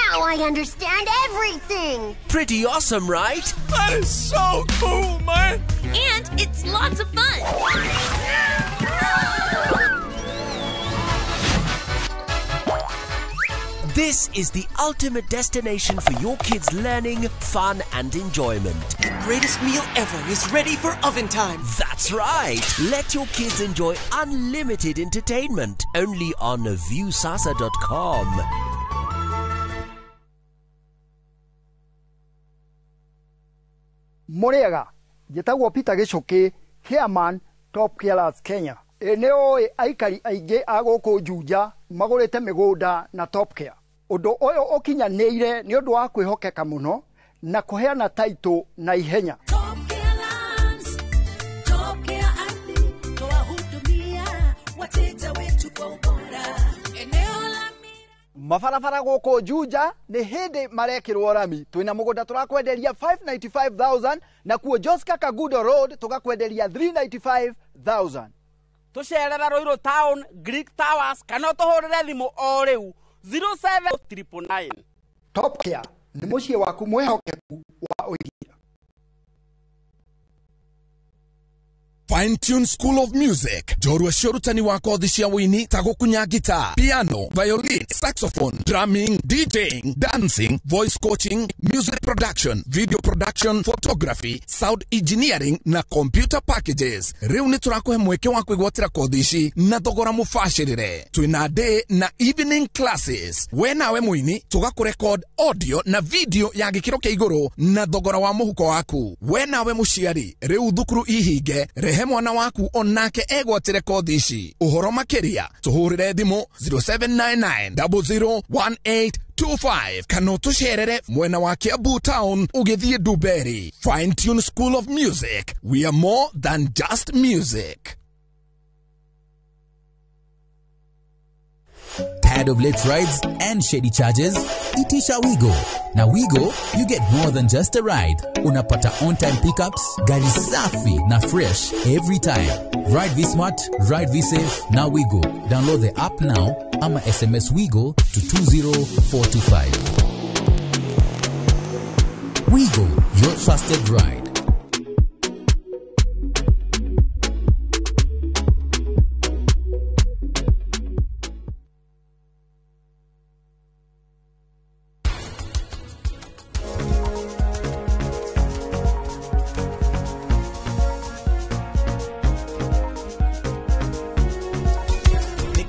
Now I understand everything. Pretty awesome, right? That is so cool, man. And it's lots of fun. This is the ultimate destination for your kids' learning, fun, and enjoyment. The greatest meal ever is ready for oven time. That's right. Let your kids enjoy unlimited entertainment only on viewsasa.com. Moriaga, Jetagwo Peter Gichoki, Chairman, Top Carers Kenya. Eneo aikari aige agoko Juja, magorete migunda na Top Care. Undu oyo okinyanĩire nĩ ũndũ wa kwĩhokeka mũno na kũheana taito na ihenya. Mabarabara gũkũ Juja nĩ hĩndĩ marekĩrwo rami. Twĩna mũgũnda tũrakwenderia 595,000 na kuo Joska Kagudo Road tũgakwenderia 395,000. Tucerera Ruiru Town, Greek Towers, kana tuhurire thimu o riu 07999. Top Care nĩ mũciĩ waku mwĩhokeku wa ũigithia. Fine Tune School of Music. Jorua shorutani wa kothi cia wini ta gukunya guitar, piano, violin, saxophone, drumming, DJing, dancing, voice coaching, music production, video production, photography, sound engineering na computer packages. Riu ni turakuhe mweke wa kwigwatira kothi ici na thogora mubashirire. Twina day na evening classes. We nawe muini tugakurecord audio na video ya gikiro kia iguru na thogora wa muhuko waku. We nawe muciari riu thukuru ihinge rehe mwana waku onake egwatire kothi ici. Uhoro makiria tuhurire thimu 0799001825 kana tucerere mwena wa Kiambu Town ugithie Duberi. Fine Tune School of Music. We are more than just music. Tired of late rides and shady charges? Itisha Wigo. Na Wigo, you get more than just a ride. Unapata on-time pickups, gari safi na fresh every time. Ride V-Smart, ride V-Safe, na Wigo. Download the app now, ama SMS Wigo to 20425. Wigo, your trusted ride.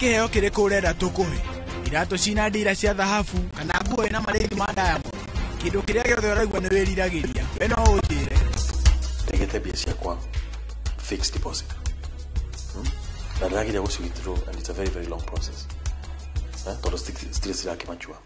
Kiheo kiriku urenda tukuhe iratu cina ndira cia thahabu kana nguo ina marĩhi ma Diamond kindu kiria giothe ũraigua nĩ wĩriragĩria we no ũnjĩre tegete mbia ciakwa fixed deposit na ndĩrageria gũci withdraw and it's a very very long process tondũ still cirakĩmachua.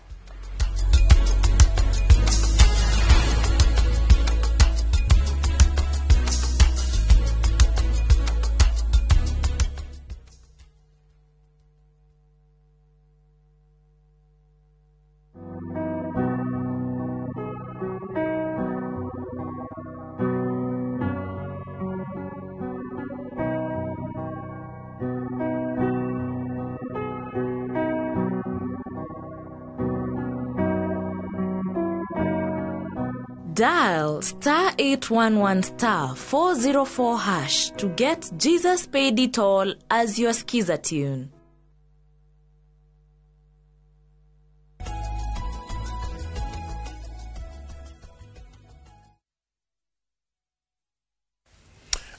Dial *811*404# to get Jesus Paid It All as your skiza tune.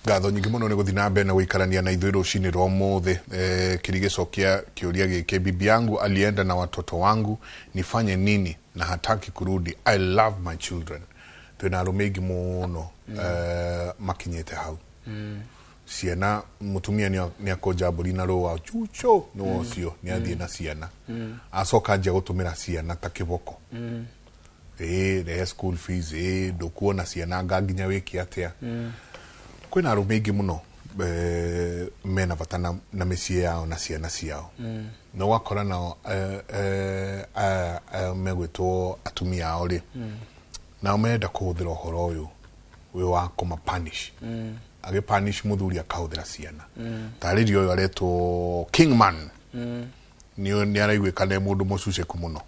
ngatho nyingi muno ni guthina mbere na guikarania na ithuĩ rũcinĩ rwa ũmũthĩ. Kĩrigicokia kĩũria gĩkĩ, bibi yangu alienda na watoto wangu, nifanye nini na hataki kurudi? I love my children. Twĩna arũme aingĩ mũno makinyĩte hau. Ciana mutumia ni akoja mbũri na rũa chucho no cio ni athiĩ na ciana acoka anjia gũtũmĩra ciana ta kĩboko. Rehe school fees, ndũkuona ciana nginya wĩke atĩa. Kwĩna arũme aingĩ mũno mena bata na mĩciĩ yao na ciana ciao. Na wakora nao megwĩtwo atumia ao rĩ, nao merenda kũhũthĩra ũhoro ũyũ wa kũmapunish. Agĩpunish mũthuri akahũthĩra ciana. Tarĩrio ũyũ aretwo Kingman nĩ araiguĩka nĩ mũndũ mũcuceku mũno.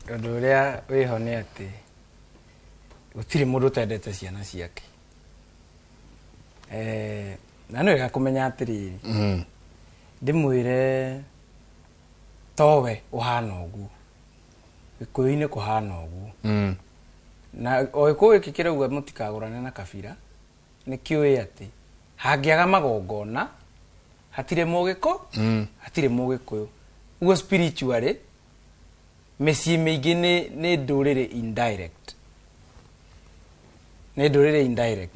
Ũndũ ũrĩa wĩho nĩ atĩ gũtirĩ mũndũ ũtendete ciana ciake. Na nĩ wega kũmenya atĩrĩrĩ, ndĩmwĩre towe ũhana ũguo, Gĩkũyũ-inĩ kũhana ũguo. Na Gĩkũyũ gĩkĩ kĩrauga mũtikagũrane na kabira nĩ kĩũĩ atĩ hangĩaga magongona hatirĩ Mũgĩkũ, hatirĩ Mũgĩkũyũ. Ũguo spiritually mĩciĩ mĩingĩ nĩ ndũrĩrĩ indirect. Nĩ ndũrĩrĩ indirect.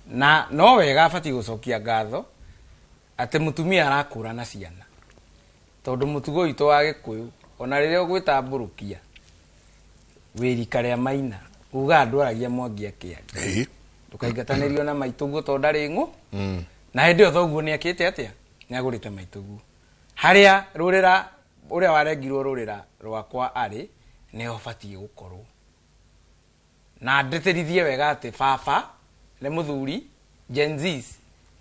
Na no wega abatiĩ gũcokia ngatho atĩ mũtumia arakũrana ciana. Tondũ mũtugo witũ wa Gĩkũyũ ona rĩrĩa ũgwĩtambũrũkia wĩrika rĩa Maina uga andũ aragia Mwangi akĩaria. Ndũkaingatanĩrio na maitũguo tondũ ndarĩ ng'ũ. Na hĩndĩ ĩyo thoguo nĩ akĩte atĩa? Nĩ agũrĩte maitũguo. Harĩa rũrĩra ũrĩa warengirwo rũrĩra rwakwa arĩ nĩho batiĩ gũkorwo. Na ndeterithie wega atĩ baba nĩ mũthuri, Gen Zs,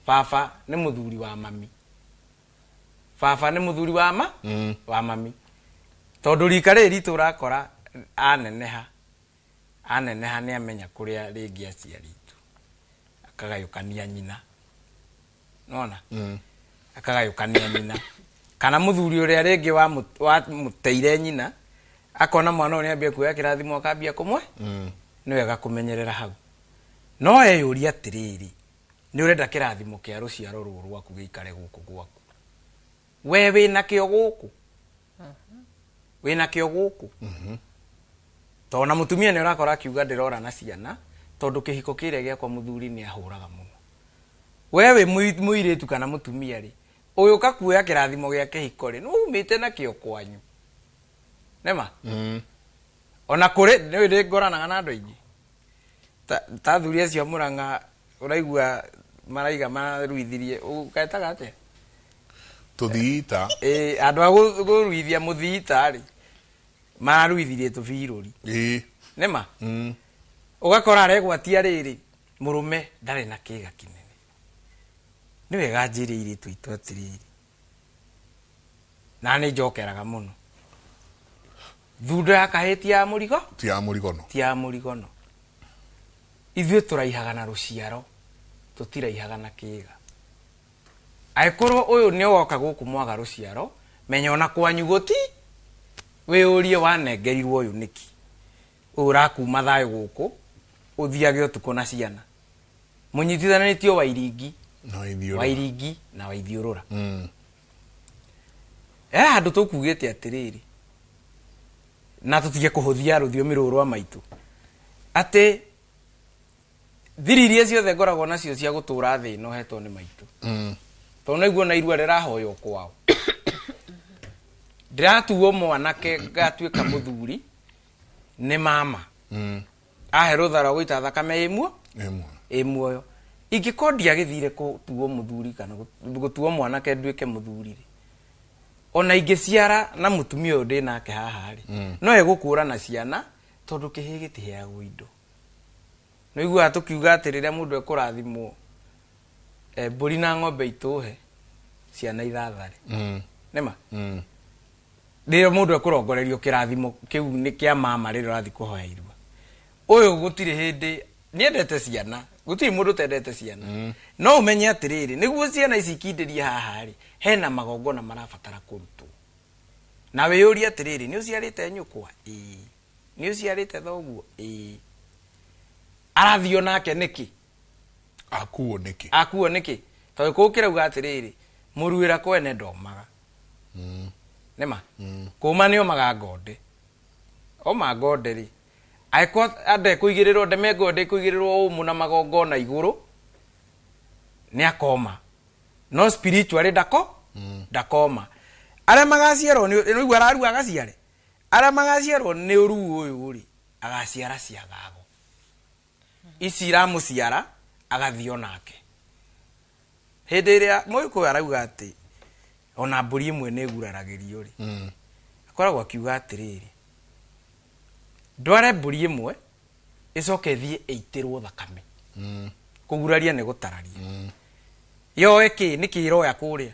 baba nĩ mũthuri wa mami. Baba nĩ mũthuri wa mami. Tondũ rika rĩrĩ ritũ ũrakora aneneha nĩ amenya kũrĩa rĩngĩ aciaritwo. Akagayũkania nyina. Nona? Akagayũkania nyina. Kana mũthuri ũrĩa rĩngĩ wa mũteire nyina akona mwana ũrĩa ambia kuoya kĩrathimo akambia kũmwe. Nĩ wega kũmenyerera hau. No eyũria atĩrĩrĩ, nĩ ũrenda kĩrathimo kĩa rũciaro rũrũ rwaku gĩikare gũkũ gwaku. We wĩna kĩo gũkũ. Wĩna kĩo gũkũ. Tondũ na mũtumia nĩ ũrakora akiuga ndĩrora na ciana tondũ kĩhiko kĩrĩa gĩakwa mũthuri nĩ ahũraga mũno. We wĩ mũirĩtu kana mũtumia rĩ, ũyũ kakuoya kĩrathimo gĩa kĩhiko rĩ, nĩ umĩte na kĩo kwanyu. Nĩma? Ona kũrĩ nĩ ũrĩ ngoranaga na andũ aingĩ. Ta thuri acio Mũrang'a ũraigua maraiga maruithirie ũkaetaga atĩa? Tũthiita. Andũ a gũruithia mũthiita rĩ maruithirie tũbirũri. Nĩma? Ũgakora aregwatia rĩrĩ mũrũme ndarĩ na kĩga kĩnene. Nĩ wega njĩre airĩtu aitũ atĩrĩrĩ. Na nĩ njokeraga mũno. Thundo ya kahĩĩ ti ya mũrigo? Ti ya mũrigono. Ti ya mũrigono. Ithuĩ tũraihaga na rũciaro, tũtiraihaga na kĩga. Angĩkorwo ũyũ nĩ woka gũkũ mwaga rũciaro, menya ona kwanyu gũti wĩyũrie wanengerirwo ũyũ nĩki. Ũyũ ũrakuma thayũ gũkũ, ũthiage ũtukũ na ciana. Mũnyitithanĩtio Wairingi na Waithiũrũra. Handũ tũkugĩte atĩrĩrĩ, na tũtige kũhũthia rũthiomi rũrũ rwa maitũ, atĩ thiri iria ciothe ngoragwo nacio cia gũtũra thĩ ĩno hetwo nĩ maitũ. Tondũ naiguo na irua rĩrahoywo kwao. Ndĩratuo mwanake ngatuĩka mũthuri nĩ mama. Ahe rũtha rwa gũita thakame ĩ muoyo. Ingĩkorwo ndiagĩthire gũtuo mũthuri kana gũtuo mwanake nduĩke mũthuri rĩ, ona ingĩciara na mũtumia ũyũ ndĩ nake haha rĩ, no egũkũra na ciana tondũ kĩhĩĩ gĩtiheagwo indo. No igua tukiuga atĩ rĩrĩa mũndũ ekũrathimwo mbũri na ng'ombe itũhe ciana ithathare. Nĩma? Rĩrĩa mũndũ ekũrongorerio kĩrathimo kĩu nĩ kĩa mama rĩrĩa ũrathiĩ kũhoya irua. Ũyũ gũtirĩ hĩndĩ nĩendete ciana, gũtirĩ mũndũ tendete ciana. No ũmenye atĩrĩrĩ, nĩguo ciana ici ikindĩrie haha rĩ, hena magongona marabatara kũrutwo. Na wĩyũrie atĩrĩrĩ, nĩ ũciarĩte nyũkwa? Nĩ ũciarĩte thoguo? arathio nake niki akuo niki to kukira uga atiriri muruira kwene ndomaga nema kuma ni omaga ngode oma ngode ri aiko ande kuigirirwo ndeme ngode kuigirirwo umu na magongo na iguru ni akoma no spiritually ndakoma ara magaciarwo ni igwa araru agaciare ara magaciarwo ni uru uyu ri agaciara ciagago icira muciara agathio nake hindi iria moiko arauga ati ona mburi imwe ni guraragirio ri akoragwo akiuga atiriri ndware mburi imwe icoke thie eitirwo thakame kuguraria ni gutararia yo eki nikiroya kuria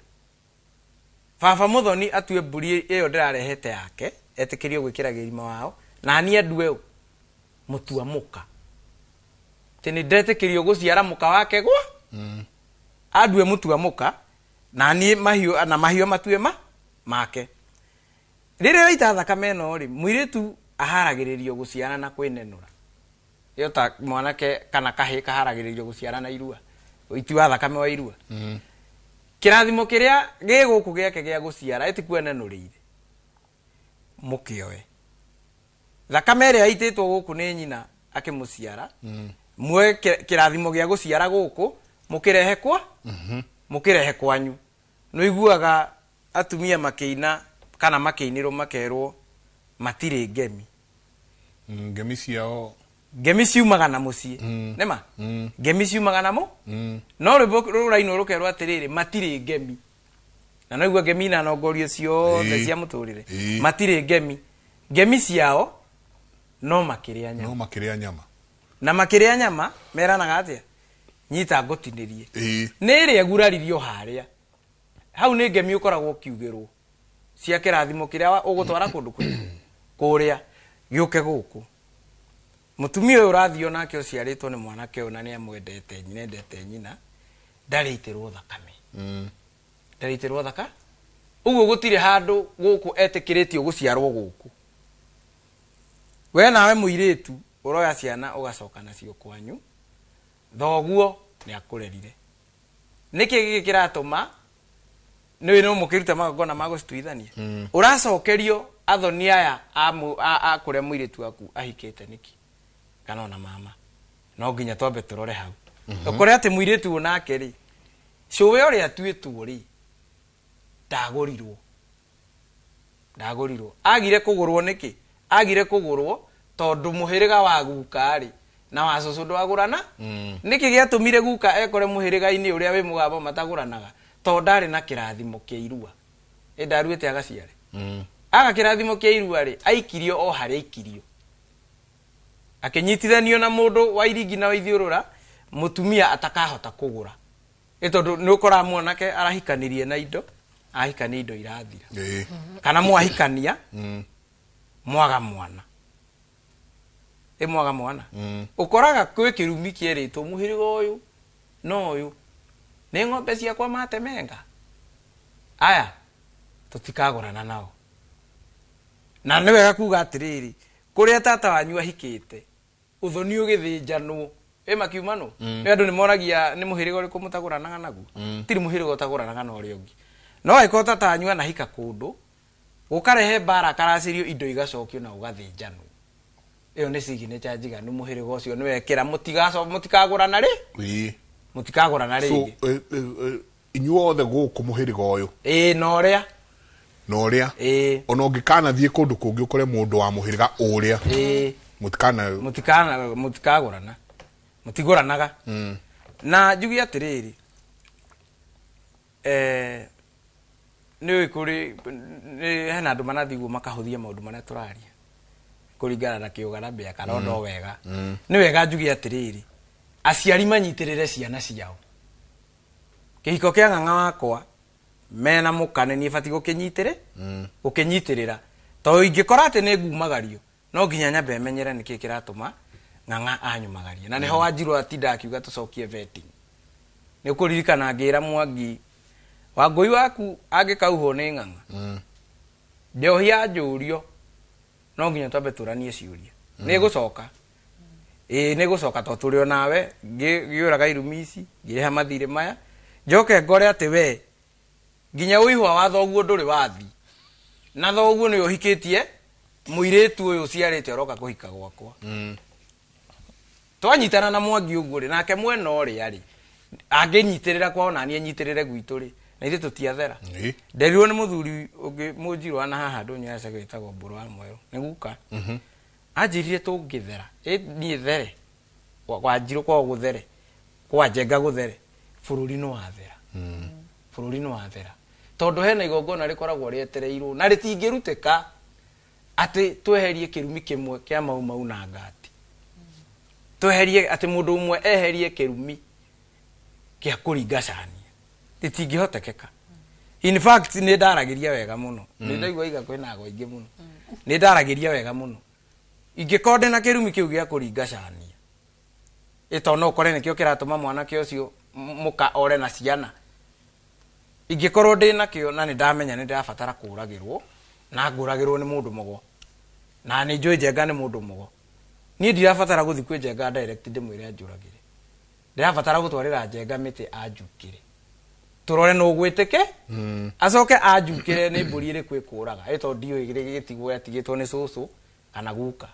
baba muthoni atue mburi iyo ndirarehete yake etikirio gwikira girima wao na ni andue mutua muka tini ndetikirio guciara muka wake gwa adue mutua muka na ni mahio matue make rire waita thakame no ri muiritu aharagiririo guciara na kwinenura yo ta mwanake kana kahi kaharagiririo guciara na irua itua thakame wa irua kirathimo kiria giguku giake gia guciara etikwenenurire mukioe thakame ria ititwo guku ni nyina akimuciara mwe kirathimo gia guciara guku mukirehe kwa mukirehe kwanyu no iguaga atumia makiina kana makiiniro makerwo matire ngemi ngemi ciumaga na mucie nema ngemi ciumaga namo no ruraino rukerwo atiriri matire ngemi na no igua ngemi na nongorio ciothe cia muturire matire ngemi ciao no makiria nyama na makiria nyama meranaga atia nyita ngotinirie niri eguraririo haria hau ni ngemi ukoragwo kiugirwo cia kirathimo kiria ugutwara kundu kuria giuke guku mutumia uyu rathio nake uciaritwo ni mwanake una ni amwendete nyina ndariitirwo thakame ndariitirwo thaka uguo gutire handu guku etikiritio guciarwo guku we nawe muiritu uroya ciana ugacoka nacio kwanyu thoguo ni akurerire niki giki kiratuma niwe no mukiruta magona magucituithania uracokerio athoni aya akure muiritu aku ahikite niki kana ona mama no nginya twambe turore hau ukore ati muiritu nake ri cuwe uri atuitwo ri ndagurirwo agire kugurwo niki agire kugurwo tondu muhiriga wa guka ri na wa cucu ndwagurana niki giatumire guka ekore muhiriga-ini uria wi mugabo mataguranaga to ndari na kirathimo kia irua ndaruite agaciare aga kirathimo kia irua ri aikirio o hari aikirio akinyitithanio na mundu wa iringi na ithiurura mutumia atakahota kugura tondu nukora mwanake arahikanirie na indo ahikani indo irathira kana mwahikania mwaga mwana mwaga mwana ukoraga kwi kirumi kieritwo muhirigo uyu no uyu ni ng'ombe ciakwa matemenga aya tutikagurana nao na ni wega kuga atiriri kuria tata wanyu ahikite uthoni ugithinjanwo makiumano ni andu ni moragia ni muhirigo uriku mutaguranaga naguo tiri muhirigo utaguranaga na uria ungi no aiko tata wanyu anahika kundu ukarehe bara karacirio indo igacokio na ugathinjanwo iyo ni signature njiganu muhirigo ucio ni wekira mutikagurana ri mutikagurana ri so inyuothe guku muhirigo uyu no ria ona ngikana thie kundu kungi ukore mundu wa muhiriga uria mutikagurana mutiguranaga na njugi atiriri ni kuri hena andu manathiguo makahuthia maundu maria turaria kuringana na kiugarambia kana ndo wega ni wega njugi atiriri aciari manyitirire ciana ciao kihiko kia ng'ang'a wakwa mena mukane ni bati gukinyitirira to ingikora ati ni ngumagario no nginya nyambe menyere niki kiratuma ng'ang'a anyumagarie na niho wanjiru atinda akiuga tucokie vetting ni ukuririkana ngira Mwangi Wangui waku angikauho ni ng'ang'a ndio hia njurio no nginya twambe turanie ciuria ni gucoka nä gå coka to tå rä o nawe ngä å raga irumi ici ngä rä ha mathirä maya njoke ngore atä we nginya å ihwa wa thoguo ndå rä wathi na thoguo nä å hikä tie må irä tu å yå ciarä te roka kå hika gwakwa twanyitana na Mwangi å guo rä nake mwena å rä arä angä nyitä rä ra kwao naniä nyitä rä re gwitå rä na ithuĩ tũtiathera nderirwo nĩ mũthuri ũngĩ mũnjirũ ana haha ndũnyũa gwĩtagwo Mbũrũ wa Mwerũ nĩ guka anjĩrire tũngĩthera niĩ there kwa Njirũ kwao gũthere kwa Njenga gũthere bũrũri nĩ wathera bũrũri nĩ wathera tondũ hena igongona rĩkoragwo rĩetereirwo na rĩtingĩrutĩka atĩ tweherie kĩrumi kĩmwe kĩa mau na ngati tweherie atĩ mũndũ ũmwe eherie kĩrumi kĩa kũringa cani itingĩhotekeka in fact nĩ ndaragĩria wega mũno nĩ ndaigua iga kwĩna agwa aingĩ mũno nĩ ndaragĩria wega mũno ingĩkorwo ndĩna kĩrumi kĩu gĩa kũringa cani ĩto no ũkore nĩkĩo kĩratũma mwanake ũcio mũka ore na ciana ingĩkorwo ndĩna kĩo na nĩ ndamenya nĩ ndĩrabatara kũragĩrwo na ngũragĩrwo nĩ mũndũ mũgo na nĩ njũĩ Njenga nĩ mũndũ mũgo niĩ ndirabatara gũthiĩ kwĩ Njenga direct ndĩmwĩre anjũragĩre ndĩrabatara gũtwarĩra Njenga mĩtĩ anjukĩre turore no gwĩtĩke acoke anjukĩre nĩ mbũri ĩrĩkũ ĩkũraga ĩto ndiũ gĩtigwo yatigĩtwo nĩ cũcũ kana guka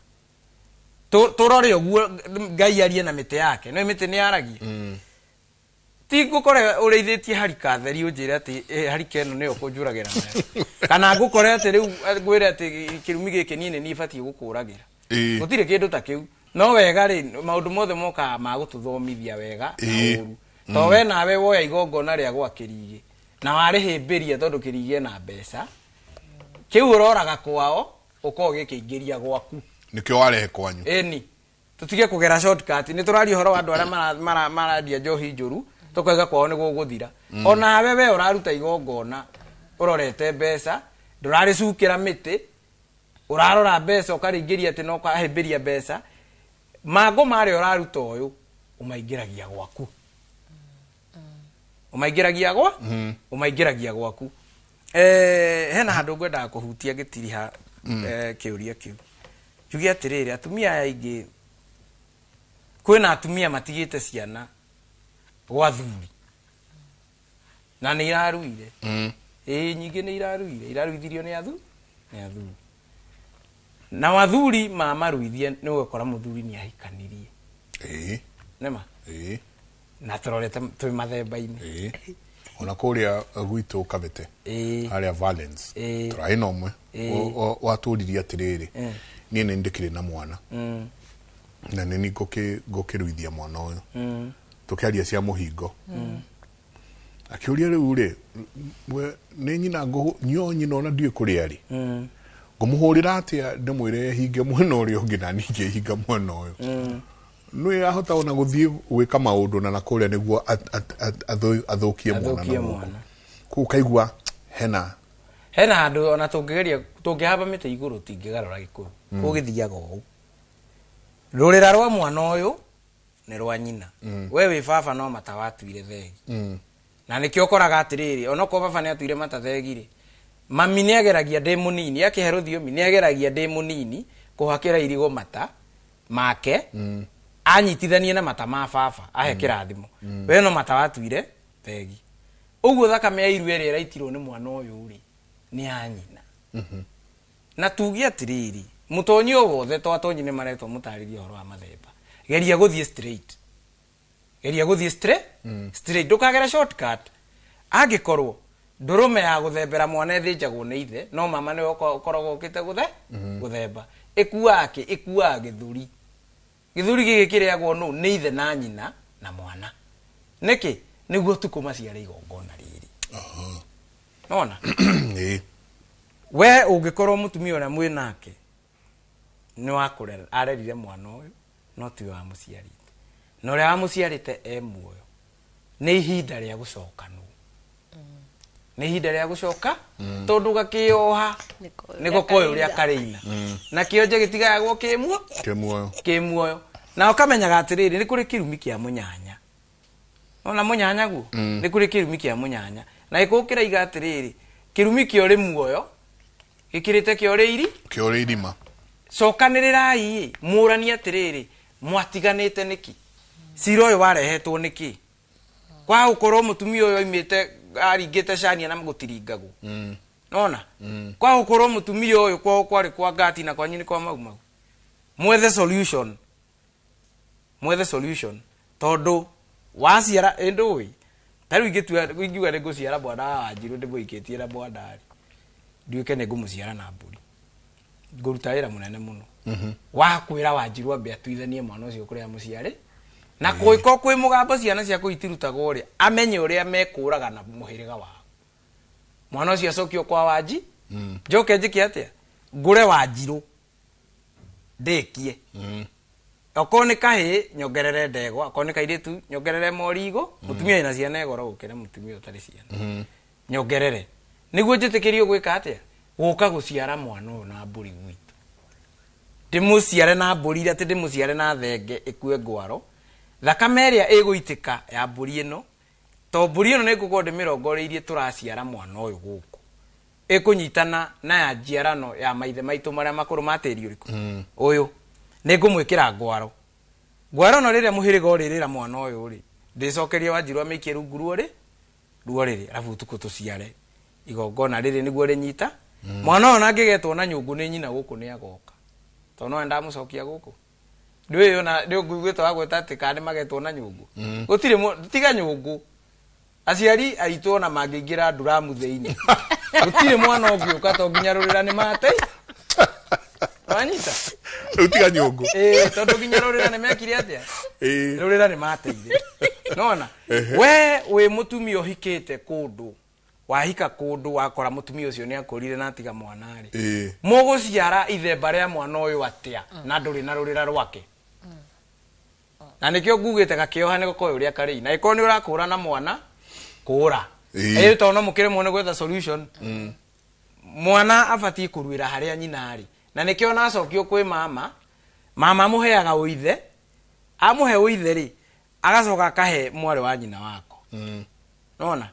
turore ũguo Ngai arie na mĩtĩ yake no mĩtĩ nĩ yaragia ti ngũkore ũrĩithĩtie harika theri ũnjĩre atĩ harika ĩno nĩyo kũnjũragĩra nayo kana ngũkore atĩ rĩu ngwĩre atĩ kĩrumi gĩkĩ niĩ nĩ niĩ batiĩ gũkũragĩra gũtirĩ kĩndũ ta kĩu no wega rĩ maũndũ mothe mokaga ma gũtũthomithia wega na ũru to we nawe woya igongona rĩa gwa kĩrigĩ na warĩhĩmbĩria tondũ kĩrigĩ na mbeca kĩu ũroraga kwao ũkorwo gĩkĩingĩria gwaku nĩkĩo warehe kwanyu ĩni tũtige kũgera shortcut nĩ tũraria ũhoro wa andũ arĩa marandia njohi njũru tũkaiga kwao nĩguo gũthira onawe we ũraruta igongona ũrorete mbeca ndũrarĩcukĩra mĩtĩ ũrarora mbeca ũkarĩingĩria atĩ no ũkahĩmbĩria mbeca mango marĩa ũraruta ũyũ ũmaingĩragia gwaku umaingĩragia gwaku hena handũ ngwendaga kũhutia gĩtiriha kĩũria kĩu njuge atĩrĩrĩ atumia aingĩ kwĩna atumia matigĩte ciana gwa thuri na nĩ iraruire nyingĩ nĩ iraruithirio nĩ athuri na wathuri mamaruithie nĩ ũgũkora mũthuri nĩ ahikanirie nĩma na tũrorete twĩ mathemba-inĩ ona kũrĩa gwitũ Kabete harĩa Valence tũrarĩ na ũmwe watũririe atĩrĩrĩ niĩ nĩ ndĩkĩrĩ na mwana na nĩ ngũkĩruithia mwana ũyũ tũkĩaria cia mũhingo akĩũria rĩu rĩ nĩ nyina nyina ona ndiũĩ kũrĩa arĩ ngũmũhũrĩra atĩa ndĩmwĩre hinge mwena ũrĩa ũngĩ na ningĩ hinga mwena ũyũ nĩ ahota ona gũthiĩ gwĩka maũndũ na nakũrĩa nĩguo athũkie mwana kũu kaigua hena handũ ona tũngĩhamba mĩtĩ igũrũ tingĩgarũra gĩkũyũ gũgĩthiaga ũũ rũrĩra rwa mwana ũyũ nĩ rwa nyina we wĩ baba no mata watuire thegi na nĩkĩo ũkoraga atĩrĩrĩ onokorwo baba nĩ atuire mata thegi-rĩ mami nĩ ageragia ndĩ mũnini akĩhe rũthiomi nĩ ageragia ndĩ mũnini kũhakĩra irigũ mata make anyitithanie na mata ma baba ahe kĩrathimo we no mata watuire thegi ũguo thakame ya iru ĩrĩa ĩraitirwo nĩ mwana ũyũ-rĩ nĩ ya nyina na tuge atĩrĩrĩ mũtonyi o wothe to atonyi nĩ maretwo mũtarĩrie ũhoro wa mathemba geria gũthiĩ straight ndũkagere shortcut angĩkorwo ndũrũme ya gũthembera mwana ĩthĩnjagwo nĩ ithe no mama nĩwe ũkoragwo ũkĩte gũthemba ĩkuaga gĩthũri gĩthũri gĩkĩ kĩrĩagwo nũ nĩ ithe na nyina na mwana nĩkĩ nĩguo tukũ maciare igongona rĩrĩ nona we ũngĩkorwo mũtumia ũrĩa mwĩ nake nĩ wakũrera arerire mwana ũyũ no tiwe wamũciarĩte na ũrĩa wamũciarĩte muoyo nĩ ihinda rĩa gũcokanwo nĩ ihinda rĩa gũcoka tondũ gakĩoha nĩko koyo ũrĩa karĩina na kĩonje gĩtigayagwo kĩmuoyo na ũkamenyaga atĩrĩrĩ nĩ kũrĩ kĩrumi kĩa mũnyanya ona mũnyanya guo nĩ kũrĩ kĩrumi kĩa mũnyanya na gĩkũũ kĩraiga atĩrĩrĩ kĩrumi kĩa ũrĩ muoyo gĩkĩrĩte kĩa ũrĩ irima cokanĩrĩrai mũrani atĩrĩrĩ mwatiganite niki cira uyu warehetwo niki kwa ukorwo mutumia uyu imite aringite cania na gutiringagu nona kwa ukorwo mutumia uyu kwa kwari kwa gati na kwanyu ni kwa mau mwethe solution tondu waciara endui taru ingitua nguciara bwana Wanjiru ndimuikitie na bwana ndiuke ne ngumuciara na mburi nguruta wira munene muno wakwira Wanjiru ambe atuithanie mwana ucio kuria muciare na kuiko kwi mugambo ciana cia kuitirutaga uria amenye uria mekuraga na muhiriga wao mwana ucio acokio kwa Wanji njoke njike atia ngure Wanjiru ndekie okone kahe nyongerere ndegwa okone kairitu nyongerere morigo mutumia ina ciana egoro gukira mutumia utari ciana nyongerere niguo njitikirio gwika atia guka guciara mwana uyu na mburi gwitu ndimuciare na mburi ati ndimuciare na thenge ikue ngwaro thakame iria iguitika ya mburi ino to mburi ino nigukorwo ndimirongoreirie turaciara mwana uyu guku ikunyitana na ya njiarano ya maithe maitu maria makuru matiri uriku uyu ningumwikira ngwaro no riria muhiriga uririra mwana uyu ri ndicokeria Wanjiru amikie rungu ruo riri alafu tuko tuciare igongona riri niguo rinyita mwana uyu nangigetwo na nyungu ni nyina guku ni agoka to no enda mucokia guku ndiyo na ndio ngugwita wagweta ati kandi magetwo na nyungu gutire tiga nyungu aciari aitwo na mangingira nduramu theini gutire mwana ungiuka to nginya rurira ni mate wanyita utiga nyungu tondu nginya rurira ni mekire atia rurira ni mateire nona we mutumia uhikite kundu wahika kundu wakora mutumia ucio ni akurire na atiga mwana ri muguciara ithemba ria mwana uyu atia na nduri na rurira rwake na nikio ngugite gakioha ni gokoyo ria kari na iko ni urakura na mwana kura to no mukire mwana gwetha solution mwana abati kuruira haria nyina ari na nikio na acokio kwi mama muheaga uithe amuhe uithe ri agacoka akahe mwari wa nyina wako nona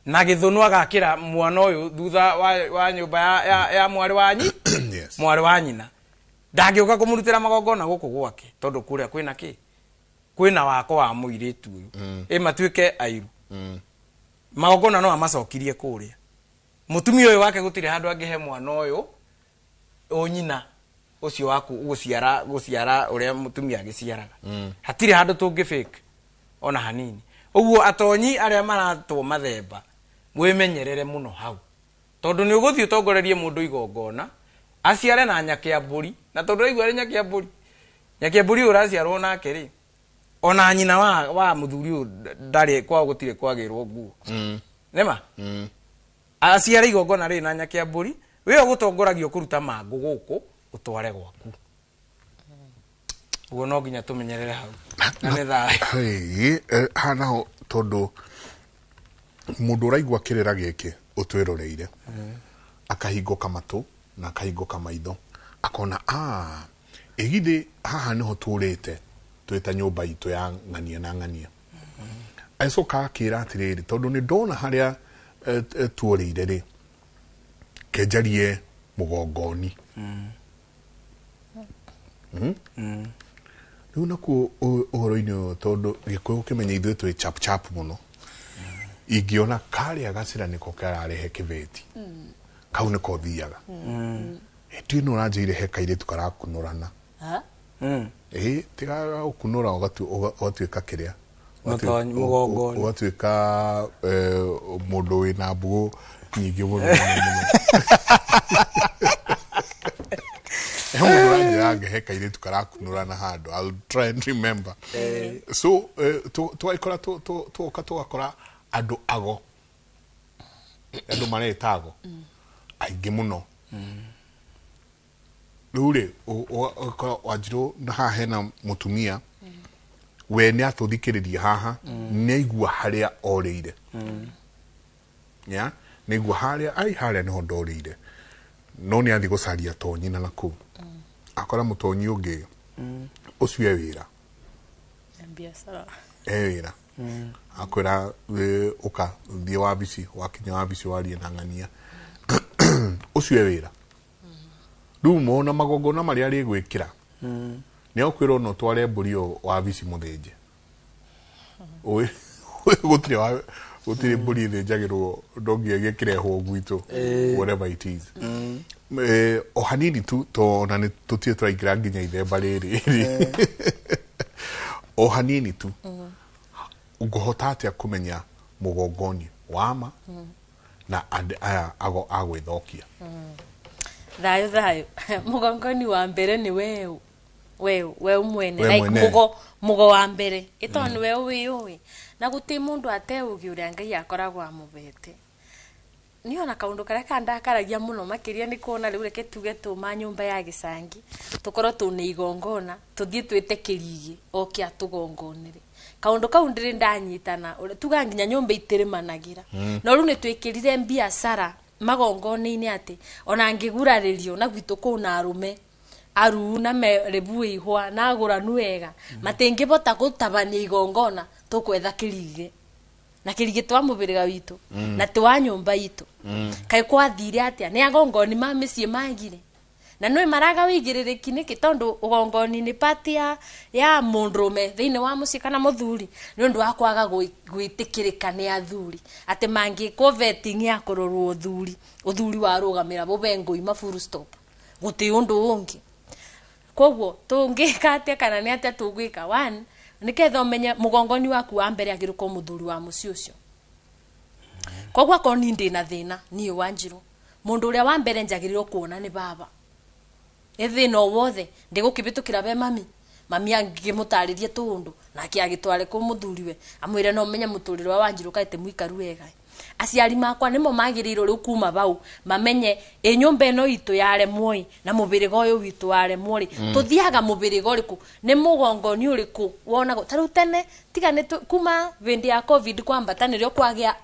na githunu agakira mwana uyu thutha wa nyumba ya mwari wa nyi mwari wa nyina ndangiuka kumurutira magongona guku gwake tondu kuria kwina ki kwina wako wa muiritu uyu matuike airu magongona no amacokirie kuria mutumia uyu wake gutire handu angihe mwana uyu onyina ucio waku guciara uria mutumia agiciaraga hatire handu tungi fake ona hanini uguo atonyi aria maratwo mathemba mwimenyerere muno hau tondu ni uguthii utongorerie mundu igongona aciare na nyakia mburi na tondu igware nyakia mburi uraciarwo nake ri ona nyina wa muthuri u ndari kwa gutire kwagirwo nguo nema aciare igongona ri na nyakia mburi we ugutongoragio kuruta mangu guku utware gwaku uguo no nginya tumenyerere hau na ni thae hana tondu mundu uraigwa kirira giki utwiroreire akahinguka matu na akahinguka maitho akona igithe haha niho turite twita nyumba itu ya ng'ania na ng'ania aicoka akira atiriri tondu ni ndona haria tuorire ri kenjarie mugongoni riu nakuo uhoro-ini tondu gikuyu kimenya ithuĩ twĩ chap muno ingiona karia gacira niko kararehe kibeti kau niko thiaga ndi no ranjire he kairitu karakunurana tiga ukunura ugatuika kiria ugatuika mundu wina mbugu nyingi muno he kairitu karakunurana handu. I'll try and remember. So tugaikora tugakora andu ago andu maretago aingi muno rure Wanjiru na haha hena mutumia we ni atuthikiriria haha ni aigua haria oreire ya ni aigua haria niho ndorire no ni athi gucaria tonyina naku akora mutonyi ungi ucio wira biashara wira akwira uka thie wabici wakinya wabici warie na ng'ania ucio wira riu mona magongona maria rigwikira ne okwiro no tware mbũri wa bici mũthĩnje oĩ gũtirĩ mbũri ĩthĩnjagĩrwo ndongĩgĩkĩrehwo gwitũ whatever it is o hanini tu tona nĩ tũtirĩ tũraingĩra nginya ithemba rĩrĩ o hanini tu ngũhota atĩa kũmenya mũgongoni wama na aya agwĩthokia thayo mũgongoni wa mbere nĩ wewe mwene like mugo wa mbere ito ni wewe wiyuwi na guti mundu ateugi uria Ngai akoragwo amubete niona kaundu karia kandakaragia muno makiria ni kuona riu reke tuge tuma nyumba ya gicangi tukoro tuni igongona tuthie twite kirigi okia tugongonere kaundu kau ndiri ndanyitana tuga nginya nyumba itirimanagira no riu ni twikirire biashara magongoni-ini ati ona ngiguraririo na gwitu kuna arume aru na merebu ihwa na agura nuega matingibota gutabania igongona tukwetha kirige na kirige twa mubiriga witu na twa nyumba itu kai kwathire atia ni agongoni ma micii magire na nwe maraga wigiririki niki tondu ugongoni ni party ya mundume thiine wa mucii kana muthuri ni undu wa kwaga gwitikirika ni athuri ati mangi vetting ya kurorwo uthuri wa rugamira bubengo ima full stop guti undu ungi kogwo tungika atia kana ni atia tugwika one niketha umenye mugongoni waku wa mbere agiruko muthuri wa mucii ucio kogwo ko ni ndina thina ni Wanjiru mundu uria wa mbere njagirirwo kuona ni baba ethina wothe ndigukibitukira be mami angimutaririe tundu na kiagitware ku muthuriwe amwire no menye muturire wa Wanjiru kaite muikaru wega aciari makwa nimo magirirwo riu kuma bau mamenye nyumba eno itu yare moi na mubirigo uyu witu ware moi tuthiaga mubirigo uriku ni mugongoni uriku wona taru tene tiga ni kuma vindi ya covid kwambata nirio kwagia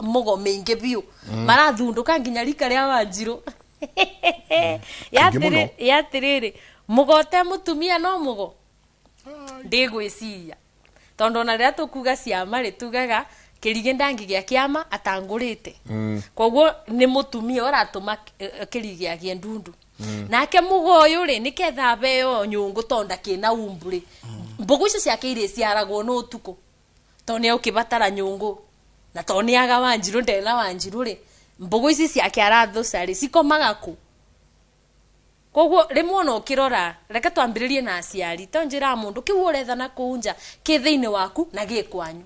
mugo mingi biu marathunduka nginya rika ria Wanjiru yatiriri mugote mutumia no mugo ndigwiciria tondu na ria tukuga ciama ri tugaga kirige ndangi gya kiama atangurite kogwo ni mutumia uratuma kirige agie ndundu nake mugo uyu ri niketha beo nyungu tonda kina umburi mbugu icio ciake iri ciaragwo no utuku toni ukibatara nyungu na toni aga Wanjiru ndena Wanjiru ri mbugu ici ciake arathuca ri cikomaga ku kogwo rimwe no kirora reke twambiririe na aciari tonjira mundu kiu uretha na kunja ki thiini waku na gikwanyu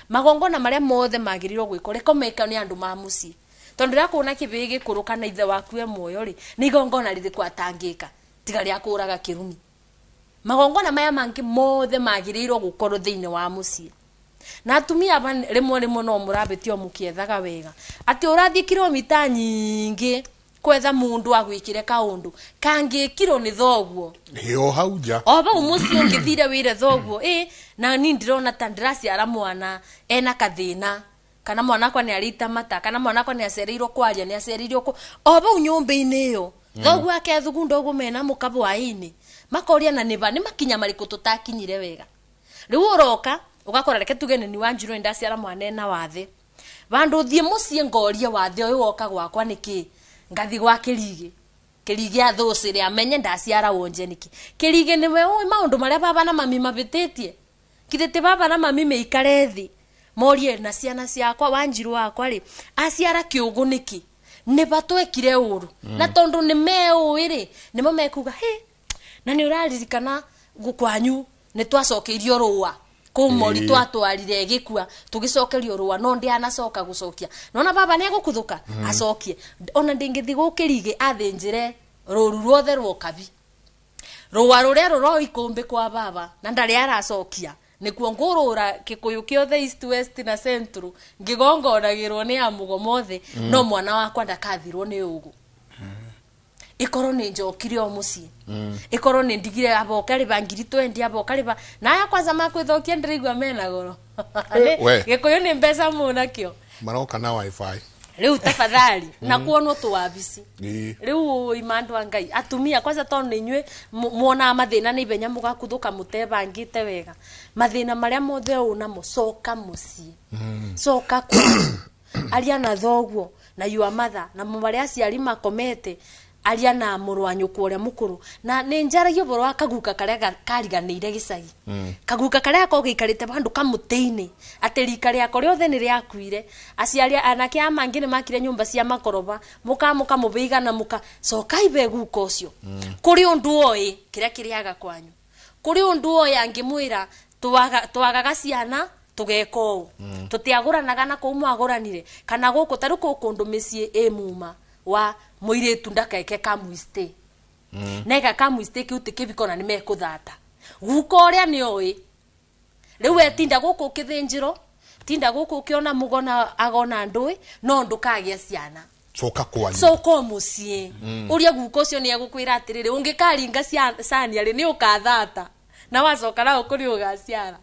magongona maria mothe magirirwo gwiko reko meka ni andu ma mucii tondu ria kuona kibigi kuruka na ithe waku e moyo ri ni gongona ririku atangika tiga ria kuraga kirumi magongona maya mangi mothe magirirwo gukorwo thiini wa mucii na atumia rimwe no murabetio mukiethaga wega ati urathie kilomita nyingi kwetha mundu agwikire kaundu kangikirwo ni thoguo yo hauja oba umuci ungithire wire thoguo na ni ndirona ta ndiraciara mwana ena kathina kana mwana kwa ni arita mata kana mwana kwa ni acereirwo kwaria ni acereirwo ku oba nyumba-ini iyo thoguo akethugunda uguo mena mukabu waini makoria na niba ni makinya mariku tutakinyire wega riu uroka ugakora reke tugene ni Wanjiru ndaciara mwana ena wathe bandu thie mucii ngoria wathe uyu woka gwakwa niki ngathi gwa kirige athucire amenye ndaciara wonje niki kirige niwe oi maundu maria baba na mami mabititie kithete baba na mami meikare thi morie na ciana ciakwa Wanjiru wakwa ri aciara kiugu niki ne batwekire uru na tondu ni meui ri nimo mekuga na ni uraririkana gukwanyu ni twacokeirio ruwa kumori twatwarire gikua tugicokerio ruwa no ndi anacoka gucokia nona baba ne gukuthuka acokie ona ndingithi gukirige athinjire ruru ruothe rwokabi ruwa ruria ruro ikumbi kwa baba na ndari aracokia nikuo ngurura kikuyu kiothe east west na central ngigongonagirwo ni amugo mothe no mwana wakwa ndakathirwo ni ugu ikoro ni njokire o mucii ikoro ni ndigire aboka riba ngiri 20 aboka riba na ya kwanza makwithokia ndirigwa mena goro gikuyu ni mbeca munakio maroka na wifi riu tafadhali na kuonwo tuwabici riu imandu Ngai atumia kwanza tondu inywe muona mathina ni ibenya mugakuthuka mutebangite wega mathina maria mothe una mucoka mucii coka ku aria na thoguo na your mother na maria aciari makomete aria na murwanyu kuria mukuru na ni njaragia boro akaguka karia kariganire gicagi kaguka karia ko gikarite bandu kamuteini aterika ria ko riothe ni riakuire aciari anake amangi ni makire nyumba cia makoroba muka mubiga na muka coka ibe guka ucio kuri undu oi kiria kiriaga kwanyu kuri undu oi angimwira twagaga ciana tugeko tutiaguranaga na ko mwaguranire kana guku taruko kundu micie emuma wa muiretu ndakaeke kamuiste nega kamuiste kiuti kibikona ni mekuthata guko uria ni oi riu etinda guku kithinjiro tinda guku kiona mugona agona ndui no ndukagia ciana coka kwanyu soko mucie uria guko cio ni agukwira atiriri ungikaringa sani ari ni ukathata na wacoka na ukuri ugaciara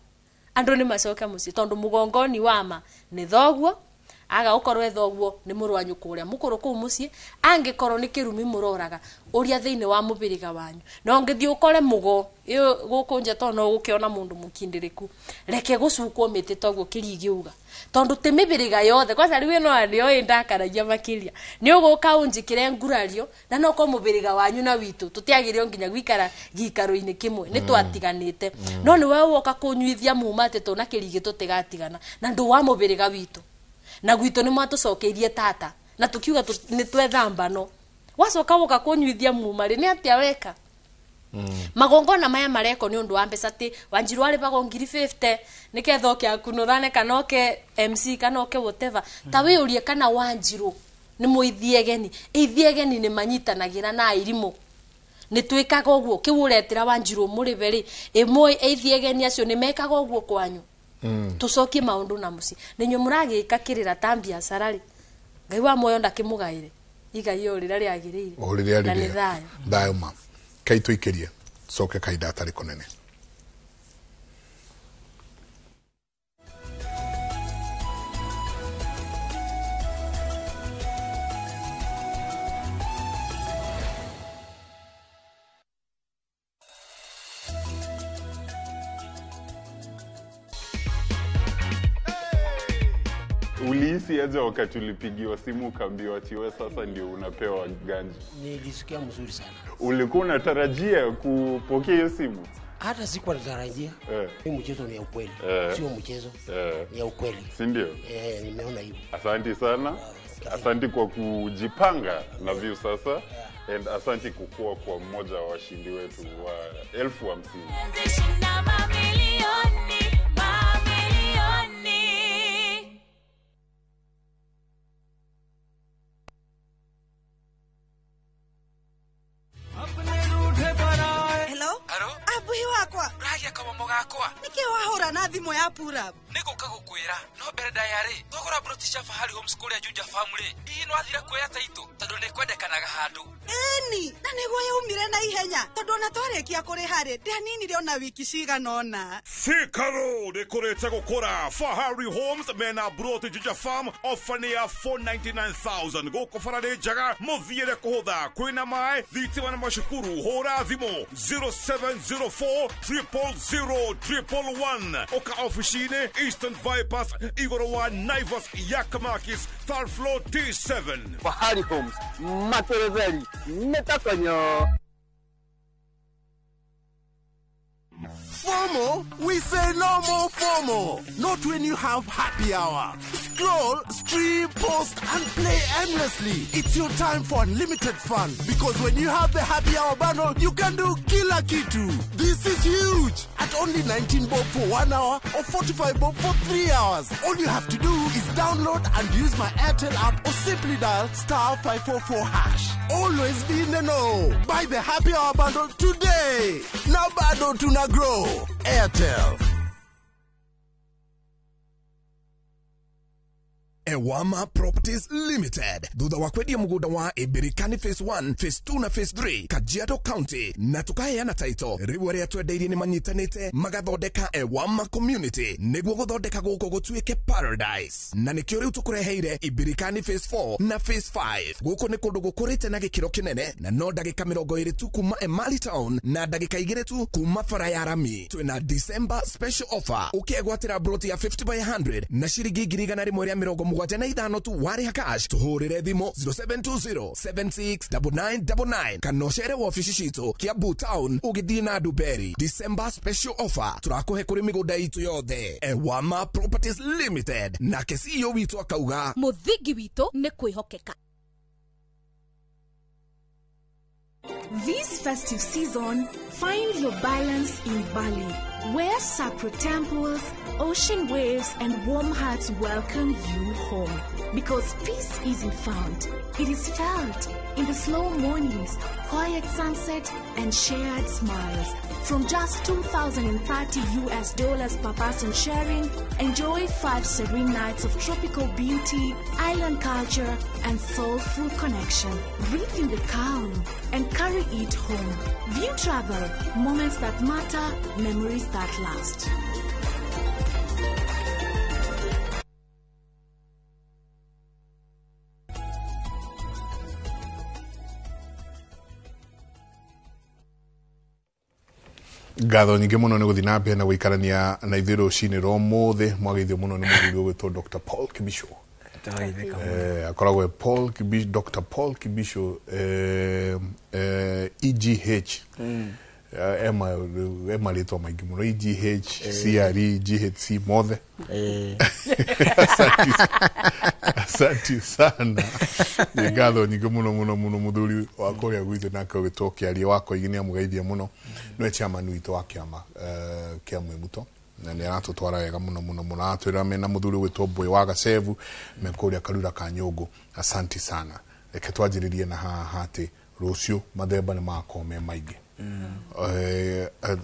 andu ni macoka mucie tondu mugongoni wama ni thoguo aga ukorwe thoguo ni murwanyu kuria mukuru ku mucie angikorwo ni kirumi muroraga uria thiine wa mubiriga wanyu no ngithii ukore mugo iyo gukunja tono gukiona mundu mukindiriku reke gucukwo miti toguo kirigiuga tondu ti mibiriga yothe kwa sari wino ario indakaragia makiria ni uguka unjikire ngurario na no ko mubiriga wanyu na witu tutiagirio nginya gwikara gikaro-ini kimwe ni twatiganite no ni wewe woka kunyuithia mumate to na kirigi tutigatigana na ndu wa mubiriga witu na gwito ni mwatucokeirie tata na tukiuga ni twethambano wacoka woka kunyuithia mumari ni atia weka magongona maya mareko ni undu wa mbeca ti Wanjiru ari bago 50 niketho kya kunurane kana oke MC kana oke whatever tawe urie kana Wanjiru ni muithiegeni ithiegeni ni manyitanagira na irimo ni twikaga uguo kiuretira Wanjiru muri beri imwe ithiegeni acio ni mekaga uguo kwanyu tucokie maundu na muci ninyo muragika kirira tambia sarari ngai wa moyo ndakimugaire igai urira riagirire urira riagirire thayo ma kai tuikirie coke kaida atari konene Ulihisi aje wakati ulipigiwa simu ukaambiwa ati wewe sasa ndio unapewa ganji? Nilisikia mzuri sana. Ulikuwa unatarajia kupokea hiyo simu? Hata sikuwa natarajia. Hii mchezo ni ya ukweli. Sio mchezo. Ni ya ukweli. Si ndio? Nimeona hivyo. Asante sana. Asante kwa kujipanga na View Sasa. And asante kukua kwa mmoja wa washindi wetu wa 50,000. Niki wahora na thimo ya pura niguka gukwira no mbere ndayari thogora British Fahari Homeschool ya Juja family ino athira kuya taito tondu ni kwendekanaga handu eni na niguo yaumire na ihenya tondu na twarekia kuri hari ndianinire ona wiki ciganona Sikaro dekorete gukora Fahari Homes mena Broti Juja Farm ofania 499,000 goko farade jaga muthiire kuhutha kwina mai thitima na mashukuru hora thimo 0704 000 oka officine Eastern Bypass igoro wa Naivas Yakamakis third floor T7 Fahari Homes Matereveli Metakanyo. FOMO? We say no more FOMO. Not when you have happy hour. Scroll, stream, post, and play endlessly. It's your time for unlimited fun. Because when you have the happy hour bundle, you can do kila kitu. This is huge. At only 19 bob for 1 hour or 45 bob for 3 hours. All you have to do is download and use my Airtel app or simply dial *544#. Always be in the know. Buy the happy hour bundle today. Now bado tuna grow. Airtel. Ewama Properties Limited. Thutha wa kwendia mugunda wa Ibirikani Phase 1, Phase 2 na Phase 3 Kajiado County na tukaheana title riu aria twendeirie ni manyitanite magathondeka Ewama Community niguo guthondeka guko gutuike paradise na nikio riu tukureheire Ibirikani Phase 4 na Phase 5 guko ni kundu gukurite na gikiro kinene na no ndagika 20 tu kuma Emali Town na ndagika 2 tu kuma Farayarami. Twina December special offer ukiegwatira broti ya 50 by 100 na shiringi 1,100 75 tu warĩ cash tuhũrĩre thimũ 0720769999 kana ũcere wabici citũ Kiambu Town ũgĩthiĩ na Ndumberi. December special offer tũrakũhe kũrĩ mĩgũnda itũ yothe. Ewama Properties Limited na CEO witũ akauga mũthingi witũ nĩ kwĩhokeka. This festive season, find your balance in Bali, where sacred temples, ocean waves, and warm hearts welcome you home. Because peace isn't found, it is felt in the slow mornings, quiet sunset, and shared smiles. From just $2,030 per person sharing, enjoy 5 serene nights of tropical beauty, island culture, and soulful connection. Breathe in the calm and carry it home. View travel, moments that matter, memories that last. ngatho nyingĩ mũno nĩ gũthiĩ na mbere na gũikarania na ithuĩ rũcinĩ rwa ũmũthĩ. Mwageithio mũno nĩ mũthuri ũgwĩtwo Dr. Paul Kibisho. Akoragwo Dr. Paul Kibisho EGH ema rĩtwa maingĩ mũno EGH CRE GHC mothe. Asante sana. Nĩ ngatho nyingĩ mũno mũthuri wa kũrĩa gwitũ nake ũgĩtwo kĩaria wako igini amũgeithia mũno. Nĩwe chairman witũ wa kĩama kĩa Mwĩmuto na nĩ aratũtwara wega mũno atwĩra mena mũthuri ũgĩtwo Boy wa Gacevu me kũrĩa Karura ka Nyũngũ. Asante sana. Reke twanjĩrĩrie na haha atĩ rũciũ mathemba nĩ makorwo me maingĩ.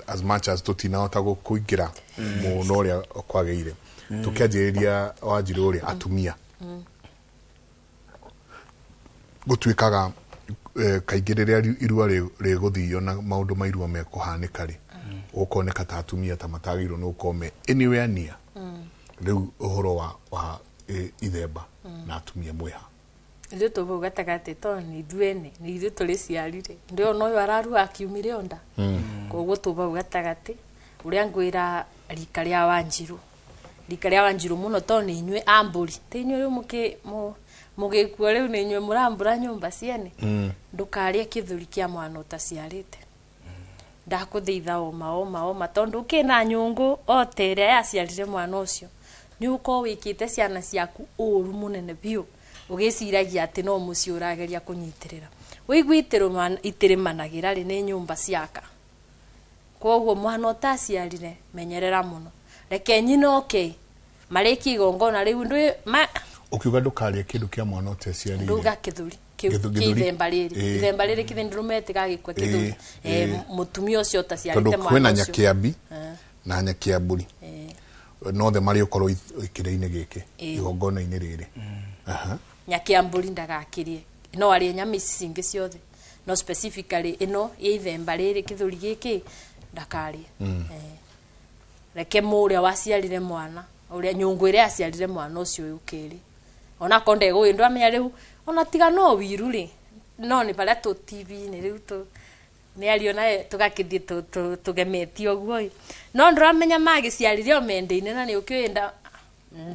As much as tutinahota kũingĩra mũno ũrĩa kwagĩire tukĩanjĩrĩria Wanjirũ ũrĩa atumia gũtuĩkaga kaingĩ rĩrĩa irua rĩgũthio na maũndũ ma irua mekũhanĩka rĩ ũkoneka ta atumia ta matagĩrĩirwo nĩ gũkorwo me anywhere near rĩu ũhoro wa ithemba na atumia mwĩha Ndio tubu gatagate to ni duene ni ithu tuli ciarire ndio no araru akiumire onda koguo tubu gatagate uria ngwira rika ria Wanjiru muno to ni inywe amburi te inywe riu mugikuo riu ni inywe murambura nyumba ciene ndukarie kithuri kia mwana utaciarite ndakuthiitha oma tondu kina nyungu otere yaciarire mwana ucio ni uko wikite ciana ciaku uru munene biu ugiciragia ati no muci urageria kunyitirira wiguitiro itirimanagira ri ni nyumba ciaka koguo mwana utaciarire menyerera muno reke nyina okay mariki gongona riu ndu ukiuga ndukarie kindu kia mwana utaciarire nduga kithuri ithemba riri kithindurumete gagikwa kithuri mutumia ucio utaciarite mwana ucio kwina nyakiambi na nyakiamburi no the mari ukorwo ikire-ini giki igongona-ini riri nyakiamburi ndagakirie no ari nyama icingi ciothe no specifically ino ithemba riri kithuri giki ndakarie reke muria waciarire mwana uria nyungu iria aciarire mwana ucio yukiri ona konde go ndu amenya riu ona tiga no wiru ri no ni pala to TV ni riu to ni alio nae tugakithie tugemetio guo no ndu amenya magiciarire o mende-ini na ni ukienda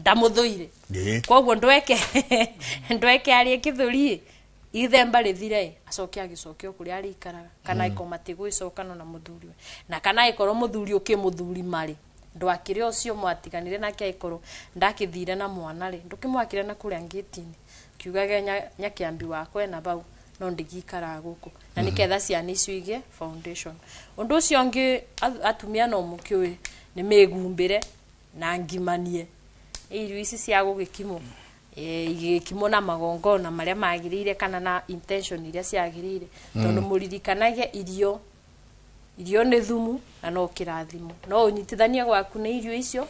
ndamuthuire koguo ndweke ari kithuri ithemba rithire acoke agicokio kuri ari ikaraga kana ikomati gwicokana na muthuri na kana ikorwo muthuri ukimuthuri mari ndwakire ucio mwatiganire nake ikorwo ndakithire na mwana ri ndukimwakire na kuria ngitini kiugage nyakiambi wakwe na bau no ndigikara guku na niketha ciana icio ige foundation undu ucio ngi atumia no mukiwe ni megumbire na ngimanie irio ici cia gugikimo igikimo na magongona maria magirire kana na intention iria ciagirire tondu muririkanagia irio ni thumu na no kirathimo no unyitithania gwaku ni irio icio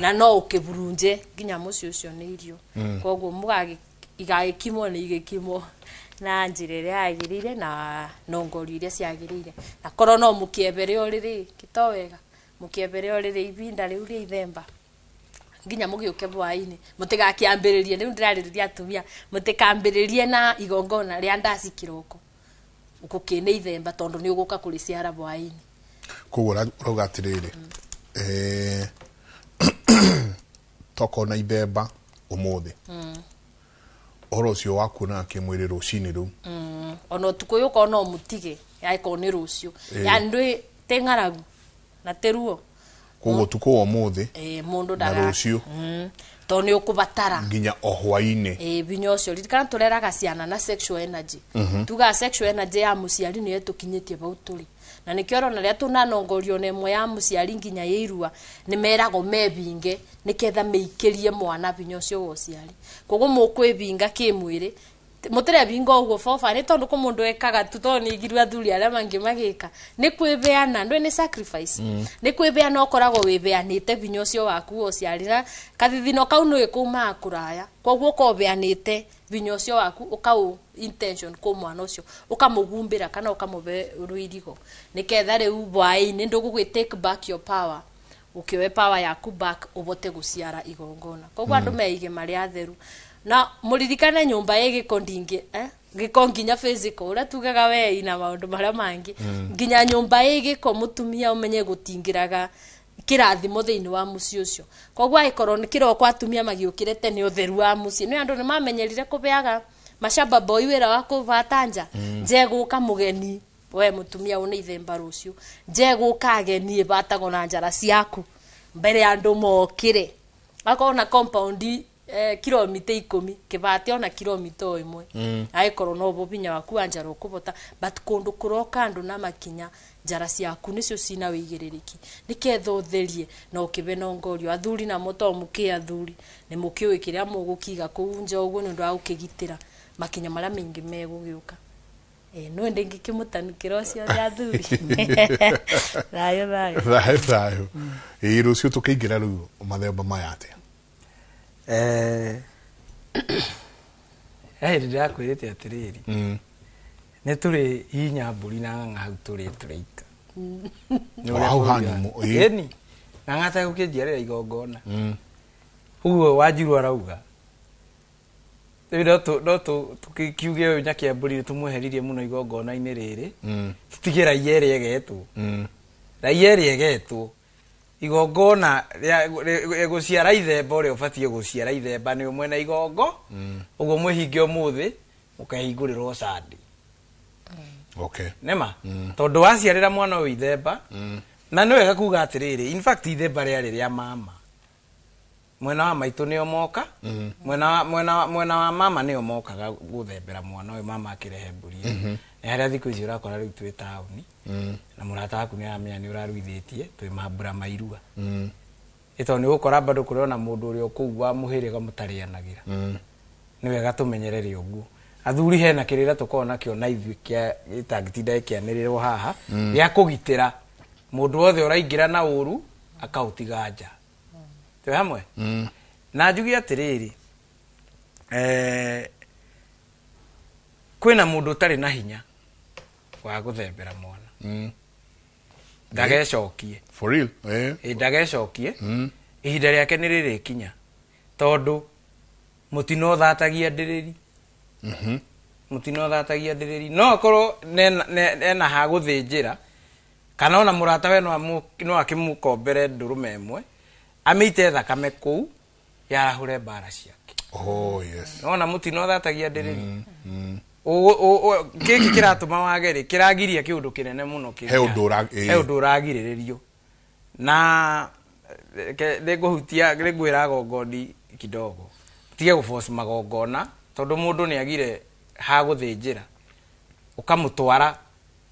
na no ukiburunje nginya mucio ucio ni irio koguo mugagi igagikimo ni igikimo na njirire agirire na nongori iria ciagirire na koro no mukiebere oriri kitowega mukiebere oriri ibinda riu ri ithemba nginya mugiuke bwaini mutigakiambiririe riu ndiraririria atumia mutikambiririe na igongona ria ndaci kiroko ukukine ithemba tondu ni uguka kuri ciara bwaini koguo rauga atiriri toko na ithemba umuthi oro cio waku na kimwiri rucini ru ono tukuyu ko no mutige yaiko ni rucio ya ndwi tengaragu na teruo kogo tuko umuthi mundu daga rucio to ni ukubatara nginya ohwaine binyo cio ririkana tureraga ciana na sexual energy tuga sexual energy ya muciari ni yetukinyitie bau turi na nikioro na ria tunanongorio nemwe ya muciari nginya yeirua ni merago mebinge niketha meikirie mwana binyo cio gociari kogo mukwibinga kimwiri mutire bingo ugo fofa ni tondu ko mundu ekaga tutoni igirwa thuri aria mangi magika ni kwibeana ndwe ni sacrifice ni kwibeana okoragwo wibeanite binyo cio waku ociarira kathithino kau no ikuma kuraya koguo ko beanite binyo cio waku ukau intention ko mwana ucio ukamugumbira kana ukamube ruirigo niketha riu bwai-ini ndugu take back your power ukioe power yaku back ubote guciara igongona koguo andu meige mari atheru na muririkane nyumba yegiko ndingi giko nginya physical ura tugaga we ina maundu maria mangi nginya nyumba yegiko mutumia umenye gutingiraga kirathimo thiini wa muci ucio koguo aikoro ni kiroko atumia magiukirete ni utheru wa muci ni andu ni mamenyerire kubeaga mashamba boy wira wa kuvatanja njeguka mugeni we mutumia une ithemba rucio njeguka ageni batago na njara ciaku mbere andu mokire akona compound kilomita 10 kibati ona kilomita 1 aikoro no bobinya waku anjaro kubota but kundu kuroka andu na makinya njara ciaku nicio cina wigiririki niketha utherie na ukibe na ngorio athuri na moto muki athuri ni mukiwe kiria mugukiga kuunja uguo ni ndu wa ukigitira makinya maria mingi megugiuka no ndengi kimutanikira cio ya athuri rayo rucio tukiingira riu mathemba maya atia ndira kwirite atiriri ni turi hinya mburi na ng'ang'a hau turi turaika hau hanyu eni ng'ang'a ta gukinjiarira igongona uguo wanjiru arauga no tukiuge uyu nyakia mburi tumweheririe muno igongona-ini riri tutige raia riegetwo raia riegetwo igongona guciara ithemba uria ubatie guciara ithemba ni umwe na igongo uguo mwihinge umuthi ukahingũrĩrwo Sunday nema tondu waciarĩra mwana uyu ithemba na nĩ wega kuga atiriri in fact ithemba rĩarĩ rĩa mama mwena wa maitũ nĩo moka mwena wa mama nĩo mokaga guthembera mwana uyu mama akirehe mburi na harĩa thikũ ici urakora rĩu twĩ taũni na mũrata waku nĩ aramenya nĩ ũraruithĩtie twĩ mambura mairua ito nĩ gũkora bado kũrĩ ona mũndũ ũrĩa kũu wa mũhĩrĩga mũtarĩanagĩra nĩ wega tũmenyerere ũguo athuri hena kĩrĩra tũkorwo nakĩo na ithuĩ gĩtangĩtinda gĩkĩanĩrĩrwo haha gĩa kũgitĩra mũndũ wothe ũraingĩra na ũru akaũtiga nja twĩ hamwe na njuge atĩrĩrĩ kwĩna mũndũ ũtarĩ na hinya wa guthembera mwana ndagecokie for real ndagecokie ihinda rĩake nĩ rĩrĩkinya tondu mutino thatagia ndiriri mutino thatagia ndiriri no akorwo ena ha guthinjira kana ona murata we no akimukombere ndurume imwe amite thakame kuu yarahure mbara ciake yes ona mutino thatagia ndiriri kiki kiratuma wageri kiragiria kiundu kinene muno kiri he undu uragiririo na nguhutia ngwira gongoni kidogo tige guforce magongona tondu mundu ni agire ha guthinjira ukamutwara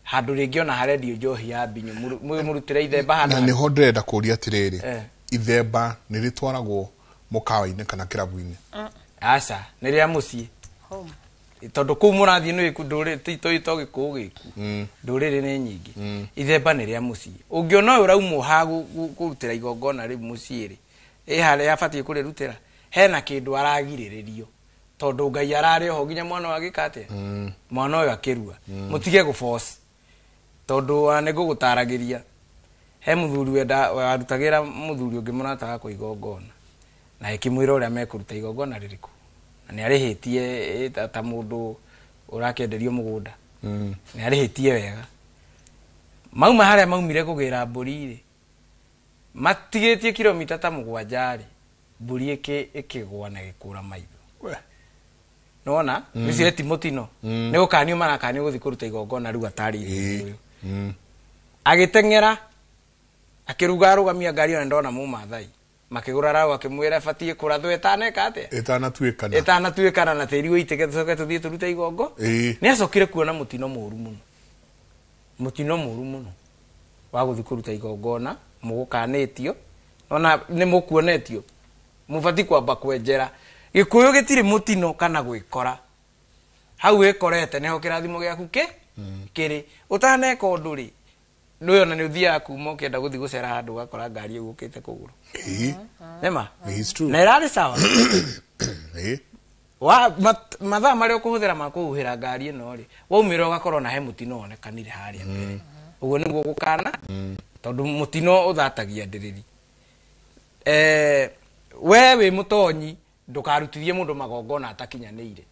handu ringi ona harendio njohi ya mbinyu murutire ithemba hana na niho ndirenda kuria atiriri ithemba ni ritwaragwo mukawa-ini kana kirabu-ini aca ni ria mucii tondu kuu murathie ni nduri tito gikuũ giku nduriri ni nyingi ithemba ni ria mucii ungiona uraumwo ha kurutira igongona ri mucii ri haria abatie kurirutira hena kindu aragiriririo tondu Ngai arari ho nginya mwana wa gikate mwana uyu akirua mutige guforce tondu ni gugutaragiria he muthuri wenda warutagira muthuri ungi murataga kwa igongona na ikimwira uria mekuruta igongona ririku na ni arihitie ta mundu urakenderio mugunda ni arihitie wega mauma haria maumire kugira mburi ri matigitie kilomita ta 7 ri mburi ikigwa na gikura maitho nona nicio ti mutino ni ukanio marakanio guthi kuruta igongona riu atari uyu agitengera akiruga rugamia ngari ona ndona mu mathai makigura raũ akimwira batie kurathwo etaneka ate etanatuikana na tiri uitike tucoke tuthie turute igongo ni acokire kuona mutino mũru mũno wa guthi kuruta igongona mugukanitio ona ni mukuonetio mubati kwamba kwenjera gikuyu gitiri mutino kana gwikora hau ikorete neho kirathimo giaku kiri utaneka undu ri nduyo na ni uthia kuma ukienda guthi gucera handu gakora ngari iyo ukite kuguru nema na irari sawa wa mathaa maria ukuhuthira makuhuhira ngari ino ri waumira ugakorwo na he mutino onekanire haria mbere uguo niguo gukana tondu mutino uthatagia ndiriri we wi mutonyi ndukarutithie mundu magongona atakinyanire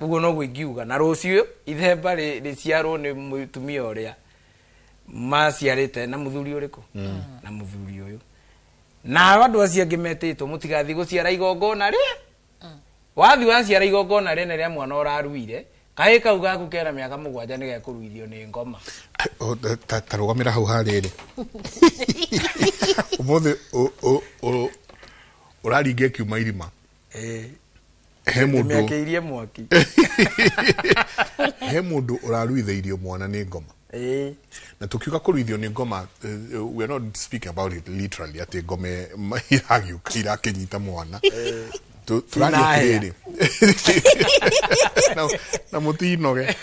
uguo no gwingiuga na rucio ithemba riciarwo ni mutumia uria maciarite na muthuri uriku na muthuri uyu na andu acio angi metitwo mutigathi guciara igongona ri wathi waciara igongona ri ria mwana uraruire kai kau gaku kera miaka 7 ni gekuruithio ni ngoma tarugamira hau hariri umothe uraringe kiuma irima he mundu miakeirie mwaki he mundu uraruitheirio mwana ni ngoma na tukiuga kuruithio ni ngoma we are not speaking about it literally ati ngome yagiuka irakinyita mwana turaria na mutinoge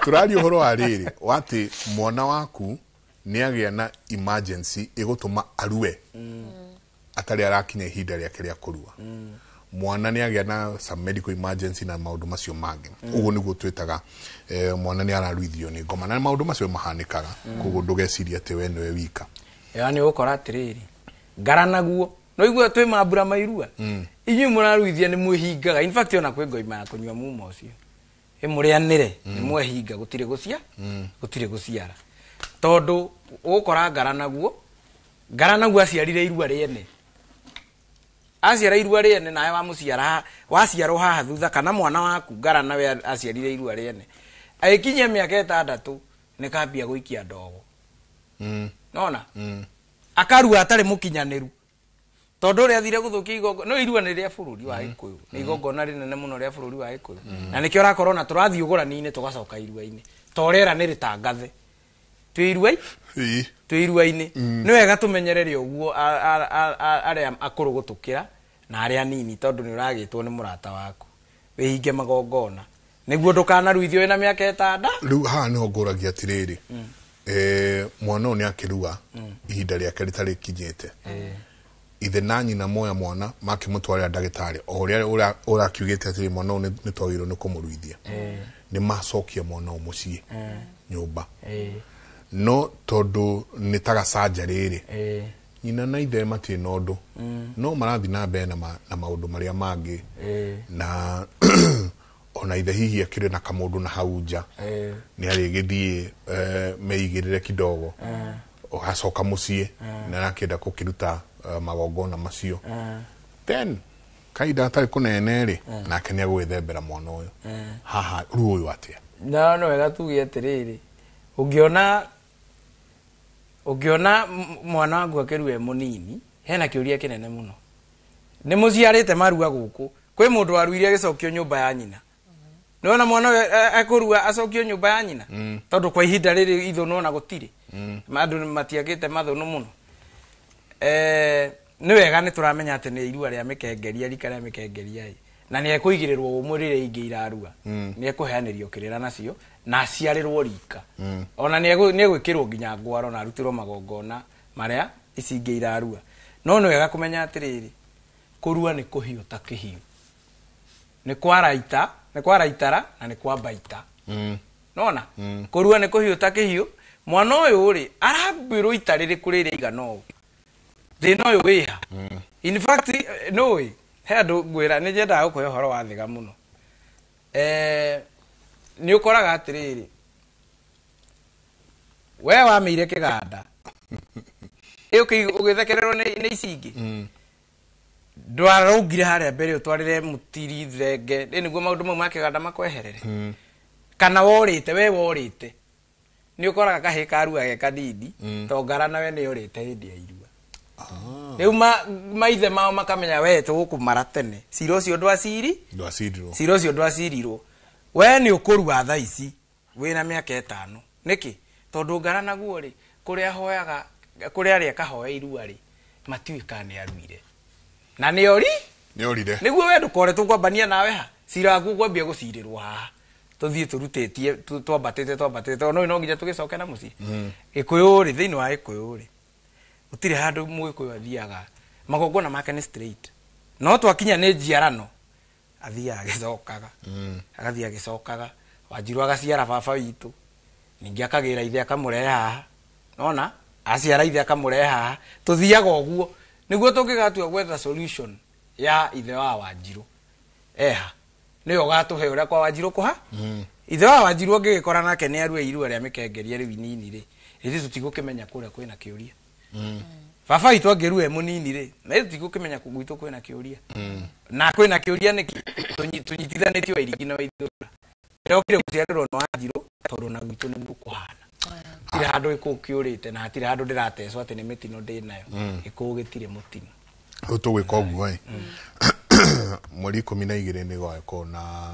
turaria uhoro wa riri wati mwana waku ni agia na emergency igutuma arue atari arakinya ihinda riake ria kurua mwana ni agia na some medical emergency na maundu macio mangi uguo niguo twitaga mwana ni araruithio ni ngoma na maundu macio mahanikaga kuguo ndugeciria ati we niwe wika yani ukora atiriri ngarana guo no igua twi mambura mairua inyu muraruithia ni mwihingaga in fact ona kwi ngoima ya kunywa muma ucio imurianire ni mwehinga gutire guciara tondu ukora ngarana guo aciarire irua riene aciara irua riene nawe wa muciara waciarwo haha thutha kana mwana waku ngarana we aciarire irua riene aikinyia miaka 6 ni kambia guikia ndogo nona akarua atari mukinyaniru tondu ri athire guthukia igongo no irua ni ria bururi wa Gikuyu ni igongona rinene muno ria bururi wa Gikuyu na nikio rakorwo na turathii ugurani-ini tugacoka irua-ini torera ni ritangathe twi irua-ini ni wega tumenyerere uguo aria akuru gutukira na aria nini tondu ni uragitwo ni murata waku wihinge magongona niguo ndukanaruithio na miaka 6 riu ha ni nguragia atiriri mwana ni akirua ihinda riake ritari kinyite ithe na nyina moya mwana makimutwarira ndagitari oria urakiugite atiri mwana ni twagirwo ni kumuruithia ni macokia mwana umucie nyumba no tondu ni taga surgery nyina na ithe mati nondu no marathi na mbere na maundu maria mangi na ona ithe hihi akire na kamundu na hauja ni arigithie meigirire kidogo ugacoka mucie na nakenda kukiruta magongona macio then kaida atari kunene ri nake ni agwithembera mwana uyu haha ru uyu atia no wega tugie atiriri ungiona mwana wangu akirue munini hena kiuria kinene muno ni muciarite marua guku kwi mundu waruirie agicokio nyumba ya nyina nona mwana akurua acokio nyumba ya nyina tondu kwa ihinda riri ithuno na gutiri andu matiagite mathunu muno ni wega ni turamenya ati ni irua ria mikengeria rika ria mikengeria na ni ekuigirirwo umurire ingi irarua ni ekuheanirio kirira nacio na aciarirwo rika ona ni egwikirwo nginya ngwaro na arutirwo magongona maria icingi irarua no ni wega kumenya atiriri kurua ni kuhiu ta kihiu ni kwaraitara na ni kwambaita nona kurua ni kuhiu ta kihiu mwana uyu ri arambirwo itariri kurire igano thina uyu wiha in fact no he andu ngwira ni njenda gukoya horo wa thiga muno ni ukoraga atiriri we wameire kiganda ugithekererwo ni icingi ndwarugire haria mbere utwarire mutiri thenge niguo maundu mau makiganda makweherere kana worite we worite ni ukoraga kahe karua ge kanini to ngarana we ni urite hindi ya irua riu maithe mao makamenya we tugukumara tene ciro cio ndwacirirwo we ni ukurua tha ici wina miaka 5 niki tondu ngarana guo ri kuria hoyaga kuria ri akahoya irua ri matiwika ni aruire na ni orire niguo we ndukore tukwambania nawe ha cira waku kwambia gucirirwo haha tuthie turutĩtie twambatĩte no nginya tugicoke na muciĩ gikuyu ri thiini wa gikuyu ri utire handu mugikuyu athiaga magongona make ni straight no twakinya ni njiarano athiaga agicokaga agathia agicokaga Wanjiru agaciara baba witu ningi akagira ithe akamurehe haha nona aciara ithe akamurehe haha tuthiaga uguo niguo tungigatua gwetha solution ya ithe wa Wanjiru eha niyo gatuhe uria kwa Wanjiru kuha ithe wa Wanjiru ngigikora nake ni arue irua ria mikengeria riu inini ri rithi tutigukimenya kuria kwina kiuria baba witu angirue munini ri na rithi tutigukimenya kugwitu kwina kiuria na kwina kiuria niki tunyitithanitio irigino ithura ndokire guciarirwo no Wanjiru tondu na gwitu ni gukuhana tira handu ikukiurite na tira handu ndiratecwo ati ni mitino ndinayo ikugitire mutino utugwika uguo mweri 12 ni gwako na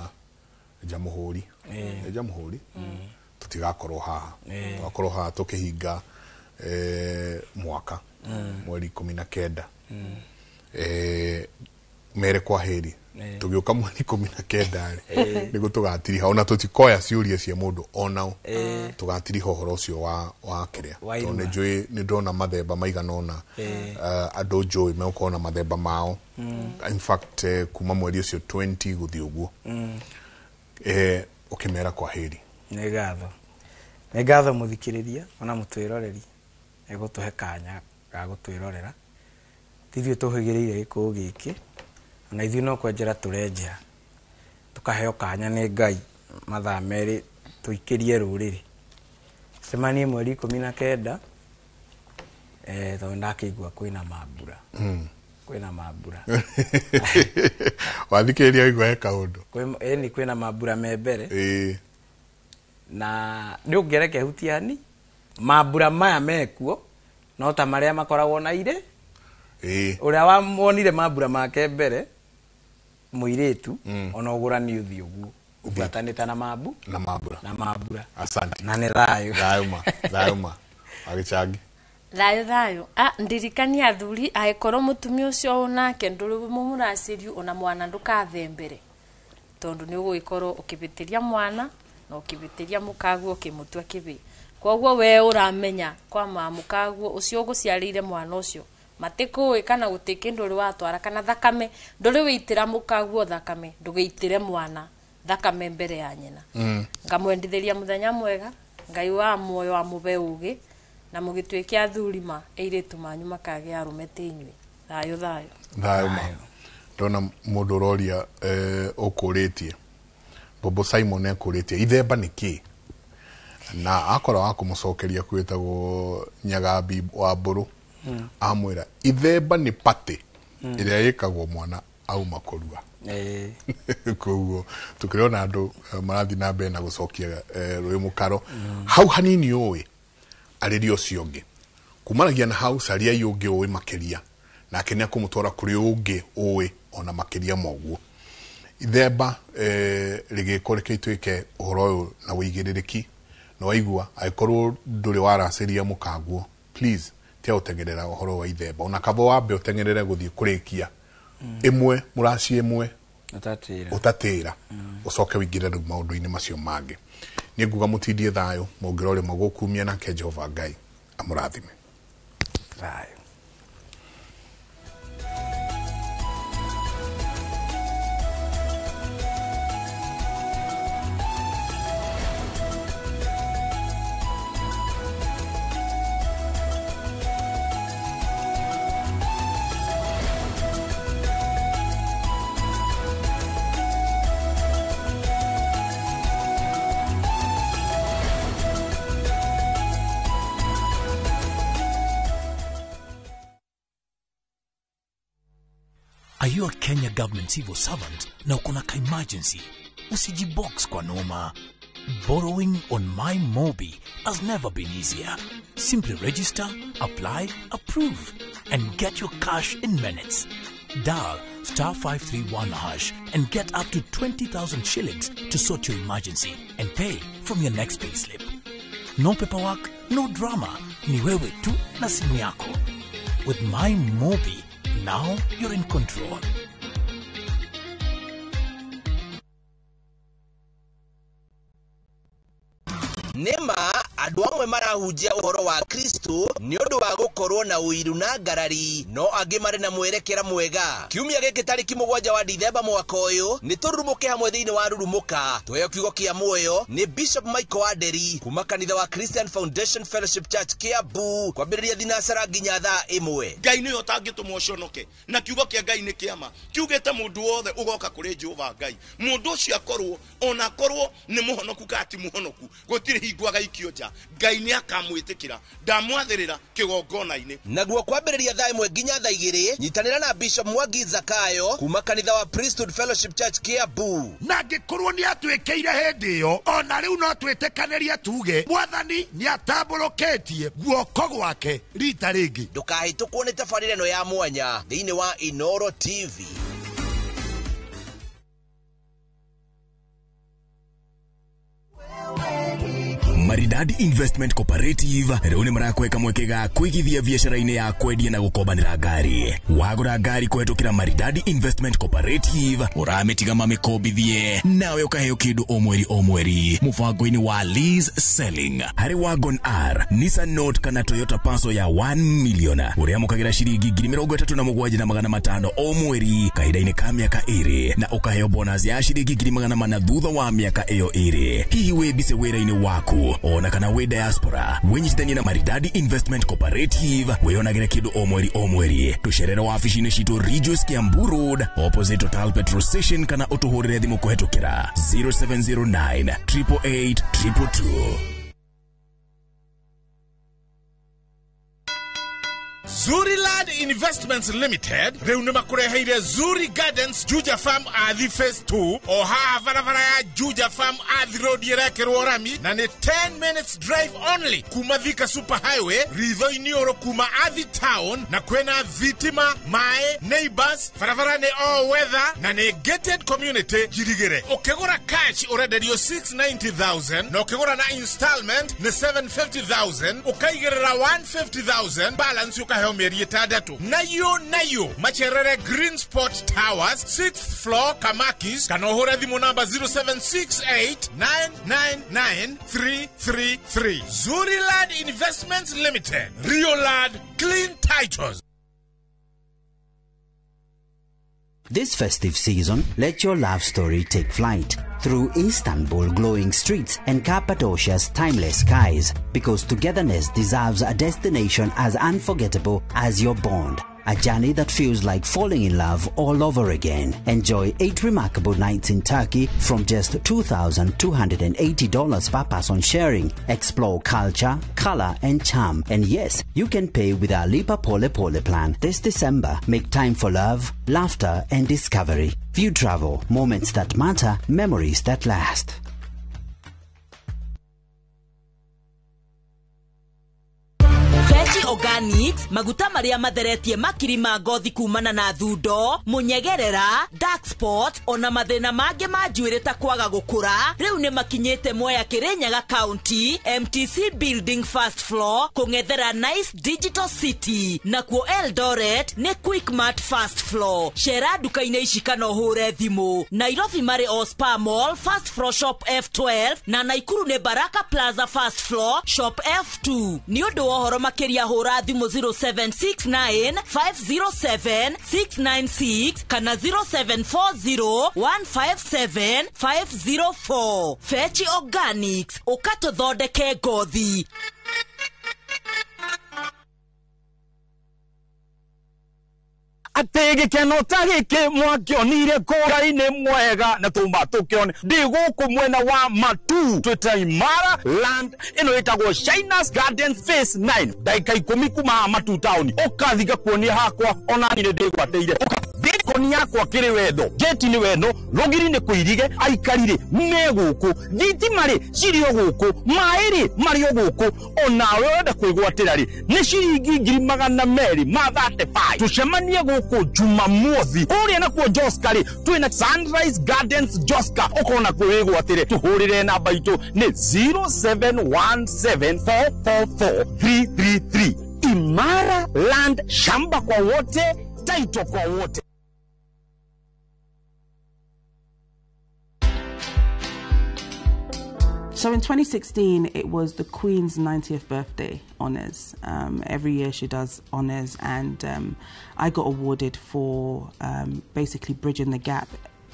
jamuhuri tutigakorwo haha twakorwo haha tukihinga mwaka mweri 19 mere kwa heri tugiuka mweri 19 niguo tugatiri ona tutikoya ciuria cia mundu onao tugatiri horo ucio wa kiria tone njui ni ndona mathemba maigana ona andu njui mekona mathemba mao in fact kuma mweri ucio 20 guthi uguo ukimera kwa heri nĩ ngatho muthikiriria ona mutwiroreri egutuhe kanya ga gutwirorera tithio tuhigireire gikuũ giki na ithuĩ no kwenjera turenjera tukaheo kanya nĩ Ngai mathaa merĩ tuikirie rũrĩrĩ cemanie mweri 19 tondũ ndakĩigua kwĩna mambura wathikĩrĩria wĩigua he kaũndũ ni kwĩna mambura me mbere na nĩ ũngĩreke hutiani mambura maya mekuo no ta marĩa makoragwo na ire uria wonire mambura make mbere muiritu ona ugura ni uthi uguo ubatanita na mambura asante na ni thayo agichangi thayo ndirikania athuri agikoro mutumi ucio onake nduri mumuraciriu ona mwana ndukathembere tondu ni uguikorwo ukibitiria mwana na ukibitiria mukaguo kimutua kibi koguo we uramenya kwa mamukaguo ucio uguciarire mwana ucio matikuwe kana gutike nduri watwara kana thakame nduri witira mukaguo thakame ndugeitire mwana thakame mbere ya nyina ngamwendithĩria muthenya mwega Ngai wa muoyo wa mube ugi na mugitwike athurima eiritu manyu makage arumete inyui thayo ndona mundu uroria ukuritie Bobo Simon ekuritie ithemba niki na akora wa kumucokeria kwitagwo Nyagambi wa Mburu amwira ithemba ni pate iria yikagwo mwana auma kurua koguo tukiriona andu marathi na mbere na gucokia rwi mukaro hau hanini uwi aririo ciongi kumanagia na hau caria yungi uwi makiria na kenya kumutwara kuri ungi uwi ona makiria moguo ithemba rigikore itwike uhoro uyu na wigiririki no waigua aikorwo nduri waraciria mukaguo please tia utengerera uhoro wa ithemba ona kabo wambe utengerere guthii kurikia imwe muraci imwe utatira ucoke wingire ru maundu-ini macio mangi ni nguga mutindie thayo mungirore magukumia na ke Jehova Ngai amurathime thayo. Are you a Kenya government civil servant na uko na emergency? Usijibox kwa noma. Borrowing on MyMobi has never been easier. Simply register, apply, approve, and get your cash in minutes. Dial *531# and get up to 20,000 shillings to sort your emergency and pay from your next payslip. No paperwork, no drama. Ni wewe tu na simu yako. With MyMobi, now you're in control. Nema andũ amwe marahunjia ũhoro wa Kristo nĩ ũndũ wa gũkorwo na ũiru na ngarari, no angĩ marĩ na mwerekera mwega. Kiumia gĩkĩ tarĩki 7 wa Dithemba mwaka ũyũ nĩ tũrurumũke hamwe thĩinĩ wa rurumuka tuoyo kiugo kĩa muoyo nĩ Bishop Michael Wanderi kuma kanitha wa Christian Foundation Fellowship Church Kiambu kwambĩrĩria thinacara nginya thaa 1. Ngai nĩ ũtangĩtũmwo ũconoke na kiugo kĩa Ngai nĩ kĩama kiugĩte mũndũ wothe ũgoka kũrĩ Jehova Ngai mũndũ ũcio akorwo ona korwo nĩ mũhonoku kati mũhonoku gũtirĩ hingwaga ikio nja Ngai nĩ akamwĩtĩkĩra ndamwathĩrĩra kĩgongona-inĩ. Naguo kwambĩrĩria thaa 1 nginya thaa 2 nyitanĩra na Bishop Mwangi Zakayo kuma kanitha wa Priesthood Fellowship Church Kiambu. Na ngĩkorwo nĩ atwĩkĩire hĩndĩ ĩyo ona rĩu no twĩtĩkanĩrie tuge Mwathani nĩ atambũrũkĩtie guoko gwake rita rĩngĩ. Ndũkahĩtũkwo nĩ tabarĩra ĩno ya mwanya thĩinĩ wa Inoro TV. Maridadi Investment Cooperative rĩu nĩ marakweka mwekega kwigithia biashara-inĩ ya kwendia na gukombanĩra ngari. Wagũra ngari kũhetũkĩra Maridadi Investment Cooperative ũramĩtiga mamĩkombithie nawe ũkaheo kĩndũ o mweri mũbango-inĩ wa lease selling. Harĩ Wagon R, Nissan Note kana Toyota Passo ya 1 million ũrĩa mũkagĩra ciringi 37,500 o mweri kahinda-inĩ ka mĩaka 2 na ũkaheo bonus ya ciringi 400 thutha wa mĩaka ĩyo 2. Hihi wĩmbice wĩra-inĩ waku ona kana we diaspora wenyitithanie na Maridadi Investment Cooperative weyonagĩre kĩndũ o mweri tucerere wabici-inĩ citũ Regius Kiambu Road opposite Total Petrol Station kana ũtũhũrĩre thimũ kũhetũkĩra 0709 888 222. Zuriland Investments Limited rĩu nĩ makũreheire Zuri Gardens Juja Farm Athi Phase 2 o haha barabara ya Juja Farm Athi Road yerekerwo rami na nĩ 10 minutes drive only kuma Thika Super Highway ritho-inĩ ũrũ kuma Athi Town na kwĩna thitima maĩ neighbors barabara nĩ all weather na nĩ gated community jirigere. Ũkĩgũra cash ũrenderio 690,000 na ũkĩgũra na installment nĩ 750,000 ũkaigĩrĩra 150,000 balance ukaheo mĩeri 6. Nayo macherere Green Spot Towers 6th floor Kamakis kana ũhũre thimũ namba 0768999333. Zuriland Investments Limited, Rio Land, clean titles. This festive season, let your love story take flight through Istanbul glowing streets and Cappadocia's timeless skies, because togetherness deserves a destination as unforgettable as your bond. A journey that feels like falling in love all over again. Enjoy 8 remarkable nights in Turkey from just $2,280 per person sharing. Explore culture, color and charm. And yes, you can pay with our Lipa Pole Pole plan. This December, make time for love, laughter and discovery. View travel, moments that matter, memories that last. Organics, maguta maria matheretie makiri ma ngothi kumana na thundo, munyegerera, dark spot, ona mathina mangĩ ma njuĩrĩ ta kwaga gũkũra, rĩu nĩ makinyĩte Mwea Kirinyaga County, MTC Building first floor, kũng'ethera Nice Digital City, nakuo Eldoret nĩ Quickmart first floor. Cera nduka-inĩ ici kana ũhũre thimũ. Nairobi marĩ Ospa Mall first floor shop F12 na Naikuru nĩ Baraka Plaza first floor shop F2. Nĩ ũndũ wa ũhoro makĩria hũra thimũ 0769-507-696 kana 0740-157-504. Fetch Organics, ũkatũthondeke ngothi. Atege keno tagike mwakionire kũra-inĩ mwega na tuma tũkĩone ndĩ gũkũ mwena wa Matu Twitter Imara land ĩno ĩtagwo Shainas Garden Phase 9 dakika 10 kuma Matu town ũkathiga kuonia hakwa ona nĩ ndĩgwateire makoni yakwa kiri wetho geti ni weno rogiri ni kuirige aikarire me guku thitima ri cirio guku mairi mario guku onawe wenda kwigwatira ri ni ciringi 200 ma 35 tucemanie guku Jumamothi uria na kwa Joska ri twina Sunrise Gardens Joska ukona kwigwatire tuhurire namba itu ni 0717444333 Imara Land, shamba kwa wote, title kwa wote. So in 2016, it was the Queen's 90th birthday honours. Every year she does honours, and I got awarded for basically bridging the gap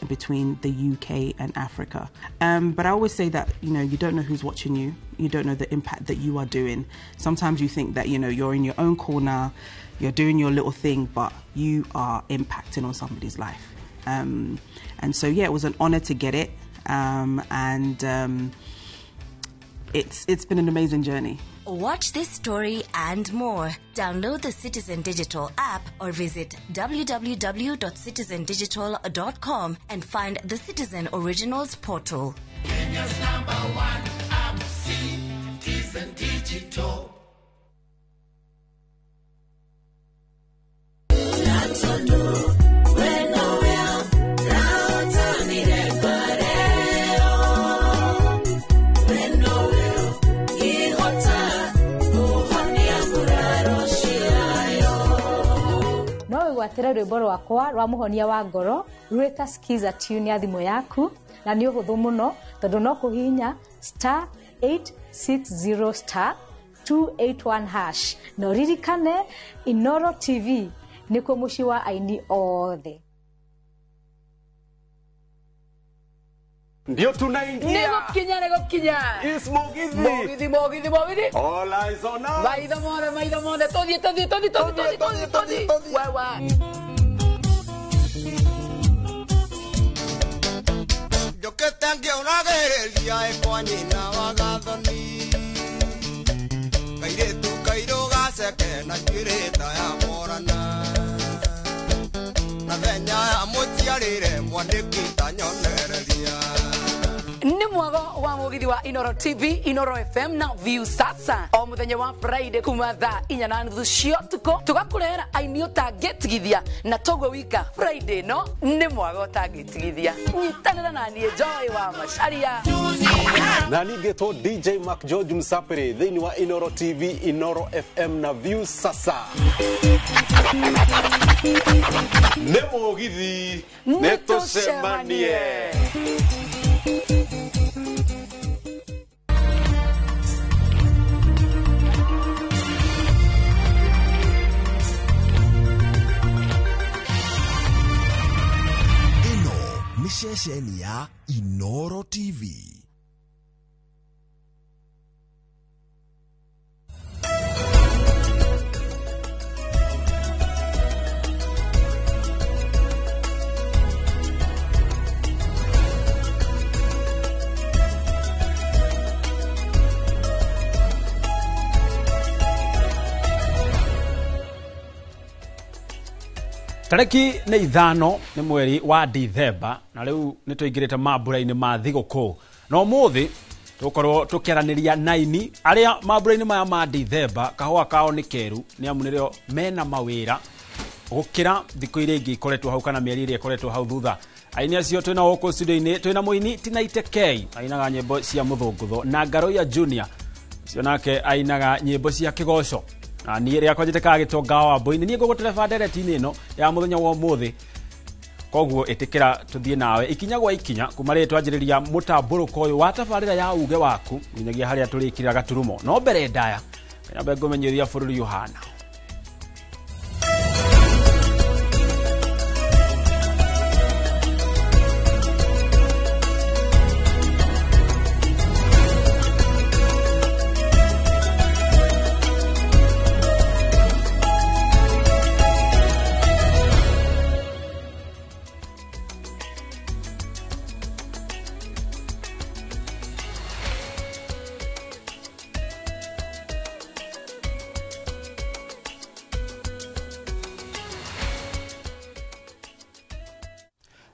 between the UK and Africa. But I always say that, you don't know who's watching you. You don't know the impact that you are doing. Sometimes you think that, you're in your own corner, you're doing your little thing, but you are impacting on somebody's life. And so, yeah, it was an honour to get it. It's been an amazing journey. Watch this story and more. Download the Citizen Digital app or visit www.citizendigital.com and find the Citizen Originals portal. Kenya's #1 app, Citizen Digital. Watera rwimbo rwakwa rwa muhonia wa ngoro rweta skiza tune ya thimo yaku na ni uhuthu muno tondu no kuhinya *860 *281# no ririkane Inoro TV nikuo muci wa aini othe. Ndio tunaingia. Nego kinya. Is Mogithi. Mogithi. All eyes on us. Maitho mothe. Todhi. Wewe. Yo que tangia una gerelia e kwanyina wagathoni. Kaire tu kairo gaseke na kireta ya morana. Na thenya ya mutiarire mwandiki tanyonereria. Ni mwago wa Mugithi wa Inoro TV, Inoro FM na View sasa. O muthenya wa Friday kuma thaa 4:30 cia tuko tugakurehera aini utangitigithia na togwe wika Friday no ni mwago utangitigithia. Nyitanira na nie Joy wa Macharia. Na ningetwo DJ Mark George Msapere thini wa Inoro TV, Inoro FM na View sasa. Ne Mugithi netucemanie. Mishesheni ya Inoro TV. Tareki ni 5 ni mweri wa Dithemba na riu ni tuingirite mambura-ini ma thiguku no muthi tukorwo tukiaraniria 9 aria mambura-ini maya ma Dithemba kahua kao ni keru ni amu nirio mena mawira gukira thiku iria ingi ikoretwo hau kana mieri iria ikoretwo hau thutha. Aini acio twina goko studio-ini twina muini Tinaite K ainaga nyimbo cia muthungutho na Ngaroya Junior cio nake ainaga nyimbo cia kigoco. Na ni ria kwa jiteka gitonga wa boini ni ngugutereba ndereti-ini ino ya muthenya wa muthi koguo itikira tuthie nawe ikinya gwa ikinya kumare twanjiriria mutamburuko uyu wa tabarira ya uge waku nginyagia haria turikirira gaturumo no mbere ndaya nyambe ngumenyeria bururi Yohana.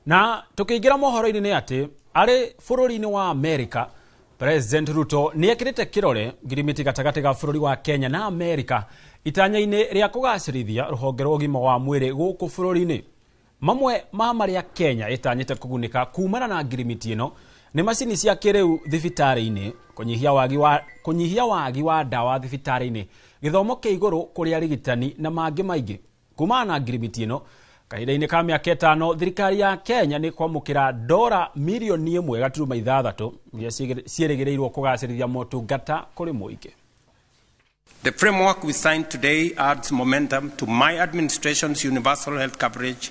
Na tukiingira mohoro-ini ni ati ari bururi-ini wa America President Ruto ni ekirite kirore ngirimiti gatagati ga bururi wa Kenya na America itanya-ini ria kugacirithia ruhonge rwa ugima wa mwiri guku bururi-ini. Mamwe ma maria Kenya itanyite kugunika kumana na ngirimiti ino ni macini cia kiriu thibitari-ini, kunyihia wagi wa dawa thibitari-ini, githomo kia iguru kuri arigitani na mangi maingi. Kumana na ngirimiti ino kahinda-ini ka miaka 5 thirikari ya Kenya ni kwamukira $1.6 milioni iria cierigireirwo kugacirithia motungata kuri muingi. The framework we signed today adds momentum to my administration's universal health coverage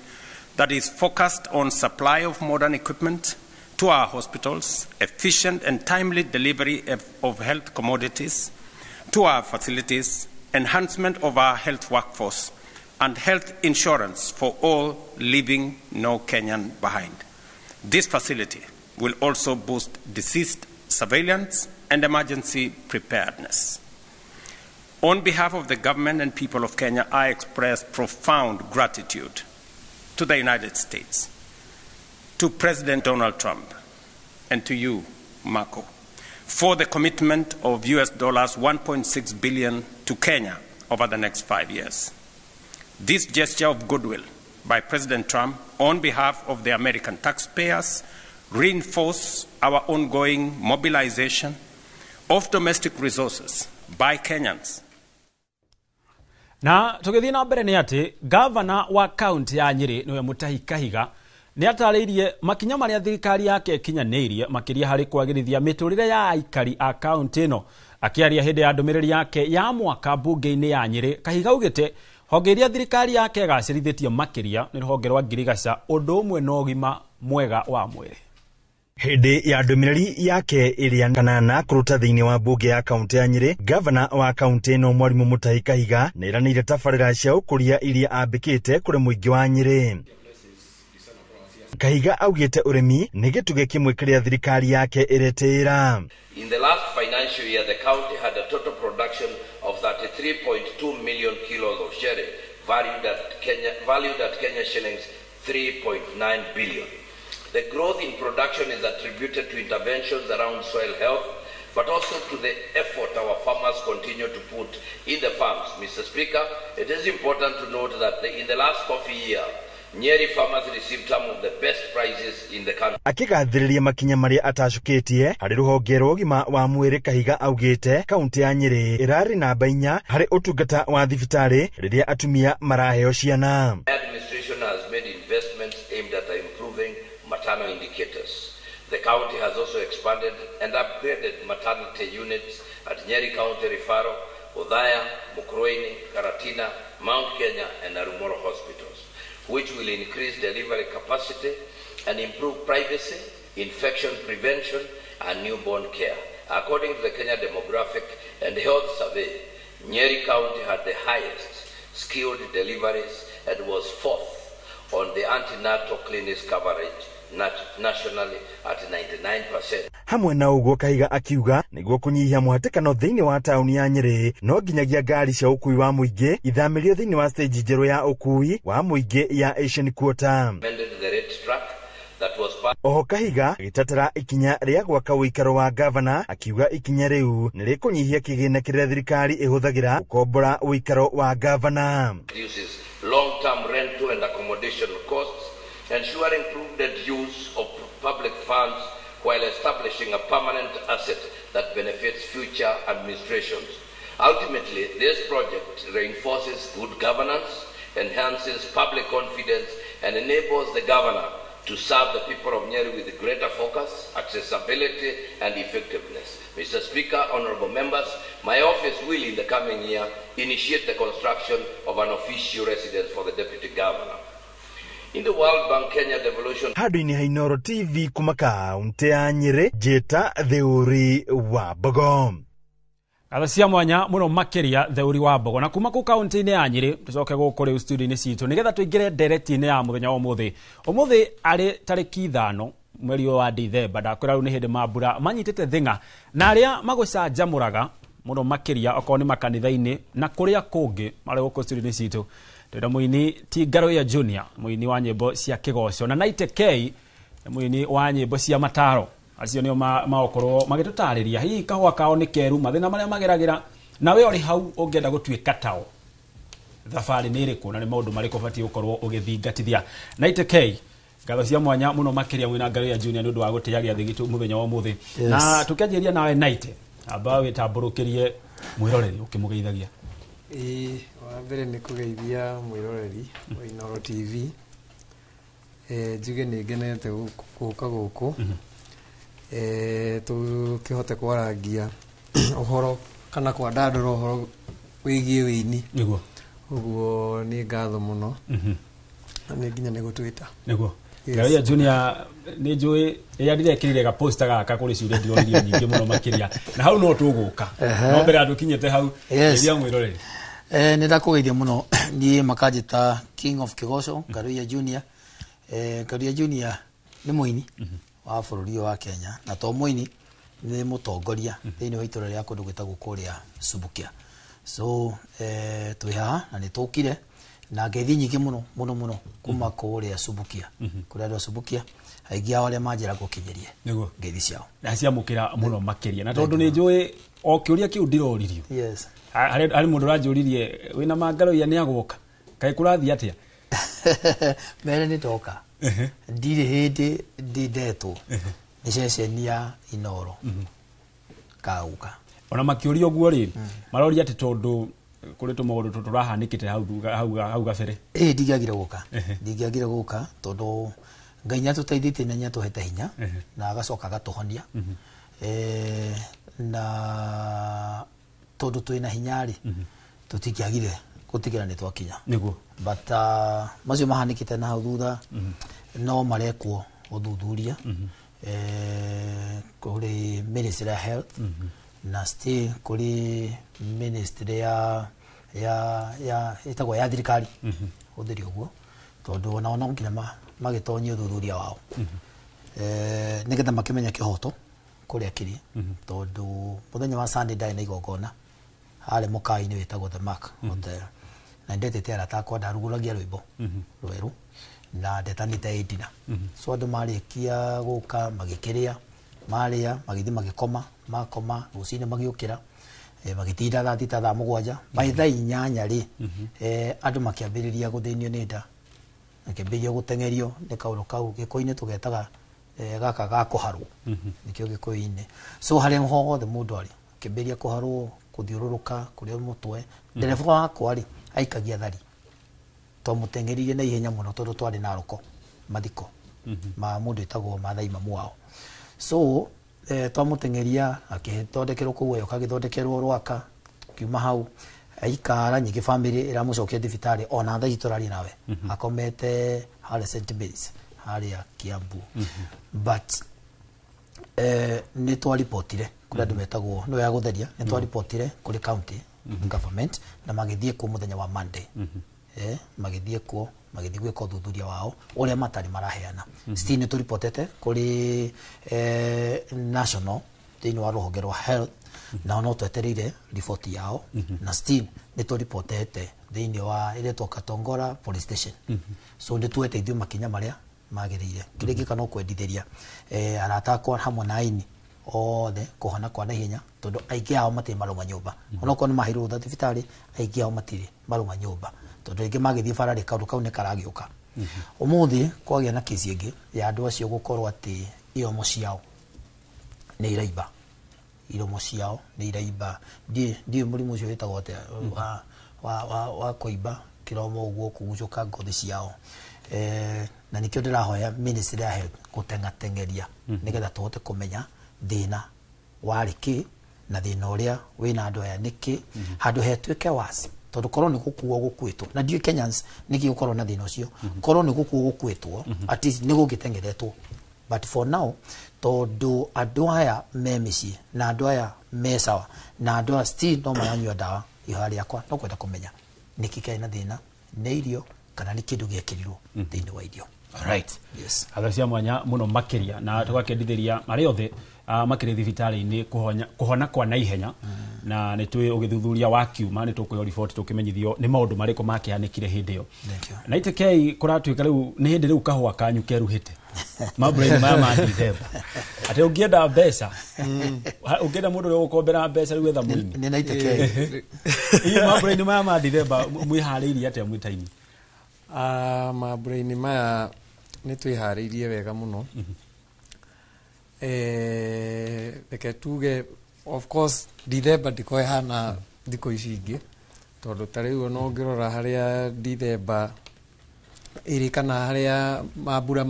that is focused on supply of modern equipment to our hospitals, efficient and timely delivery of health commodities to our facilities, enhancement of our health workforce, and health insurance for all, leaving no Kenyan behind. This facility will also boost disease surveillance and emergency preparedness. On behalf of the government and people of Kenya, I express profound gratitude to the United States, to President Donald Trump, and to you, Marco, for the commitment of $1.6 billion to Kenya over the next 5 years. This gesture of goodwill by President Trump on behalf of the American taxpayers reinforce our ongoing mobilization of domestic resources by Kenyans. Na tugithii na mbere ni ati governor wa county ya Nyeri niwe Mutahi Kahiga ni atariirie makinya maria thirikari yake kinyaniirie makiria hari kwagirithia miturire ya aikari a county no. Akiaria hindi ya ndumiriri yake ya mwaka bunge-ini ya Nyeri, Kahiga ugite honge iria thirikari yake gacirithitie makiria ni ruhonge rwa ngirigaca undu umwe na ugima mwega wa mwiri. Hindi ya ndumiriri yake iria kanana kuruta thiini wa bunge ya kaunti ya Nyeri, governor wa kaunti no Mwalimu Mutahi Kahiga ni iranire tabarira cia ukuria iria ambikite kuri muingi wa Nyeri. Kahiga augite urimi ni gituge kimwe kiria thirikari yake iretira. In the last financial year, the county had a total production of 33.2 million kilos of sherry, valued at Kenya shillings 3.9 billion. The growth in production is attributed to interventions around soil health, but also to the effort our farmers continue to put in the farms. Mr. Speaker, it is important to note that in the last coffee year, Nyeri farmers received some of the best prizes in the country. Akigathiriria makinya maria atacukitie hari ruhonge rwa ugima wa mwiri, Kahiga augite kaunti ya Nyeri irari namba 4 hari utungata wa thibitari riria atumia maraheo ciana. Administration has made investments aimed at improving maternal indicators. The county has also expanded and upgraded maternity units at Nyeri County Referral, Othaya, Mukurweini, Karatina, Mount Kenya and Narumoro hospitals, which will increase delivery capacity and improve privacy, infection prevention, and newborn care. According to the Kenya Demographic and Health Survey, Nyeri County had the highest skilled deliveries and was 4th on the antenatal clinics coverage nationally at 99%. Hamwe na uguo, Kahiga akiuga niguo kunyihia muhatikano thiini wa tauni ya Nyeri no nginyagia ngari cia ukui wa muingi ithamirio thiini wa stage njeru ya ukui wa muingi ya Asian Quarter. Oho Kahiga gitatara ikinya ria gwaka uikaro wa governor, akiuga ikinya riu ni rikunyihia kigina kiria thirikari ihuthagira gukombora uikaro wa governor. Long-term rental and accommodation costs, ensuring prudent use of public funds while establishing a permanent asset that benefits future administrations. Ultimately, this project reinforces good governance, enhances public confidence, and enables the governor to serve the people of Nyeri with greater focus, accessibility, and effectiveness. Mr. Speaker, honorable members, my office will in the coming year initiate the construction of an official residence for the deputy governor. In the World Bank Kenya Devolution Hadu-ini ha Inoro TV kuma kaunti ya Nyeri, Jeta Theuri wa Bogo. Cia mwanya muno makiria Theuri wa Bogo na kuma ku kaunti-ini ya Nyeri tucoke guku riu studio-ini citu nigetha tuingire direct-ini ya muthenya wa umuthi ari tariki 5 mweri wa Dithemba. Ndakwira riu ni hindi mambura manyitite thinga na aria magucanjamuraga muno makiria okorwo ni makanitha-ini na kuria kungi mari guku studio-ini citu twina muini ti Ngaruya Junior muini wa nyimbo cia kigoco na Naite K muini wa nyimbo cia mataro acio nio maokorwo magitutariria hihi kahwa kao ni keru mathina maria mageragira nawe uri hau ungienda gutuika tao thabari ni iriku na ni maundu mariko bati ukorwo ugithingatithia. Naite K ngatho cia mwanya muno makiria mwina Ngaruya Junior nundu wa gutiagia thigitu muthenya wa muthi na tukianjiria nawe Naite amba witamburukirie mwiroreri ukimugeithagia. Wa mbere ni kugeithia mwiroreri wa Inoro TV njuge ni ngenete guka guku tukihote kwarangia uhoro kana kwa ndandoro uhoro wigie wini niguo uguo ni ngatho muno ni nginya ni gutwita niguo Ngaruya Junior ni njui yadire kirire ga poster gaka kuri ciuria ndioririe nyingi muno makiria na hau no tuguka no mbere atukinyete hau iria mwiroreri ni ndakugeithia muno ni makajita King of Kigoco Ngaruya Junior Ngaruya Junior ni muini wa bururi wa Kenya na to muini ni mutongoria thiini wa itura ria kundu gwitagwo kuria Subukia so twiha na ni tukire na ngeithi nyingi muno kuma kuria Subukia kuria Subukia aingi ao aria manjira gukinyerie niguo ngeithi ciao na ciamukira muno makiria na tondu ni njui o kiuria kiu ndiroririo yes hari mundu ranjuririe wina Ngaruya ni aguka kai kurathi atia mere ni toka ndire hindi ndideto ni cecenia Inoro kauka ona makiuria uguo ri maroria ati tondu kuri tumaundu tuturahanikite hau gabere ndigiagire guka tondu Ngai nyatutaithite na nyatuhete hinya na agacoka gatuhonia na tondu twina hinya ri tutikiagire gutigira ni twakinya niguo but macio mahanikite na hau thutha no marekwo uthuthuria kuri Ministry of Health na still kuri Ministry ya itagwa ya thirikari uthiri uguo tondu na nginya magitonyia uthuthuria wao nigetha makimenya kihoto kuria kiri tondu muthenya wa Sunday day na igogona hale mukai-ini witagwo The Mark Hotel na ndetete aratako ndaruguragia rwimbo rweru na ndetanite idina so andu marikia guka magikiria maria magithi magikoma makoma rucine magiukira magitinda thaa mugwanja by thaa 8 ri andu makiambiriria guthinio ni nda nakimbiria gutengerio ni kauro kau gikoini tugetaga gaka ga kuharwo nikio gikoini so hali hothe mundu ari kimbiria kuharwo kuthiururuka kuria mutwe ndereva wakwa ari aikagia thari to mutengeririe na ihenya muno tondu twari na roko mathiko ma mundu itagwo Mathai mamu wao so twamutengeria akithondekerwo kuwe akagithondekerwo rwaka kiuma hau aikara nyingi family iramucokia thibitari ona thaa iturari nawe akomete hale St Mary's hale ya Kiambu but ni twaripotire kuri andu metagwo no ya gutheria ni twaripotire kuri county government na magithie ku muthenya wa Monday magithie ku magithi gwika uthuthuria wao uria matari maraheana still ni turipotete kuri national thiini wa ruhonge rwa health na no twetereire report yao na still ni turipotete thiini wa ile Katongora police station so ndi tweteithio makinya maria magirire kiriki kana kwendithĩria arata kwa hamwe na aini othe kuhana kwa naihenya tondu aingi ao matiri maruma nyumba ona ko ni mahiru tha thibitari aingi ao matiri maruma nyumba tondu aingi magithie barari kaundu kau ni karagiuka umuthi kwagia na kesi ingi ya andu acio gukorwo ati iromo ciao ni iraiba iromo ciao ni iraiba ndi murimu ucio witagwo ate wa kuiba kiromo uguo kugucuka ngothi ciao na nikio ndirahoya Ministry ya Health gutengatengeria nigetha tuhote kumenya thina wariki na thina uria wina andu aya niki handu hetwike wasi tondu korwo ni gukuo gukwitwo na ndio Kenyans niki gukorwo na thina ucio korwo ni gukuo gukwitwo at least ni gugitengeretwo but for now tondu andu aya memisi na andu aya mesawa na andu aya still no maranyua dawa ihari yakwa no kwenda kumenya niki kaina thina ne irio kana ni kindu giekirirwo thiini wa irio. Alright. Yes. Athacia mwanya muno makiria na tugakendithĩria mari othe makiri thibitari-ini kuhona kwa naihenya na nä twä å gä thuthuria wakiuma nä tå kwä riboti tå kä menyithio nä maå ndå marä kå makä hanä kire hä ndä ä yo na itä kei kå ratuä ka rä u nä hä ndä rä u kahåa kanyu keruhä te mambura-inä maya ma Dithemba atä å ngä enda mbeca å ngä enda må ndå å rä å gå kombera mbeca rä u etha må ini nä naitä kei mambura-inä maya ma Dithemba mwä harä irie atä a mwä taini mambura-inĩ maya nĩ twĩharĩirie wega mũno reke tuge of course Dithemba ndiko ĩhana thikũ ici ingĩ tondũ ta rĩu ona ũngĩrora harĩa Dithemba ĩrĩ kana harĩa mambura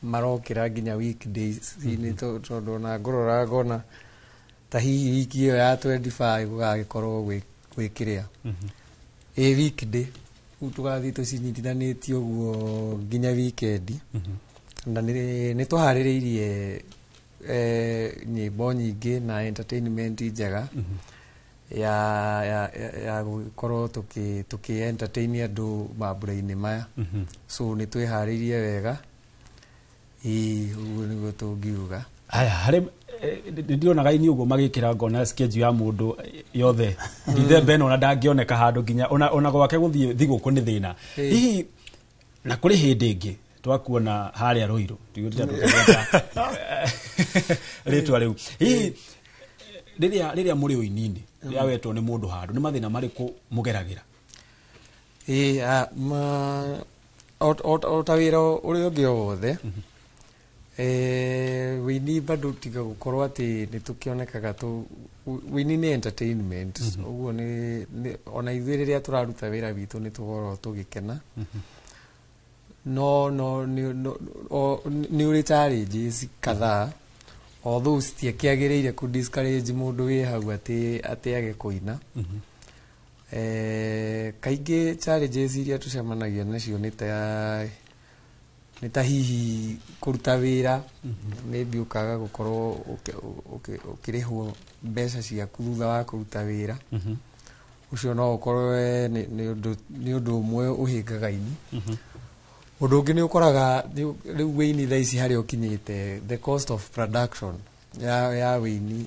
marokĩra nginya weekdays-inĩ tondũ ona ngũrora ngona ta hihi wiki ĩyo ya 25 gũgagĩkorwo gwĩ kĩrĩa weekday tugathiĩ tũcinyitithanĩtie ũguo nginya weekend na nĩ tũharĩrĩirie nyĩmbo nyingĩ na entertainment njega ya gũkorwo tũkĩ-entertain andũ mambura-inĩ maya so nĩ twĩharĩirie wega ũguo nĩguo tũngiuga harĩ ndionaga ini uguo magikira ngona schedule ya mundu yothe Dithemba ĩno ona ndangĩoneka handũ nginya ona gwake gũthiĩ thigũkũ nĩ thĩna hihi na kũrĩ hĩndĩ ĩngĩ twakuona harĩa Rũirũ rĩtwa rĩu hihi rĩrĩa mũrĩ ũini-inĩ rĩrĩa wetwo nĩ mũndũ handũ nĩ mathĩna marĩkũ mũgeragĩra o ta wĩra ũrĩa ũngĩ o wothe wĩini bado tiga gũkorwo atĩ nĩ tũkĩonekaga wĩini nĩ entertainment ũguo ona ithuĩ rĩrĩa tũraruta wĩra witũ nĩ tũgoragwo tũgĩkena no nĩ ũrĩ challenges kadhaa although citiakĩagĩrĩire ku discourage mũndũ wĩ hau atĩ age kũina kaingĩ challenges iria tũcemanagia nacio nĩ ta hihi kũruta wĩra maybe ũkaga gũkorwo ũkĩrĩhwo mbeca ciaku thutha wa kũruta wĩra ũcio no ũkorwo nĩ ũndũ ũmwe ũhĩngaga ini ũndũ ũngĩ nĩ ũkoraga rĩu wĩini thaa ici harĩa ũkinyĩte the cost of production ya wĩini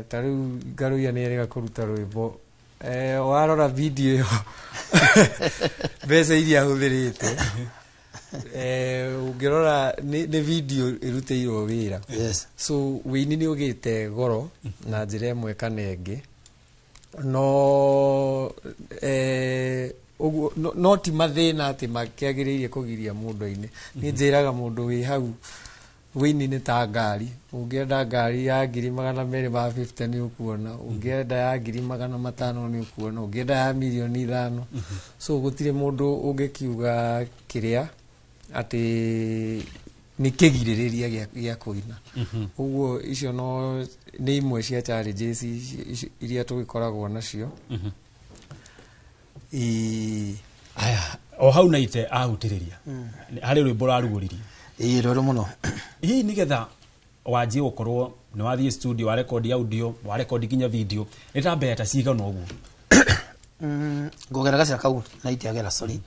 ta rĩu Ngarũiya nĩ erĩga kũruta rwĩmbo warora video ĩyo mbeca iria ahũthĩrĩte ũngĩrora nĩ video ĩrutĩirwo wĩra so wĩini nĩ ũgĩte goro na njĩra ĩmwe kana ĩngĩ no ti mathĩna atĩ makĩagĩrĩire kũgiria mũndũ aine niĩ njĩraga mũndũ wĩ hau wĩini nĩ ta ngari ũngĩenda ngari ya 250,000 nĩ ũkuona ũngĩenda ya 500,000 nĩ ũkuona ũngĩenda ya 5,000,000 so gũtirĩ mũndũ ũngĩkiuga kĩrĩa atĩ nĩ kĩgirĩrĩria gĩa kũina ũguo icio no nĩ imwe cia challenges iria tũgĩkoragwo nacio o hau na ite ahutĩrĩria harĩ rwĩmbo rarugũririe rũrũ mũno hihi nĩgetha wanjie gũkorwo nĩ wathiĩ studio wa record audio wa record nginya video nĩ ta mbeca cigana ũguo ngũgera gacĩra kau na itiagera sorry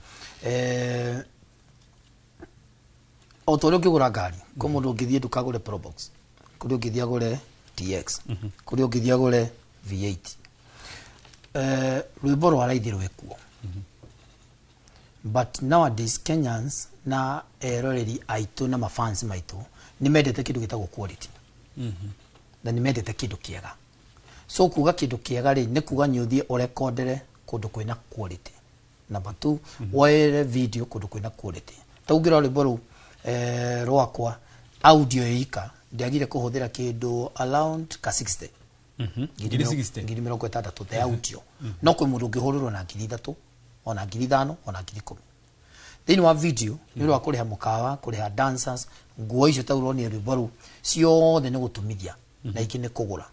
o ta ũrĩa ũngĩgũra ngari kwa mũndũ ũngĩthiĩ nduka agũre Probox kũrĩ ũngĩthiĩ agũre TX kũrĩ ũngĩthiĩ agũre V8 rwĩmbo rwa raithi rwĩkuo but nowadays Kenyans na eroreri aitũ na mafans maitũ nĩ mendete kĩndũ gĩtagwo quality na nĩ mendete kĩndũ kĩega so kuga kĩndũ kĩega rĩ nĩ kuga nĩ ũthiĩ ũrekondere kũndũ kwĩna quality number 2 woere video kũndũ kwĩna quality ta ũngĩrora rwĩmbo rũu rwakwa audio ĩika ndiagire kũhũthĩra kĩndũ around ka 60 ngiri 60 the audio no kwĩ mũndũ ũngĩhũrĩrwo na 3,000 ona 5,000 ona 10,000 thĩinĩ wa video nĩ ũrĩa wa kũrĩha mũkawa kũrĩha dancers nguo icio ta ũronia rwĩmbo rũu ciothe nĩ gũtumithia na ingĩ nĩ kũgũra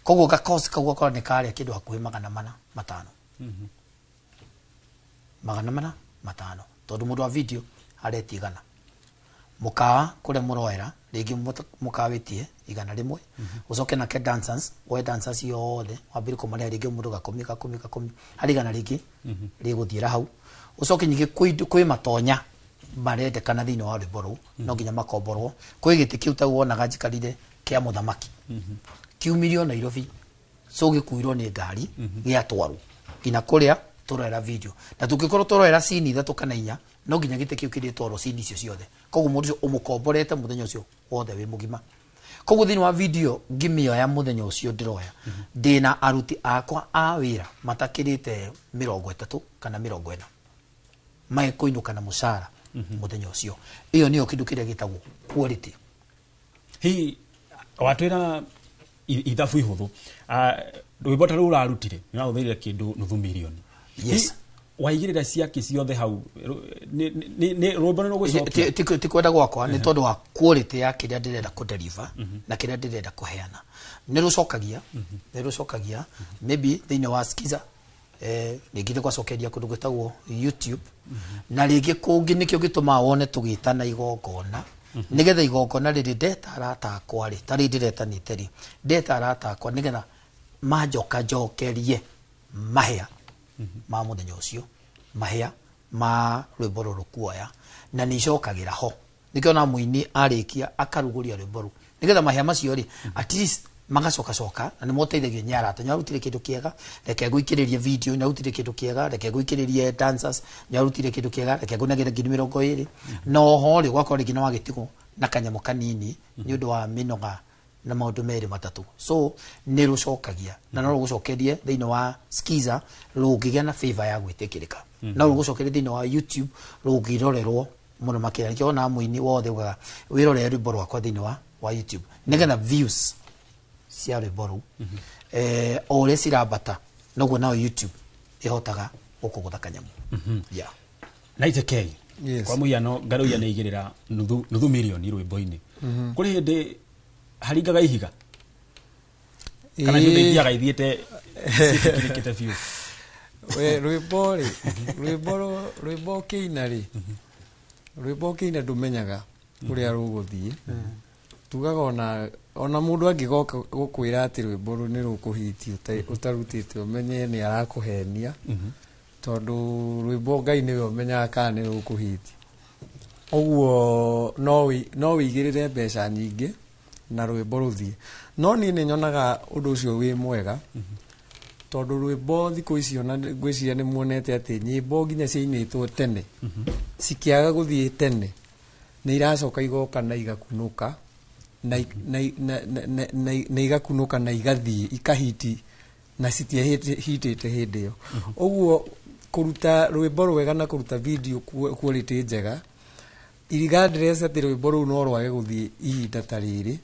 koguo gakosi kau gakora nĩ karĩa kĩndũ hakuhĩ 400-500 500 tondũ mũndũ wa video aretigana mũkawa kũrĩa mũroera rĩngĩ mũkawa wĩtie 100 ũcoke nake dancers woe dancers yothe wambire kũmarĩha rĩngĩ mũndũ gakũmi harĩ 100 rĩngĩ rĩgũthiĩra hau ũcoke nyingĩ kwĩ matonya marendekana thĩinĩ wa rwĩmbo rũu no nginya makomborwo kwĩ gĩtĩ kĩu ta wonaga njikarire kĩa mũthamaki kiumĩrio Nairobi so gikuirwo ni ngari giatwarwo ina kuria turera video na tukikorwo turera scene ithatu kana inya no nginya gite kiu kiritwarwo scene icio ciothe koguo mundu ucio umukomborete muthenya ucio wothe wi mugima koguo thini wa video ngimio ya muthenya ucio ndiroya ndina aruti akwa a wira matakirite 30 kana 40 mai kuinuka na mushara muthenya ucio iyo niyo kindu kiria gitagwo quality hi watwira ithabu ihuthu rwimbo ta rura rutire ni wathirire kindu nuthu milioni yes waigirira ciake ciothe hau ni rwimbo no gucokia tikwenda gwakwa ni tondu wa quality ya kiria ndirenda ku deliver na kiria ndirenda kuheana ni rucokagia maybe thini wa skiza ningire gwacokeria kundu gwitagwo YouTube na ringi kungi nikio gituma wone tugitana igongona nigetha igongona riri deta arata akwa ri tari ndireta ni teri deta arata akwa nigetha majoka jokerie mahia ma muthenya ucio mahia ma rwimbo ruru kuoya na nicokagira ho nikiona muini arikia akaruguria rwimbo ru nigetha mahia macio ri at least magacoka na nimuteithagia nyara tanyarutire kindu kiega reke guikiririe video nyarutire kindu kiega reke guikiririe dancers nyarutire kindu kiega reke gunagira nginya 20 no ho ri gwakora ngina wagitigo na kanyamo kanini ni undu wa minoga na maundu meri matatu so ni rucokagia na no rugucokerie thini wa skiza rugigia na favor ya gwitikirika na rugucokerie thini wa YouTube rugirorerwo muno makira nikiona muini wothe uga wirore rwimbo rwakwa thini wa YouTube nigetha views cia rwimbo ru o ria cirambata noguo nao YouTube ihotaga gukugutha kanyamu yeah na iteke kwa muiano ngaru ya neigirira nuthu milioni rwimbo-ini kuri hindi haringaga ihiga kana hindi thiaga ithiete cikirikite biu we rwimbo kiina ndumenyaga kuria ruguthie tugaga ona mundu angigoka gukwira ati rwimbo ru ni rukuhiti utarutite umenye ni arakuhenia tondu rwimbo Ngai ni we umenyaga kana ni rukuhiti oguo no wigirire mbeca nyingi na rwimbo ruthie no ni nyonaga undu ucio wi mwega tondu rwimbo thiku icio na ngwiciria ni muonete ati nyimbo nginya ciinitwo tene cikiaga guthie tene ni iracoka igoka na igakunuka na igakunuka na igathie ikahiti na citiahitite hindi yo oguo kuruta rwimbo rwega na kuruta video quality njega irigandress ati rwimbo ru no rwage guthie ihinda ta riri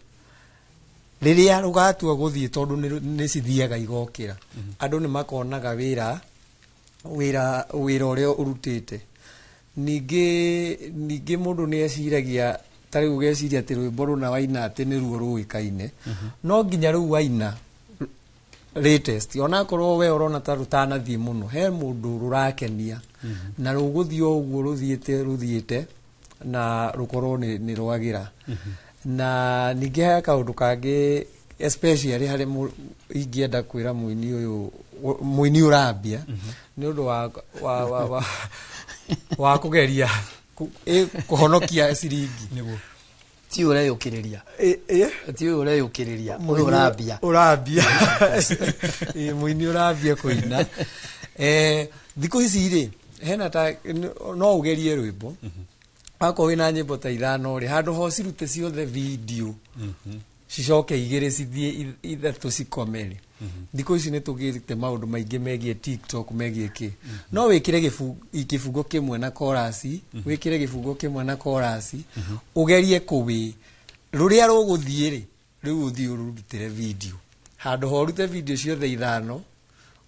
riria rugatua guthie tondu ni cithiaga igokira andu ni makonaga wira uria urutite ningi mundu ni eciragia tari ugeciria ati rwimbo runa waina ati ni ruo ruikaine no nginya ru waina latest ona korwo we urona ta rutanathie muno he mundu rurakenia na ruguthio uguo ruthiite na rukorwo ni rwagira na ningi ha kaundu kangi especially hari ingienda kwira muini urambia ni undu wa kugeria kuhonokia ciringi niguo ti ureyukiriria urambia muini urambia kuina thiku ici ri hena ta no ugerie rwimbo ako wina nyimbo ta ithano ri handu ho cirute ciothe video cicoke igire cithie ithatu cikomere thiku ici ni tugite maundu maingi megie TikTok megie ki no wikire kifungo kimwe na chorus wikire kifungo kimwe na chorus ugerie kuwi ruria ruguthie ri riu uthie urutire video handu ho rute video ciothe ithano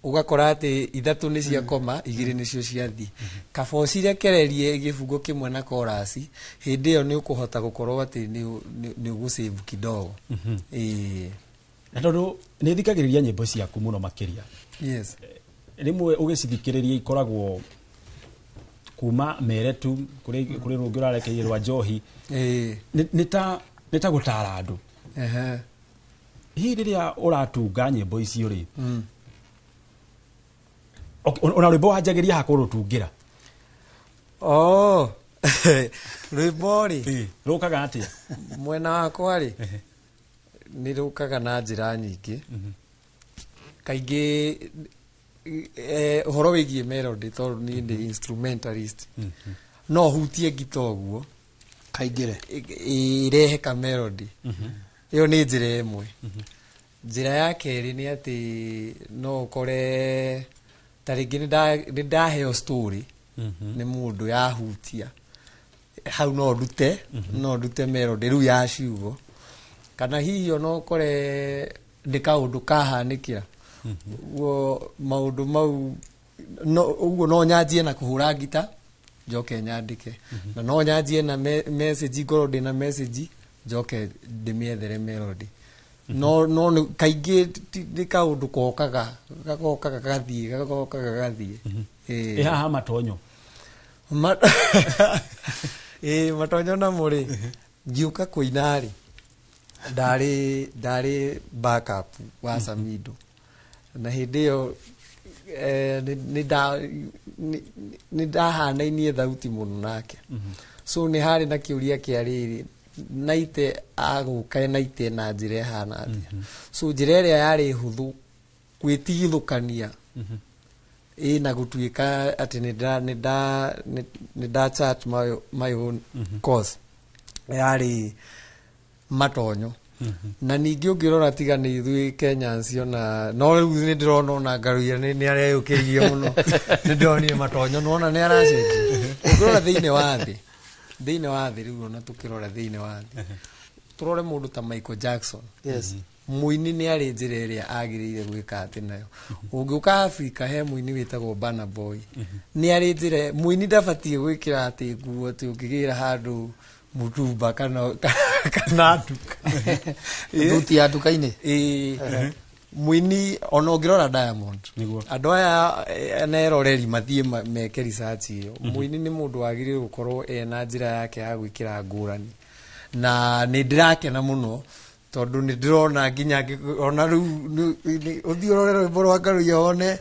ugakora ati ithatu ni cia koma igiri ni cio ciathie kabo cirekererie gifungo kimwe na chorus hindi iyo ni ukuhota gukorwo ati ni ugusave kidogo na tondu ni thikagiriria nyimbo ciaku muno makiria yes rimwe ugicithikiriria ikoragwo kuma meretu kuri rungi urarekeire rwa njohi ni ta gutara andu hi riria uratunga nyimbo icio ri ona rwimbo wanjagiria hakurutungira rwimbo ri rukaga atia mwena wakwa ri ni rukaga na njira nyingi kaingĩ ũhoro wĩgiĩ melody tondũ niĩ ndĩ instrumentalist no hutie ngita ũguo kaingĩre irehe ka melody ĩyo nĩ njĩra ĩmwe njĩra ya kerĩ nĩ atĩ no ũkore ta rĩngĩ nĩ ndaheo story nĩ mũndũ yahutia hau no ndute melody rĩu ya ciugo kana hihi no ũkore nĩ kaũndũ kahanĩkĩra maũndũ mau ũguo no nyanjie na kũhũra ngita njoke nyandĩke na no nyanjie na message ngorwo ndĩ na message njoke ndĩmĩethere melody no kaingĩ nĩ kaũndũ gokaga gathiĩ haha matonyo matonyo na mũrĩ ngiũka kũina-rĩ ndarĩ backup wa Samido na hĩndĩ ĩyo nĩ ndahanainie thauti mũno nake so nĩ harĩ na kĩũria kĩa rĩrĩ naite agũka naite na njĩra ĩhana atĩa so njĩra ĩrĩa yarĩ hũthũ gwĩtigithũkania na gũtuĩka atĩ nĩ nda chat my own cause yarĩ matonyo na ningĩ ũngĩrora tiga nĩ ithuĩ Kenyans ona no rĩu nĩ ndĩrona ona Ngaruiya nĩ areyũkĩirie mũno nĩ ndonire matonyo nona nĩ aracenjia ũngĩrora thĩinĩ wa thĩ rĩu ona tũkĩrora thĩinĩ wa thĩ tũrore mũndũ ta Michael Jackson mũini nĩ arĩ njĩra ĩrĩa agĩrĩire gwĩka atĩ nayo ũngĩũka Africa he mũini wĩtagwo Burna Boy nĩ arĩ njĩra mũini ndabatiĩ gwĩkĩra atĩ nguo atĩ ũngĩgĩra handũ mutumba kana nduka nduti ya nduka-inĩ mũini ona ũngĩrora Diamond andũ aya neroreri mathiĩ meke research ĩyo mũini nĩ mũndũ wagĩrĩirwo gũkorwo ena njĩra yake ya gwĩkĩra ngũrani na nĩ ndĩrakena mũno tondũ nĩ ndĩrona nginya ona rĩu ũthiĩ ũrore rwĩmbo rwa Ngaruiya wone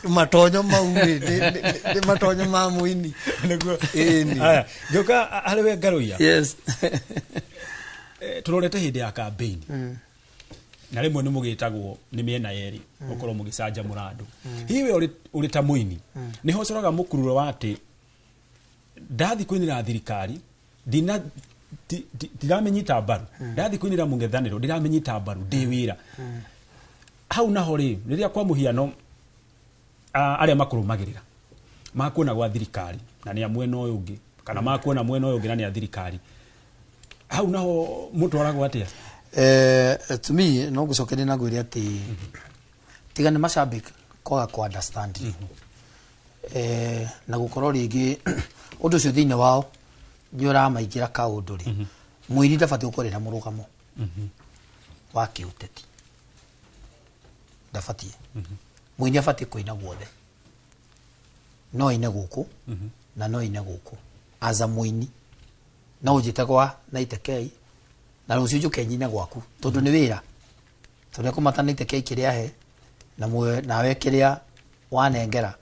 matonyo mau nĩ matonyo ma mũini aya njoka harĩ we Ngaruiya tũrorete hĩndĩ ya campaign na rĩmwe nĩ mũgĩtagwo nĩ mĩena yerĩ ũkorwo mũgĩcanja mũrandũ hiwe ũrĩ ta mũini nĩ ho coraga mũkururo wa atĩ ndathi kũinĩra thirikari ndiramenyita mbaru ndathi kũinĩra mũng'ethanĩro ndiramenyita mbaru ndĩ wĩra hau naho rĩ rĩrĩa kwa mũhiano arĩa makũrũmagĩrĩra makuona gwa thirikari na nĩ mwena ũyũ ũngĩ kana makuona mwena ũyũ ũngĩ na nĩ thirikari hau naho mũtwaragwo atĩa to me no gũcokeria na gwĩria atĩ tiga nĩ macambĩk kwaga kũ understand na gũkorwo rĩngĩ ũndũ ũcio thĩinĩ wao nĩ ũramaingĩra kaũndũ rĩ mũini ndabatiĩ gũkorwo na mũrũgamo wa kĩũteti ndabatiĩ mũini abatiĩ kũina guothe no ine gũkũ na no ine gũkũ aza mũini no ũnjĩte gwa naite kei na rũciũ njũke nyine gwaku tondũ nĩ wĩra tondũ kũmata naite kei kĩrĩa he nawe kĩrĩa wanengera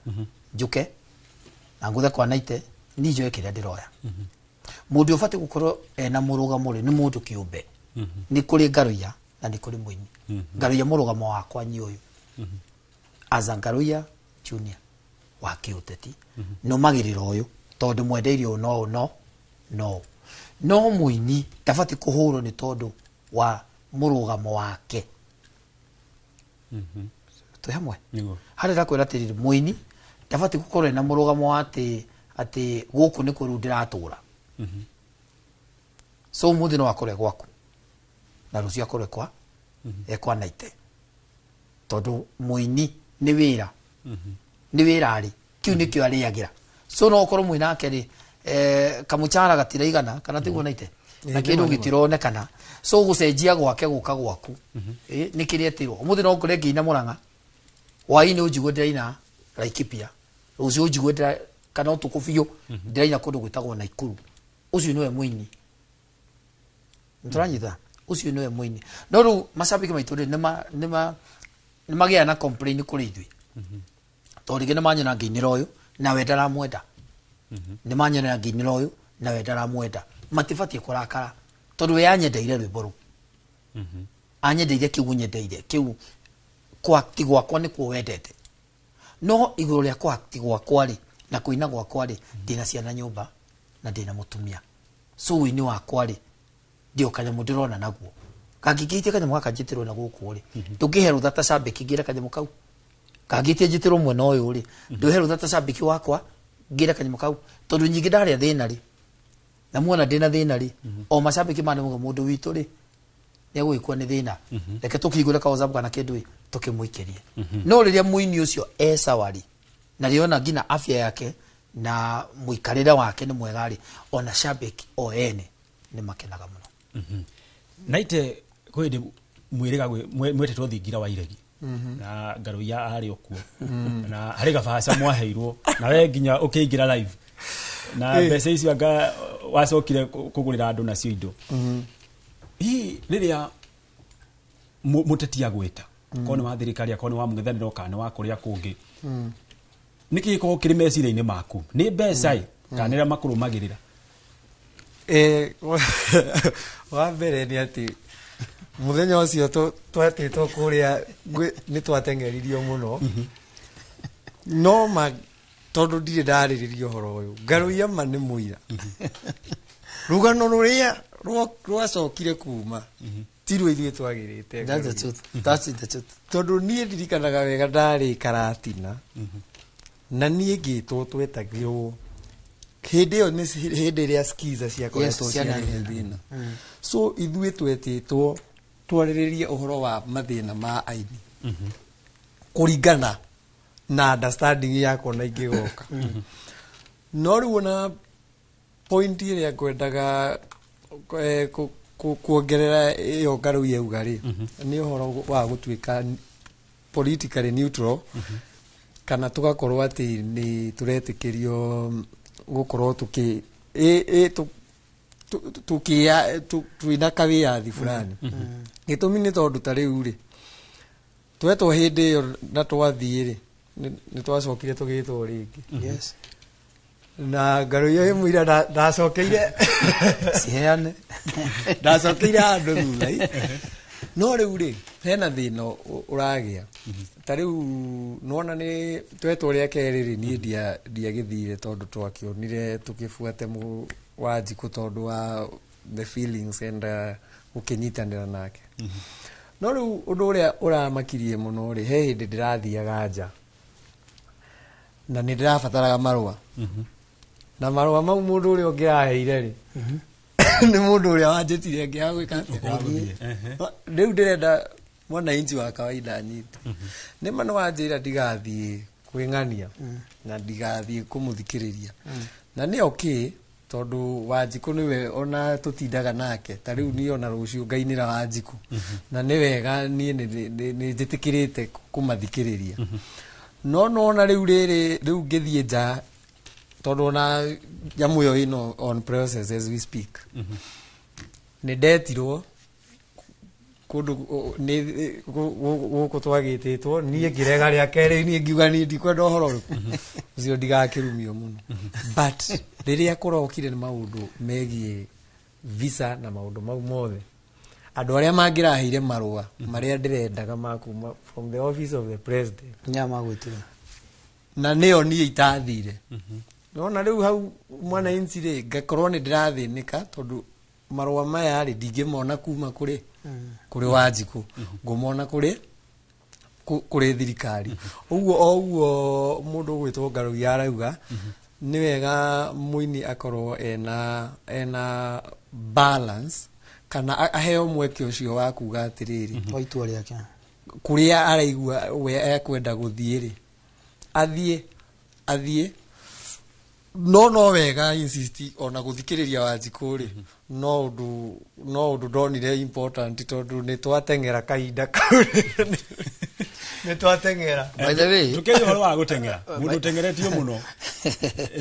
njũke na ngũthe kwa naite ni njoe kĩrĩa ndĩroya mũndũ ũbatiĩ gũkorwo ena mũrũgamo rĩ nĩ mũndũ kĩũmbe nĩ kũrĩ Ngaruiya na nĩ kũrĩ mũini Ngaruiya mũrũgamo wakwa nĩ ũyũ aza Ngaruiya Junior wa kĩũteti nũmagĩrĩra ũyũ tondũ mwendeirio no mũini ndabatiĩ kũhũrwo nĩ tondũ wa mũrũgamo wake twĩ hamwe harĩ ndakwĩra atĩrĩrĩ mũini ndabatiĩ gũkorwo ena mũrũgamo wa atĩ gũkũ nĩ kũrũ ndĩratũra so mũthĩ no akorwo gwaku na rũciũ akorwo ekwa naite tondũ mũini nĩ wĩra rĩ kiu nĩkĩo arĩagĩra so no ũkorwo mũina ake rĩ kamũcara gatiraigana kana tiguo naite na kĩndũ gĩtironekana so gũcenjia gwake gũka gwaku nĩ kĩrĩa etirwo mũthĩ no ngore ngĩina Mũrang'a hwaĩ-inĩ ũnjigwe ndĩraina Laikipia rũciũ ũnjigwe kana ũtukũ biũ ndĩraina kũndũ gwĩtagwo Naikuru ũcio nĩwe mũini nĩtũranyita ũcio nĩwe mũini no rĩu macambĩki maitũ rĩ nĩ magĩaga na complain kũrĩ ithuĩ tondũ rĩngĩ nĩ manyona ngĩinĩra ũyũ nawe ndaramwenda nĩ manyona ngĩinĩra ũyũ nawe ndaramwenda matibatiĩ kũrakara tondũ we anyendeire rwĩmbo rũu anyendeire kĩu nyendeire kĩu kwakti gwakwa nĩ kuwendete no igũrũ rĩa kwakti gwakwa rĩ na kũina gwakwa rĩ ndĩna ciana nyũmba na ndĩna mũtumia so wĩini wakwa rĩ ndio kanyamũ ndĩrona naguo kangĩkĩitie kanyamũ gaka njĩtĩrwo na gũkũ rĩ ndũngĩhe rũtha ta cambĩki ngĩre kanyamũ kau kangĩitie njĩtĩrwo mwena ũyũ rĩ ndũhe rũtha ta cambĩki wakwa ngĩre kanyamũ kau tondũ nyingĩ ndarĩa thĩna rĩ na muona ndĩna thĩna rĩ o macambĩki mane mũndũ witũ rĩ nĩegũgĩkua nĩ thĩna reke tũkĩigũre kaozabu kana kĩndũ ĩ tũkĩmũikĩrie no rĩrĩa mũini ũcio sawa rĩ na rĩona nginya afya yake na mũikarĩre wake nĩ mwega rĩ ona shambiki o ene nĩ makenaga mũno naite kwĩndĩ mwĩrĩga mwetetwo thingira wa iregi na Ngaruiya arĩ okuo na harĩ gabaca mwaheirwo na we nginya ũkĩingĩra live na mbeca icio anga wacokire kũgũrĩra andũ nacio indo hii rĩrĩa mũteti agwĩta kono wa thirikari kono wa mũng'ethanĩro kana wa kũrĩa kũngĩ nĩkĩ gĩkorwo kĩrĩ meciria-inĩ maku nĩ mbeca kana rĩrĩa makũrũmagĩrĩra wa mbere nĩ atĩ muthenya ũcio twatĩtwo kũrĩa nĩ twateng'eririo mũno no tondũ ndirĩ ndarĩrĩria ũhoro ũyũ Ngaruiya ma nĩ mũira rũgano rũrĩa rwacokire kuma tirwo ithuĩ twagĩrĩte tondũ niĩ ndirikanaga wega ndarĩ Karatina na niĩ ngĩtwo twetagĩrwo hĩndĩ ĩyo nĩ hĩndĩ ĩrĩa skiza ciakoretwo ciarĩ thĩna so ithuĩ twetĩtwo twarĩrĩrie ũhoro wa mathĩna ma aini kũringana na understanding yakwa na ingĩgoka no rĩu ona point ĩrĩa ngwendaga kuongerera ĩyo Ngaruiya auga rĩ nĩ ũhoro wa gũtuĩka politically neutral kana tũgakorwo atĩ nĩ tũretĩkĩrio gũkorwo twĩna kawĩyathi fulani gĩtũmi nĩ tondũ ta rĩu rĩ twetwo hĩndĩ ĩyo na twathiĩ rĩ nĩ twacokire tũgĩtwo rĩngĩ na Ngaruiya mũira ndacokeire ciheane ndacokeire handũ thutha no rĩu rĩ hena thĩna ũragĩa ta rĩu nona nĩ twetwo rĩa kerĩ rĩ niĩ ndiagĩthire tondũ twakĩonire tũkĩbuate Wanjikũ tondũ wa the feelings and gũkĩnyitanĩra nake no rĩu ũndũ ũrĩa ũramakirie mũno rĩ he hĩndĩ ndĩrathiaga nja na nĩ ndĩrabataraga marũa na marũa mau mũndũ ũrĩa ũngĩraheire rĩ nĩ mũndũ ũrĩa wanjĩtire ngĩaga gwĩka rĩu ndĩrenda mwananchi wa kawaida nyite nĩ ma nĩ wanjĩra ndigathiĩ kwĩng'ania na ndigathiĩ kũmũthikĩrĩria na nĩ okay tondũ Wanjikũ nĩwe ona tũtindaga nake ta rĩu niĩ ona rũciũ ngainĩra Wanjikũ na nĩ wega niĩ nĩ njĩtĩkĩrĩte kũmathikĩrĩria no ona rĩu ngĩthiĩ nja tondũ ona nyamũ ĩyo ĩno on process as we speak nĩ ndetirwo kũndũ gũkũ twagĩtĩtwo niĩ ngĩrega rĩa kerĩ niĩ ngiuga niĩ ndikwenda ũhoro ũrĩkũ ũcio ndigakĩrumio mũno but rĩrĩa kũrokire nĩ maũndũ megiĩ visa na maũndũ mau mothe andũ arĩa mangĩraheire marũa marĩa ndĩrendaga makuma from the office of the president nyamagwĩtire na nĩyo niĩ itathire nona rĩu hau mwananchi rĩ ngakorwo nĩ ndĩrathĩnĩka tondũ marũa maya rĩ ndingĩmona kuma kũrĩ Wanjikũ ngũmona kũrĩ thirikari ũguo mũndũ ũgwĩtwo Ngaruiya arauga nĩ wega mũini akorwo ena balance kana aheo mweke ũcio wa kuga atĩrĩrĩ wa itua rĩake kũrĩa araigua we ekwenda gũthiĩ rĩ athiĩ no wega insist ona gũthikĩrĩria Wanjikũ rĩ no ũndũ ndonire important tondũ nĩ twateng'era kahinda kau nĩ twateng'era by the way tukĩrĩ ũhoro wa gũteng'era mũndũ ũteng'eretio mũno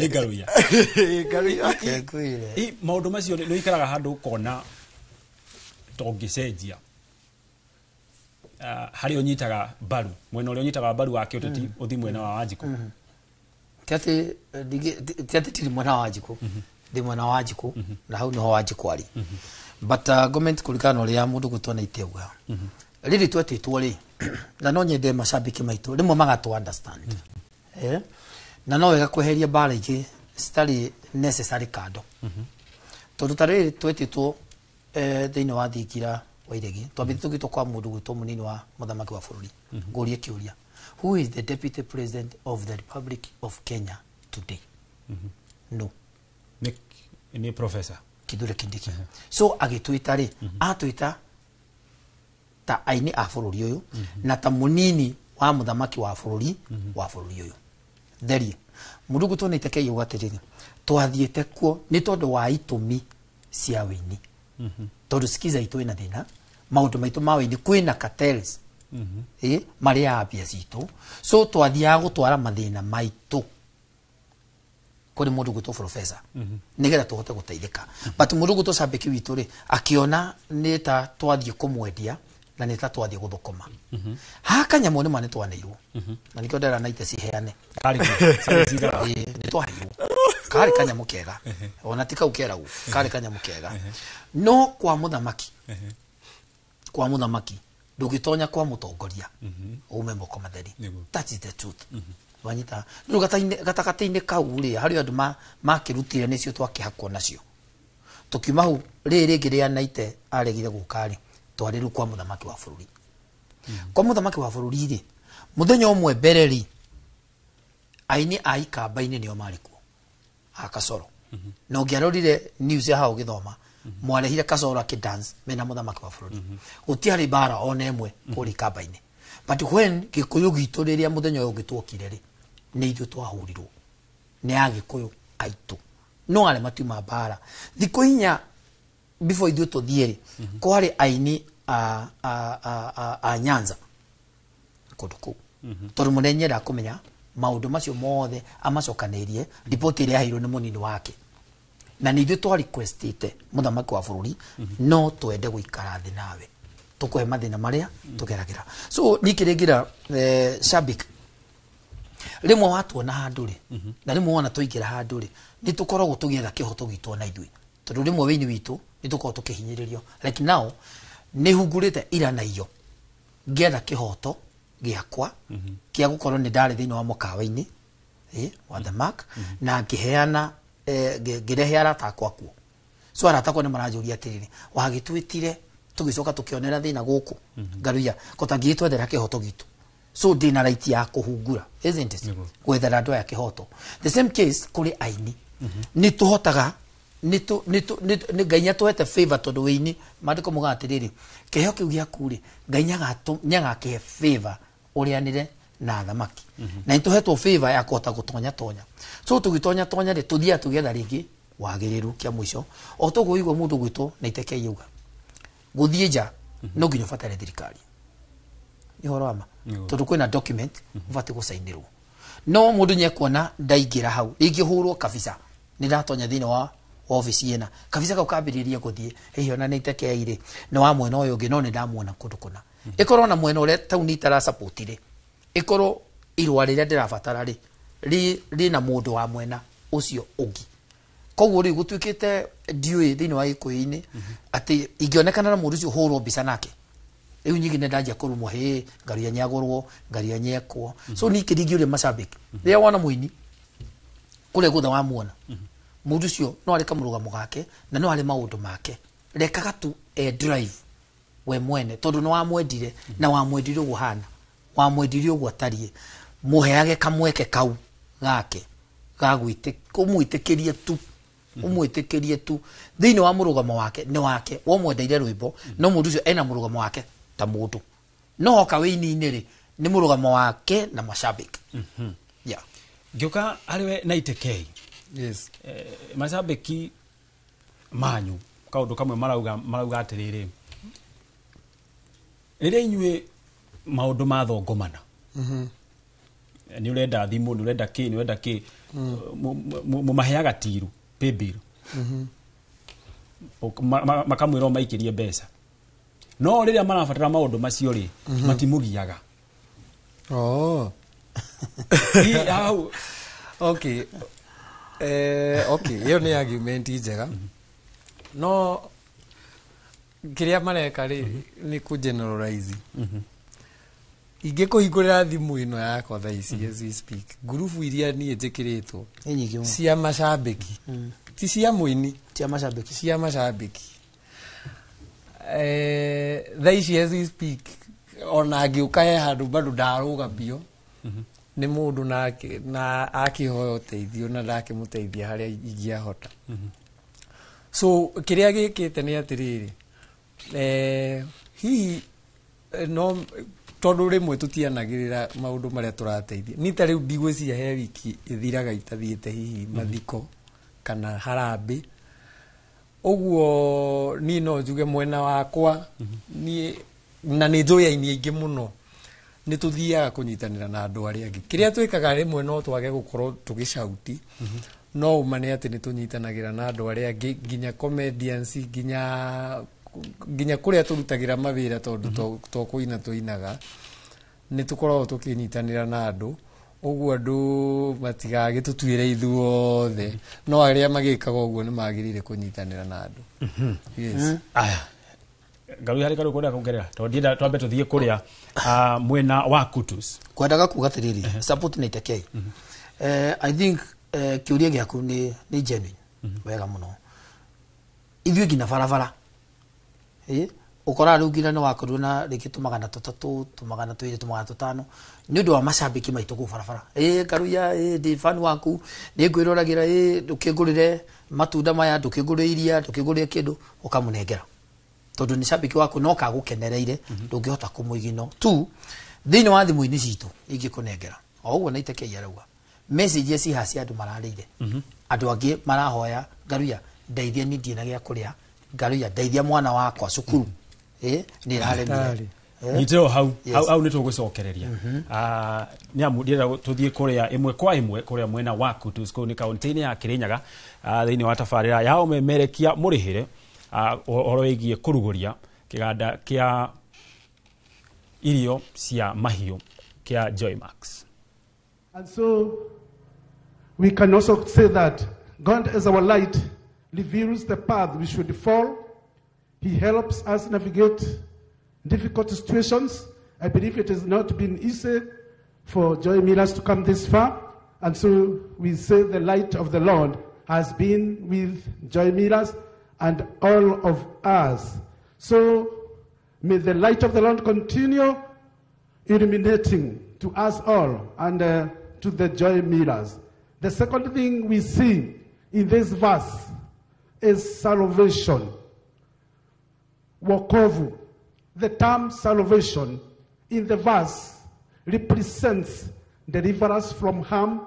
Ngaruiya maũndũ macio nĩ ikaraga handũ kona tũngĩcenjia harĩ ũnyitaga mbaru mwena ũrĩa ũnyitaga mbaru wake ũteti ũthi mwena wa Wanjikũ tiati tiri mwena wa Wanjikũ ndi mwena wa Wanjikũ na hau niho Wanjikũ arĩ but government kũringana na ũrĩa mũndũ gũtwa na iteuga riri twetitwo ri na no nyende mashabiki maitu rimwe magatu understand na no wega kweheria bara ingi stari necessary kado tondu tariri twetitwo thiini wa thingira wa iregi twambite tugitwo kwa mundu gwitwo munini wa muthamaki wa bururi ngurie kiuria who is the deputy president of the Republic of Kenya today no ni professor Kithure Kindiki so agitwita ri atwita ta aini a bururi uyu na ta munini wa muthamaki wa bururi uyu theri mundu gutonete ke yuga tiriri twathiete kuo ni tondu wa itumi cia wini tondu sikiza itu ina thina maundu maitu ma wini kwina cartels mari ya bia citu so twathia gutwara mathina maitu kuri mundu guto professor nigetha tuhote guteithika but mundu guto sabiki witu ri akiona ni ta twathie kumwendia na ni ta twathie guthukuma haka nyamo ni mane twaneirwo na nikyo ndera naite ciheane kari ni twaheirwo kari kanyamo kega ona tika ukera u kari kanyamo kega no kwa muthamaki ndugitonya kwa mutongoria ume moko matheri that is the truth wanyita ndu gatakataine kauri hari andu makirutire nicio twakihakwo nacio tukiuma hu riri ngiria naite aregire gukari twariru kwa muthamaki wa bururi kwa muthamaki wa bururi ri muthenya umwe bereri aini aikamba-ini nio marikuo akasoro no ngiarorire news ya hao githoma mwarehire kasoro akidance mena muthamaki wa bururi gutiari bara ona emwe kuri kamba-ini but when gikuyu gitu riria muthenya uyu gitwokire ri ni ithu twahurirwo ni agikuyu aitu no ale matuma bara thiko inya before ithu tuthieri kwari aini a Nyanza kuduku tondu munenyera kumenya maundu macio mothe amacokanirie ripoti ria hairwo ni munini wake na ni ithu twa requestite muthamaki wa bururi no twende guikara thi nawe tukuhe mathina maria tugeragira so nikiringira shabik rimwe watu na handuri na rimwe wona tuingira handuri ni tukoragwo tugietha kihoto gitu na ithui tondu rimwe wini witu ni tukoragwo tukihinyiririo like now ni hungurite ira na iyo ngietha kihoto giakwa kia gukorwo ni ndari thiini wa mukawa-ini wa the mark na ngiheana ngirehe arata akwa kuo so arata akwa ni maranjuria atiriri wagitwitire tugicoka tukionera thina guku ngaruia kotangitwethera kihoto gitu so dina right ya kuhungura isn't it gwethera ndo ya kihoto the same case kuri aini ni tuhotaga ni ngainya tuhete favor tondu wini mandiko muga atiriri kiheo kiu giakuri ngainya nyaga ke favor urianire na thamaki na nituhetwo favor ya kuhota gutonya so tugitonya ri tuthia tugetha ringi wagiriru kia mwisho o tuguigwa mundu gwito na iteke yuga guthie nja no nginya fatare thirikari ni horo ama tondu kwina document uvati gusainirwo no mundu nyekuona ndaigira hau ringi hurwo kabisa ni ndatonya thini wa office yena kabisa kaukambiriria guthie hiyo na niteke ire no wa mwena uyu ngi no ni ndamuona kundu kuna ikorwo na mwena ule tauni tara support ire ikorwo irwa riria ndirabatara ri na mundu wa mwena ucio ungi koguo ri gutwikite ndiui thini wa ikuini ati ingionekana na mundu ucio hurwo mbica nake riu nyingi nendanjia kurumwo ngaria nyagurwo ngaria nyekwo so ni kiringi uri mashabiki ria wona muini kule gutha wa muona mundu ucio no ari kamurugamo gake na no ari maundu make rekaga tu drive we mwene tondu no wamwendire na wamwendire guhana wamwendire uguo tarie muheage kamweke kau gake gagwite kumwitikirie tu umwitikirie tu thini wa murugamo wake ni wake wo mwendeire rwimbo no mundu ucio ena murugamo wake ta mundu no hoka wini-ini ri ni murugamo wake na mashabiki yeah ngioka ariwe na iteke yes mashabiki manyu kaundu kamwe marauga atiriri riria inyue maundu mathongomana ni urenda thimu ni urenda ki mumaheaga tiru paybill makamwira maikirie mbeca no riria marabatara maundu macio ri matimugiaga okay okay hiyo ni argument njega no kiria mareka ri ni ku generalize ingä kå hingå rä ra thimå ä no yakwa tha ici as we speak ngurubu iria niä njä kä rä two cia macambäki ti cia må ini cia macambäki tha ici as we speak ona ngä å ka he handå bado ndarå gamio nä må ndå na akä hoya å teithio na ndakä må teithia harä a ingäahota so kä rä a gä kä te nä atä rä rä hihi no tondå rä mwe tå tianagä rä ra maå ndå marä a tå rateithia ni ta rä u ndigwä cia he wiki ithiraga itathiä te hihi mathiko kana harambä å guo niä no njuge mwena wakwa na nä njå yainie aingä må no nä tå thiaga kå nyitanä ra na andå arä angä kä rä a twä kaga rä mwe no twage gå korwo tå gä cauti no uma nä atä nä tå nyitanagä ra na andå arä angä nginya comedians nginya kå rä a tå rutagä ra mawä ra tondå to kå ina tå inaga nä tå koragwo tå kä nyitanä ra na andå å guo andå matigagä tå tuä re ithuothe no arä a magä kaga å guo nä magä rä ire kå nyitanä ra na andå aya Garu harä karå kå rä a kå ngerera tondå ndienda twambe tå thiä kå rä a mwena wa Kutus kwendaga kuga atä rä rä support nä tekei I think kä å ria gä aku nä genuine wega må no ithuä nginya barabara ukora rä u nginya nä wakorirwo na rä kä tå magana tå tatå tå magana twä rä tå magana tå tano nä å ndå wa macambä ki maitå kå barabara Garuya ndä fan waku nä ngwä roragä ra ndå kä ngå rä re matunda maya ndå kä ngå rä iria ndå kä ngå rä kä ndå å kamå nengera tondå nä cambä ki waku no kagå kenereire ndå ngä hota kå må igino tu thä inä wa thimå inä citå ingä kå nengera o å guo na itekei arauga message ciha cia andå mararä ire andå angä marahoya Garuya ndeithia nä ndiä na gä a kå rä a Garuya ndeithia mwana wakwa cukuru nä raremire niteo hau nä tå gå cokereria nä amu ndienda tå thiä kå rä a ä mwe kwa ä mwe kå rä a mwena wa Kutus kå nä kauntä-inä ya Kirinyaga thä inä wa tabarä ra ya memerekia må rä hä re horo wä giä kå rugå ria kä ganda kä a irio cia mahiå kä a Joymax. And so we can also say that God as our light reveals the path we should follow. He helps us navigate difficult situations. I believe it has not been easy for Joy Millers to come this far. And so we say the light of the Lord has been with Joy Millers and all of us. So may the light of the Lord continue illuminating to us all and to the Joy Millers. The second thing we see in this verse is salvation. Wokovu. The term salvation in the verse represents deliverance from harm,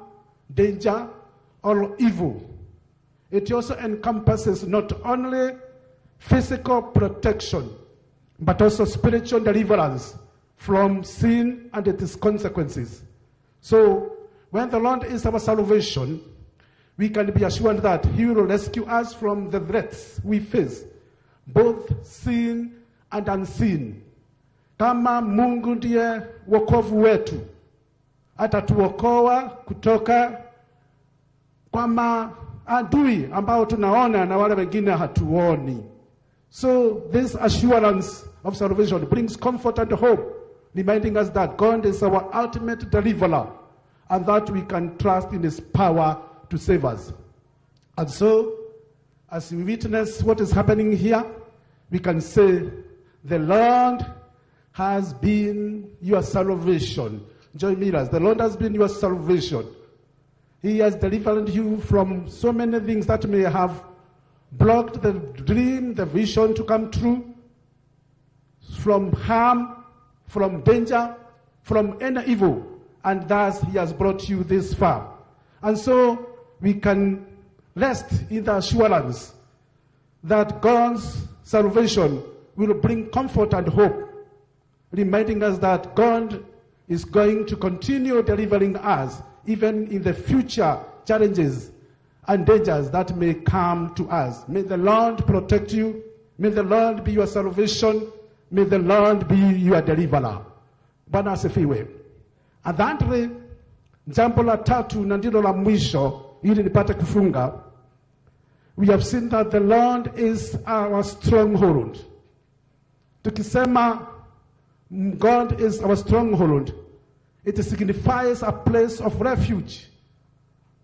danger, or evil. It also encompasses not only physical protection, but also spiritual deliverance from sin and its consequences. So, when the Lord is our salvation, we can be assured that He will rescue us from the threats we face, both sin and unseen. Kama Mungu ndiye wokovu wetu, atatuokoa kutoka kwa maadui ambao tunaona na wale wengine hatuoni. So this assurance of salvation brings comfort and hope, reminding us that God is our ultimate deliverer and that we can trust in His power to save us. And so, as we witness what is happening here, we can say, the Lord has been your salvation. Joy Millers, the Lord has been your salvation. He has delivered you from so many things that may have blocked the dream, the vision to come true, from harm, from danger, from any evil. And thus He has brought you this far. And so we can rest in the assurance that God's salvation will bring comfort and hope, reminding us that God is going to continue delivering us even in the future challenges and dangers that may come to us. May the Lord protect you. May the Lord be your salvation. May the Lord be your deliverer. Bwana asifiwe. Adhantri, jambo la tatu na ndilo la mwisho ili nipate kufunga. We have seen that the Lord is our stronghold. Tukisema God is our stronghold, it signifies a place of refuge.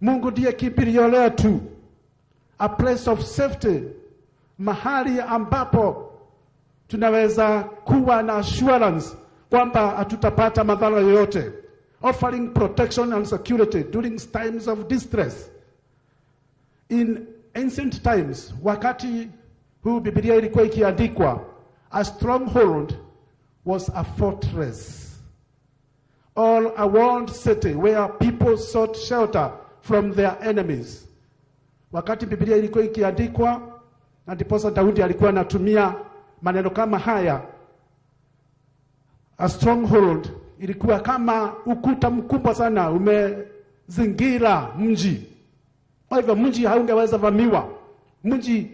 Mungu ndiye kimbilio letu, a place of safety, mahali ambapo tunaweza kuwa na assurance kwamba hatutapata madhara yoyote, offering protection and security during times of distress. In ancient times, wakati huu Biblia ilikuwa ikiandikwa, a stronghold was a fortress or a walled city where people sought shelter from their enemies. Wakati Biblia ilikuwa ikiandikwa, na ndiposa Daudi alikuwa anatumia maneno kama haya, a stronghold ilikuwa kama ukuta mkubwa sana umezingira mji. Kwa hivyo mji haungeweza vamiwa, mji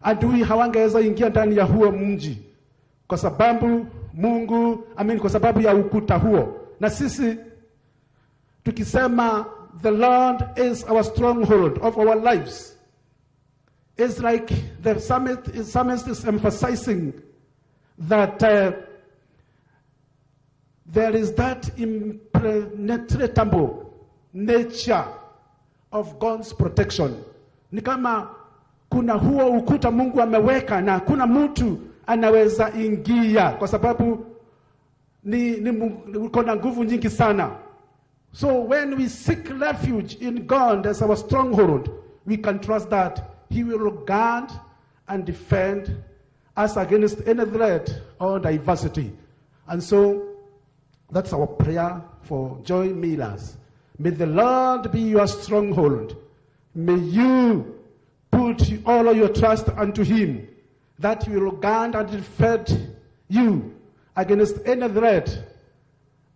adui hawangeweza ingia ndani ya huo mji, kwa sababu kwa sababu ya ukuta huo. Na sisi tukisema the Lord is our stronghold of our lives, it's like the psalmist is emphasizing that there is that impenetrable nature of God's protection. Ni kama kuna huo ukuta Mungu ameweka na kuna mtu anaweza ingia, kwa sababu uko na nguvu nyingi sana. So when we seek refuge in God as our stronghold, we can trust that He will guard and defend us against any threat or diversity. And so that's our prayer for Joy Millers. May the Lord be your stronghold. May you put all of your trust unto Him, that He will guard and defend you against any threat,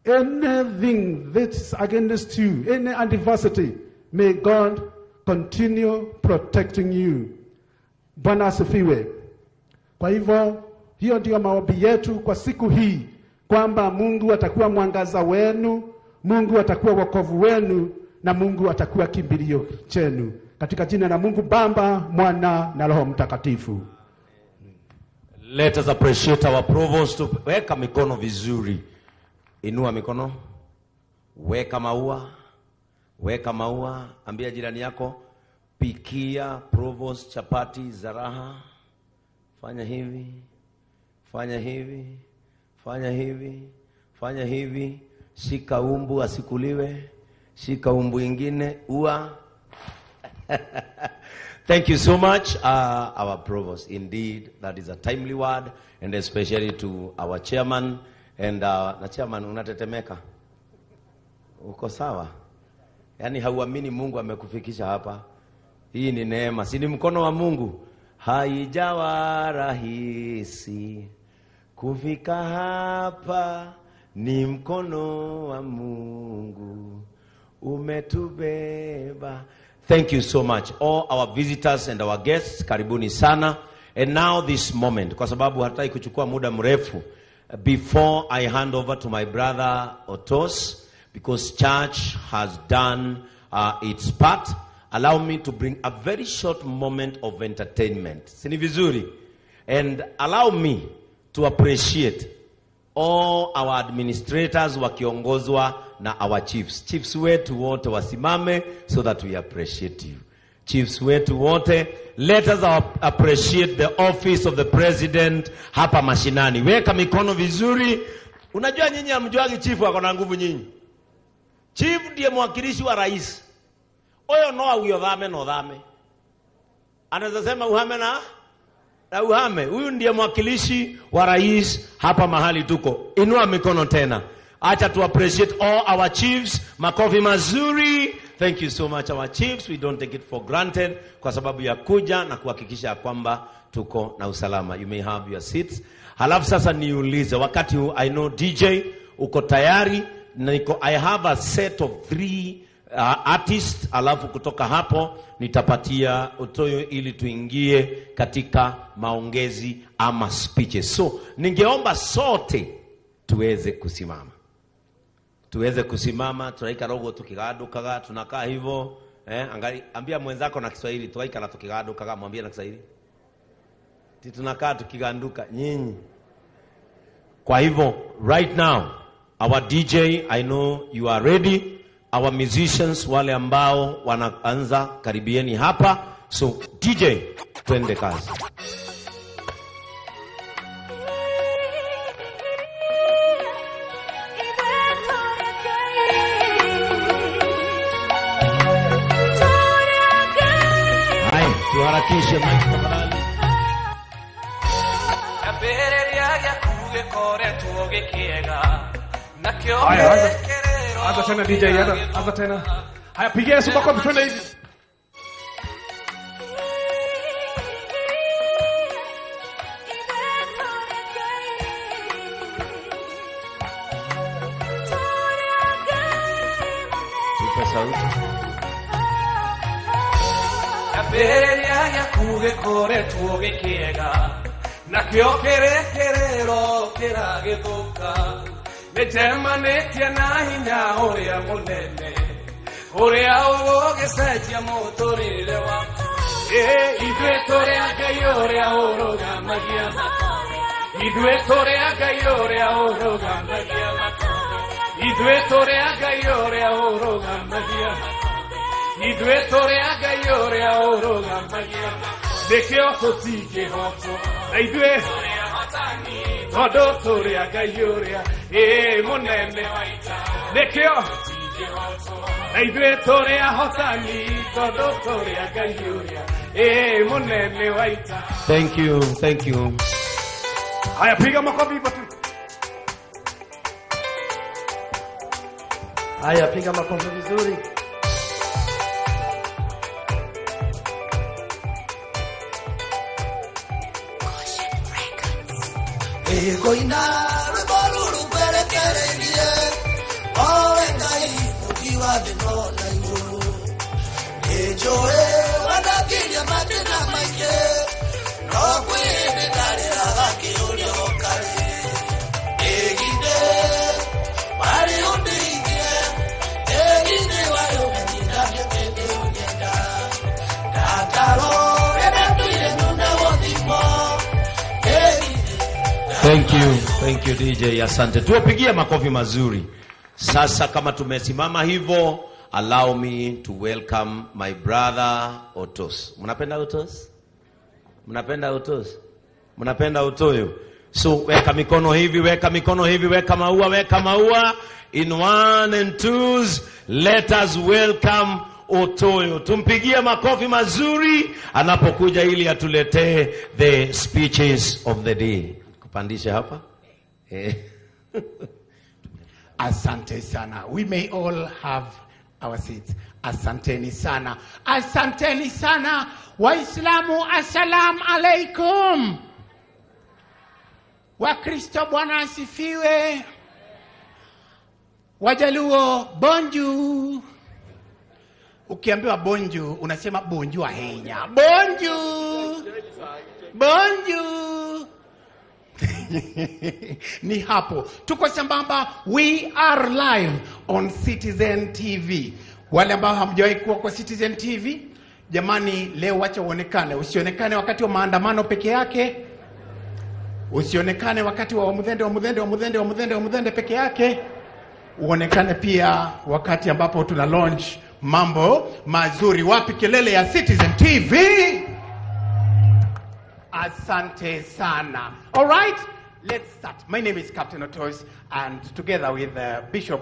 anything that's against you, any adversity. May God continue protecting you. Bwana asifiwe. Kwa hivyo, hiyo ndio maombi yetu kwa siku hii, kwamba Mungu atakuwa mwangaza wenu, Mungu atakuwa wokovu wenu, na Mungu atakuwa kimbilio chenu. Katika jina la Mungu Baba, Mwana na Roho Mtakatifu. Let us appreciate our provost. Weka mikono vizuri. Inua mikono. Weka maua. Weka maua. Ambia jirani yako, pikia provost chapati za raha. Fanya hivi. Fanya hivi. Fanya hivi. Fanya hivi. Shika umbu asikuliwe. Shika umbu ingine. Ua. Thank you so much, our provost. Indeed, that is a timely word, and especially to our chairman. And na chairman, unatetemeka? Uko sawa? Yani hauamini Mungu amekufikisha hapa. Hii ni neema, si ni mkono wa Mungu. Haijawa rahisi kufika hapa, ni mkono wa Mungu umetubeba. Thank you so much, all our visitors and our guests. Karibuni sana. And now this moment, kwa sababu hataki kuchukua muda mrefu, before I hand over to my brother Otos, because church has done its part, allow me to bring a very short moment of entertainment. Sini vizuri? And allow me to appreciate all our administrators wakiongozwa na our chiefs. Chiefs wetu wote wasimame so that we appreciate you. Chiefs wetu wote, let us appreciate the office of the president hapa mashinani. Weka mikono vizuri. Unajua nyinyi hamjuagi chief wako na nguvu nyinyi. Chief ndiye mwakilishi wa rais. Oyo no awiyodhame no dhame. Anaweza sema uhame na uhame. Huyu ndiye mwakilishi wa rais hapa mahali tuko. Inua mikono tena. Acha to appreciate all our chiefs. Makofi mazuri. Thank you so much our chiefs. We don't take it for granted kwa sababu ya kuja na kuhakikisha kwamba tuko na usalama. You may have your seats. Halafu sasa niulize, wakati huu I know DJ uko tayari, I have a set of 3 artists, alafu kutoka hapo nitapatia Otoyo ili tuingie katika maongezi ama speeches. So ningeomba sote tuweze kusimama. Tuweze kusimama, tunaika rogo tukigadukaga, tunakaa hivyo. Ambia mwenzako na Kiswahili, tunaika na tukigadukaga, mwambie na Kiswahili. Tunakaa tukiganduka nyinyi. Kwa hivyo right now our DJ, I know you are ready. Our musicians wale ambao wanaanza karibieni hapa. So DJ, twende kazi. Hai, tuharakishe mic tafadhali. Haya, anza tena DJ, anza tena. Haya, pigia Yesu makofi, twende hivi. Tupe sauti. Abereria ya kuge kore tuoge kiega na kyo kerero kiragithuka netemanĩtie na hinya ũrĩa mũnene ũrĩa ũgũgĩcenjia mũtũrĩre waku ithuĩ tũrĩ a Ngai ũrĩa ũrũgamagia ithuĩ tũrĩ a Ngai ũrĩa ũrũgamagia ithuĩ tũrĩ a Ngai ũrĩa ũrũgamagia ithuĩ tũrĩ a Ngai ũrĩa ũrũgamagia nĩkĩo tũtingĩhotwo na ithuĩ tondũ tũrĩ a Ngai ũrĩa mũnene nĩkĩo na ithuĩ tũrĩ ahotani tondũ tũrĩ a Ngai ũrĩa mũnene wa ita. Thank you, thank you. Haya, piga makofi batu. Haya, piga makofi vizuri. Egoina reboluru perekererie Oengai ukiwa deno na iguru Ejoe wadakiria matena maike Rokwe netarira haki ulio kare Egide wale undige Egide wale ungira Yekete unyenda Dataro Edatwile nuna wodimo Thank you DJ, asante. Tuwapigie makofi mazuri. Sasa kama tumesimama hivyo, allow me to welcome my brother Otos. Mnapenda Otos? Mnapenda Otos? Mnapenda Otoyo? So weka mikono hivi, weka mikono hivi, weka maua. In 1 and 2s, let us welcome Otoyo. Tumpigie makofi mazuri anapokuja ili atuletee the speeches of the day. Kupandisha hapa. Asante sana. We may all have our seats. Asanteni sana. Asanteni sana. Waislamu, assalamu alaikum. Wakristo, Bwana asifiwe. Wajaluo, bonju. Ukiambiwa bonju, unasema bonju ahenya. Bonju. Bonju. Ni hapo. Tuko sambamba. We are live on Citizen TV. Wale ambao hamjawahi kuwa kwa Citizen TV, jamani, leo wacha uonekane. Usionekane wakati wa maandamano peke yake. Usionekane wakati wa mudhende peke yake. Uonekane pia wakati ambapo tuna launch mambo mazuri. Wapi kelele ya Citizen TV? Asante sana. All right, let's start. My name is Captain Otos, and together with Bishop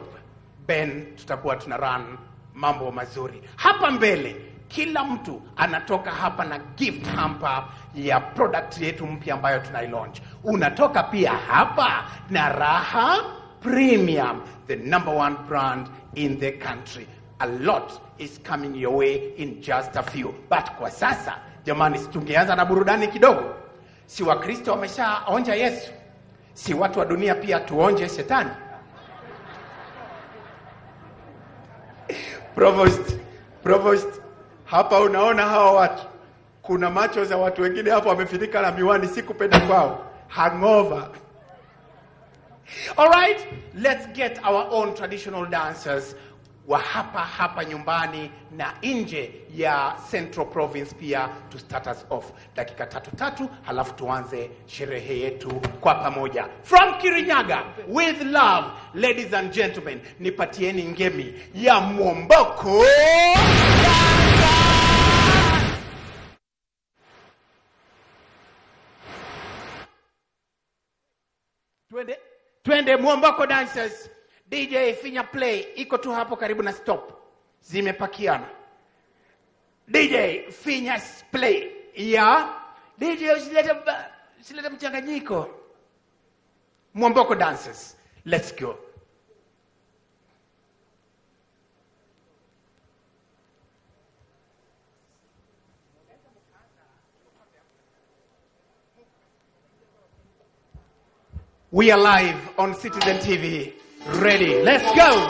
Ben tutakuwa tuna run mambo mazuri. Hapa mbele kila mtu anatoka hapa na gift hamper ya product yetu mpya ambayo tunailaunch. Unatoka pia hapa na Raha Premium, the #1 brand in the country. A lot is coming your way in just a few. But kwa sasa, jamani, tungeanza na burudani kidogo. Si Wakristo wameshaonja Yesu? Si watu wa dunia pia tuonje shetani? Provost, hapa unaona hawa watu. Kuna macho za watu wengine hapa wamefinika na miwani, si kupenda kwao. Hangover. All right, let's get our own traditional dancers. wa hapa nyumbani na nje ya Central Province pia to start us off. Dakika tatu halafu tuanze sherehe yetu kwa pamoja. From Kirinyaga, with love, ladies and gentlemen, nipatieni ngemi ya Mwomboko. Twende Mwomboko dancers. DJ finya play, iko tu hapo karibu na stop. Zimepakiana. DJ finya play. Ya DJ usilete mchanganyiko. Mwomboko dancers. Let's go. We are live on Citizen TV. Ready. Let's go.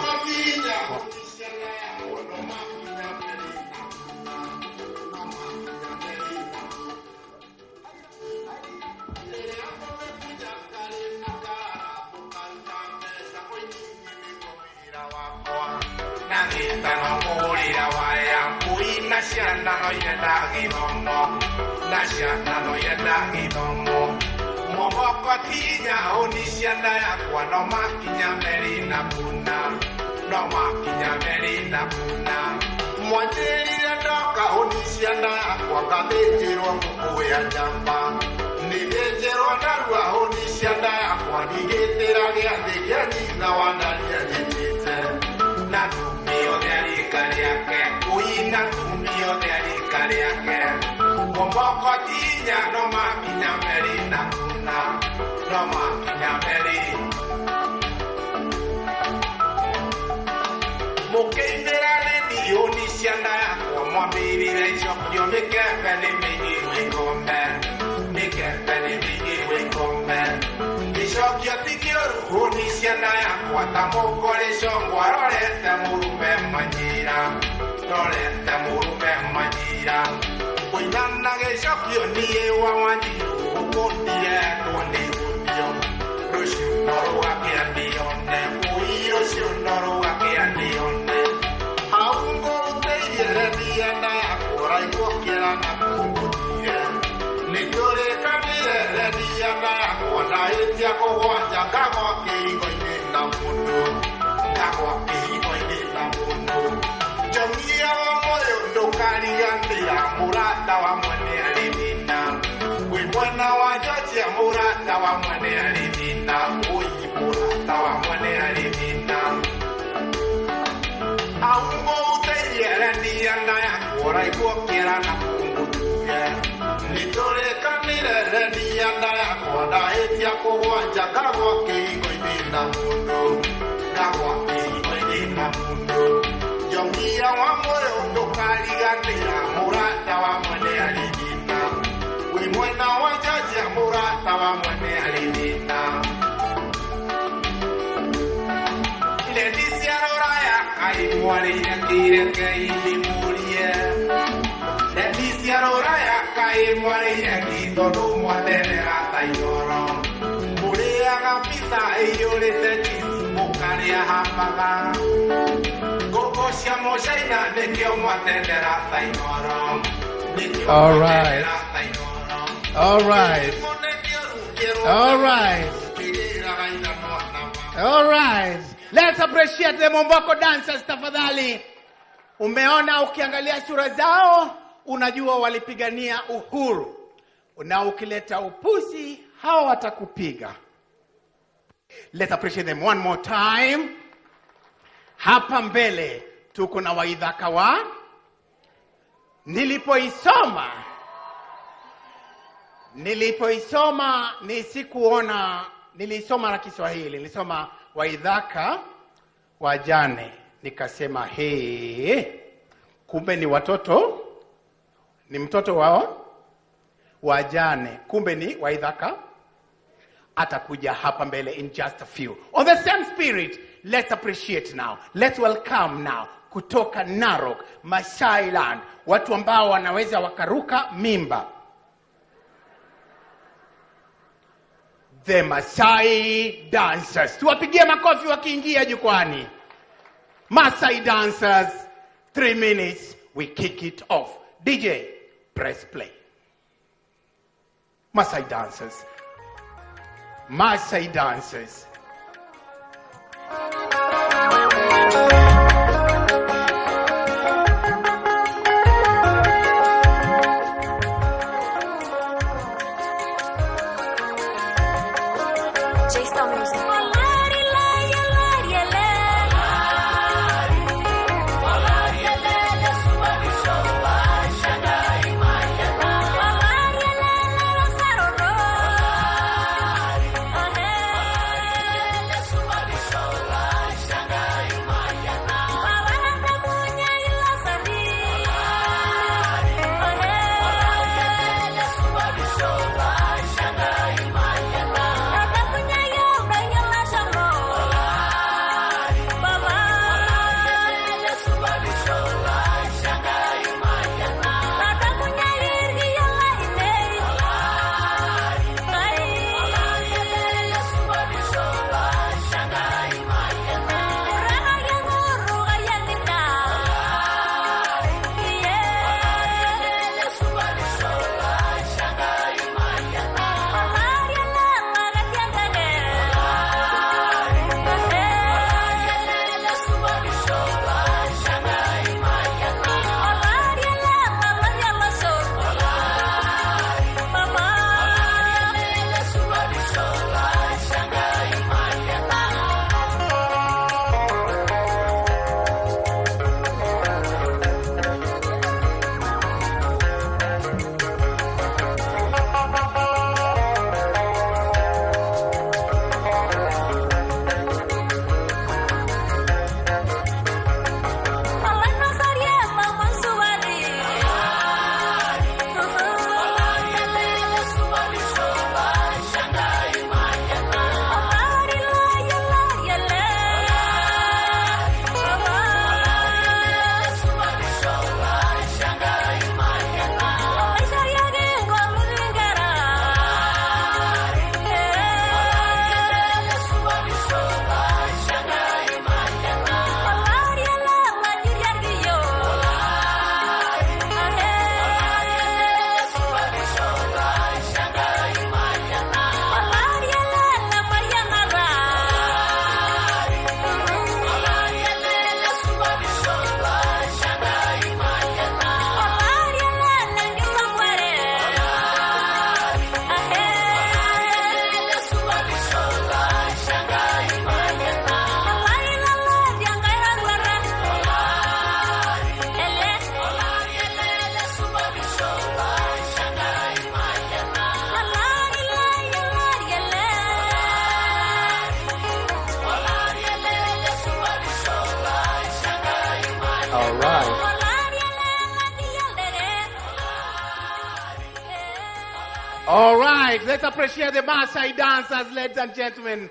Mwomboko tinya onisiana yakwa no makinya merina kuna no makinya merina kuna mwanjirire ndoka onisiana yakwa ngathĩnjĩrwo ngũkũ ya njamba nĩthĩnjĩrwo narua onisiana yakwa ndigĩtĩra gĩathĩ gĩa nyina wa Ndaria njĩtĩte na tumio rĩa rika rĩake kũina tumio rĩa rika rĩake Mwomboko tinya no makinya merina kuna no makinya merina Mukĩinĩra redio nĩ ciana yakwa mwambĩrĩre icokio mĩkembe nĩ mĩigĩrwo ikombe mĩkembe nĩ mĩigĩrwo ikombe icokio ti kĩũru nĩ ciana yakwa ta mũkore congwa rorete mũrume manyira kũinana gĩcokio niĩ wa Wanjiru ũkũndiretwo nĩ rũthio rũciũ no rũgakĩandione rũciũ no rũgakĩandione hau ngũrutĩirie rendiana yakwa raigwo kĩra na kũngũthire nĩtũrĩkanire rendiana yakwa ndahĩtia kũgwanja ngagwa kĩhigo-inĩ na mũndũ Jamia wa moyo ndũkariganĩra mũrata wa mwene arĩ thĩna wĩ mwena wa Georgia mũrata wa mwene arĩ thĩna mũrata wa mwene arĩ thĩna hau ngũgũteithia rendiana yakwa raigwo kĩra na kũngũthire nĩtũrĩkanĩre rendiana yakwa ndahĩtia kũgwanja ngagwa kĩhigo-inĩ na mũndũ Jamia wa moyo ndũkariganĩra mũrata wa mwene arĩ thĩna wĩ mwena wa Georgia mũrata wa mwene arĩ thĩna Lendi cia Rũraya kaĩ mwarĩire kĩrekei mũrie Lendi cia Rũraya kaĩ mwarĩire tondũ mwatherera ta igoro mũrĩaga pizza ĩiyũrĩte cheese mũkarĩa hamburger ngũkũ cia mũcaina nĩkĩo mwatendera ta igoro All right. All right. All right. All right. Let's appreciate the Mwomboko dancers tafadhali. Umeona ukiangalia sura zao unajua walipigania uhuru. Na ukileta upuzi hao watakupiga. Let's appreciate them one more time. Hapa mbele tuko na Waithaka wa Nilipoisoma nilisoma na Kiswahili. Nilisoma Waithaka wajane. Nikasema kumbe ni watoto, ni mtoto wao wajane. Kumbe ni Waithaka. Atakuja hapa mbele in just a few. On the same spirit, let's appreciate now. Let's welcome now kutoka Narok, Masai Land, watu ambao wanaweza wakaruka mimba. The Masai dancers. Tuwapigie makofi wakiingia jukwani. Maasai dancers, 3 minutes, we kick it off. DJ, press play. Maasai dancers. Maasai dancers. All right, let's appreciate the Maasai dancers, ladies and gentlemen.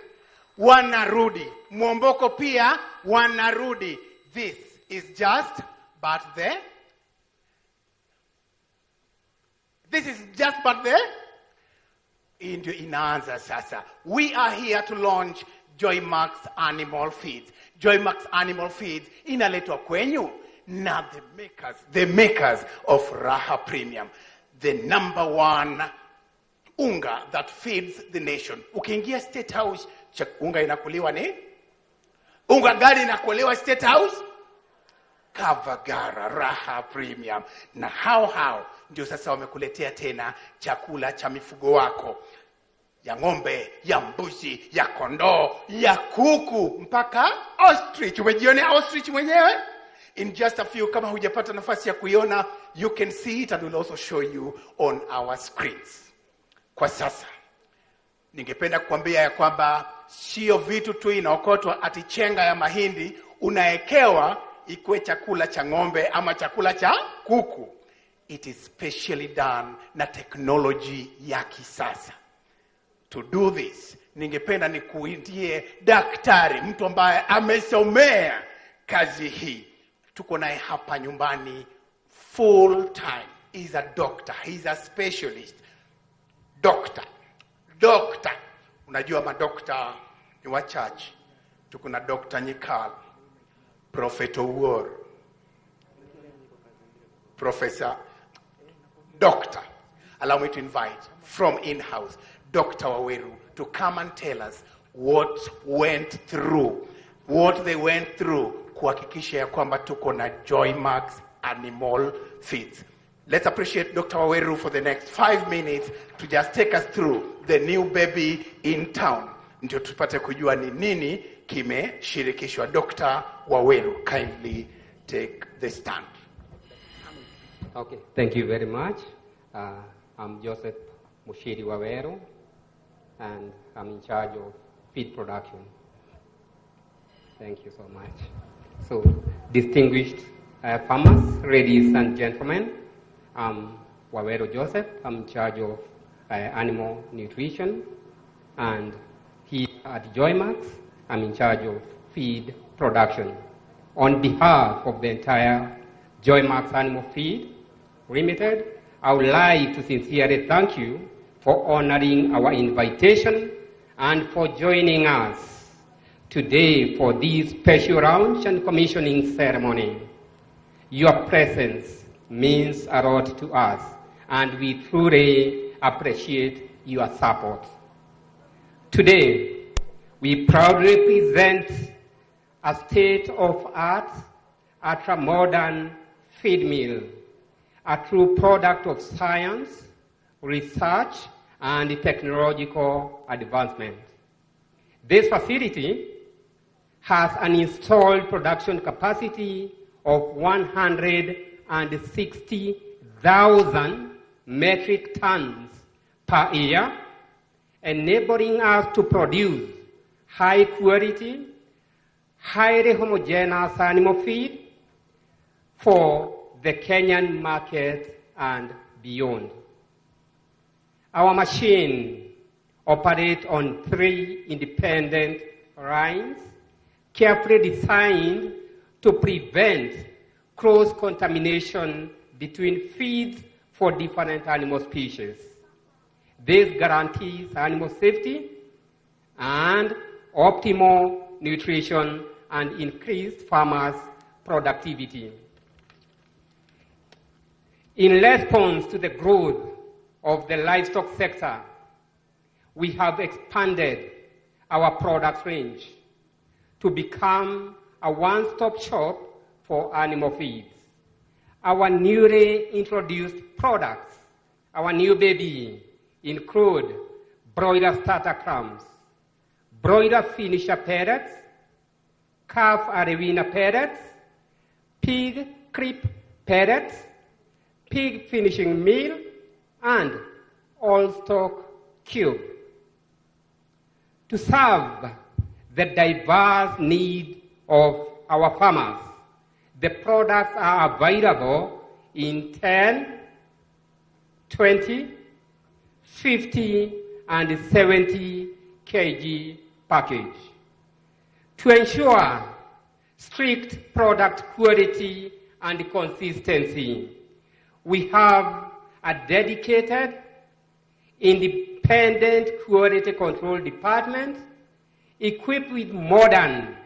Wanarudi. Mwomboko pia, wanarudi. This is just but the... This is just but the... Ndio inaanza sasa. We are here to launch Joymax Animal Feeds. Joymax Animal Feeds inaletwa kwenyu na the makers of Raha Premium. The #1 unga that feeds the nation. Ukiingia State House, unga inakuliwa ni? Unga gani inakuliwa State House? Kavagara Raha Premium. Na how ndio sasa wamekuletea tena chakula cha mifugo wako. Ya ng'ombe, ya mbuzi, ya kondoo, ya kuku, mpaka ostrich. Umejionea ostrich mwenyewe? In just a few, kama hujapata nafasi ya kuiona, you can see it and we'll also show you on our screens. Kwa sasa, ningependa kuambia ya kwamba sio vitu tu inaokotwa ati chenga ya mahindi unaekewa ikuwe chakula cha ng'ombe ama chakula cha kuku. It is specially done na technology ya kisasa. To do this, ningependa nikuindie daktari, mtu ambaye amesomea kazi hii. Tuko naye hapa nyumbani full time. He's a doctor, he's a specialist. Doctor. Unajua madokta ni wachache. Tuko na Dr. Nyikal, Prophet Owuor, Professor, Doctor, allow me to invite from in-house, Dr. Waweru, to come and tell us what they went through kuhakikisha ya kwamba tuko na Joymax Animal Feeds. Let's appreciate Dr. Waweru for the next 5 minutes to just take us through the new baby in town. Ndio tupate kujua ni nini kimeshirikishwa. Dr. Waweru, kindly take the stand. Okay, thank you very much. I'm Joseph Mushiri Waweru, and I'm in charge of feed production. Thank you so much. So, distinguished farmers, ladies and gentlemen, I'm Waweru Joseph. I'm in charge of animal nutrition, and here at Joymax, I'm in charge of feed production. On behalf of the entire Joymax Animal Feed Limited, I would like to sincerely thank you for honoring our invitation and for joining us today for this special launch and commissioning ceremony. Your presence means a lot to us, and we truly appreciate your support. Today, we proudly present a state-of-art, ultra-modern feed mill, a true product of science, research, and technological advancement. This facility has an installed production capacity of 160,000 metric tons per year, enabling us to produce high quality, highly homogeneous animal feed for the Kenyan market and beyond. Our machine operates on 3 independent lines, carefully designed to prevent cross-contamination between feeds for different animal species. This guarantees animal safety and optimal nutrition and increased farmers' productivity. In response to the growth of the livestock sector, we have expanded our product range to become a one-stop shop for animal feeds. Our newly introduced products, our new baby, include broiler starter crumbs, broiler finisher pellets, calf arewina pellets, pig creep pellets, pig finishing meal, and all-stock cube. To serve the diverse need of our farmers, the products are available in 10, 20, 50, and 70 kg package. To ensure strict product quality and consistency, we have a dedicated, independent quality control department equipped with modern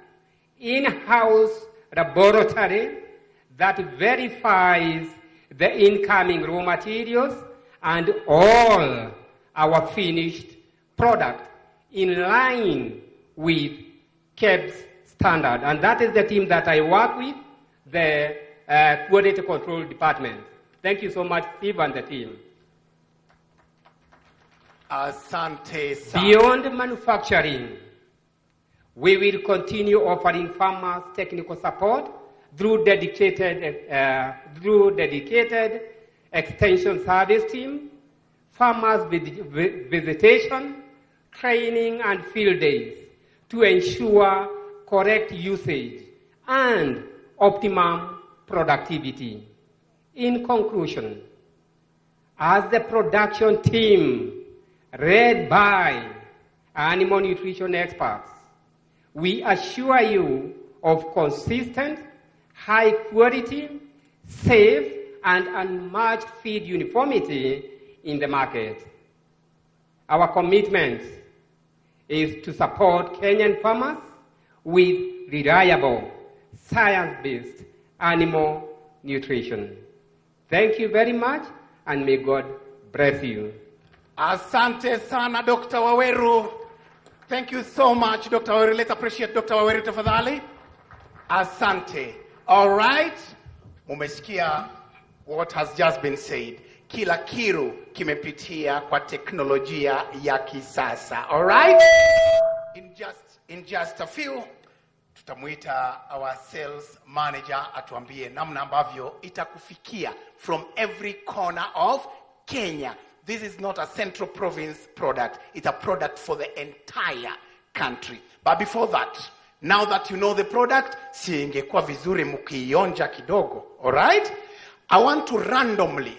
in-house laboratory that verifies the incoming raw materials and all our finished product in line with KEBS standard. And that is the team that I work with, the quality control department. Thank you so much, Steve and the team. Asante sana. Beyond manufacturing, we will continue offering farmers technical support through dedicated extension service team, farmers visitation, training, and field days to ensure correct usage and optimum productivity. In conclusion, as the production team led by animal nutrition experts, we assure you of consistent, high quality, safe, and unmatched feed uniformity in the market. Our commitment is to support Kenyan farmers with reliable, science-based animal nutrition. Thank you very much, and may God bless you. Asante sana Dr. Waweru. Thank you so much, Dr. Waweru. Let's appreciate Dr. Waweru tafadhali. Asante. All right. Umesikia what has just been said. Kila kiru kimepitia kwa teknolojia ya kisasa. All right? In just a few, tutamuita our sales manager atuambie namna ambavyo itakufikia from every corner of Kenya. This is not a central province product. It's a product for the entire country. But before that, now that you know the product, si ingekuwa vizuri mukionja kidogo. All right? I want to randomly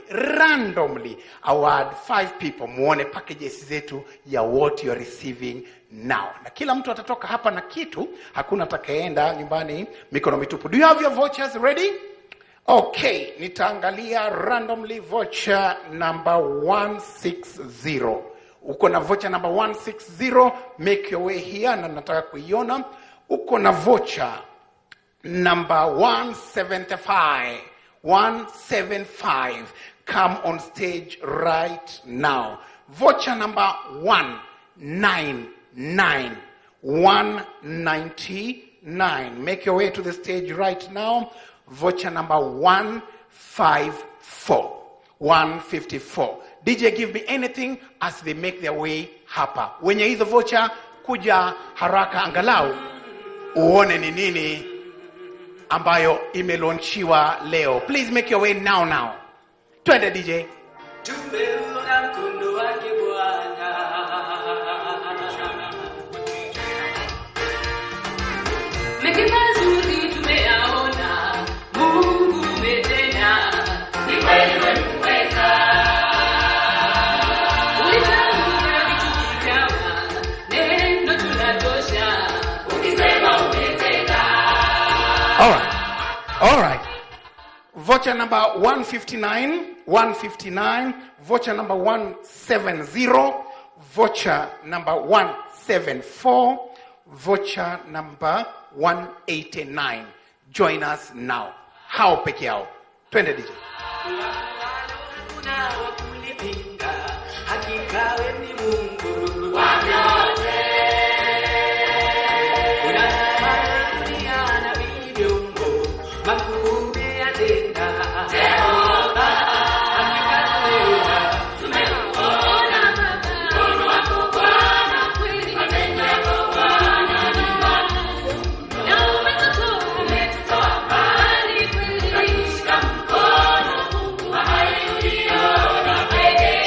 award 5 people muone packages zetu ya what you're receiving now. Na kila mtu atatoka hapa na kitu, hakuna atakayeenda nyumbani mikono mitupu. Do you have your vouchers ready? Okay, nitaangalia randomly voucher number 160. Uko na voucher number 160, make your way here na nataka kuiona. Uko na voucher number 175, come on stage right now. Voucher number 199, make your way to the stage right now. Voucher number 154. DJ, give me anything as they make their way hapa. Wenye hizo voucher, kuja haraka angalau uone ni nini ambayo imelaunchiwa leo. Please make your way now. Twende DJ. Tumeona mkono wake Bwana. Mengi mazuri tumeyaona, Mungu umetenda, ni kweli umeweza. Ulitamka vitu vikawa, neno tunatosha, ukisema umetenda. All right. Voucher number 159, voucher number 170, voucher number 174, voucher number 189. Join us now. Hao peke yao. Twende DJ. Hakika wewe ni Mungu wa vyote. Unafanya dunia na viumbe makuu yatenda. Jehova, hakika wewe tumeona mkono wako Bwana, kweli matendo yako Bwana ni makuu. Na umetutoa mbali kweli, umeshika mkono Mungu wa haleluya pekee.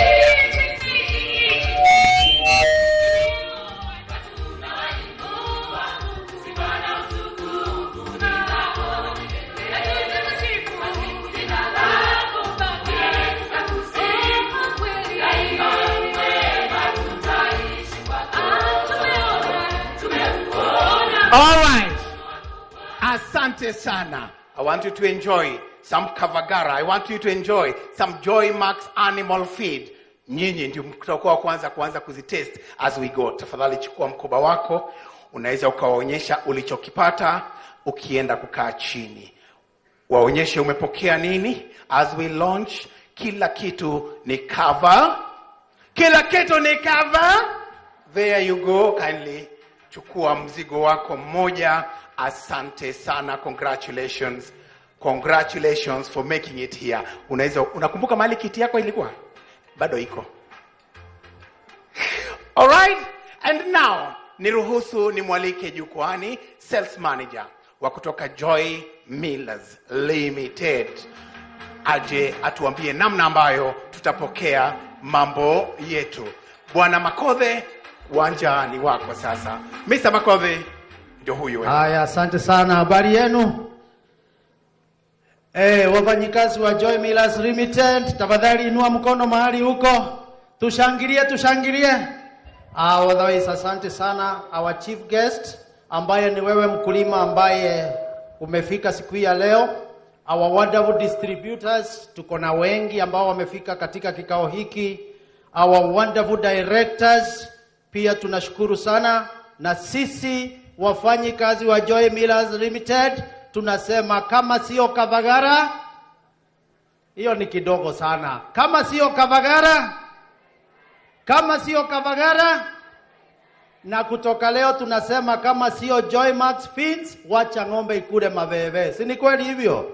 All right. Asante sana. I want you to enjoy some Kavagara. I want you to enjoy some Joy Max animal feed. Nyinyi ndio mtakuwa kwanza kuzitest as we go. Tafadhali chukua mkoba wako, unaweza ukawaonyesha ulichokipata ukienda kukaa chini. Waonyeshe umepokea nini as we launch. Kila kitu ni cover. There you go. Kindly chukua mzigo wako mmoja. Asante sana. Congratulations for making it here. Unakumbuka mahali kiti yako ilikuwa? Bado iko. All right. And now niruhusu nimwalike jukwani sales manager wa kutoka Joy Millers Limited. Aje atuambie namna ambayo tutapokea mambo yetu. Bwana Makodhe, uwanja ni wako sasa. Mr. Makodhe ndio huyu wewe. Haya, asante sana. Habari yenu? Wafanyikazi wa Joy Millers Limited, tafadhali inua mkono mahali huko. Tushangilie. Otherwise, asante sana our chief guest ambaye ni wewe mkulima ambaye umefika siku ya leo. Our wonderful distributors, tuko na wengi ambao wamefika katika kikao hiki. Our wonderful directors, pia tunashukuru sana. Na sisi wafanyikazi wa Joy Millers Limited tunasema kama sio Kavagara, hiyo ni kidogo sana. Kama sio Kavagara, kama sio Kavagara, na kutoka leo tunasema kama sio Joymax Feeds, wacha ng'ombe ikule maveve. Si ni kweli hivyo?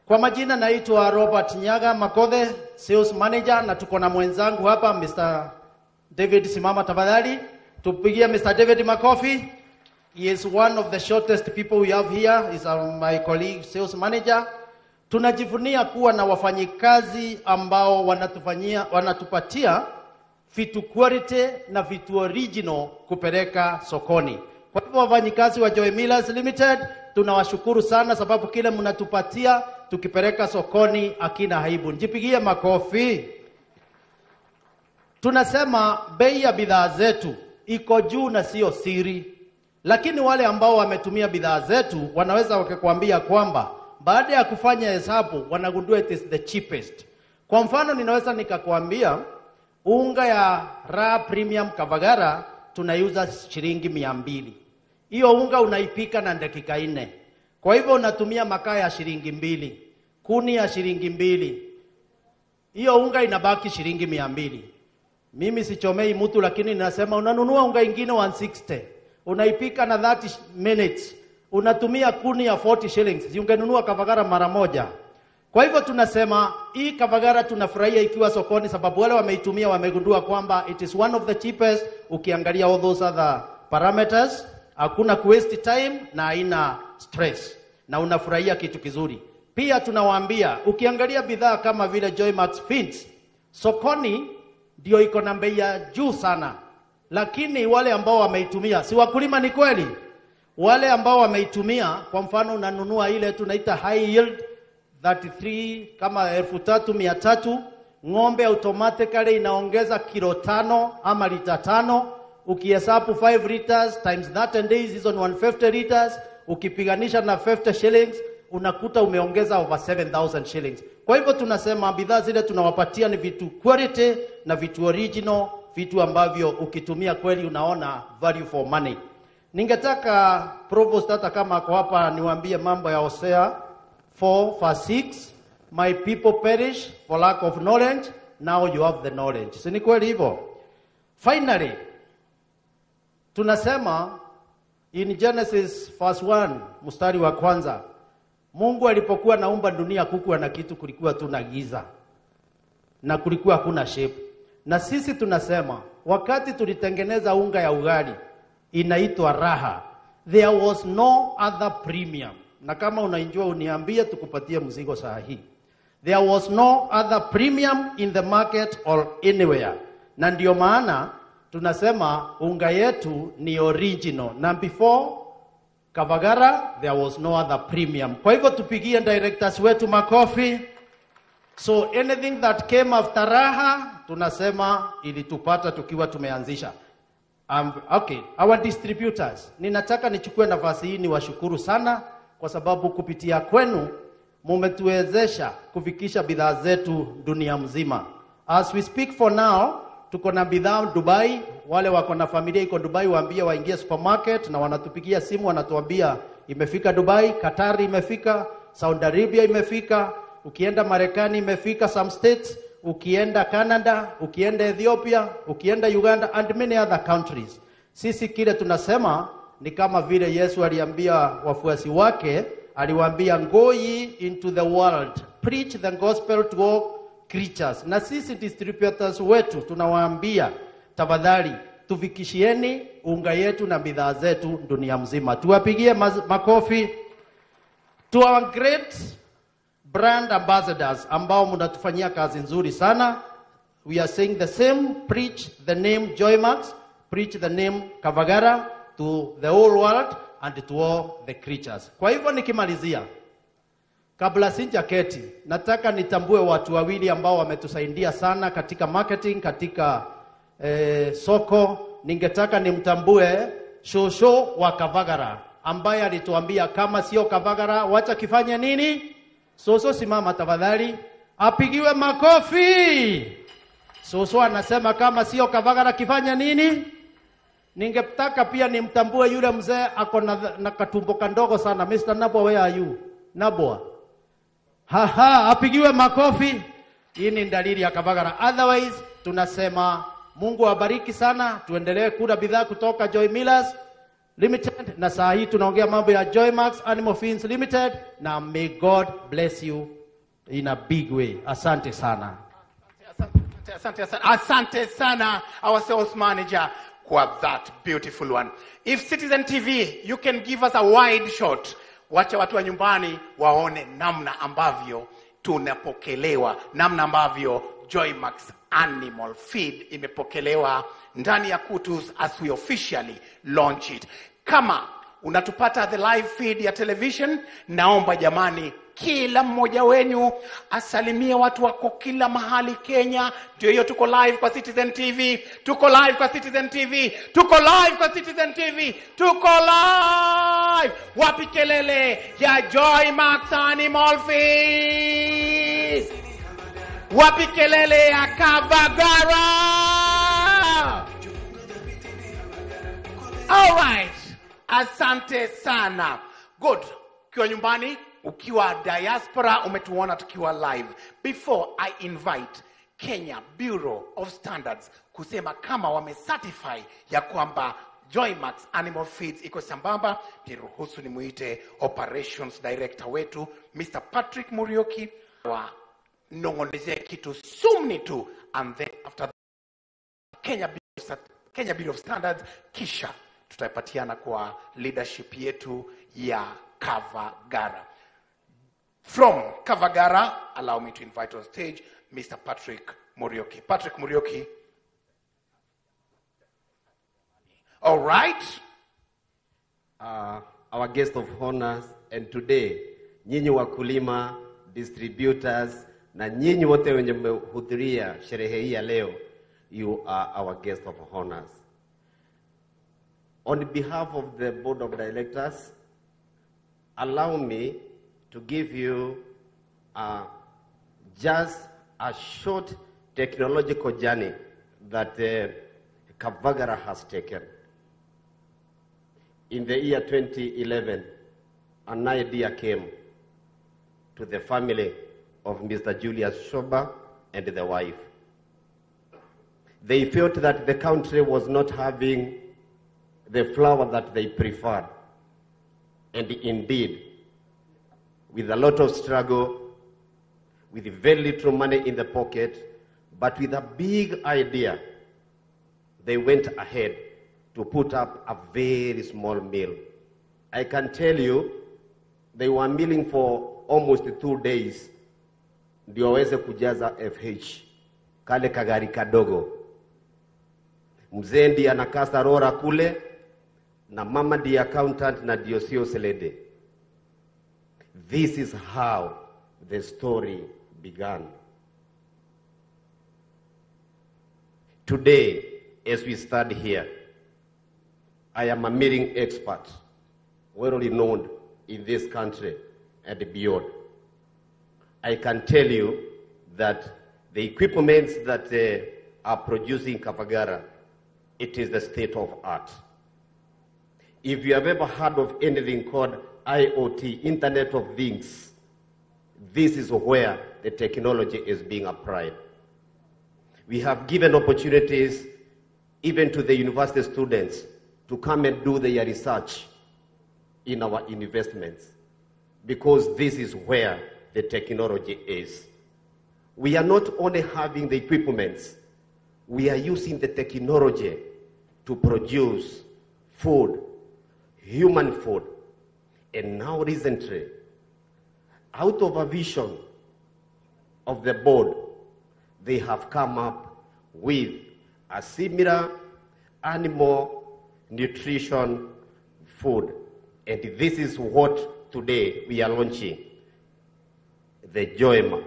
Kwa majina naitwa Robert Nyaga Makothe, sales manager, na tuko na mwenzangu hapa Mr. David. Simama tafadhali. Tupigie Mr. David makofi. He is one of the shortest people we have here. He's my colleague sales manager. Tunajivunia kuwa na wafanyikazi ambao wanatupatia vitu quality na vitu original kupeleka sokoni. Kwa hivyo wafanyikazi wa Joy Millers Limited tunawashukuru sana, sababu kile mnatupatia tukipeleka sokoni akina haibu. Njipigie makofi. Tunasema bei ya bidhaa zetu iko juu na sio siri. Lakini wale ambao wametumia bidhaa zetu wanaweza wakakwambia kwamba baada ya kufanya hesabu wanagundua it is the cheapest. Kwa mfano ninaweza nikakwambia unga ya Raha Premium Kavagara tunaiuza shilingi 200. Hiyo unga unaipika na dakika 4. Kwa hivyo unatumia makaa ya shilingi 2, kuni ya shilingi 2. Hiyo unga inabaki shilingi 200. Mimi sichomei mtu, lakini ninasema unanunua unga ingine 160. Unaipika na 30 minutes. Unatumia kuni ya 40 shillings. Ungenunua Kavagara mara moja. Kwa hivyo tunasema hii Kavagara tunafurahia ikiwa sokoni, sababu wale wameitumia wamegundua kwamba it is one of the cheapest. Ukiangalia all those other parameters, hakuna waste time na haina stress, na unafurahia kitu kizuri. Pia tunawaambia ukiangalia bidhaa kama vile Joymax Feeds sokoni ndio iko na bei ya juu sana, lakini wale ambao wameitumia si wakulima, ni kweli. Wale ambao wameitumia, kwa mfano unanunua ile tunaita high yield 33 kama 3300, ng'ombe automatically inaongeza kilo 5 ama lita 5. Ukihesabu 5 liters times 30 days is on 150 liters, ukipiganisha na 50 shillings unakuta umeongeza over 7,000 shillings. Kwa hivyo tunasema bidhaa zile tunawapatia ni vitu quality na vitu original, vitu ambavyo ukitumia kweli unaona value for money. Ningetaka provost hata kama ako hapa niwaambie mambo ya Hosea 4:6, my people perish for lack of knowledge, now you have the knowledge. Si ni kweli hivyo? Finally, tunasema in Genesis verse 1 mstari wa kwanza, Mungu alipokuwa naumba dunia kukuwa na kitu, kulikuwa tu na giza na kulikuwa hakuna shape. Na sisi tunasema wakati tulitengeneza unga ya ugali inaitwa Raha, there was no other premium. Na kama unaenjoy uniambie tukupatie mzigo sahihi. There was no other premium in the market or anywhere. Na ndio maana tunasema unga yetu ni original. Na before Kavagara there was no other premium. Kwa hivyo tupigie directors wetu makofi. So anything that came after Raha tunasema ilitupata tukiwa tumeanzisha. Okay, our distributors, ninataka nichukue nafasi hii niwashukuru sana kwa sababu kupitia kwenu mumetuwezesha kufikisha bidhaa zetu dunia mzima. As we speak for now, tuko na bidhaa Dubai. Wale wako na familia iko Dubai waambie waingie supermarket, na wanatupigia simu wanatuambia imefika Dubai, Qatar imefika, Saudi Arabia imefika, ukienda Marekani imefika some states, ukienda Canada, ukienda Ethiopia, ukienda Uganda and many other countries. Sisi kile tunasema ni kama vile Yesu aliambia wafuasi wake, aliwaambia go ye into the world, preach the gospel to all creatures. Na sisi distributors wetu tunawaambia tafadhali tufikishieni unga yetu na bidhaa zetu dunia mzima. Tuwapigie makofi. To our great brand ambassadors ambao mnatufanyia kazi nzuri sana, we are saying the same, preach the name Joymax, preach the name Kavagara to the whole world and to all the creatures. Kwa hivyo nikimalizia, kabla sijaketi, nataka nitambue watu wawili ambao wametusaidia sana katika marketing, katika soko. Ningetaka nimtambue Shosho wa Kavagara ambaye alituambia kama sio Kavagara wacha kifanye nini? Soso, simama tafadhali. Apigiwe makofi. Soso anasema kama sio Kavagara kifanya nini? Ningetaka pia nimtambue yule mzee ako na katumbo kandogo sana. Mr. Nabwa, where are you? Nabwa. Haha, apigiwe makofi. Hii ni dalili ya Kavagara. Otherwise, tunasema Mungu awabariki sana. Tuendelee kula bidhaa kutoka Joy Millers Limited. Na saa hii tunaongea mambo ya Joymax Animal Feeds Limited. Na may God bless you in a big way. Asante sana. Asante sana, our sales manager, for that beautiful one. If Citizen TV, you can give us a wide shot. Wacha watu wa nyumbani waone namna ambavyo tunapokelewa, namna ambavyo Joymax Animal Feed imepokelewa ndani ya Kutus as we officially launch it. Kama unatupata the live feed ya television, naomba jamani, kila mmoja wenu asalimie watu wako kila mahali Kenya. Ndio hiyo, tuko live kwa Citizen TV, tuko live kwa Citizen TV, tuko live kwa Citizen TV, tuko live. Wapi kelele ya Joymax Animal Feed? Wapi kelele ya Kavagara? All right, asante sana. Good. Ukiwa nyumbani, ukiwa diaspora, umetuona tukiwa live. Before I invite Kenya Bureau of Standards kusema kama wamecertify ya kwamba Joymax Animal Feeds iko sambamba, niruhusu nimuite Operations Director wetu Mr. Patrick Murioki wa nongonezea kitu sumni tu, and then after that, Kenya Bureau of Standards, kisha tutapatiana kwa leadership yetu ya Kavagara. From Kavagara, allow me to invite on stage Mr. Patrick Murioki. Patrick Murioki. All right. Our guest of honors, and today, nyinyi wakulima, distributors, na nyinyi wote wenye mmehudhuria sherehe hii ya leo, you are our guest of honors. On behalf of the board of directors, allow me to give you just a short technological journey that Kavagara has taken. In the year 2011, an idea came to the family of Mr. Julius Shoba and the wife. They felt that the country was not having the flour that they preferred. And indeed, with a lot of struggle, with very little money in the pocket, but with a big idea, they went ahead to put up a very small mill. I can tell you, they were milling for almost 2 days, ndio waweze kujaza FH, kale kagari kadogo. Mzee ndiye anakasa rora kule, na mama ndiye accountant na ndio sio selede. This is how the story began. Today, as we stand here, I am a milling expert, well renowned in this country and beyond. I can tell you that the equipments that are producing Kavagara, it is the state of art. If you have ever heard of anything called IoT, Internet of Things, this is where the technology is being applied. We have given opportunities even to the university students to come and do their research in our investments, because this is where the technology is. We are not only having the equipments, we are using the technology to produce food, human food. And now recently, out of a vision of the board, they have come up with a similar animal nutrition food. And this is what today we are launching, the Joymax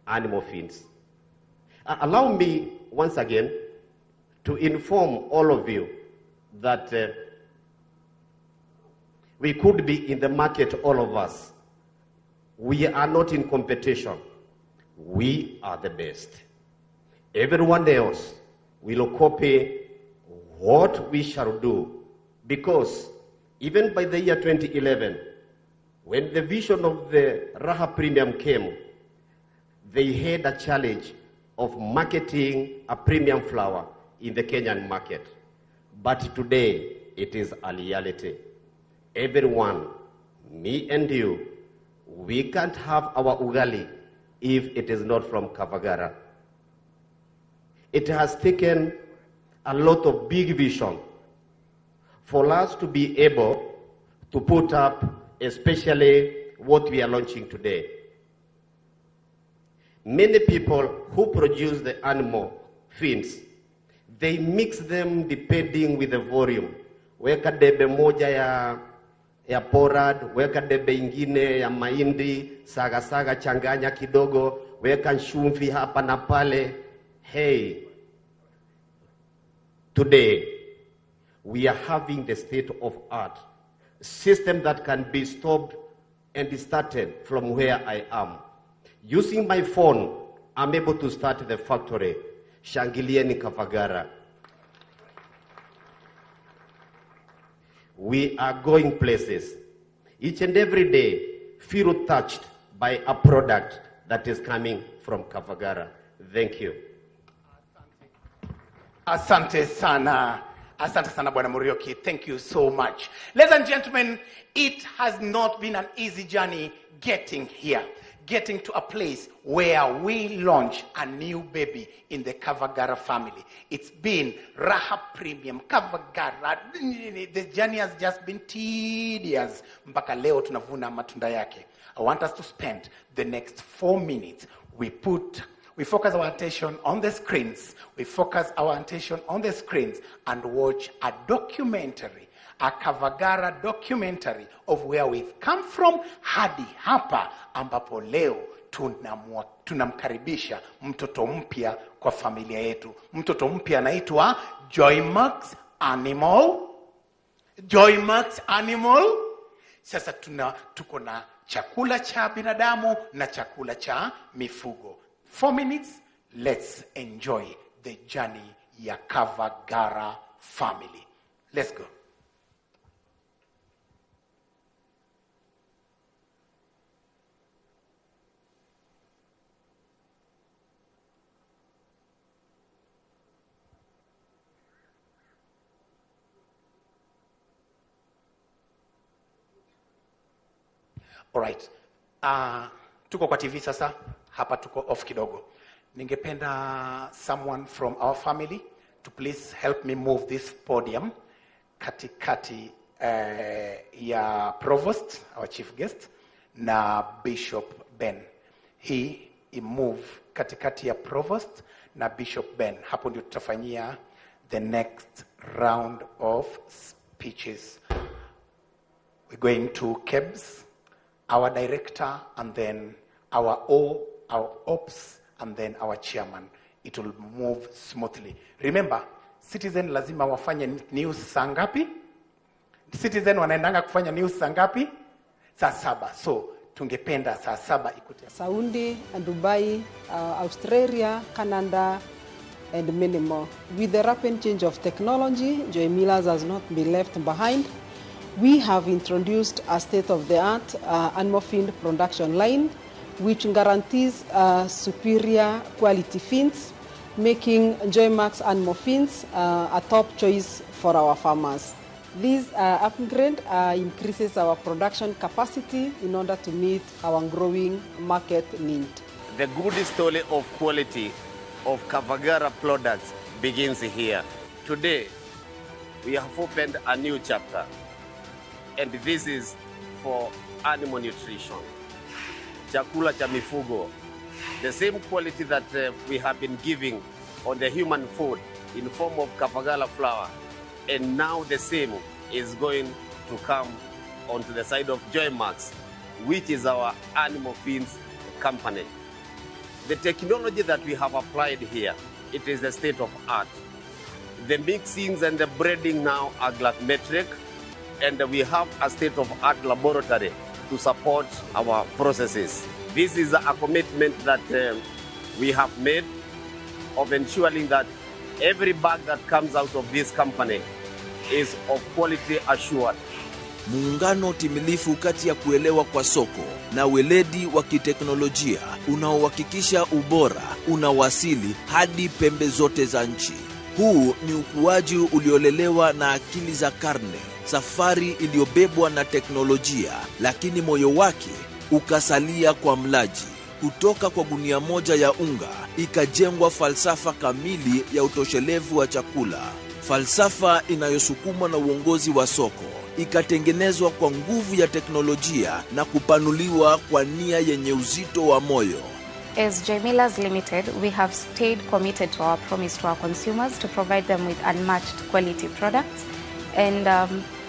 Animal Feeds. Allow me once again to inform all of you that we could be in the market, all of us. We are not in competition. We are the best. Everyone else will copy what we shall do, because even by the year 2011, when the vision of the Raha Premium came, they had a challenge of marketing a premium flour in the Kenyan market. But today, it is a reality. Everyone, me and you, we can't have our ugali if it is not from Kavagara. It has taken a lot of big vision for us to be able to put up, especially what we are launching today. Many people who produce the animal feeds, they mix them depending with the volume. Weka debe moja ya porad, weka debe ingine ya mahindi, saga changanya kidogo, weka chumvi hapa na pale. Hey, today we are having the state of art system that can be stopped and started from where I am. Using my phone, I'm able to start the factory. Shangilieni Kavagara. We are going places. Each and every day, feel touched by a product that is coming from Kavagara. Thank you. Asante sana. Asante sana Bwana Murioki. Thank you so much. Ladies and gentlemen, it has not been an easy journey getting here. Getting to a place where we launch a new baby in the Kavagara family. It's been Raha Premium, Kavagara. The journey has just been tedious. Mpaka leo tunavuna matunda yake. I want us to spend the next 4 minutes. We focus our attention on the screens. We focus our attention on the screens and watch a documentary, a Kavagara documentary of where we've come from hadi hapa ambapo leo tunamkaribisha mtoto mpya kwa familia yetu. Mtoto mpya anaitwa Joymax Animal. Joymax Animal. Sasa tuko na chakula cha binadamu na chakula cha mifugo. 4 minutes, let's enjoy the journey ya Kavagara family. Let's go. Alright. Tuko kwa TV sasa. Hapa tuko off kidogo. Ningependa someone from our family to please help me move this podium katikati ya Provost, our chief guest, na Bishop Ben. He move katikati ya Provost na Bishop Ben. Hapo ndio tutafanyia the next round of speeches. We're going to Kebs, our director, and then our ops, and then our chairman. It will move smoothly. Remember, Citizen lazima wafanye news saa ngapi? Citizen wanaendanga kufanya news saa ngapi? Saa 7. So, tungependa saa 7 ikute. Saudi, Dubai, Australia, Canada, and many more. With the rapid change of technology, Joy Millers has not been left behind. We have introduced a state-of-the-art animal feed production line, which guarantees superior quality feeds, making Joymax Animal Feeds a top choice for our farmers. This upgrade increases our production capacity in order to meet our growing market need. The good story of quality of Kavagara products begins here. Today, we have opened a new chapter, and this is for animal nutrition. Chakula cha mifugo, the same quality that we have been giving on the human food in form of Kavagara flour, and now the same is going to come onto the side of Joymax, which is our animal feeds company. The technology that we have applied here, it is the state of art. The mixings and the breeding now are glassmetric, and we have a state of art laboratory to support our processes. This is a commitment that we have made of ensuring that every bag that comes out of this company is of quality assured. Muungano timilifu kati ya kuelewa kwa soko na weledi wa kiteknolojia unaohakikisha ubora unawasili hadi pembe zote za nchi. Huu ni ukuaji uliolelewa na akili za karne, safari iliyobebwa na teknolojia, lakini moyo wake ukasalia kwa mlaji. Kutoka kwa gunia moja ya unga ikajengwa falsafa kamili ya utoshelevu wa chakula, falsafa inayosukumwa na uongozi wa soko, ikatengenezwa kwa nguvu ya teknolojia na kupanuliwa kwa nia yenye uzito wa moyo. As Joy Millers Limited, we have stayed committed to our promise to our consumers to provide them with unmatched quality products. And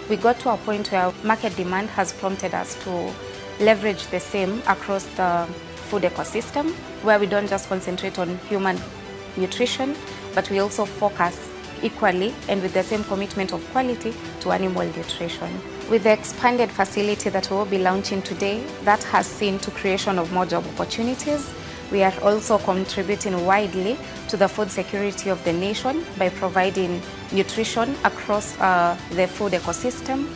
we got to a point where market demand has prompted us to leverage the same across the food ecosystem, where we don't just concentrate on human nutrition, but we also focus equally and with the same commitment of quality to animal nutrition. With the expanded facility that we will be launching today, that has seen to creation of more job opportunities. We are also contributing widely to the food security of the nation by providing nutrition across the food ecosystem.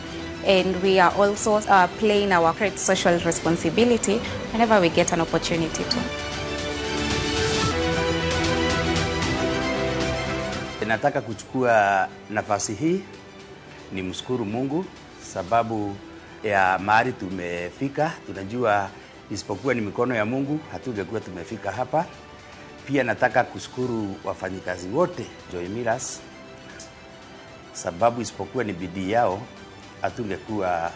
And we are also playing our great social responsibility whenever we get an opportunity to. Nataka kuchukua nafasi hii ni mshukuru Mungu sababu ya mahali tumefika. Tunajua isipokuwa ni mikono ya Mungu hatungekuwa tumefika hapa. Pia nataka kushukuru wafanyikazi wote Joy Millers sababu isipokuwa ni bidii yao hatungekuwa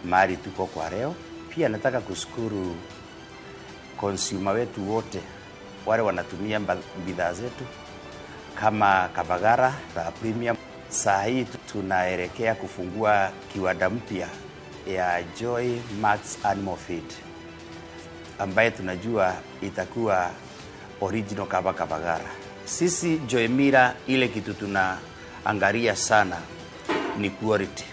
mahali tuko kwa leo. Pia nataka kushukuru consumer wetu wote wale wanatumia bidhaa zetu kama Kabagara na Premium. Saa hii tunaelekea kufungua kiwanda mpya ya Joy Max Animal Feed ambaye tunajua itakuwa original kama Kabagara. Sisi Joy Millers ile kitu tunaangalia sana ni quality.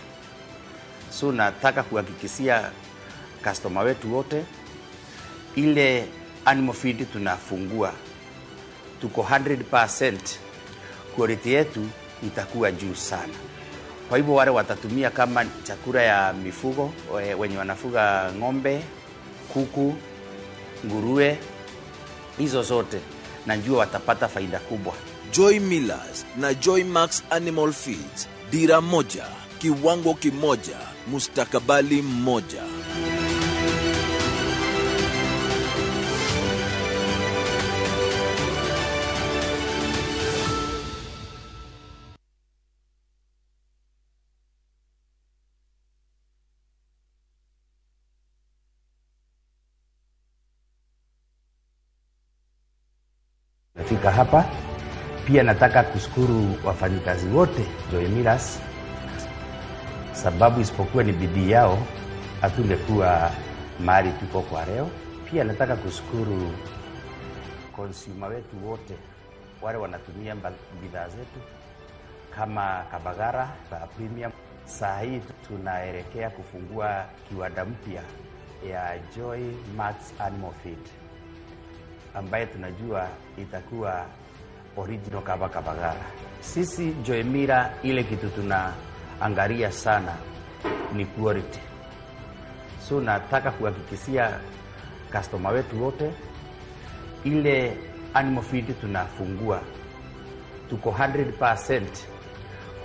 So nataka kuhakikishia customer wetu wote ile animal feed tunafungua tuko 100% quality yetu itakuwa juu sana. Kwa hivyo wale watatumia kama chakula ya mifugo wenye wanafuga ng'ombe, kuku, nguruwe, hizo zote najua watapata faida kubwa. Joy Millers na Joy Max Animal Feeds, dira moja, kiwango kimoja, mustakabali mmoja. Fika hapa. Pia nataka kushukuru wafanyikazi wote Joy Millers sababu isipokuwa ni bidii yao hatungekuwa mahali tuko kwa leo. Pia nataka kushukuru consumer wetu wote wale wanatumia bidhaa zetu kama Kabagara na Premium. Saa hii tunaelekea kufungua kiwanda mpya ya Joy Max Animal Feed ambaye tunajua itakuwa original kama Kabagara. Sisi Joy Millers ile kitu tunaangalia sana ni quality. So nataka kuhakikishia customer wetu wote ile animal feed tunafungua tuko 100%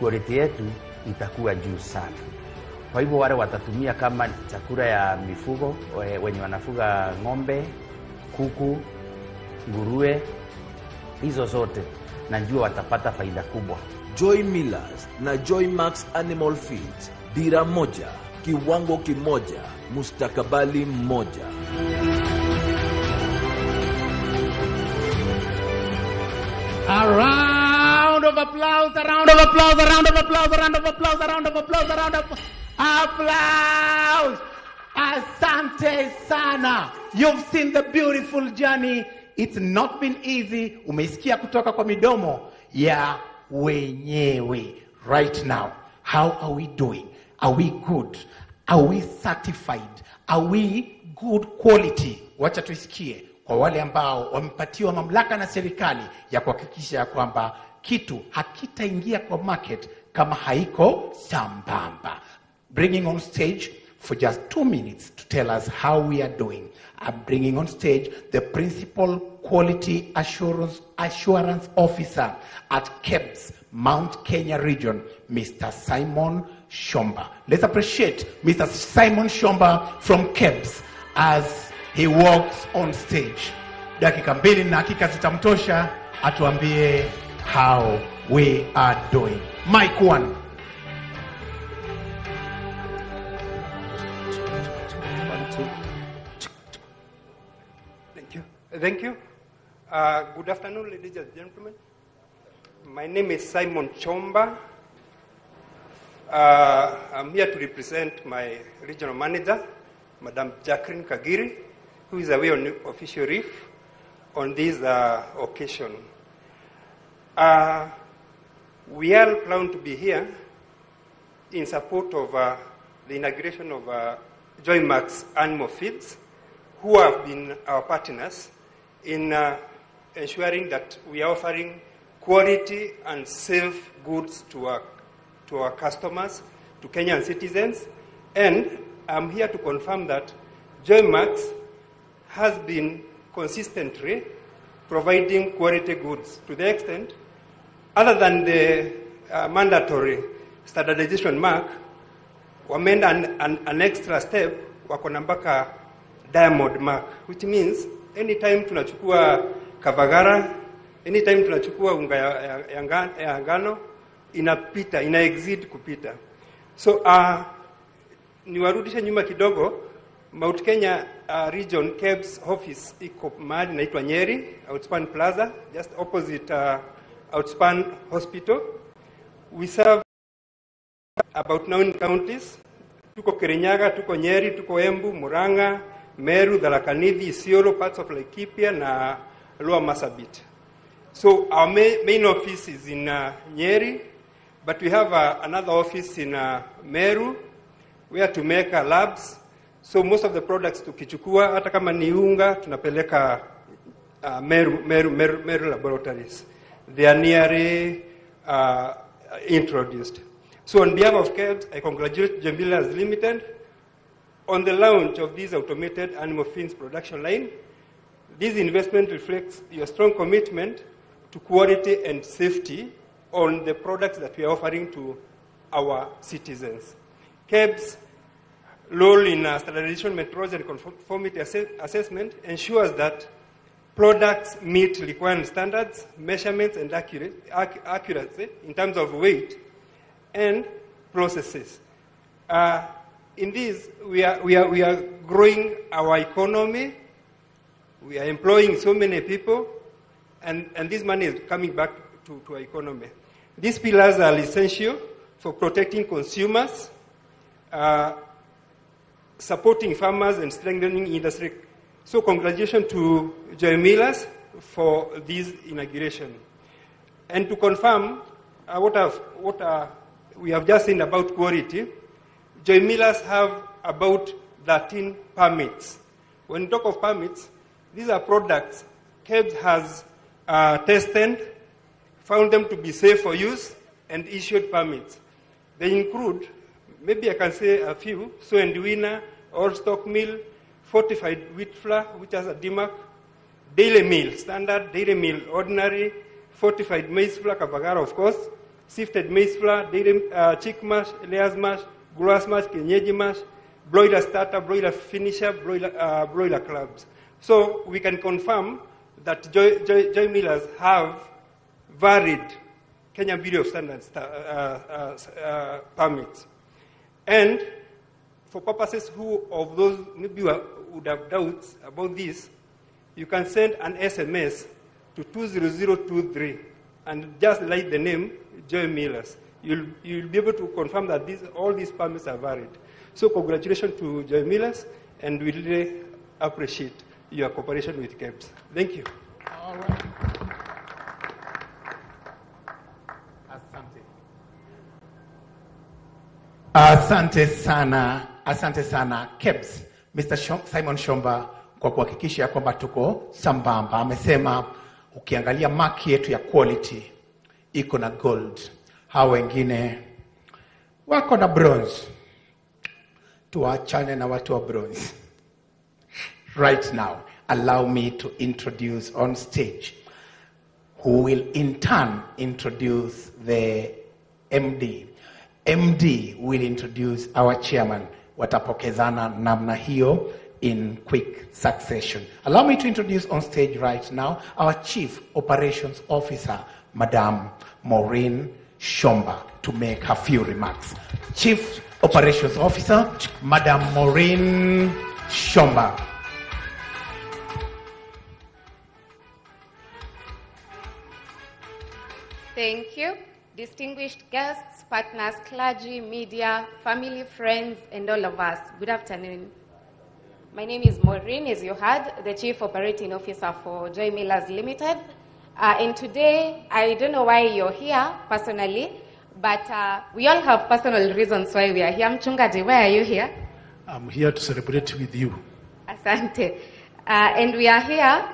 quality yetu itakuwa juu sana. Kwa hivyo wale watatumia kama chakula ya mifugo wenye wanafuga ng'ombe, kuku, nguruwe, hizo zote najua watapata faida kubwa. Joy Millers na Joy Max Animal Feeds, dira moja, kiwango kimoja, mustakabali mmoja. A round of applause, a round of applause, a round of applause, a round of applause, a round of applause, a round of applause. Asante sana. You've seen the beautiful journey. It's not been easy. Umesikia kutoka kwa midomo ya wenyewe. Right now, how are we doing? Are we good? Are we certified? Are we good quality? Wacha tuisikie kwa wale ambao wamepatiwa mamlaka na serikali ya kuhakikisha kwamba kitu hakitaingia kwa market kama haiko sambamba. Bringing on stage for just 2 minutes to tell us how we are doing. I'm bringing on stage the Principal Quality Assurance Officer at KEBS, Mount Kenya Region, Mr. Simon Shomba. Let's appreciate Mr. Simon Shomba from KEBS as he walks on stage. Dakika mbili na hakika zitamtosha atuambie how we are doing. Mic 1. Thank you. Good afternoon, ladies and gentlemen. My name is Simon Chomba. I'm here to represent my regional manager, Madam Jacqueline Kagiri, who is away on official leave on this occasion. We are proud to be here in support of the inauguration of Joymax Animal Feeds, who have been our partners in ensuring that we are offering quality and safe goods to our customers, to Kenyan citizens. And I'm here to confirm that Joymax has been consistently providing quality goods to the extent, other than the mandatory standardization mark, wameenda an extra step, wako na mpaka diamond mark, which means anytime tunachukua kavagara, anytime tunachukua unga ya ngano, inapita, ina exceed kupita. So niwarudishe nyuma kidogo. Mount Kenya region KEBS office iko mahali inaitwa Nyeri, Outspan Plaza, just opposite Outspan Hospital. We serve about 9 counties. Tuko Kirinyaga, tuko Nyeri, tuko Embu, Murang'a, Meru, Tharaka Nithi, Isiolo, parts of Laikipia na Lower Marsabit. So our main office is in Nyeri, but we have another office in Meru where to make labs. So most of the products tukichukua, hata kama ni unga, tunapeleka Meru laboratories. They are nearly introduced. So on behalf of KEBS, I congratulate Jembilas Limited on the launch of this automated animal feeds production line. This investment reflects your strong commitment to quality and safety on the products that we are offering to our citizens. KEBS' role in standardization methodology and conformity assessment ensures that products meet required standards, measurements, and accuracy in terms of weight and processes. In this, we are growing our economy. We are employing so many people, and this money is coming back to our economy. These pillars are essential for protecting consumers, supporting farmers, and strengthening industry. So congratulations to Joy Millers for this inauguration. And to confirm what we have just seen about quality, Joy Millers have about 13 permits. When we talk of permits, these are products KEBS has tested, found them to be safe for use, and issued permits. They include, maybe I can say a few, Sow and Winner, All Stock Meal, Fortified Wheat Flour, which has a DMARC, Daily Meal, Standard, Daily Meal, Ordinary, Fortified Maize Flour, Kavagara of course, Sifted Maize Flour, Daily Chick Mash, Layers Mash, Grass Mash, Kienyeji Mash, Broiler Starter, Broiler Finisher, Broiler Clubs. So we can confirm that Joy Millers have varied Kenya Bureau of Standards permits. And for purposes of those maybe would have doubts about this, you can send an SMS to 20023 and just write the name Joy Millers. You'll be able to confirm that all these permits are valid. So congratulations to Joy Millers, and we really appreciate your cooperation with KEBS. Thank you. All right. Asante sana KEBS, Mr. Simon Shomba, kwa kuhakikisha kwamba tuko sambamba. Amesema ukiangalia mark yetu ya quality iko na gold, hao wengine wako na bronze. Tuachane na watu wa bronze. Right now, allow me to introduce on stage, who will in turn introduce the MD. MD will introduce our chairman. Watapokezana namna hiyo in quick succession. Allow me to introduce on stage right now our Chief Operations Officer, Madam Maureen Shomba, to make her few remarks. Chief Operations Officer, Madam Maureen Shomba. Thank you. Distinguished guests, partners, clergy, media, family, friends, and all of us. Good afternoon. My name is Maureen, as you heard, the Chief Operating Officer for Joy Millers Limited. And today, I don't know why you're here personally, but we all have personal reasons why we are here. Mchungaji, why are you here? I'm here to celebrate with you. Asante. And we are here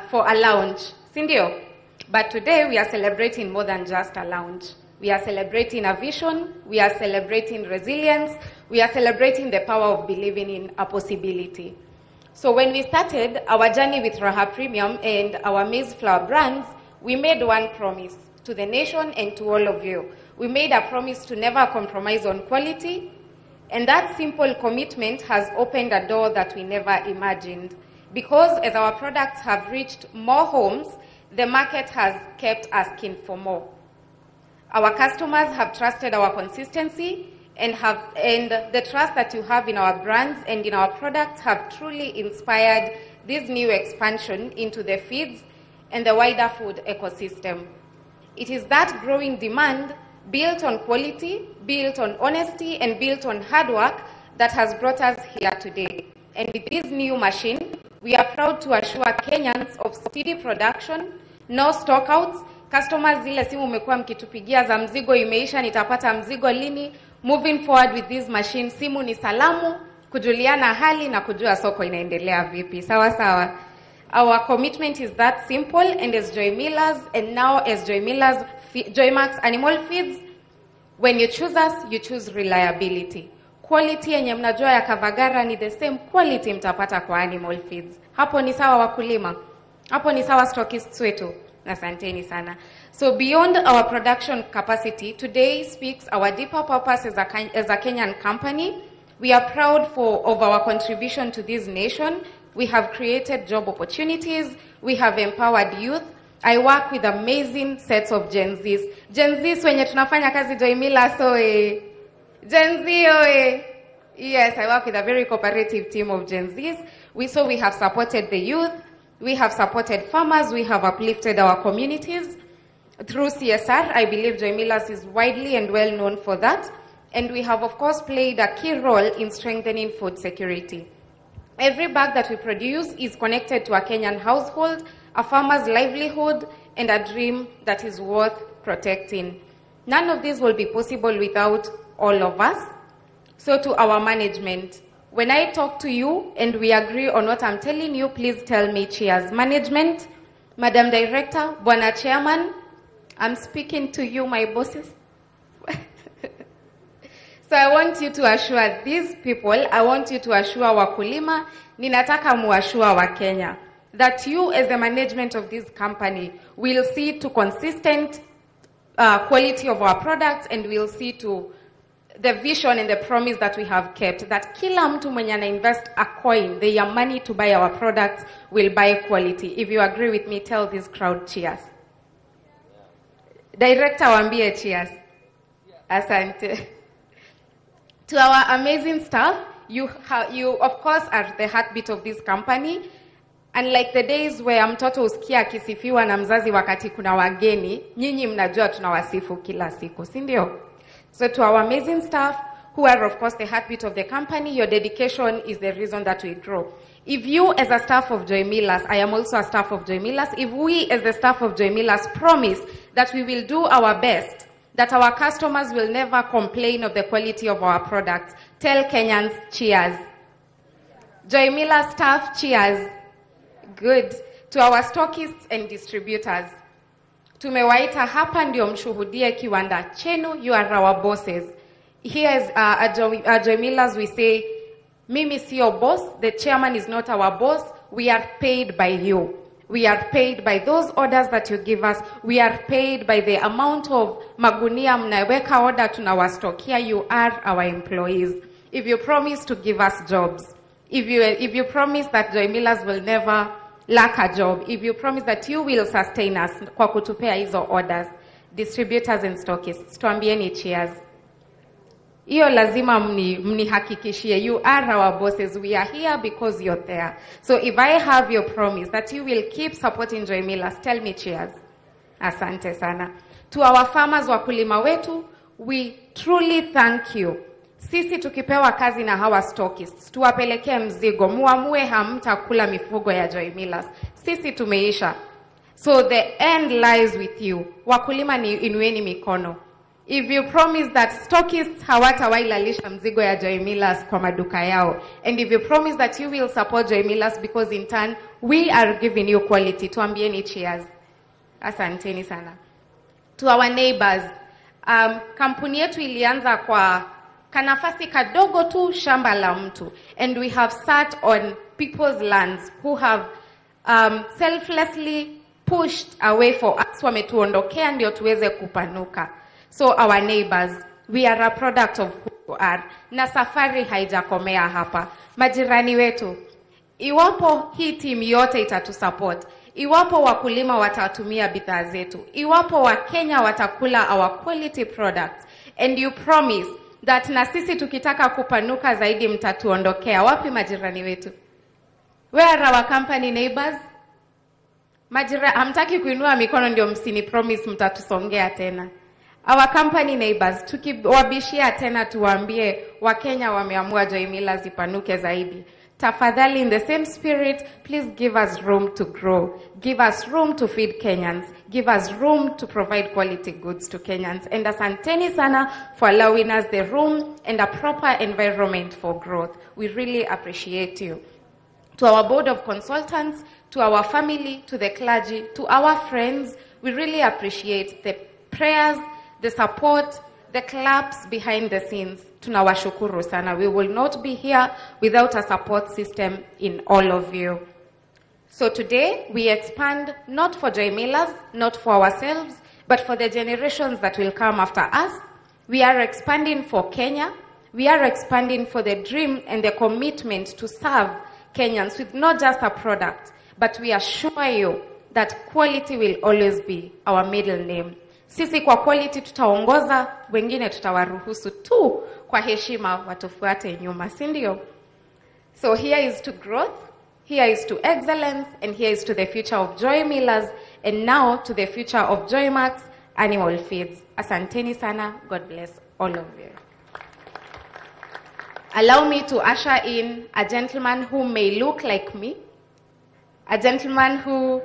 for a lounge. Sindio? But today we are celebrating more than just a lounge. We are celebrating a vision. We are celebrating resilience. We are celebrating the power of believing in a possibility. So when we started our journey with Raha Premium and our maize flour brands, we made one promise to the nation and to all of you. We made a promise to never compromise on quality, and that simple commitment has opened a door that we never imagined. Because as our products have reached more homes, the market has kept asking for more. Our customers have trusted our consistency, and the trust that you have in our brands and in our products have truly inspired this new expansion into the feeds and the wider food ecosystem. It is that growing demand, built on quality, built on honesty, and built on hard work, that has brought us here today. And with this new machine, we are proud to assure Kenyans of steady production, no stockouts. Customers, zile simu umekuwa mkitupigia za mzigo imeisha, nitapata mzigo lini. Moving forward with this machine, simu ni salamu, kujuliana hali na kujua soko inaendelea vipi. Sawa sawa. Our commitment is that simple, and as Joy Millers, and now as Joy Millers, Joymax Animal Feeds, when you choose us, you choose reliability. Quality yenye mnajua ya Kavagara ni the same quality mtapata kwa Animal Feeds. Hapo ni sawa wakulima. Hapo ni sawa stockists wetu. Asanteni sana. So beyond our production capacity, today speaks our deeper purpose as a Kenyan company. We are proud of our contribution to this nation. We have created job opportunities. We have empowered youth. I work with amazing sets of Gen Zs. Gen Zs wenye tunafanya kazi Joy Millers, so Gen Z, yes, I work with a very cooperative team of Gen Zs. We have supported the youth. We have supported farmers. We have uplifted our communities. Through CSR, I believe Joy Millers is widely and well known for that. And we have, of course, played a key role in strengthening food security. Every bag that we produce is connected to a Kenyan household, a farmer's livelihood, and a dream that is worth protecting. None of this will be possible without all of us. So to our management, when I talk to you and we agree on what I'm telling you, please tell me cheers. Management, Madam Director, Bwana Chairman, I'm speaking to you, my bosses. So I want you to assure these people, I want you to assure wakulima, ninataka muassure wa Kenya, that you as the management of this company will see to consistent quality of our products, and will see to the vision and the promise that we have kept, that kila mtu mwenye ana invest a coin, their money to buy our products, will buy quality. If you agree with me, tell this crowd cheers. Director waambie cheers. Asante. To our amazing staff, you of course are the heartbeat of this company. Unlike the days where mtoto usikia akisifiwa na mzazi wakati kuna wageni, nyinyi mnajua tunawasifu kila siku, si ndio? So to our amazing staff, who are of course the heartbeat of the company, your dedication is the reason that we grow. If you as a staff of Joy Millers, I am also a staff of Joy Millers, if we as the staff of Joy Millers promise that we will do our best, that our customers will never complain of the quality of our products, tell Kenyans cheers. Joy Millers staff, cheers. Good. To our stockists and distributors, Tumewaita hapa ndio mshuhudie kiwanda chenu. You are our bosses. Here is Joy Millers, we say, mimi sio boss, the chairman is not our boss. We are paid by you. We are paid by those orders that you give us. We are paid by the amount of magunia mnaweka order tunawastokia. You are our employees. If you promise to give us jobs, if you promise that Joy Millers will never lack a job, if you promise that you will sustain us kwa kutupea hizo orders, distributors and stockists, tuambieni cheers. Iyo lazima mnihakikishie. You are our bosses. We are here because you're there. So if I have your promise that you will keep supporting Joy Millers, tell me cheers. Asante sana. To our farmers, wakulima wetu, we truly thank you. Sisi tukipewa kazi na hawa stockists, tuwapelekee mzigo, muamue hamtakula mifugo ya Joy Millers. Sisi tumeisha. So the end lies with you. Wakulima ni inueni mikono. If you promise that stockists hawatawailalisha mzigo ya Joy Millers kwa maduka yao, and if you promise that you will support Joy Millers because in turn we are giving you quality, tuambieni cheers. Asanteni sana. To our neighbors, kampuni yetu ilianza kwa kanafasi kadogo tu, shamba la mtu, and we have sat on people's lands who have selflessly pushed away for us, wametuondokea ndio tuweze kupanuka. So our neighbors, we are a product of who you are. Na safari haijakomea hapa. Majirani wetu, iwapo hii team yote itatusupport, iwapo wakulima watatumia bidhaa zetu, iwapo Wakenya watakula our quality products, and you promise that na sisi tukitaka kupanuka zaidi mtatuondokea, wapi majirani wetu? Where are our company neighbors? Hamtaki kuinua mikono ndio msini promise mtatusongea tena. Our company neighbors, tukiwabishia tena tuwaambie Wakenya wameamua Joy Millers ipanuke zaidi. Tafadhali, in the same spirit, please give us room to grow. Give us room to feed Kenyans. Give us room to provide quality goods to Kenyans. And asanteni sana for allowing us the room and a proper environment for growth. We really appreciate you. To our board of consultants, to our family, to the clergy, to our friends, we really appreciate the prayers, the support, the claps behind the scenes. Tunawashukuru sana. We will not be here without a support system in all of you. So today, we expand not for Joy Millers, not for ourselves, but for the generations that will come after us. We are expanding for Kenya. We are expanding for the dream and the commitment to serve Kenyans with not just a product, but we assure you that quality will always be our middle name. Sisi kwa quality tutaongoza, wengine tutawaruhusu tu kwa heshima watufuate nyuma, si ndio? So here is to growth, here is to excellence, and here is to the future of Joy Millers, and now to the future of Joymax Animal Feeds. Asanteni sana. God bless all of you. Allow me to usher in a gentleman who may look like me, a gentleman who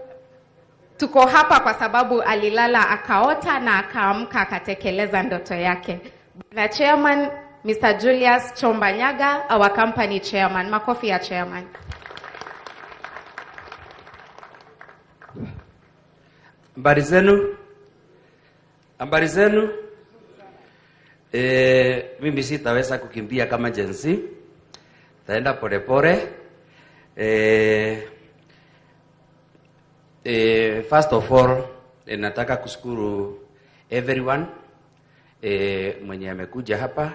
tuko hapa kwa sababu alilala akaota na akaamka akatekeleza ndoto yake. Na chairman, Mr. Julius Chombanyaga, our company chairman. Makofi ya chairman. Habari zenu? Habari zenu? Mimi sitaweza kukimbia kama jensi. Taenda polepole. First of all, nataka kushukuru everyone mwenye amekuja hapa,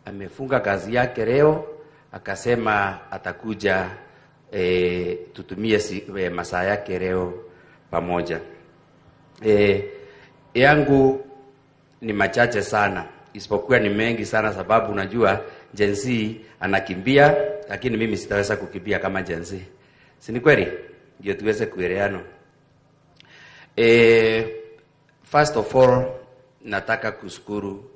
amefunga kazi yake leo, akasema atakuja tutumie masaa yake leo pamoja. Yangu ni machache sana, isipokuwa ni mengi sana, sababu unajua jensi anakimbia, lakini mimi sitaweza kukimbia kama jensi. Si ni kweli? Ndio tuweze kuelewana. First of all, nataka kushukuru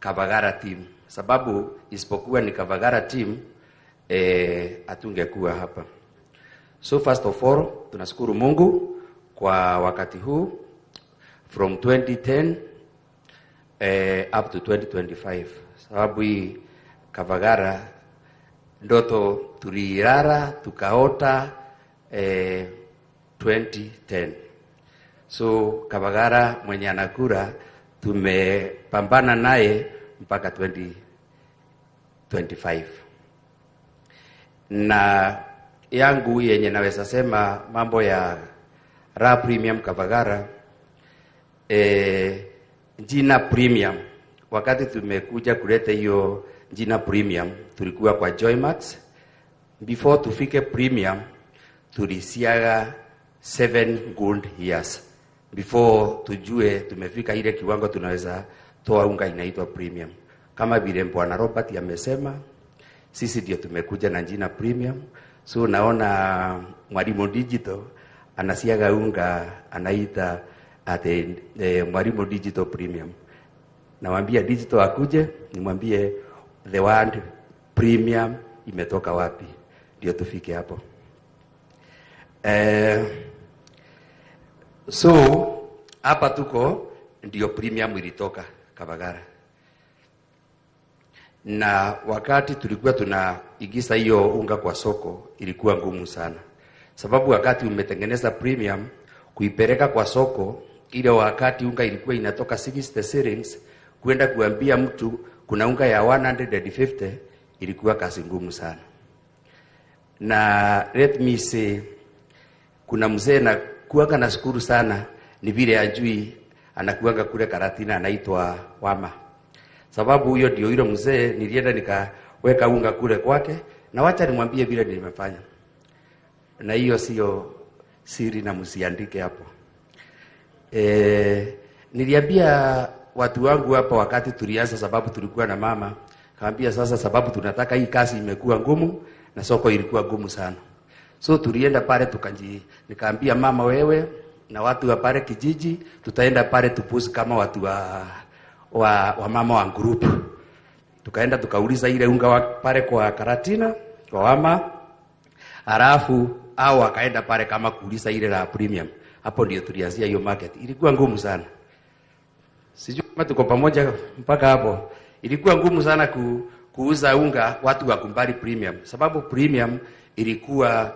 Kavagara team, sababu isipokuwa ni Kavagara team atungekuwa hapa. So first of all, tunashukuru Mungu kwa wakati huu from 2010 up to 2025, sababu hii Kavagara ndoto tulirara tukaota 2010. So Kabagara mwenye anakura tumepambana naye mpaka 2025. Na yangu yenye naweza sema mambo ya Raha Premium Kabagara, jina premium, wakati tumekuja kuleta hiyo jina premium tulikuwa kwa Joymax. Before tufike premium tulisiaga 7 good years before tujue tumefika ile kiwango tunaweza toa unga inaitwa premium. Kama vile Bwana Robert amesema, sisi ndio tumekuja na jina premium. So naona Mwalimu Digital anasiaga unga anaita Mwalimu Digital Premium. Namwambia Digital akuje, nimwambie the word premium imetoka wapi, ndio tufike hapo. So hapa tuko ndio premium ilitoka Kabagara. Na wakati tulikuwa tunaigiza hiyo unga kwa soko ilikuwa ngumu sana. Sababu wakati umetengeneza premium kuipeleka kwa soko, ile wakati unga ilikuwa inatoka 60 shillings, kwenda kuambia mtu kuna unga ya 150 ilikuwa kazi ngumu sana. Na let me say, kuna mzee na kuanga na shukuru sana ni vile ajui anakuanga kule Karatina anaitwa Wama. Sababu huyo ndio yule mzee nilienda nikaweka unga kule kwake, na wacha nimwambie vile nimefanya. Na hiyo sio siri na msiandike hapo. Niliambia watu wangu hapa wakati tulianza, sababu tulikuwa na mama, kaambia sasa sababu tunataka hii kazi imekuwa ngumu na soko ilikuwa ngumu sana. So tulienda pale nikaambia mama, wewe na watu wa pale kijiji tutaenda pale tupuzi kama watu wa mama wa group. Tukaenda tukauliza ile unga pale kwa Karatina kwa Wama, halafu au wakaenda pale kama kuuliza ile la premium. Hapo ndio tulianzia hiyo market. Ilikuwa ngumu sana. Sijui kama tuko pamoja mpaka hapo. Ilikuwa ngumu sana kuuza unga watu wakumbali premium. Sababu premium ilikuwa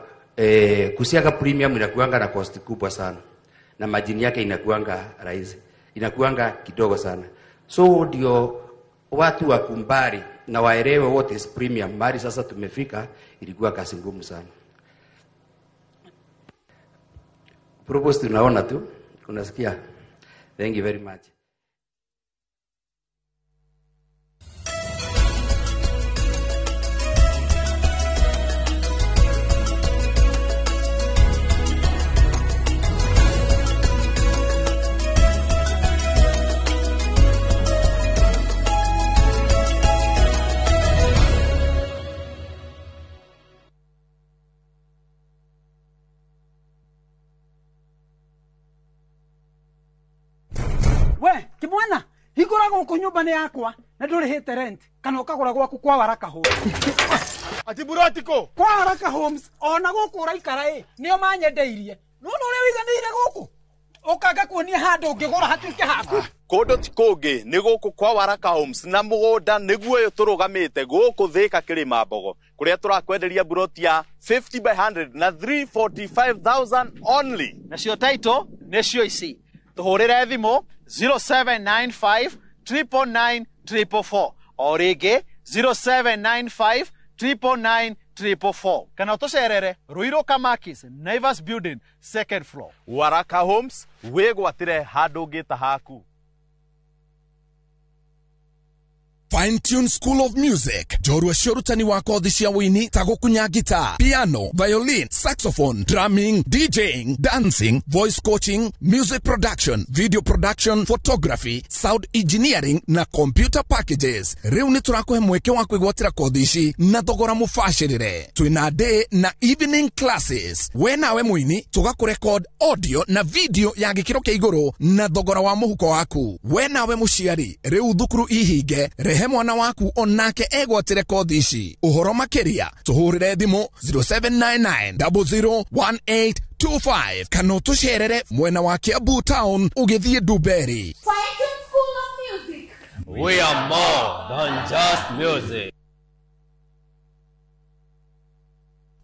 kusiaga premium inakuanga na cost kubwa sana. Na majini yake inakuanga rahisi. Inakuanga kidogo sana. So ndio watu wakumbali na waelewe what is premium. Mari sasa tumefika, ilikuwa kazi ngumu sana. Propose tunaona tu, unasikia. Thank you very much. Kimwana, hikora guku nyumba-ini yakwa na ndurihite rent kana ukagura gwaku kwa Waraka Homes. Ati burotiko kwa Waraka Homes ona guku uraikara nio manyendeirie. No uria wiganire guku ukanga kuonia handu ngigura hatuike haku. Kondo ti kungi ni guku kwa Waraka Homes na mugunda niguo yo turugamite guku Thika Kirima Mbogo kuria turakwenderia buroti ya 50 by 100 na 345,000 only. Nacio title necio ici tuhurire thimu 0795 999 444 o ringi 0795 999 444 kana utucerere Ruiru Kamakis Naivas Building 2nd floor. Waraka Homes wigwatire handu ngita haku. Fine Tune School of Music. Jorua shorutani wa kothi cia wini ta gukunya guitar, piano, violin, saxophone, drumming, DJing, dancing, voice coaching, music production, video production, photography, sound engineering na computer packages. Riu ni turakuhe mweke wa kwigwatira kothi ici na thogora mufashirire. Twina day na evening classes. We nawe mwini tugakurecord audio na video ya gikiro kia iguru na thogora wa muhuko waku. We nawe muciari riu thukuru ihinge rehe mwana waku onake egwatire kothi ici. Uhoro makiria tuhurire thimu 0799001825 kana utucerere mwena wa Kiambu Town ugithie Duberi. Fine Tune School of Music. We are more than just music.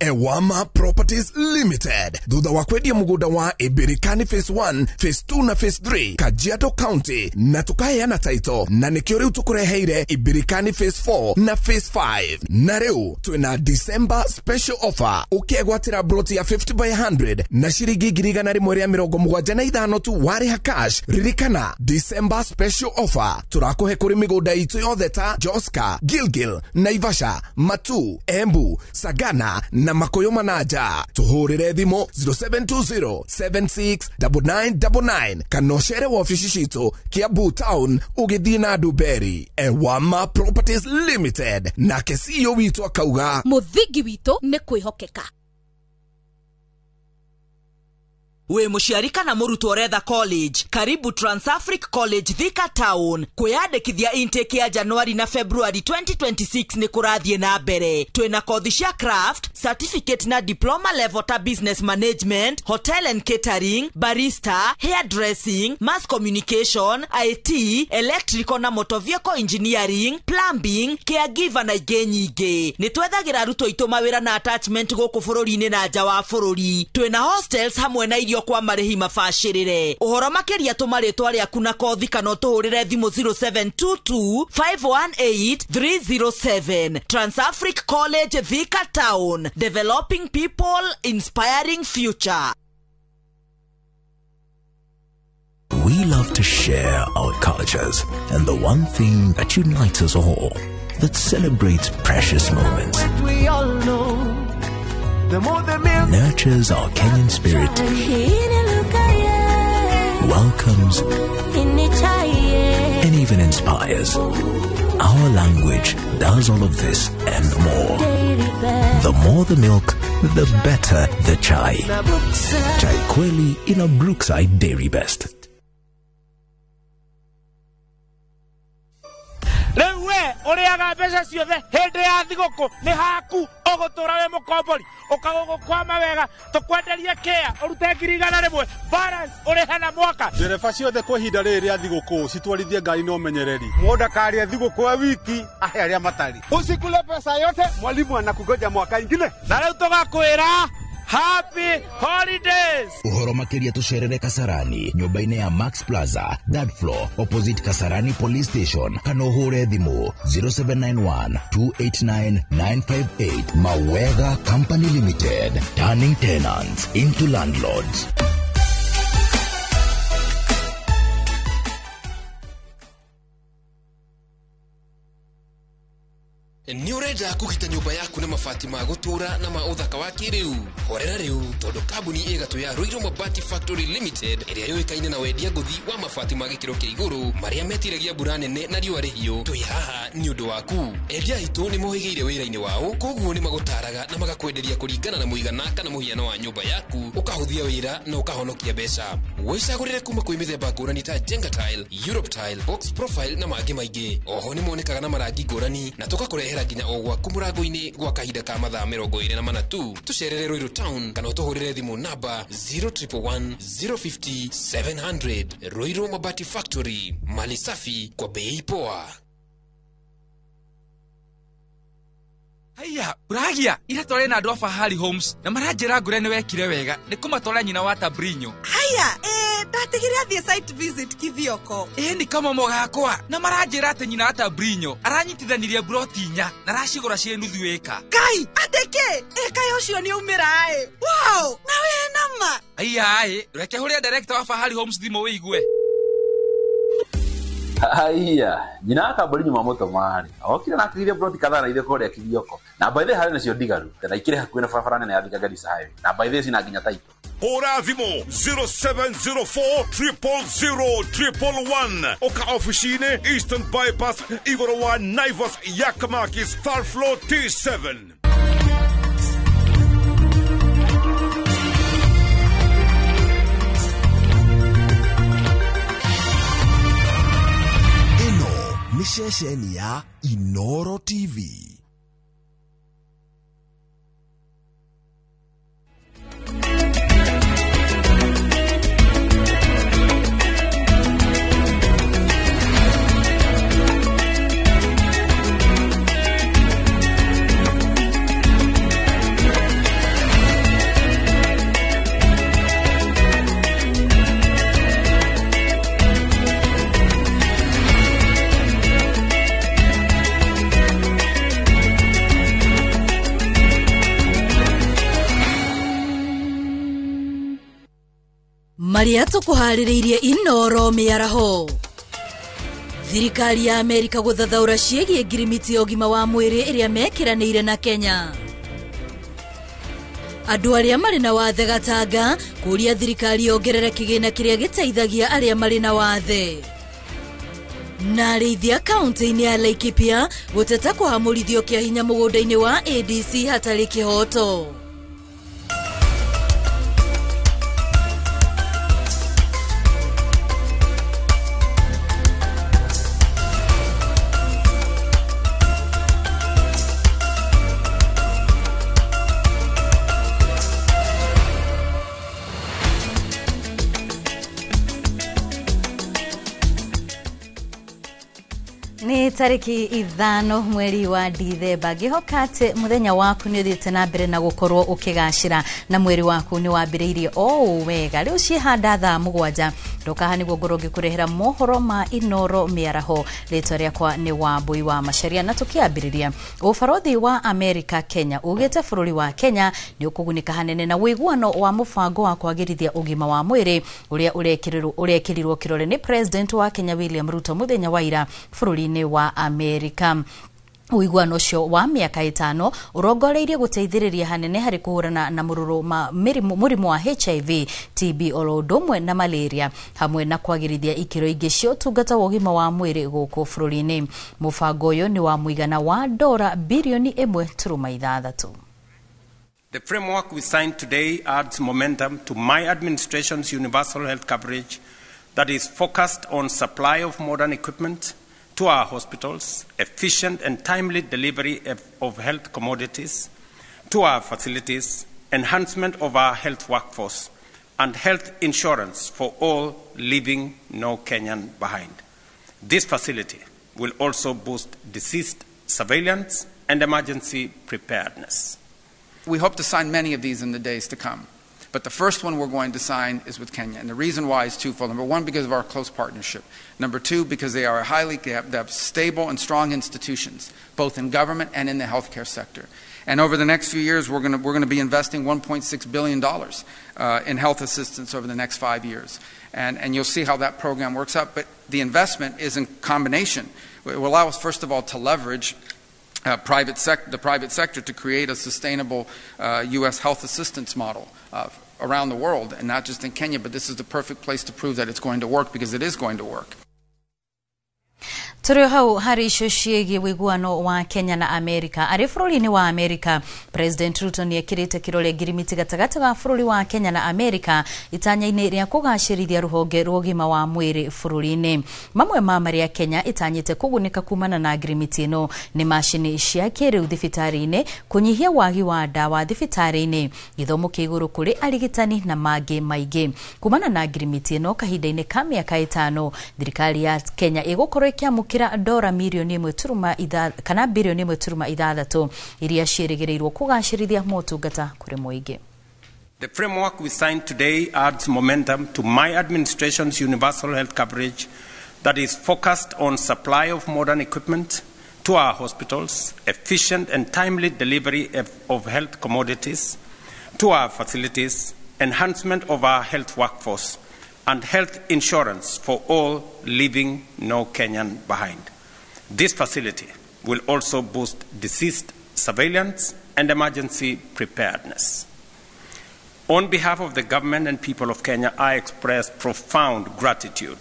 Ewama Properties Limited. Thutha wa kwendia mugunda wa Ibirikani Phase 1, Phase 2 na Phase 3 Kajiado County, na tukaheana title na nikio riu tukureheire Ibirikani Phase 4 na Phase 5. Na riu twina December special offer ukegwatira broti ya 50 by 100 na shiringi girigana rimwe ria 75 tu wariha cash. Ririkana December special offer turakuhe kuri migunda itu yothe ta Joska, Gilgil, Naivasha, Matu, Embu, Sagana na Makoyo Manaja. Tuhurire thimo 0720769999 kanoshere wa ofisi shito Kiambu Town ugithina Duberi. Ewama Properties Limited na kesio witu akauga muthingi witu ni kwihokeka. We mushiarika na murutwo retha college, karibu Transafric College Thika Town. Kwiyandikithia intake ya January na February 2026 ni kurathie na mbere. Twina kothi cia craft, certificate na diploma level ta business management, hotel and catering, barista, hairdressing, mass communication, IT, electrical na motor vehicle engineering, plumbing, caregiver na ingĩ nyingĩ. Ni twethagira aruto itu mawira na attachment guku bururi-ini na nja wa bururi. Twina hostels hamwe na irio kwa marihi mabacirire. Uhoro makiria tumaritwa riaku na kothi kana tuhurire thimu 0722518307. Transafric College Thika Town, developing people, inspiring future. We love to share our cultures, and the one thing that unites us all, that celebrates precious moments, We all know the more the milk, nurtures our Kenyan spirit, welcomes and even inspires. Our language does all of this and more. The more the milk, the better the chai. Chai Kweli in a Brookside Dairy Best. Lewe, oreaga pesa ciothe hende ya thigũkũ nĩ haku ũgũtũra we mũkombori ũkagũkwama wega tũkwenderie kea ũrute ngirigana rĩmwe balance ũrĩhe na mwaka. Ndereba ciothe kwa ihinda rĩrĩ rĩa thigũkũ citwarithie ngari na ũmenyereri. Mũndũ akaria thigũkũ ya wiki ahe arĩa matari. Usikule pesa yote, mwalimu anakugoja mwaka ingine. Na leo tugakwĩra Happy Holidays! Uhoro makiria tucerere Kasarani, nyumba-inĩ ya Max Plaza, third floor, opposite Kasarani Police Station. Kana uhure thimu 0791-289-958. Mawega Company Limited, turning tenants into landlords. Ni urenda kugita nyumba yaku na mabati ma gutura na ma uthaka wa kiriu. Horera riu tondu kambuni igatu ya Ruiru Mabati Factory Limited iria yoikaine na wendia nguthi wa mabati ma gikiro kia iguru maria metiragia mbura nene na riua rihio. Twi haha ni undu waku. Endia itu ni mohigeire wira-ini wao, koguo ni magutaraga na magakwenderia kuringana na muigana kana muhiano wa nyumba yaku, ukahuthia wira na ukahonokia mbeca. Wicagurire kuma kwi mithemba ngurani ta Jenga Tile, Europe Tile, Box Profile na mangi maingi. Oho ni monekaga na marangi ngurani na tugakurehera nginya o gwaku murango-ini gwa kahinda ka mathaa 24 tu. Tucerere Ruiru Town kana utuhurire thimu namba 0111050700. Ruiru Mabati Factory, mali safi kwa bei poa. Haya, uragia ira tore na andu Fahari Homes na maranjira ngure ni wekire wega ni kumatwara nyina wa Tabrinyo. Haya, ndatigire athie site visit kithioko. Ni kama mogakwa na maranjira ati nyina wa Tabrinyo aranyitithanirie broti nya na racigura cie nuthu eka. Kai, ateke, kai ucio ni umirae. Wow, na we nama. Haya, reke huria director wa Fahari Homes thimo wigwe. Haya, nyina akambori nyuma moto mari. Okire na akirire broti kadhaa na ile kore akilioko. Na by the hari nacio digaru. Tena ikire hakuina barabara nene ya Thika Garissa Highway. Na by the sina nginya title. Hora Vimo 0704000111. Oka officine Eastern Bypass Igorowa Naivas Yakamakis Third Floor T7. ni shesheni ya Inoro TV. Maria tukuhaririirie Inoro miaraho. Thirikari ya Amerika guthathaura ciĩgiĩ ngirimiti ya ũgima wa mwĩrĩ ĩrĩa mekiranĩire na Kenya. Andũ arĩa marĩ na wathe Gatanga kũria thirikari yongerere kĩgĩna kĩrĩa gĩteithagia arĩa marĩ na wathe. Na arĩithia kaunti-inĩ ya Laikipia gũteta kũhamũrithio kĩa hinya mũgũnda-inĩ wa ADC hatarĩ kĩhoto. Ni tariki 5 mweri wa Dithemba gihoka ati muthenya waku ni uthiite na mbere na gukorwo ukigashira na mweri waku ni wambiriirie wega riu cihanda thaa 7 ndokaha niguo ngoro ngikurehera mohoro ma Inoro miaraho ritwa riakwa ni Wambui wa Macharia na tukiambiriria ubarothi wa Amerika Kenya ugite bururi wa Kenya ni ukugunika hanene na wiguano wa mubango wa kwagirithia ugima wa mwiri uria urekirirwo kirore ni president wa Kenya William Ruto muthenya wa ira bururi wa Amerika. Uiguano ucio wa miaka 5 urongoreirie guteithiriria hanene hari kuhurana na murimu wa HIV, TB orodomwe na malaria hamwe na kwagirithia ikiro ingi cio tungata wa ugima wa mwiri guku bururi-ini. Mubango uyu ni wa muigana wa $1.3 billion. The framework we signed today adds momentum to my administration's universal health coverage that is focused on supply of modern equipment to our hospitals, efficient and timely delivery of health commodities to our facilities, enhancement of our health workforce, and health insurance for all, leaving no Kenyan behind. This facility will also boost disease surveillance and emergency preparedness. We hope to sign many of these in the days to come. But the first one we're going to sign is with Kenya. And the reason why is twofold. Number one, because of our close partnership. Number two, because they are they have stable and strong institutions, both in government and in the healthcare sector. And over the next few years, we're going to be investing $1.6 billion in health assistance over the next 5 years. And you'll see how that program works out. But the investment is in combination. It will allow us, first of all, to leverage the private sector to create a sustainable U.S. health assistance model around the world, and not just in Kenya, but this is the perfect place to prove that it's going to work, because it is going to work. Tũrĩ hau harĩ icio ciĩgiĩ wĩiguano wa Kenya na Amerika. Arĩ bũrũri-inĩ wa Amerika, President Ruto nĩ ekĩrĩte kĩrore ngirimiti gatagatĩ ga bũrũri wa Kenya na Amerika itanya-inĩ rĩa kũgacĩrithia rũhonge rwa ũgima wa mwĩrĩ bũrũri-inĩ. Mamwe ma marĩa Kenya itanyĩte kũgunĩka kumana na ngirimiti ĩno nĩ macini cia kĩrĩu thibitarĩ-inĩ, kũnyihia wagi wa ndawa thibitarĩ-inĩ, gĩthomo kĩa igũrũ kũrĩ arigitani na mangĩ maingĩ. Kumana na ngirimiti ĩno kahinda-inĩ ka mĩaka 5, thirikari ya Kenya ĩgũkorwo ĩkĩamũkĩra $1.3 billion kana $1.6 iria ciĩrĩgĩrĩirwo kũgacĩrithia motungata kũrĩ mũingĩ. The framework we signed today adds momentum to my administration's universal health coverage that is focused on supply of modern equipment to our hospitals, efficient and timely delivery of health commodities to our facilities, enhancement of our health workforce, and health insurance for all, leaving no Kenyan behind. This facility will also boost disease surveillance and emergency preparedness. On behalf of the government and people of Kenya, I express profound gratitude